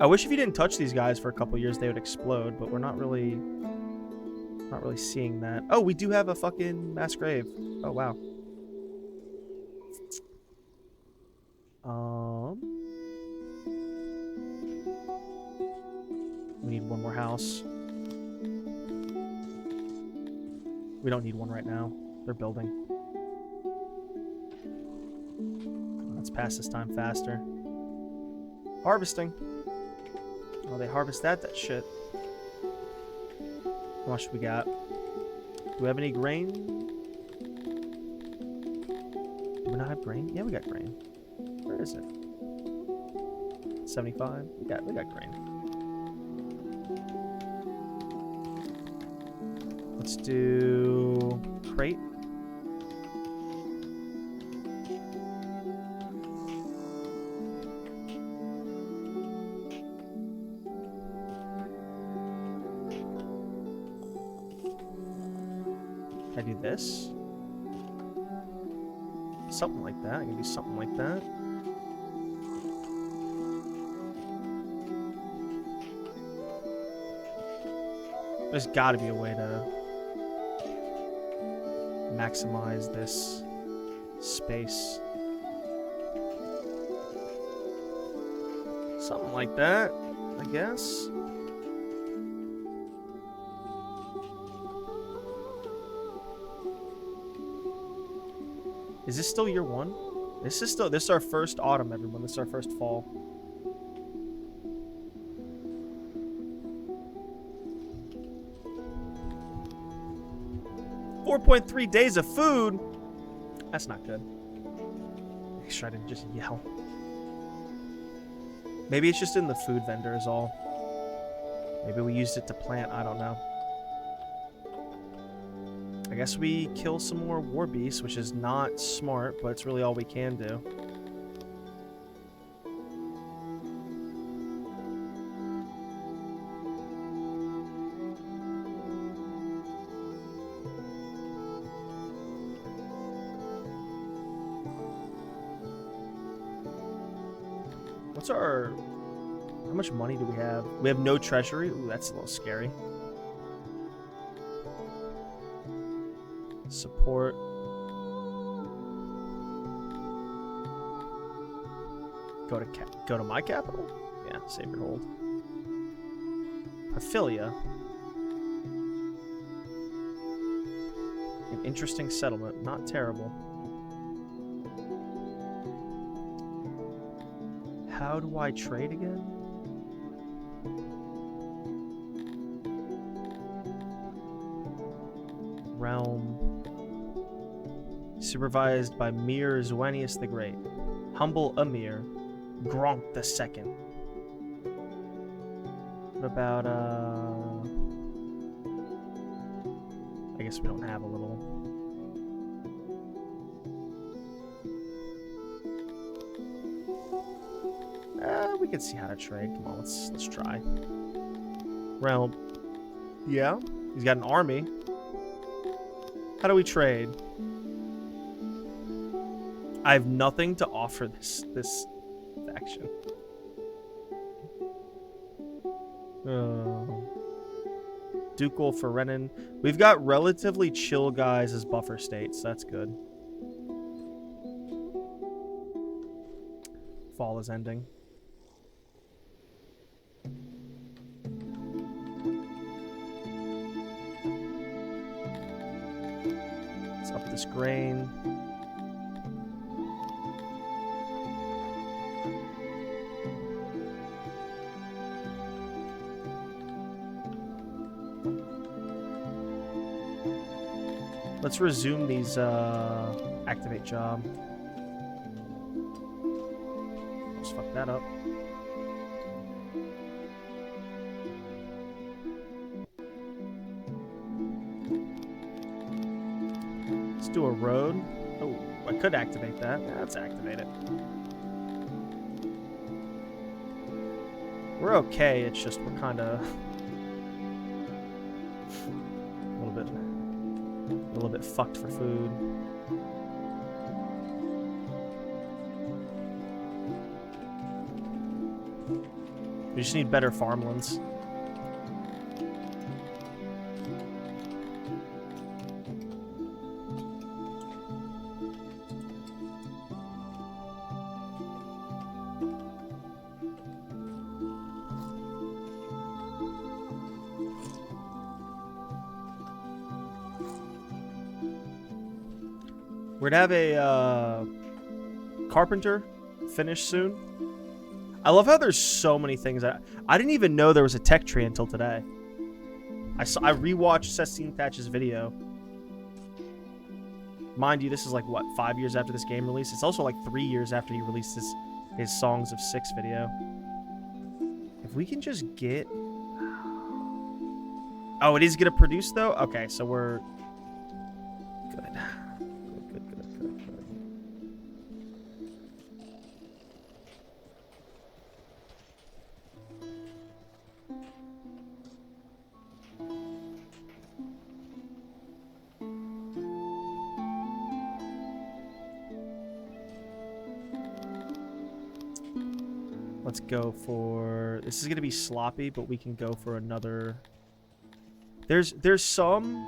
I wish if you didn't touch these guys for a couple years they would explode, but we're not really seeing that. Oh, we do have a fucking mass grave. Oh, wow. We need one more house. We don't need one right now. They're building. Let's pass this time faster. Harvesting. Oh, they harvest that shit. How much we got? Do we have any grain? Do we not have grain? Yeah, we got grain. Where is it? 75. We got grain. Let's do crate. I do this. Something like that. I can do something like that. There's got to be a way to maximize this space. Something like that, I guess. Is this still year one? This is our first autumn, everyone. This is our first fall. .3 days of food. That's not good. Make sure I didn't just yell. Maybe it's just in the food vendor is all. Maybe we used it to plant. I don't know. I guess we kill some more war beasts, which is not smart, but it's really all we can do. What's our... How much money do we have? We have no treasury. Ooh, that's a little scary. Support. Go to my capital? Yeah, save your hold. Paphilia. An interesting settlement. Not terrible. How do I trade again? Realm. Supervised by Mir Zuenius the Great. Humble Amir. Gronk the Second. What about, I guess we don't have a little... we can see how to trade. Come on, let's try. Realm. Yeah, he's got an army. How do we trade? I have nothing to offer this faction. Ducal Ferenin. We've got relatively chill guys as buffer states. That's good. Fall is ending. Let's up this grain. Let's resume these activate job. Let's fuck that up. Let's do a road. Oh, I could activate that. Yeah, let's activate it. We're okay, it's just we're kind of a little bit fucked for food. We just need better farmlands. We're gonna have a carpenter finish soon. I love how there's so many things. I didn't even know there was a tech tree until today. I rewatched Sestine Thatch's video. Mind you, this is like, what, 5 years after this game released? It's also like 3 years after he released his Songs of Six video. If we can just get... Oh, it is gonna produce though? Okay, so we're... Good. Let's go for... This is going to be sloppy, but we can go for another... There's some...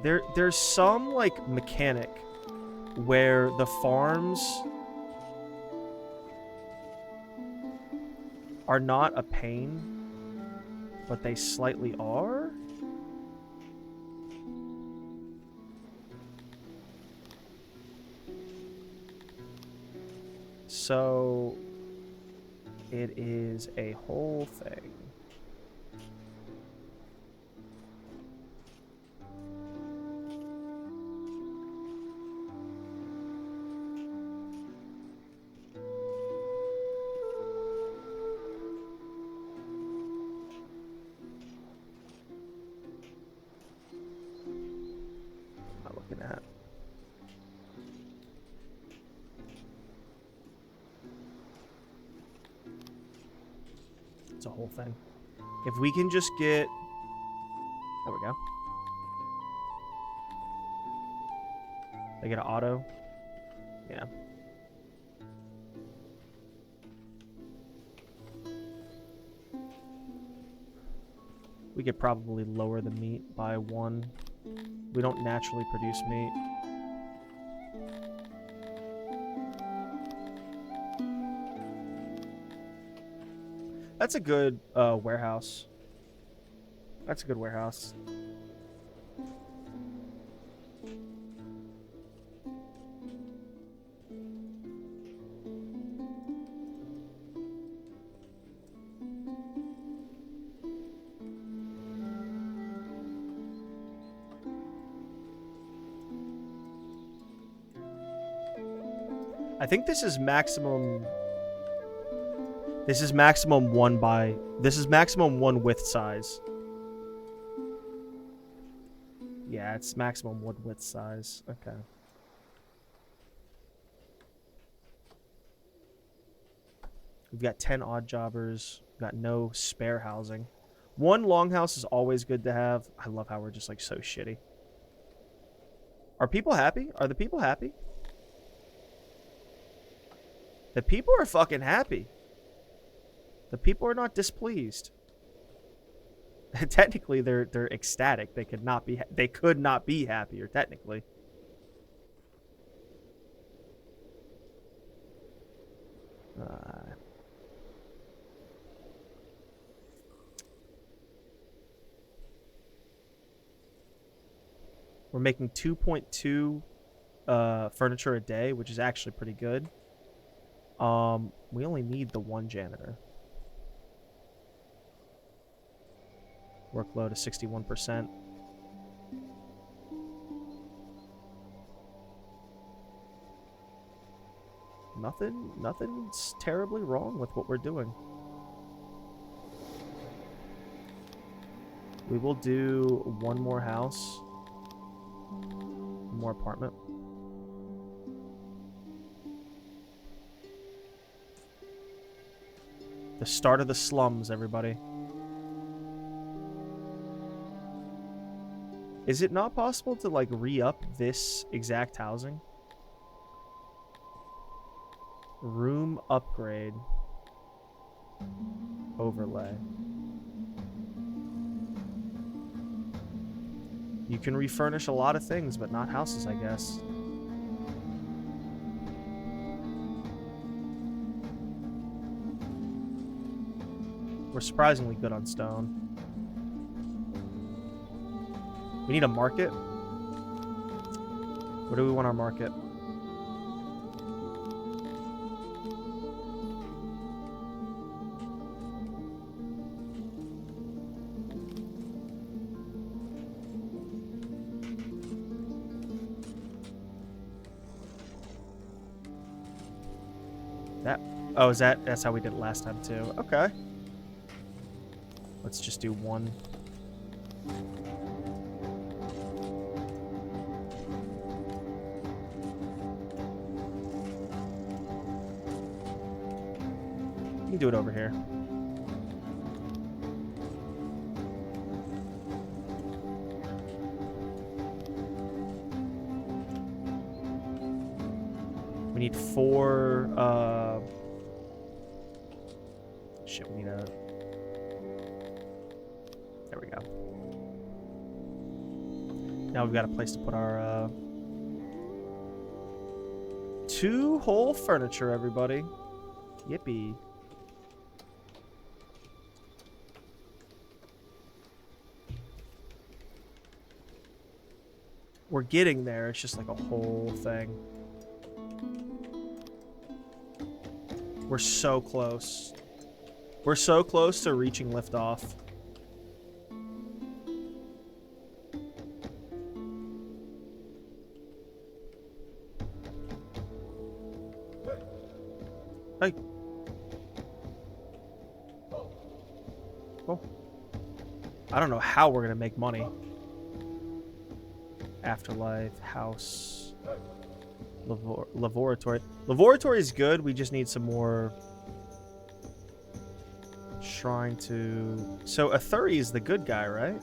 There's some, like, mechanic where the farms are not a pain, but they slightly are. So it is a whole thing. I'm not looking at. It's a whole thing. If we can just get... There we go. They get an auto? Yeah. We could probably lower the meat by 1. We don't naturally produce meat. That's a good warehouse. That's a good warehouse. I think this is maximum. This is maximum one by. This is maximum one width size. Yeah, it's maximum one width size. Okay. We've got 10 odd jobbers. We've got no spare housing. One longhouse is always good to have. I love how we're just like so shitty. Are people happy? Are the people happy? The people are fucking happy. The people are not displeased. Technically, they're ecstatic. They could not be happier. Technically. We're making 2.2 furniture a day, which is actually pretty good. We only need the one janitor. Workload is 61%. Nothing's terribly wrong with what we're doing. We will do one more house. One more apartment. The start of the slums, everybody. Is it not possible to, like, re-up this exact housing? Room upgrade. Overlay. You can refurnish a lot of things, but not houses, I guess. We're surprisingly good on stone. We need a market. Where do we want our market? Oh, that's how we did it last time too. Okay. Let's just do one. You can do it over here. We need 4, shit, we need a... There we go. Now we've got a place to put our, 2 whole furniture, everybody. Yippee. We're getting there. It's just like a whole thing. We're so close. We're so close to reaching liftoff. Hey. Well, I don't know how we're gonna make money. Afterlife, house, laboratory. Laboratory is good. We just need some more. Shrine to... So Athuri is the good guy, right?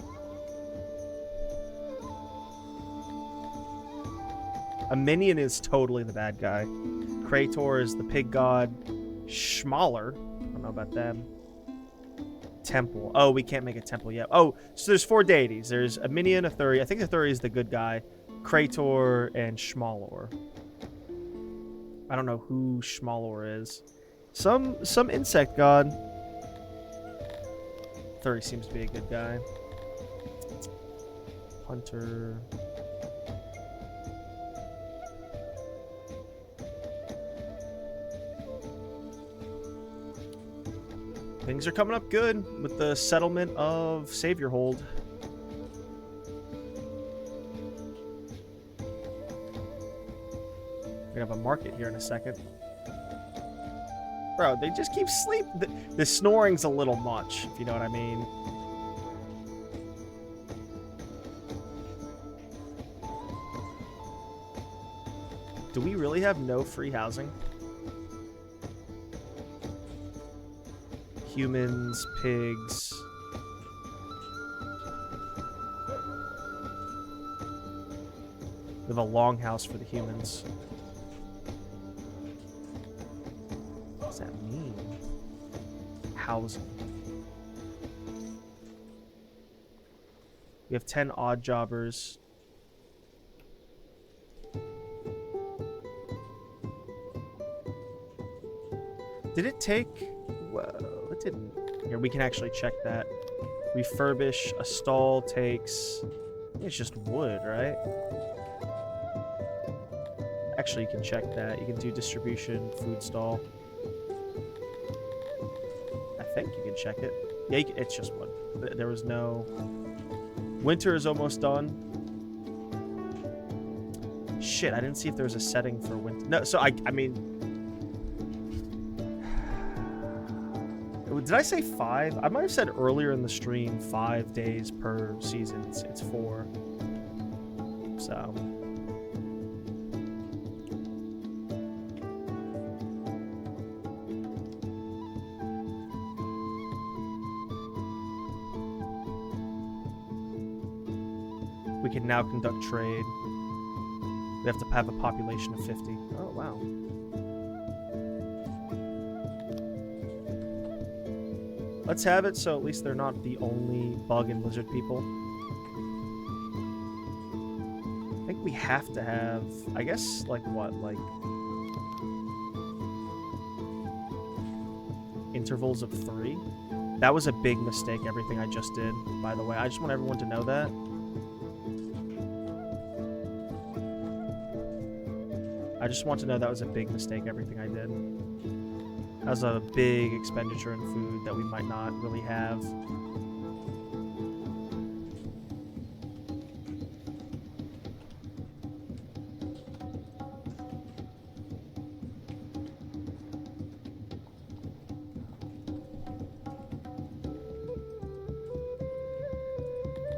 A minion is totally the bad guy. Krator is the pig god. Schmaler. I don't know about them. Temple. Oh, we can't make a temple yet. Oh, so there's 4 deities. There's a minion, Athuri. I think Athuri is the good guy. Krator and Schmalor. I don't know who Schmalor is. Some insect god. Athuri seems to be a good guy. Hunter. Things are coming up good with the settlement of Saviorhold. We got of a market here in a second. Bro, they just keep sleep. The snoring's a little much, if you know what I mean. Do we really have no free housing? Humans, pigs. We have a longhouse for the humans. What does that mean? Housing. We have 10 odd jobbers. Did it take... Whoa, it didn't. Here, we can actually check that. Refurbish a stall takes... It's just wood, right? Actually, you can check that. You can do distribution, food stall. I think you can check it. Yeah, it's just wood. There was no... Winter is almost done. Shit, I didn't see if there was a setting for winter. No, so I mean... Did I say 5? I might have said earlier in the stream 5 days per season. It's 4. So... We can now conduct trade. We have to have a population of 50. Oh, wow. Let's have it so at least they're not the only bug and lizard people. I think we have to have, I guess, like what? Like intervals of 3? That was a big mistake, everything I just did, by the way. I just want everyone to know that. I just want to know that was a big mistake, everything I did. That was a big expenditure in food that we might not really have.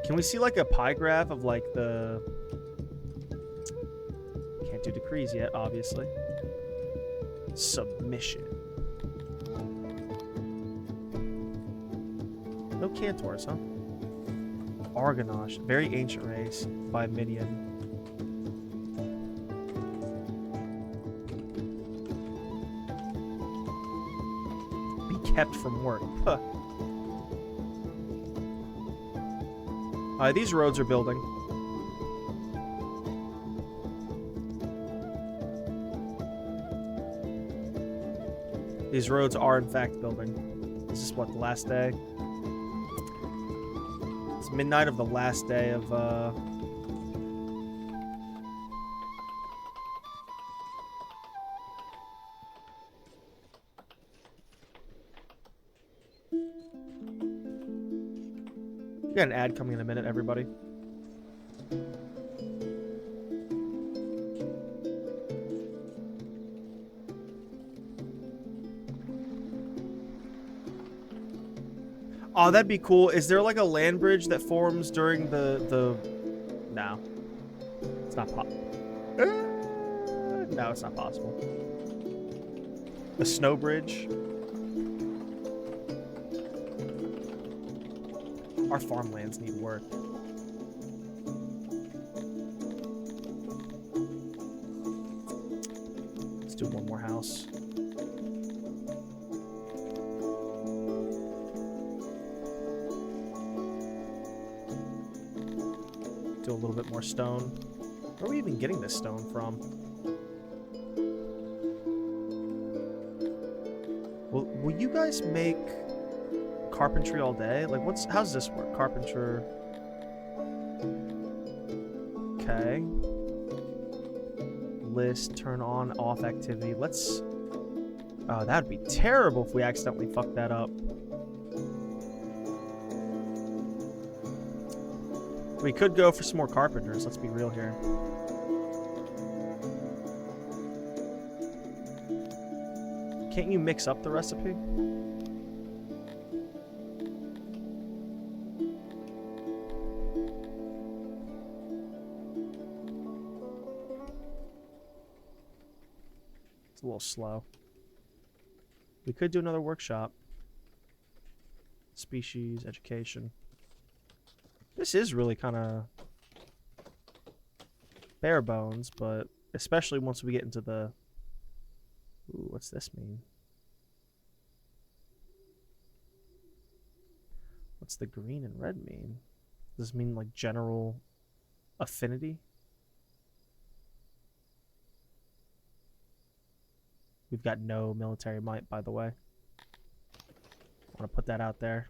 Can we see like a pie graph of like the... Can't do decrees yet, obviously. Submission. No Cantors, huh? Argonash, very ancient race by Midian. Be kept from work. Huh. These roads are building. These roads are in fact building. This is what, the last day? It's midnight of the last day of We got an ad coming in a minute, everybody. Oh, that'd be cool. Is there like a land bridge that forms during the... No. It's not no, it's not possible. A snow bridge? Our farmlands need work. Let's do one more house. Do a little bit more stone. Where are we even getting this stone from? Will you guys make carpentry all day? Like, how's this work? Carpenter. Okay. List, turn on, off activity. Let's... Oh, that'd be terrible if we accidentally fucked that up. We could go for some more carpenters, let's be real here. Can't you mix up the recipe? It's a little slow. We could do another workshop. Species, education. This is really kind of bare bones, but especially once we get into the... Ooh, what's this mean? What's the green and red mean? Does this mean like general affinity? We've got no military might, by the way. I want to put that out there.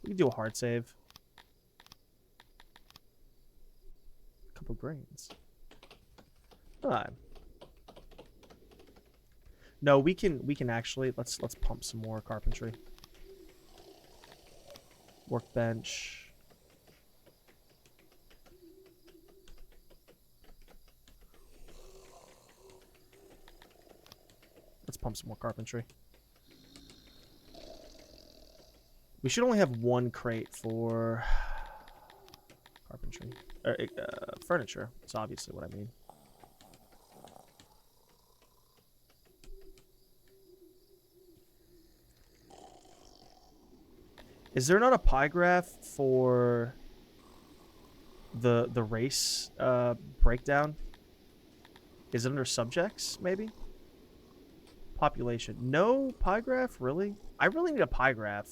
We can do a hard save. A couple grains. Alright. No, we can actually let's pump some more carpentry. Workbench. Let's pump some more carpentry. We should only have one crate for carpentry. Furniture. That's obviously what I mean. Is there not a pie graph for the race breakdown? Is it under subjects, maybe? Population. No pie graph? Really? I really need a pie graph.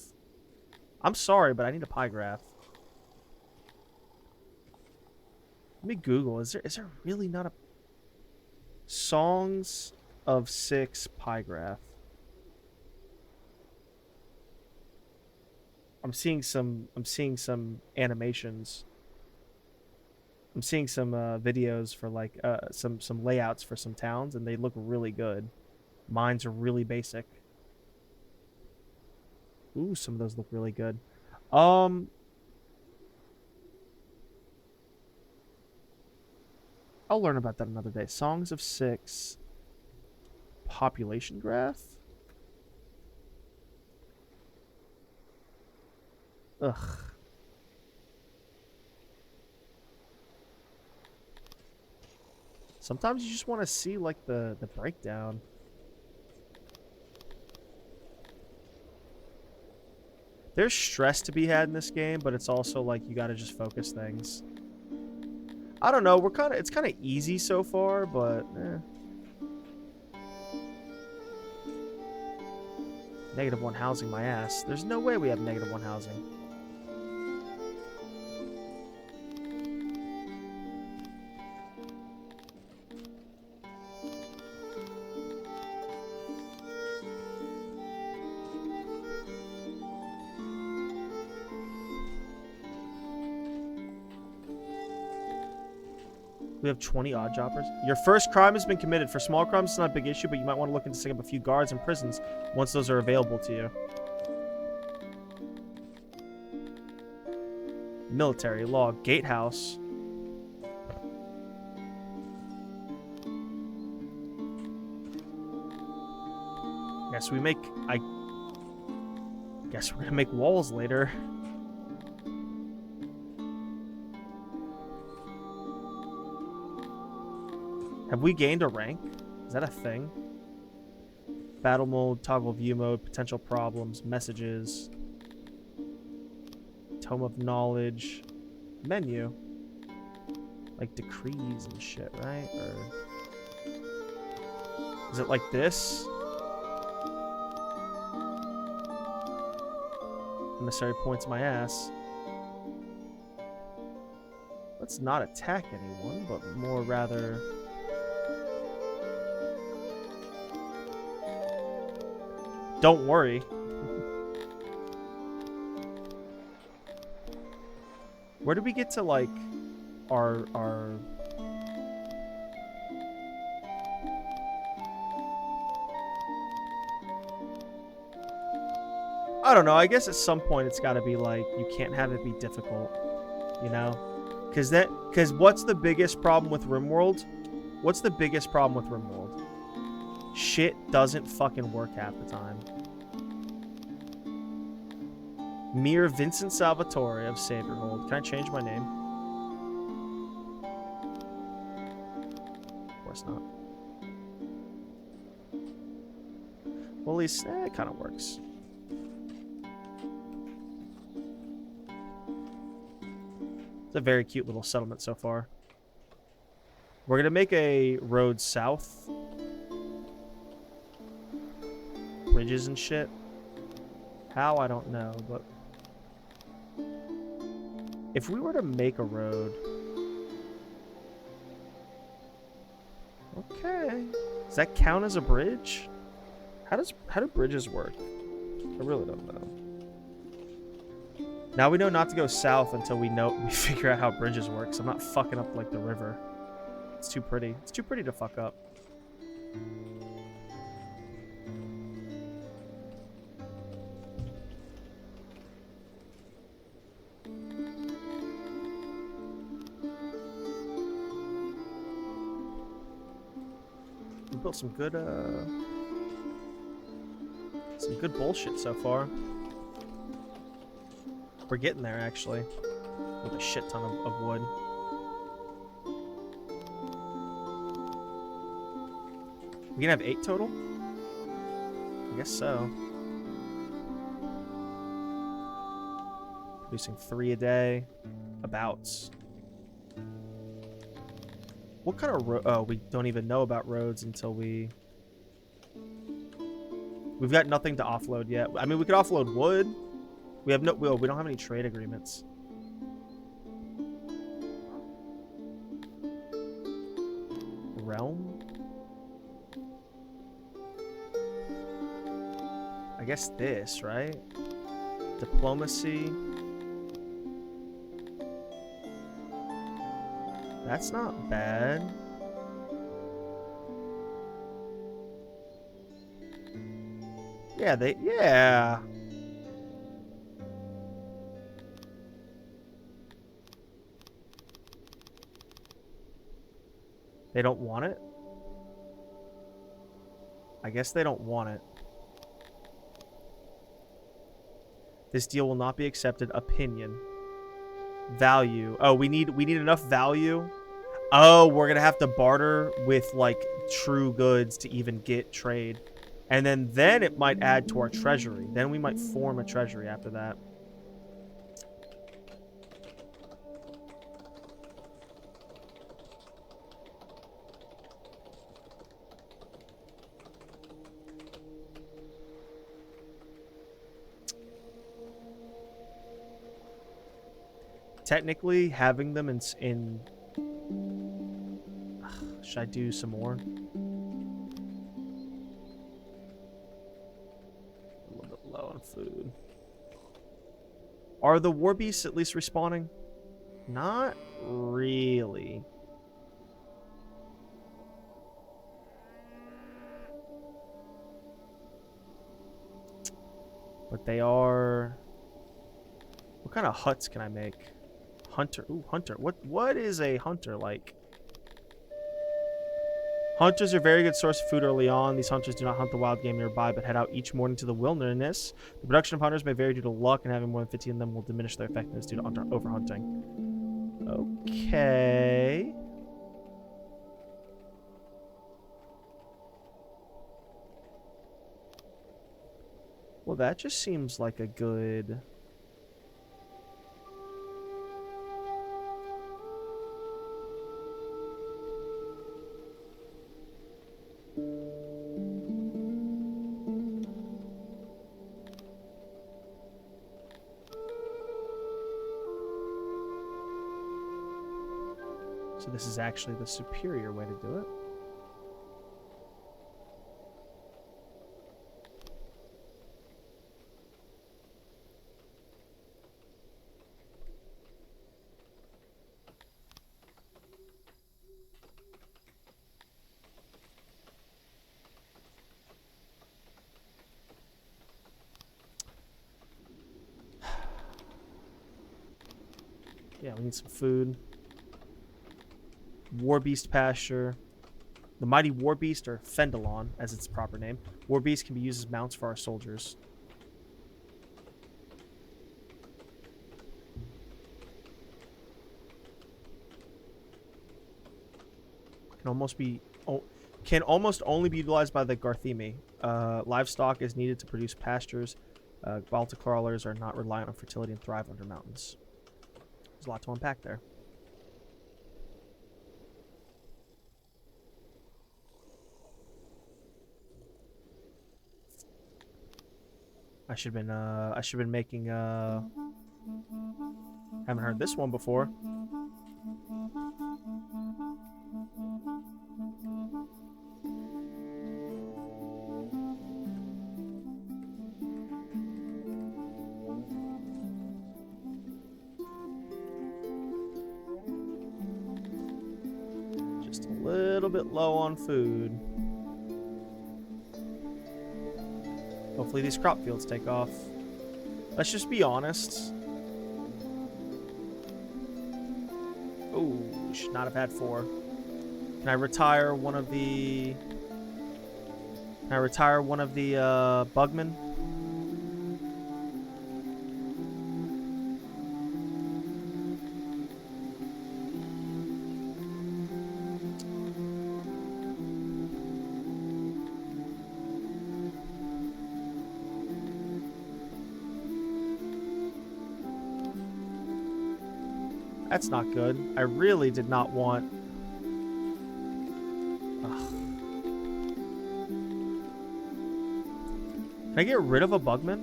I'm sorry, but I need a pie graph. Let me Google. Is there really not a Songs of 6 pie graph? I'm seeing some animations. I'm seeing some videos for like some layouts for some towns, and they look really good. Mines are really basic. Ooh, some of those look really good. I'll learn about that another day. Songs of 6 population graph. Ugh. Sometimes you just want to see like the breakdown. There's stress to be had in this game, but it's also like you got to just focus things. I don't know, it's kind of easy so far, but -1 housing, my ass. There's no way we have -1 housing. We have 20 odd jobbers. Your first crime has been committed. For small crimes, it's not a big issue, but you might want to look into setting up a few guards and prisons once those are available to you. Military law, gatehouse. Guess we make. I guess we're gonna make walls later. Have we gained a rank? Is that a thing? Battle mode, toggle view mode, potential problems, messages, tome of knowledge, menu, like decrees and shit, right? Or is it like this? Emissary points my ass. Let's not attack anyone, but more rather. Don't worry. Where did we get to, like, our... I don't know. I guess at some point it's got to be, like, you can't have it be difficult, you know? Because what's the biggest problem with RimWorld? What's the biggest problem with RimWorld? Shit doesn't fucking work half the time. Mere Vincent Salvatore of Saberhold. Can I change my name? Of course not. Well, at least it kind of works. It's a very cute little settlement so far. We're gonna make a road south. Bridges and shit. How, I don't know, but if we were to make a road... Okay. Does that count as a bridge? How do bridges work? I really don't know. Now we know not to go south until we figure out how bridges work. So I'm not fucking up like the river. It's too pretty. It's too pretty to fuck up. We built some good bullshit so far. We're getting there, actually. With a shit ton of wood. We can have 8 total? I guess so. Producing 3 a day. Abouts. What kind of road? Oh, we don't even know about roads until we... We've got nothing to offload yet. I mean, we could offload wood. We have no... Well, we don't have any trade agreements. Realm? I guess this, right? Diplomacy. That's not bad. Yeah, yeah. They don't want it? I guess they don't want it. This deal will not be accepted. Opinion. Value. Oh, we need enough value. Oh, we're gonna have to barter with like true goods to even get trade. And then it might add to our treasury. Then we might form a treasury after that. Technically, having them in should I do some more? A little bit low on food. Are the war beasts at least respawning? Not really. But they are... What kind of huts can I make? Hunter. Ooh, hunter. What is a hunter like? Hunters are a very good source of food early on. These hunters do not hunt the wild game nearby, but head out each morning to the wilderness. The production of hunters may vary due to luck, and having more than 15 of them will diminish their effectiveness due to overhunting. Okay. Well, that just seems like a good... So this is actually the superior way to do it. Yeah, we need some food. War beast pasture. The mighty war beast, or Fendelon, as its proper name. War beasts can be used as mounts for our soldiers. Can almost only be utilized by the Garthemi. Livestock is needed to produce pastures. Baltic crawlers are not reliant on fertility and thrive under mountains. There's a lot to unpack there. I should have been making haven't heard this one before. Just a little bit low on food. Hopefully these crop fields take off. Let's just be honest. Oh, should not have had 4. Can I retire one of the... bugmen? That's not good. I really did not want... Ugh. Can I get rid of a bugman?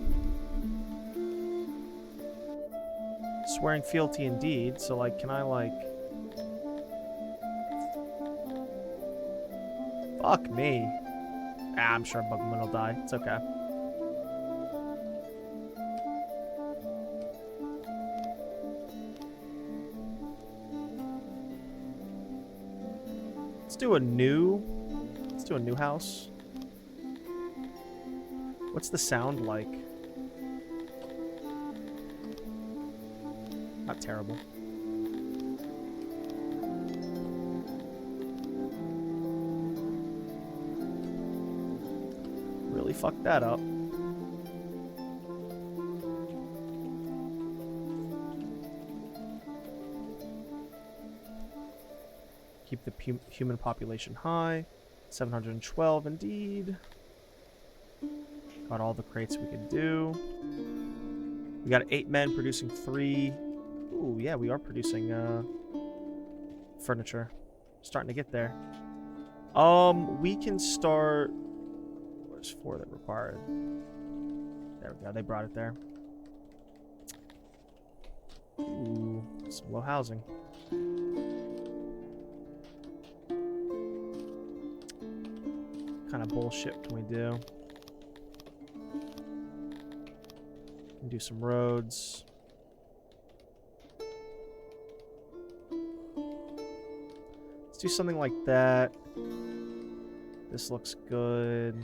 Swearing fealty indeed, so like, can I like... Fuck me. Ah, I'm sure a bugman will die. It's okay. Let's do a new house. What's the sound like? Not terrible. Really fucked that up. Keep the human population high. 712 indeed. Got all the crates we could do. We got 8 men producing 3. Ooh, yeah, we are producing furniture. Starting to get there. We can start... Where's 4 that required? There we go, they brought it there. Ooh, some low housing. What kind of bullshit can we do? Can do some roads. Let's do something like that. This looks good.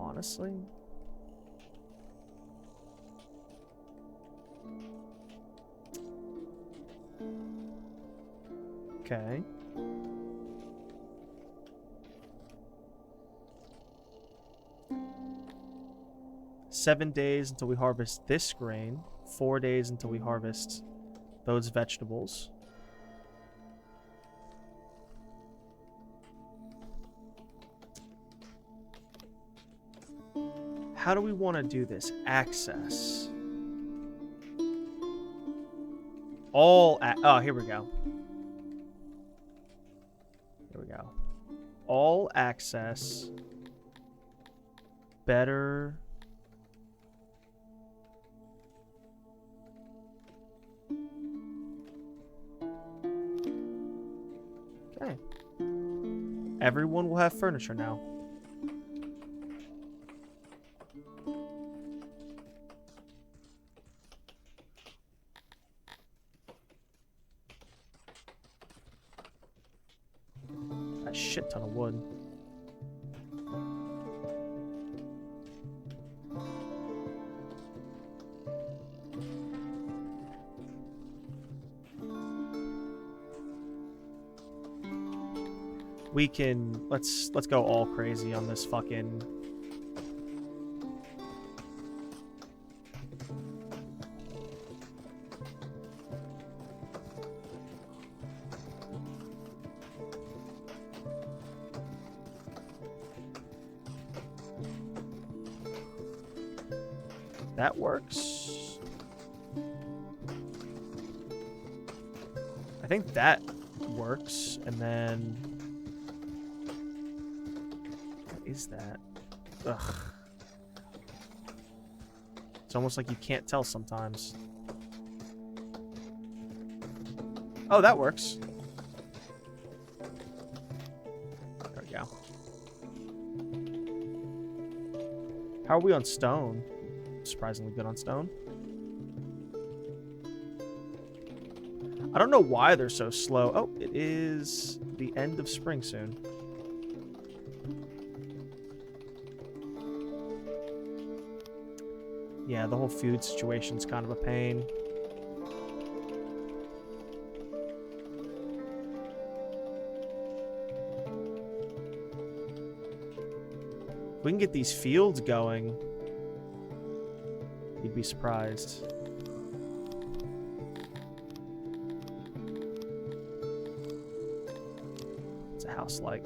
Honestly. Okay. Seven days until we harvest this grain. 4 days until we harvest those vegetables. How do we want to do this? Access. Oh, here we go. Here we go. All access. Better. Okay. Everyone will have furniture now. A shit ton of wood. We can let's go all crazy on this fucking. That works. I think that works, and then what is that? Ugh. It's almost like you can't tell sometimes. Oh, that works. There we go. How are we on stone? Surprisingly good on stone. I don't know why they're so slow. Oh, it is the end of spring soon. Yeah, the whole food situation's kind of a pain. If we can get these fields going, you'd be surprised. What's a house like?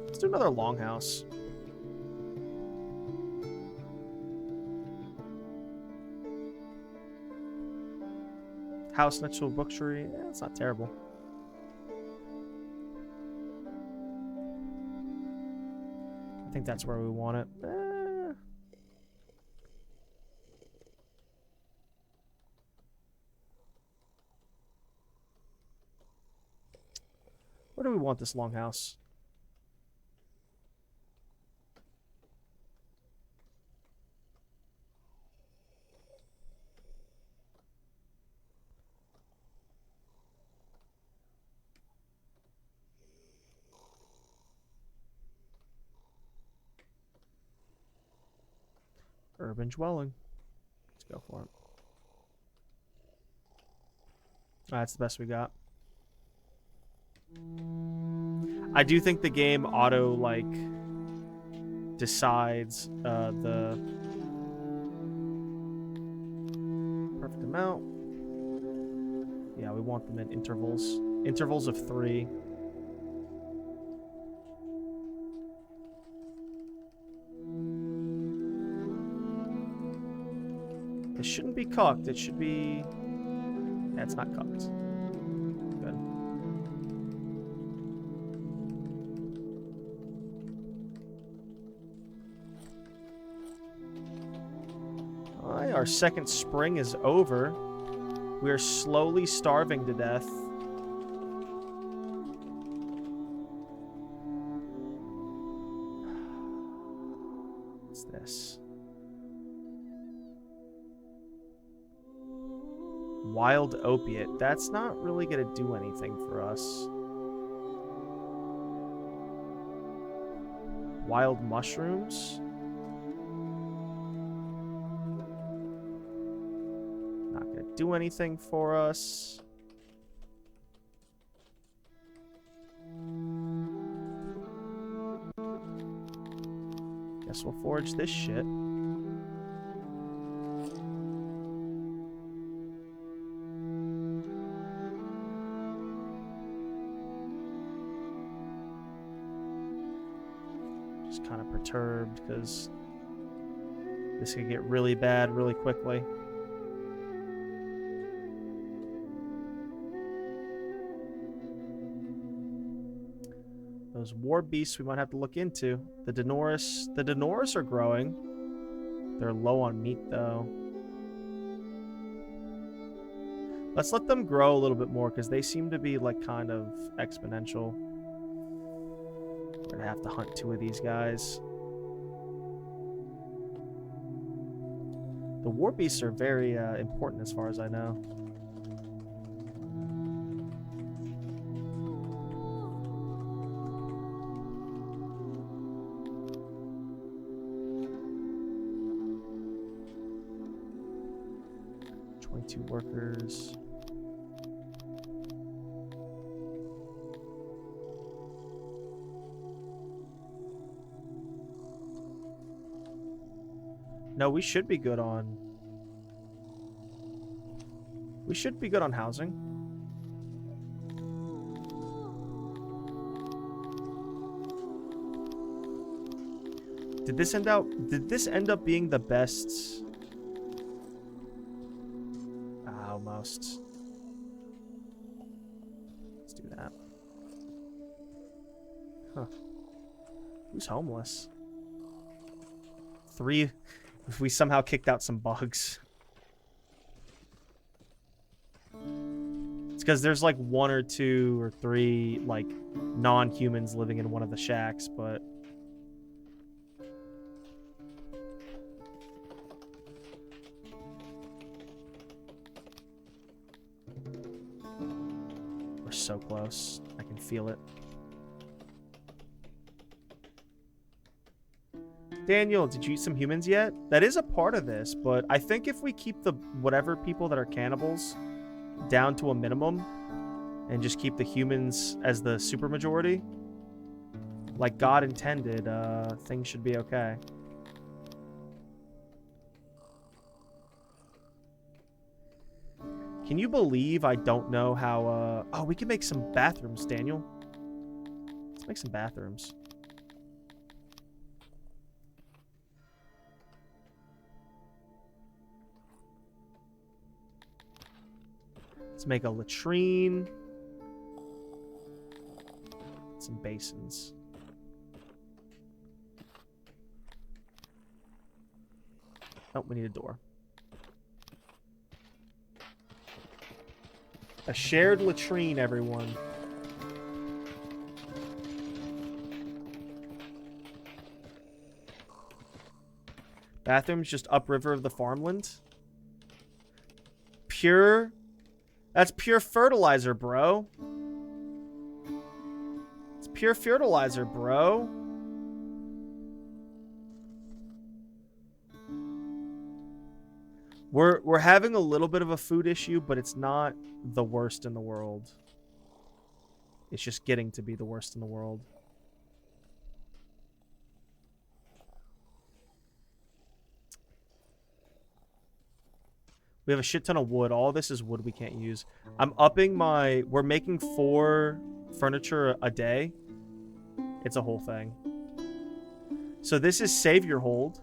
Let's do another longhouse. House next to a butchery. Yeah, it's not terrible. I think that's where we want it. Where do we want this longhouse? Urban dwelling. Let's go for it. That's the best we got. I do think the game auto like decides the perfect amount. Yeah, we want them in intervals of 3. It shouldn't be cooked. It should be. Yeah, it's not cooked. Good. Alright, our second spring is over. We are slowly starving to death. What's this? Wild opiate. That's not really going to do anything for us. Wild mushrooms. Not going to do anything for us. Guess we'll forage this shit. Kind of perturbed because this could get really bad really quickly. Those war beasts we might have to look into. The Denoris are growing. They're low on meat though. Let's let them grow a little bit more because they seem to be like kind of exponential. We're gonna have to hunt 2 of these guys. The war beasts are very important as far as I know. Workers. No, we should be good on... We should be good on housing. Did this end up being the best? Almost. Let's do that. Huh. Who's homeless? 3. If we somehow kicked out some bugs. It's because there's like 1 or 2 or 3 like non-humans living in one of the shacks, but we're so close. I can feel it. Daniel, did you eat some humans yet? That is a part of this, but I think if we keep the whatever people that are cannibals down to a minimum and just keep the humans as the supermajority, like God intended, things should be okay. Can you believe I don't know how, oh, we can make some bathrooms, Daniel. Let's make some bathrooms. Let's make a latrine. Some basins. Oh, we need a door. A shared latrine, everyone. Bathrooms just upriver of the farmland. Pure... That's pure fertilizer, bro. It's pure fertilizer, bro. We're having a little bit of a food issue, but it's not the worst in the world. It's just getting to be the worst in the world. We have a shit ton of wood. All this is wood we can't use. I'm upping my... We're making 4 furniture a day. It's a whole thing. So this is save your hold.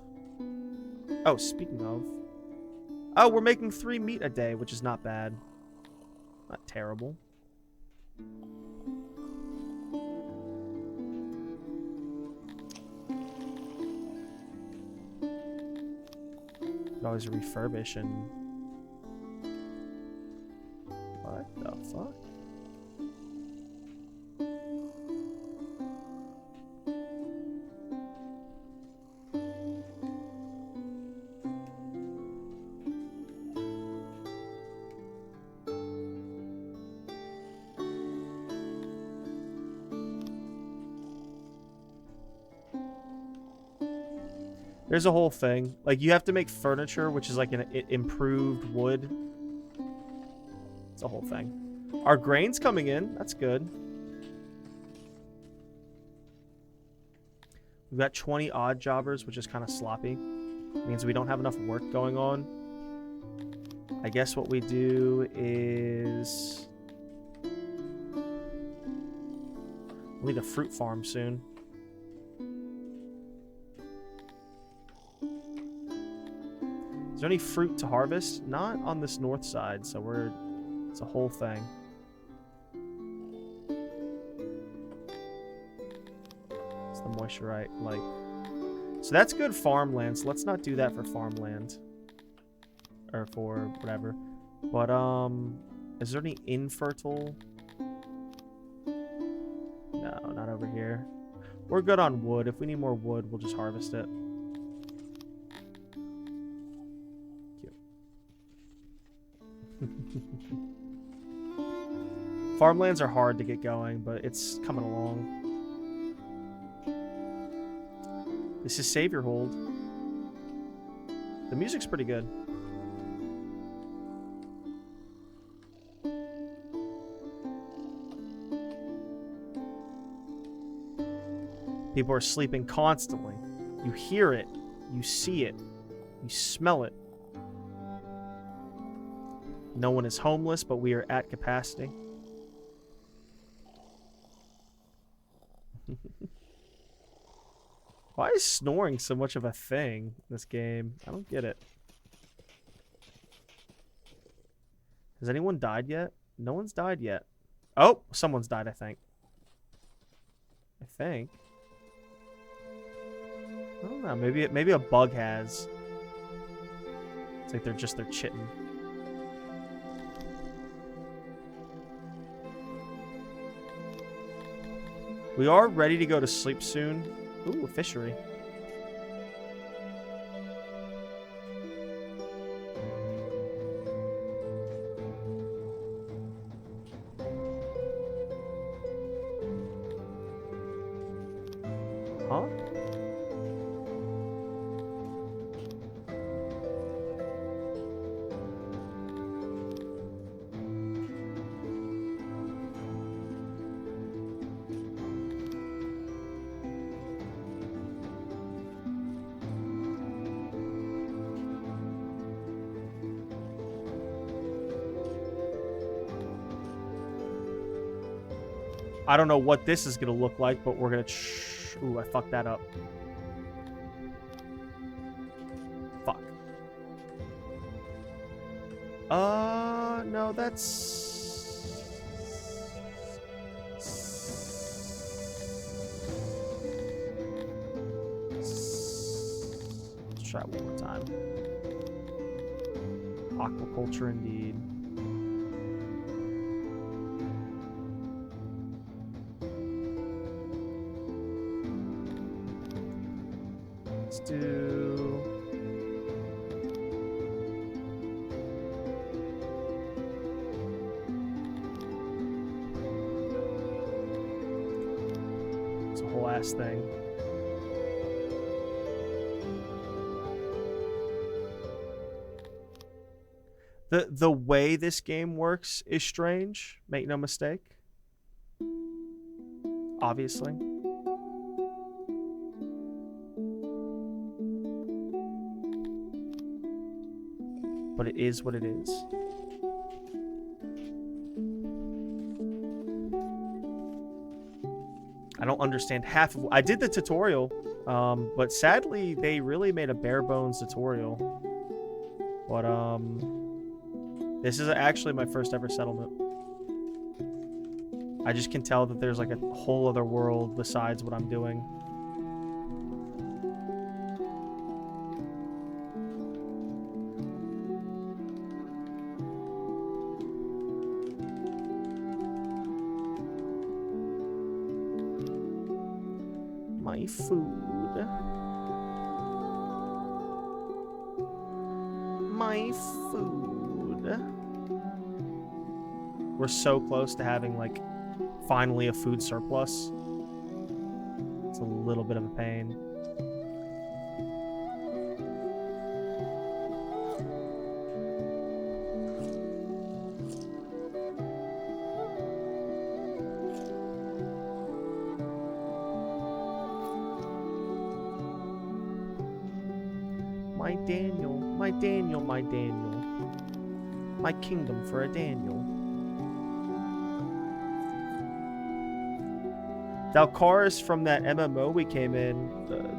Oh, speaking of... Oh, we're making 3 meat a day, which is not bad. Not terrible. Could always refurbish and... What the fuck? There's a whole thing. Like, you have to make furniture, which is like an improved wood. It's a whole thing. Our grain's coming in. That's good. We've got 20 odd jobbers, which is kind of sloppy. It means we don't have enough work going on. I guess what we do is... We'll need a fruit farm soon. Is there any fruit to harvest? Not on this north side, so we're... It's a whole thing. It's the moisturite, like... So that's good farmland, so let's not do that for farmland. Or for whatever. But, is there any infertile? No, not over here. We're good on wood. If we need more wood, we'll just harvest it. Farmlands are hard to get going, but it's coming along. This is Save Your Hold. The music's pretty good. People are sleeping constantly. You hear it. You see it. You smell it. No one is homeless, but we are at capacity. Why is snoring so much of a thing in this game? I don't get it. Has anyone died yet? No one's died yet. Oh, someone's died, I think. I don't know. Maybe a bug has. It's like they're chitting. We are ready to go to sleep soon. Ooh, a fishery. Huh? I don't know what this is going to look like, but we're going to... Ooh, I fucked that up. Fuck. No, that's... Let's try it one more time. Aquaculture indeed. Let's do... It's a whole ass thing. The way this game works is strange. Make no mistake. Obviously. But it is what it is. I don't understand half of... I did the tutorial, but sadly, they really made a bare bones tutorial. But, this is actually my first ever settlement. I just can tell that there's like a whole other world besides what I'm doing. My food. My food. We're so close to having, like, finally a food surplus. It's a little bit of a pain. My Daniel, my Daniel, my Daniel. My kingdom for a Daniel. Dalcaris from that MMO we came in.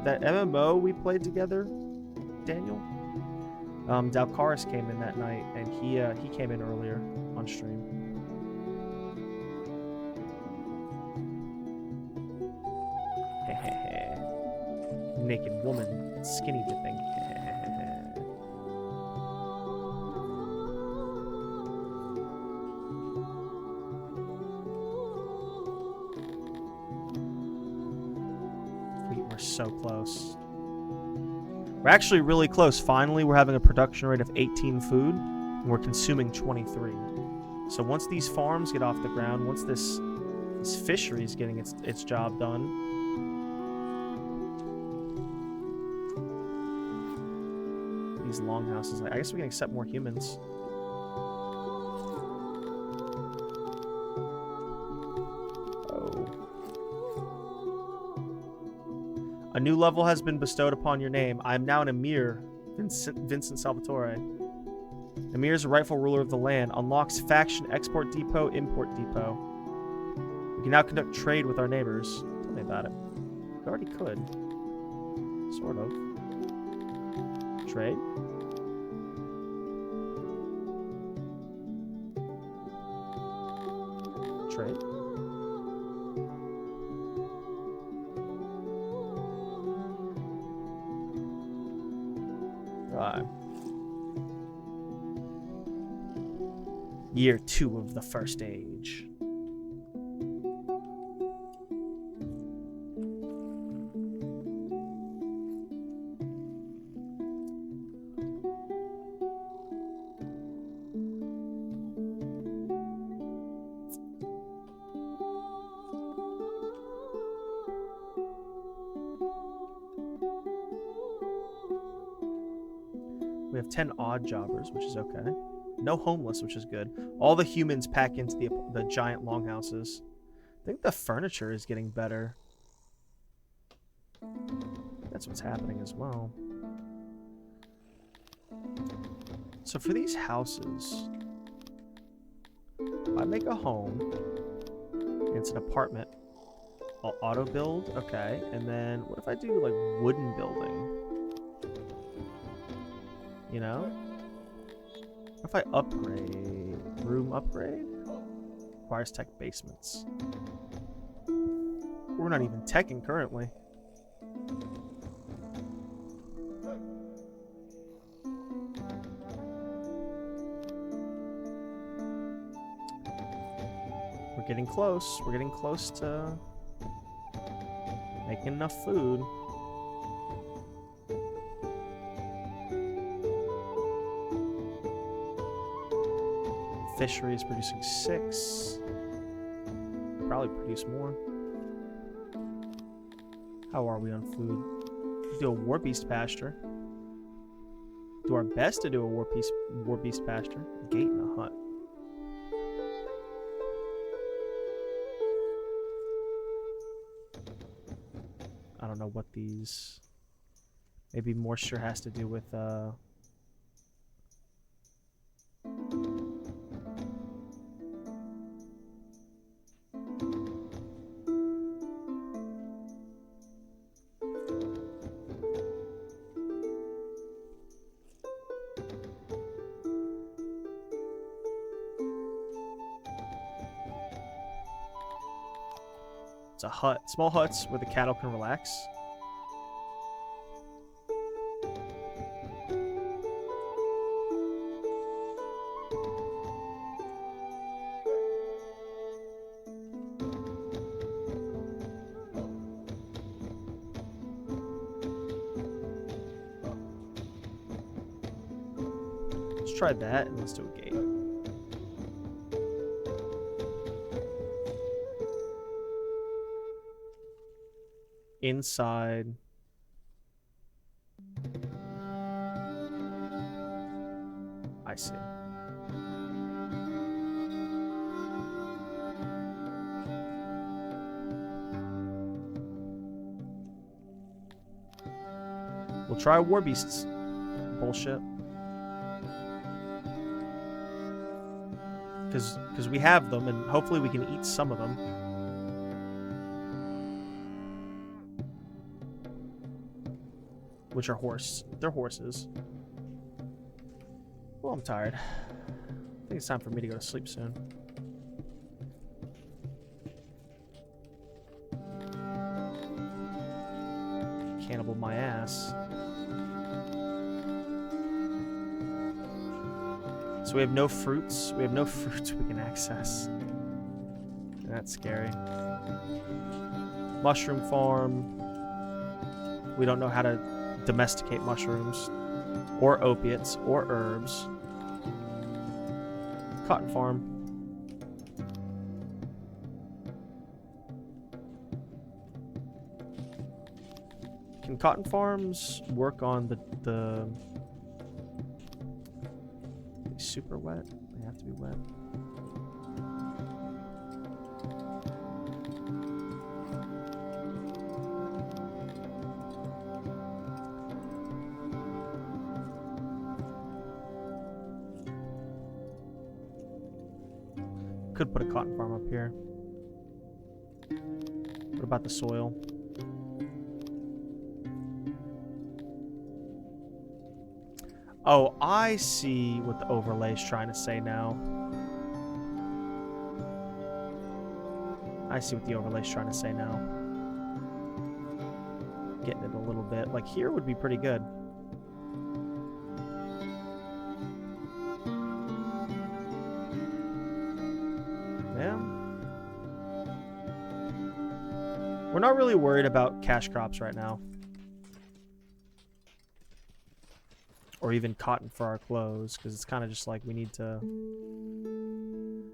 That MMO we played together, Daniel. Dalcaris came in that night, and he came in earlier on stream. Naked woman, skinny dipping. We're so close. We're actually really close. Finally, we're having a production rate of 18 food, and we're consuming 23. So once these farms get off the ground, once this fishery is getting its job done, these longhouses, I guess we can accept more humans. A new level has been bestowed upon your name. I am now an emir. Vincent Salvatore. Emir is the rightful ruler of the land. Unlocks faction export depot, import depot. We can now conduct trade with our neighbors. Tell me about it. We already could. Sort of. Trade? Trade? Right. Year 2 of the First Age. We have 10 odd jobbers, which is okay. No homeless, which is good. All the humans pack into the giant longhouses. I think the furniture is getting better. That's what's happening as well. So for these houses, I make a home. It's an apartment. I'll auto build, okay. And then what if I do like wooden building? You know? What if I upgrade? Room upgrade? Requires tech basements. We're not even teching currently. We're getting close. We're getting close to making enough food. Fishery is producing 6. Probably produce more. How are we on food? Do a war beast pasture. Do our best to do a war beast pasture. Gate and a hut. I don't know what these. Maybe moisture has to do with It's a hut. Small huts where the cattle can relax. Let's try that and let's do a gate. Inside. I see. We'll try war beasts. Bullshit. Because we have them, and hopefully we can eat some of them. Which are they're horses. Well, I'm tired. I think it's time for me to go to sleep soon. Cannibal my ass. So we have no fruits. We have no fruits we can access. That's scary. Mushroom farm. We don't know how to domesticate mushrooms or opiates or herbs. Cotton farm. Can cotton farms work on the super wet? They have to be wet. could put a cotton farm up here. What about the soil? Oh, I see what the overlay's trying to say now. I see what the overlay's trying to say now. Getting it a little bit. Like, here would be pretty good. Yeah. We're not really worried about cash crops right now. Or even cotton for our clothes, because it's kind of just like we need to...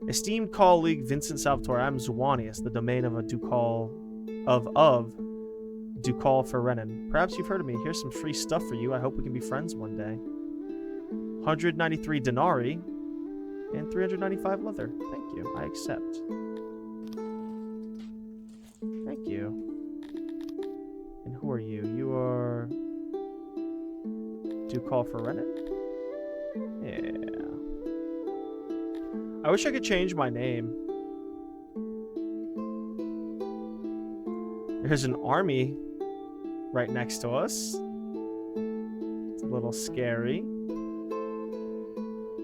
Esteemed colleague Vincent Salvatore, I'm Zuanius, the domain of a Ducal... of Ducal Ferenin. Perhaps you've heard of me. Here's some free stuff for you. I hope we can be friends one day. 193 denarii and 395 leather. Thank you. I accept. Thank you. And who are you? You are... Ducal Ferenin? Yeah. I wish I could change my name. There's an army right next to us. It's a little scary.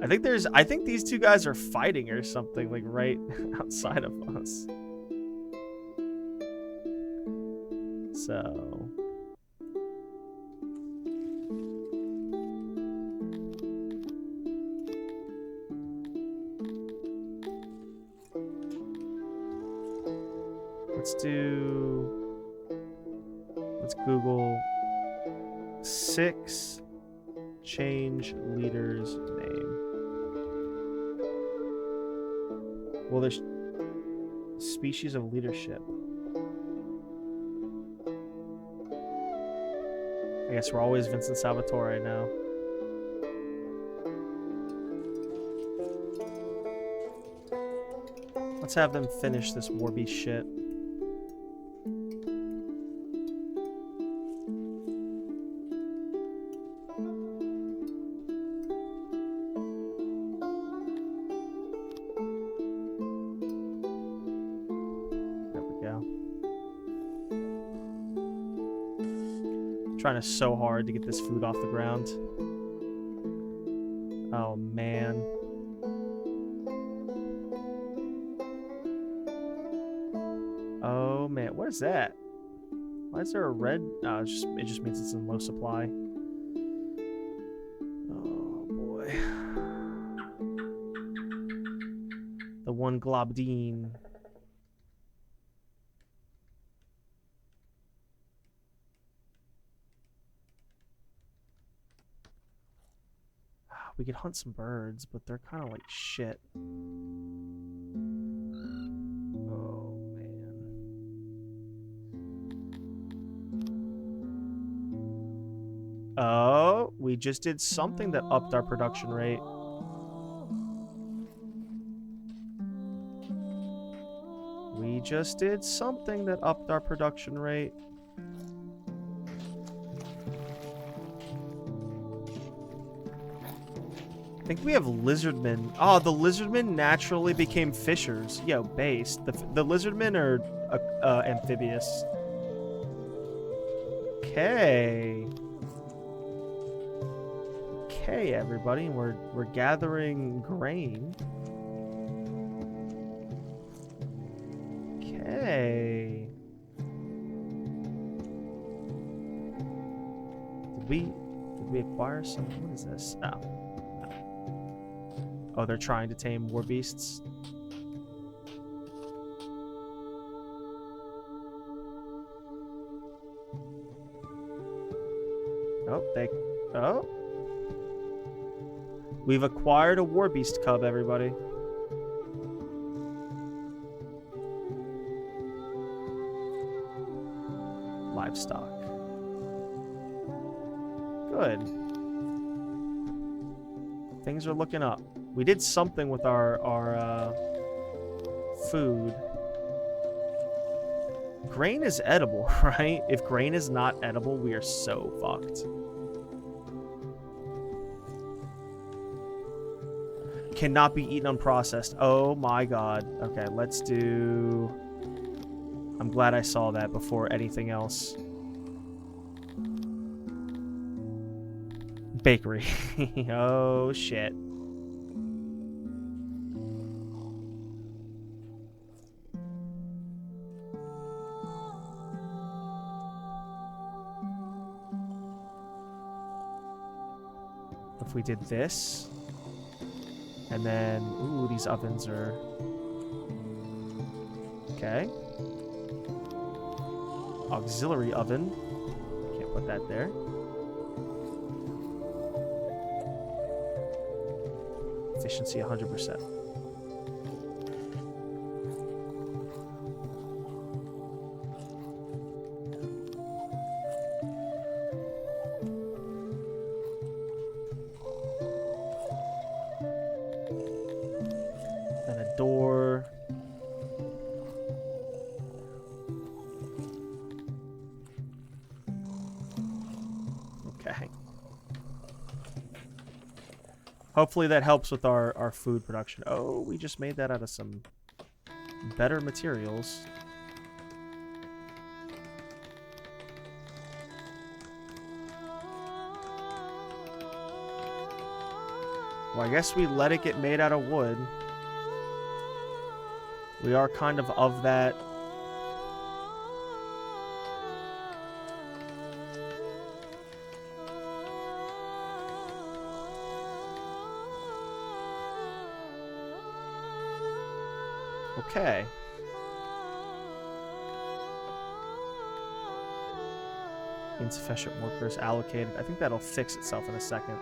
I think these two guys are fighting or something, like right outside of us. So let's Google 6 change leader's name. Well, there's species of leadership. I guess we're always Vincent Salvatore now. Let's have them finish this Warbeast shit. Trying so hard to get this food off the ground. Oh man. Oh man, what is that? Why is there a red? Oh, it just means it's in low supply. Oh boy. The one globdine. We could hunt some birds, but they're kind of like shit. Oh, man. Oh, we just did something that upped our production rate. We just did something that upped our production rate. I think we have lizardmen. Oh, the lizardmen naturally became fishers. Yo, based. The lizardmen are amphibious. Okay. Okay, everybody. We're gathering grain. Okay. Did we acquire some? What is this? Oh. Oh, they're trying to tame war beasts. Oh. We've acquired a war beast cub, everybody. Livestock. Good. Things are looking up. We did something with our food. Grain is edible, right? If grain is not edible, we are so fucked. Cannot be eaten unprocessed. Oh my god. Okay, let's do... I'm glad I saw that before anything else. Bakery. Oh, shit. If we did this... And then, ooh, these ovens are... Okay. Auxiliary oven. Can't put that there. Efficiency 100%. And a door. Okay. Hopefully that helps with our food production. Oh, we just made that out of some better materials. Well, I guess we let it get made out of wood. We are kind of that. Okay. Insufficient workers allocated. I think that'll fix itself in a second.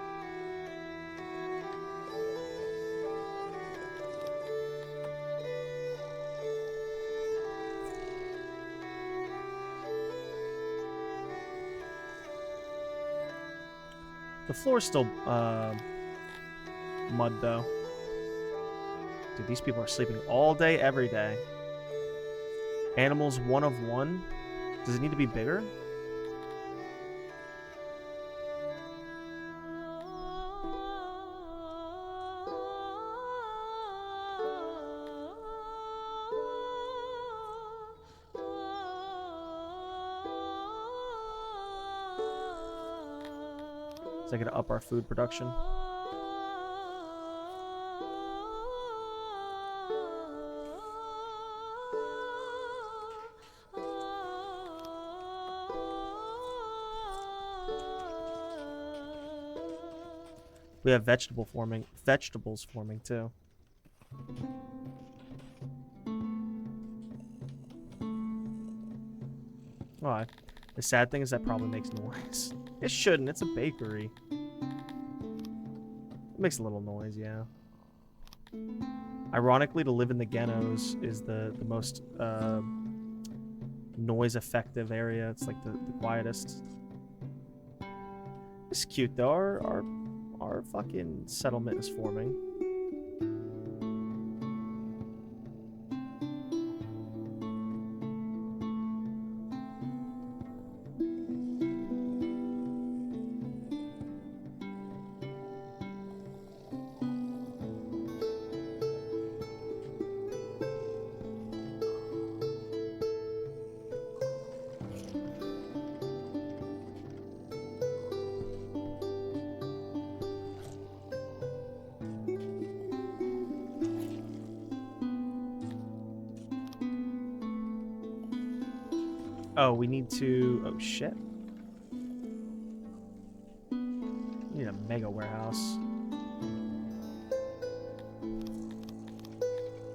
The floor's still mud, though. Dude, these people are sleeping all day, every day. Animals 1 of 1. Does it need to be bigger? Is that going to up our food production? We have vegetables forming too. Oh, the sad thing is that probably makes noise. It shouldn't. It's a bakery. It makes a little noise, yeah. Ironically, to live in the ghettos is the most noise effective area. It's like the quietest. It's cute though. Our fucking settlement is forming. Oh, we need to... Oh, shit. We need a mega warehouse.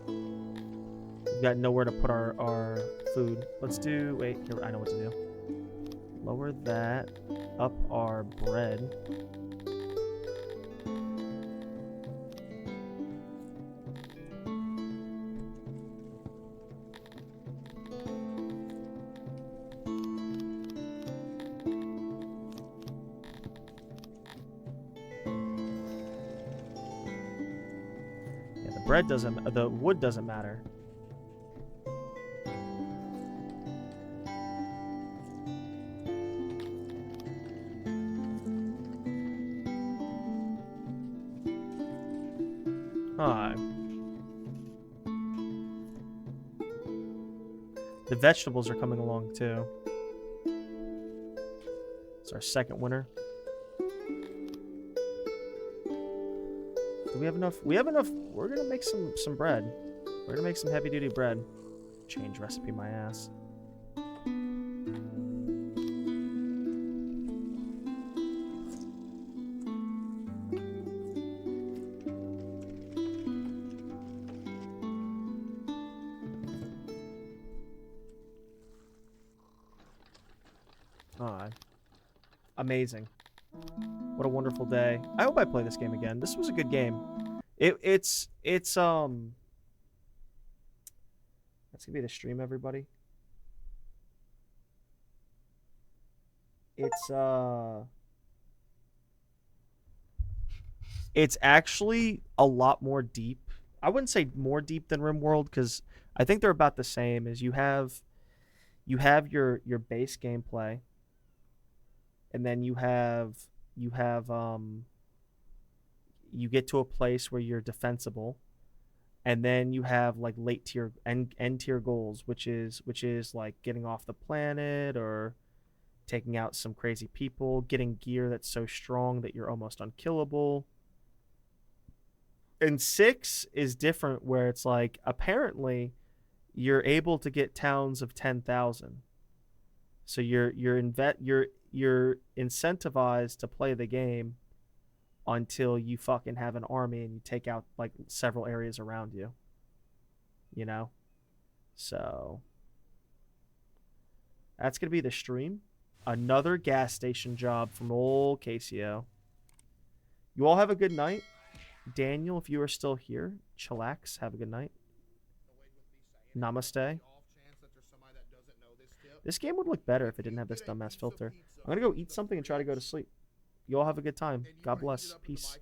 We've got nowhere to put our food. Let's do... Wait, here, I know what to do. Lower that. Up our bread. Bread doesn't... The wood doesn't matter. The vegetables are coming along too. It's our second winner. Do we have enough? We have enough. We're gonna make some bread. We're gonna make some heavy duty bread. Change recipe my ass. Alright. Amazing. What a wonderful day. I hope I play this game again. This was a good game. It's that's gonna be the stream, everybody. It's actually a lot more deep. I wouldn't say more deep than RimWorld because I think they're about the same. As you have your base gameplay, and then you get to a place where you're defensible, and then you have like late tier end tier goals, which is like getting off the planet or taking out some crazy people, getting gear that's so strong that you're almost unkillable. And 6 is different, where it's like apparently you're able to get towns of 10,000. So you're incentivized to play the game until you fucking have an army and you take out like several areas around you. You know? So that's going to be the stream. Another gas station job from old Casio. You all have a good night. Daniel, if you are still here, chillax. Have a good night. Namaste. This game would look better if it didn't have this dumbass filter. I'm going to go eat something and try to go to sleep. You all have a good time. God bless. Peace.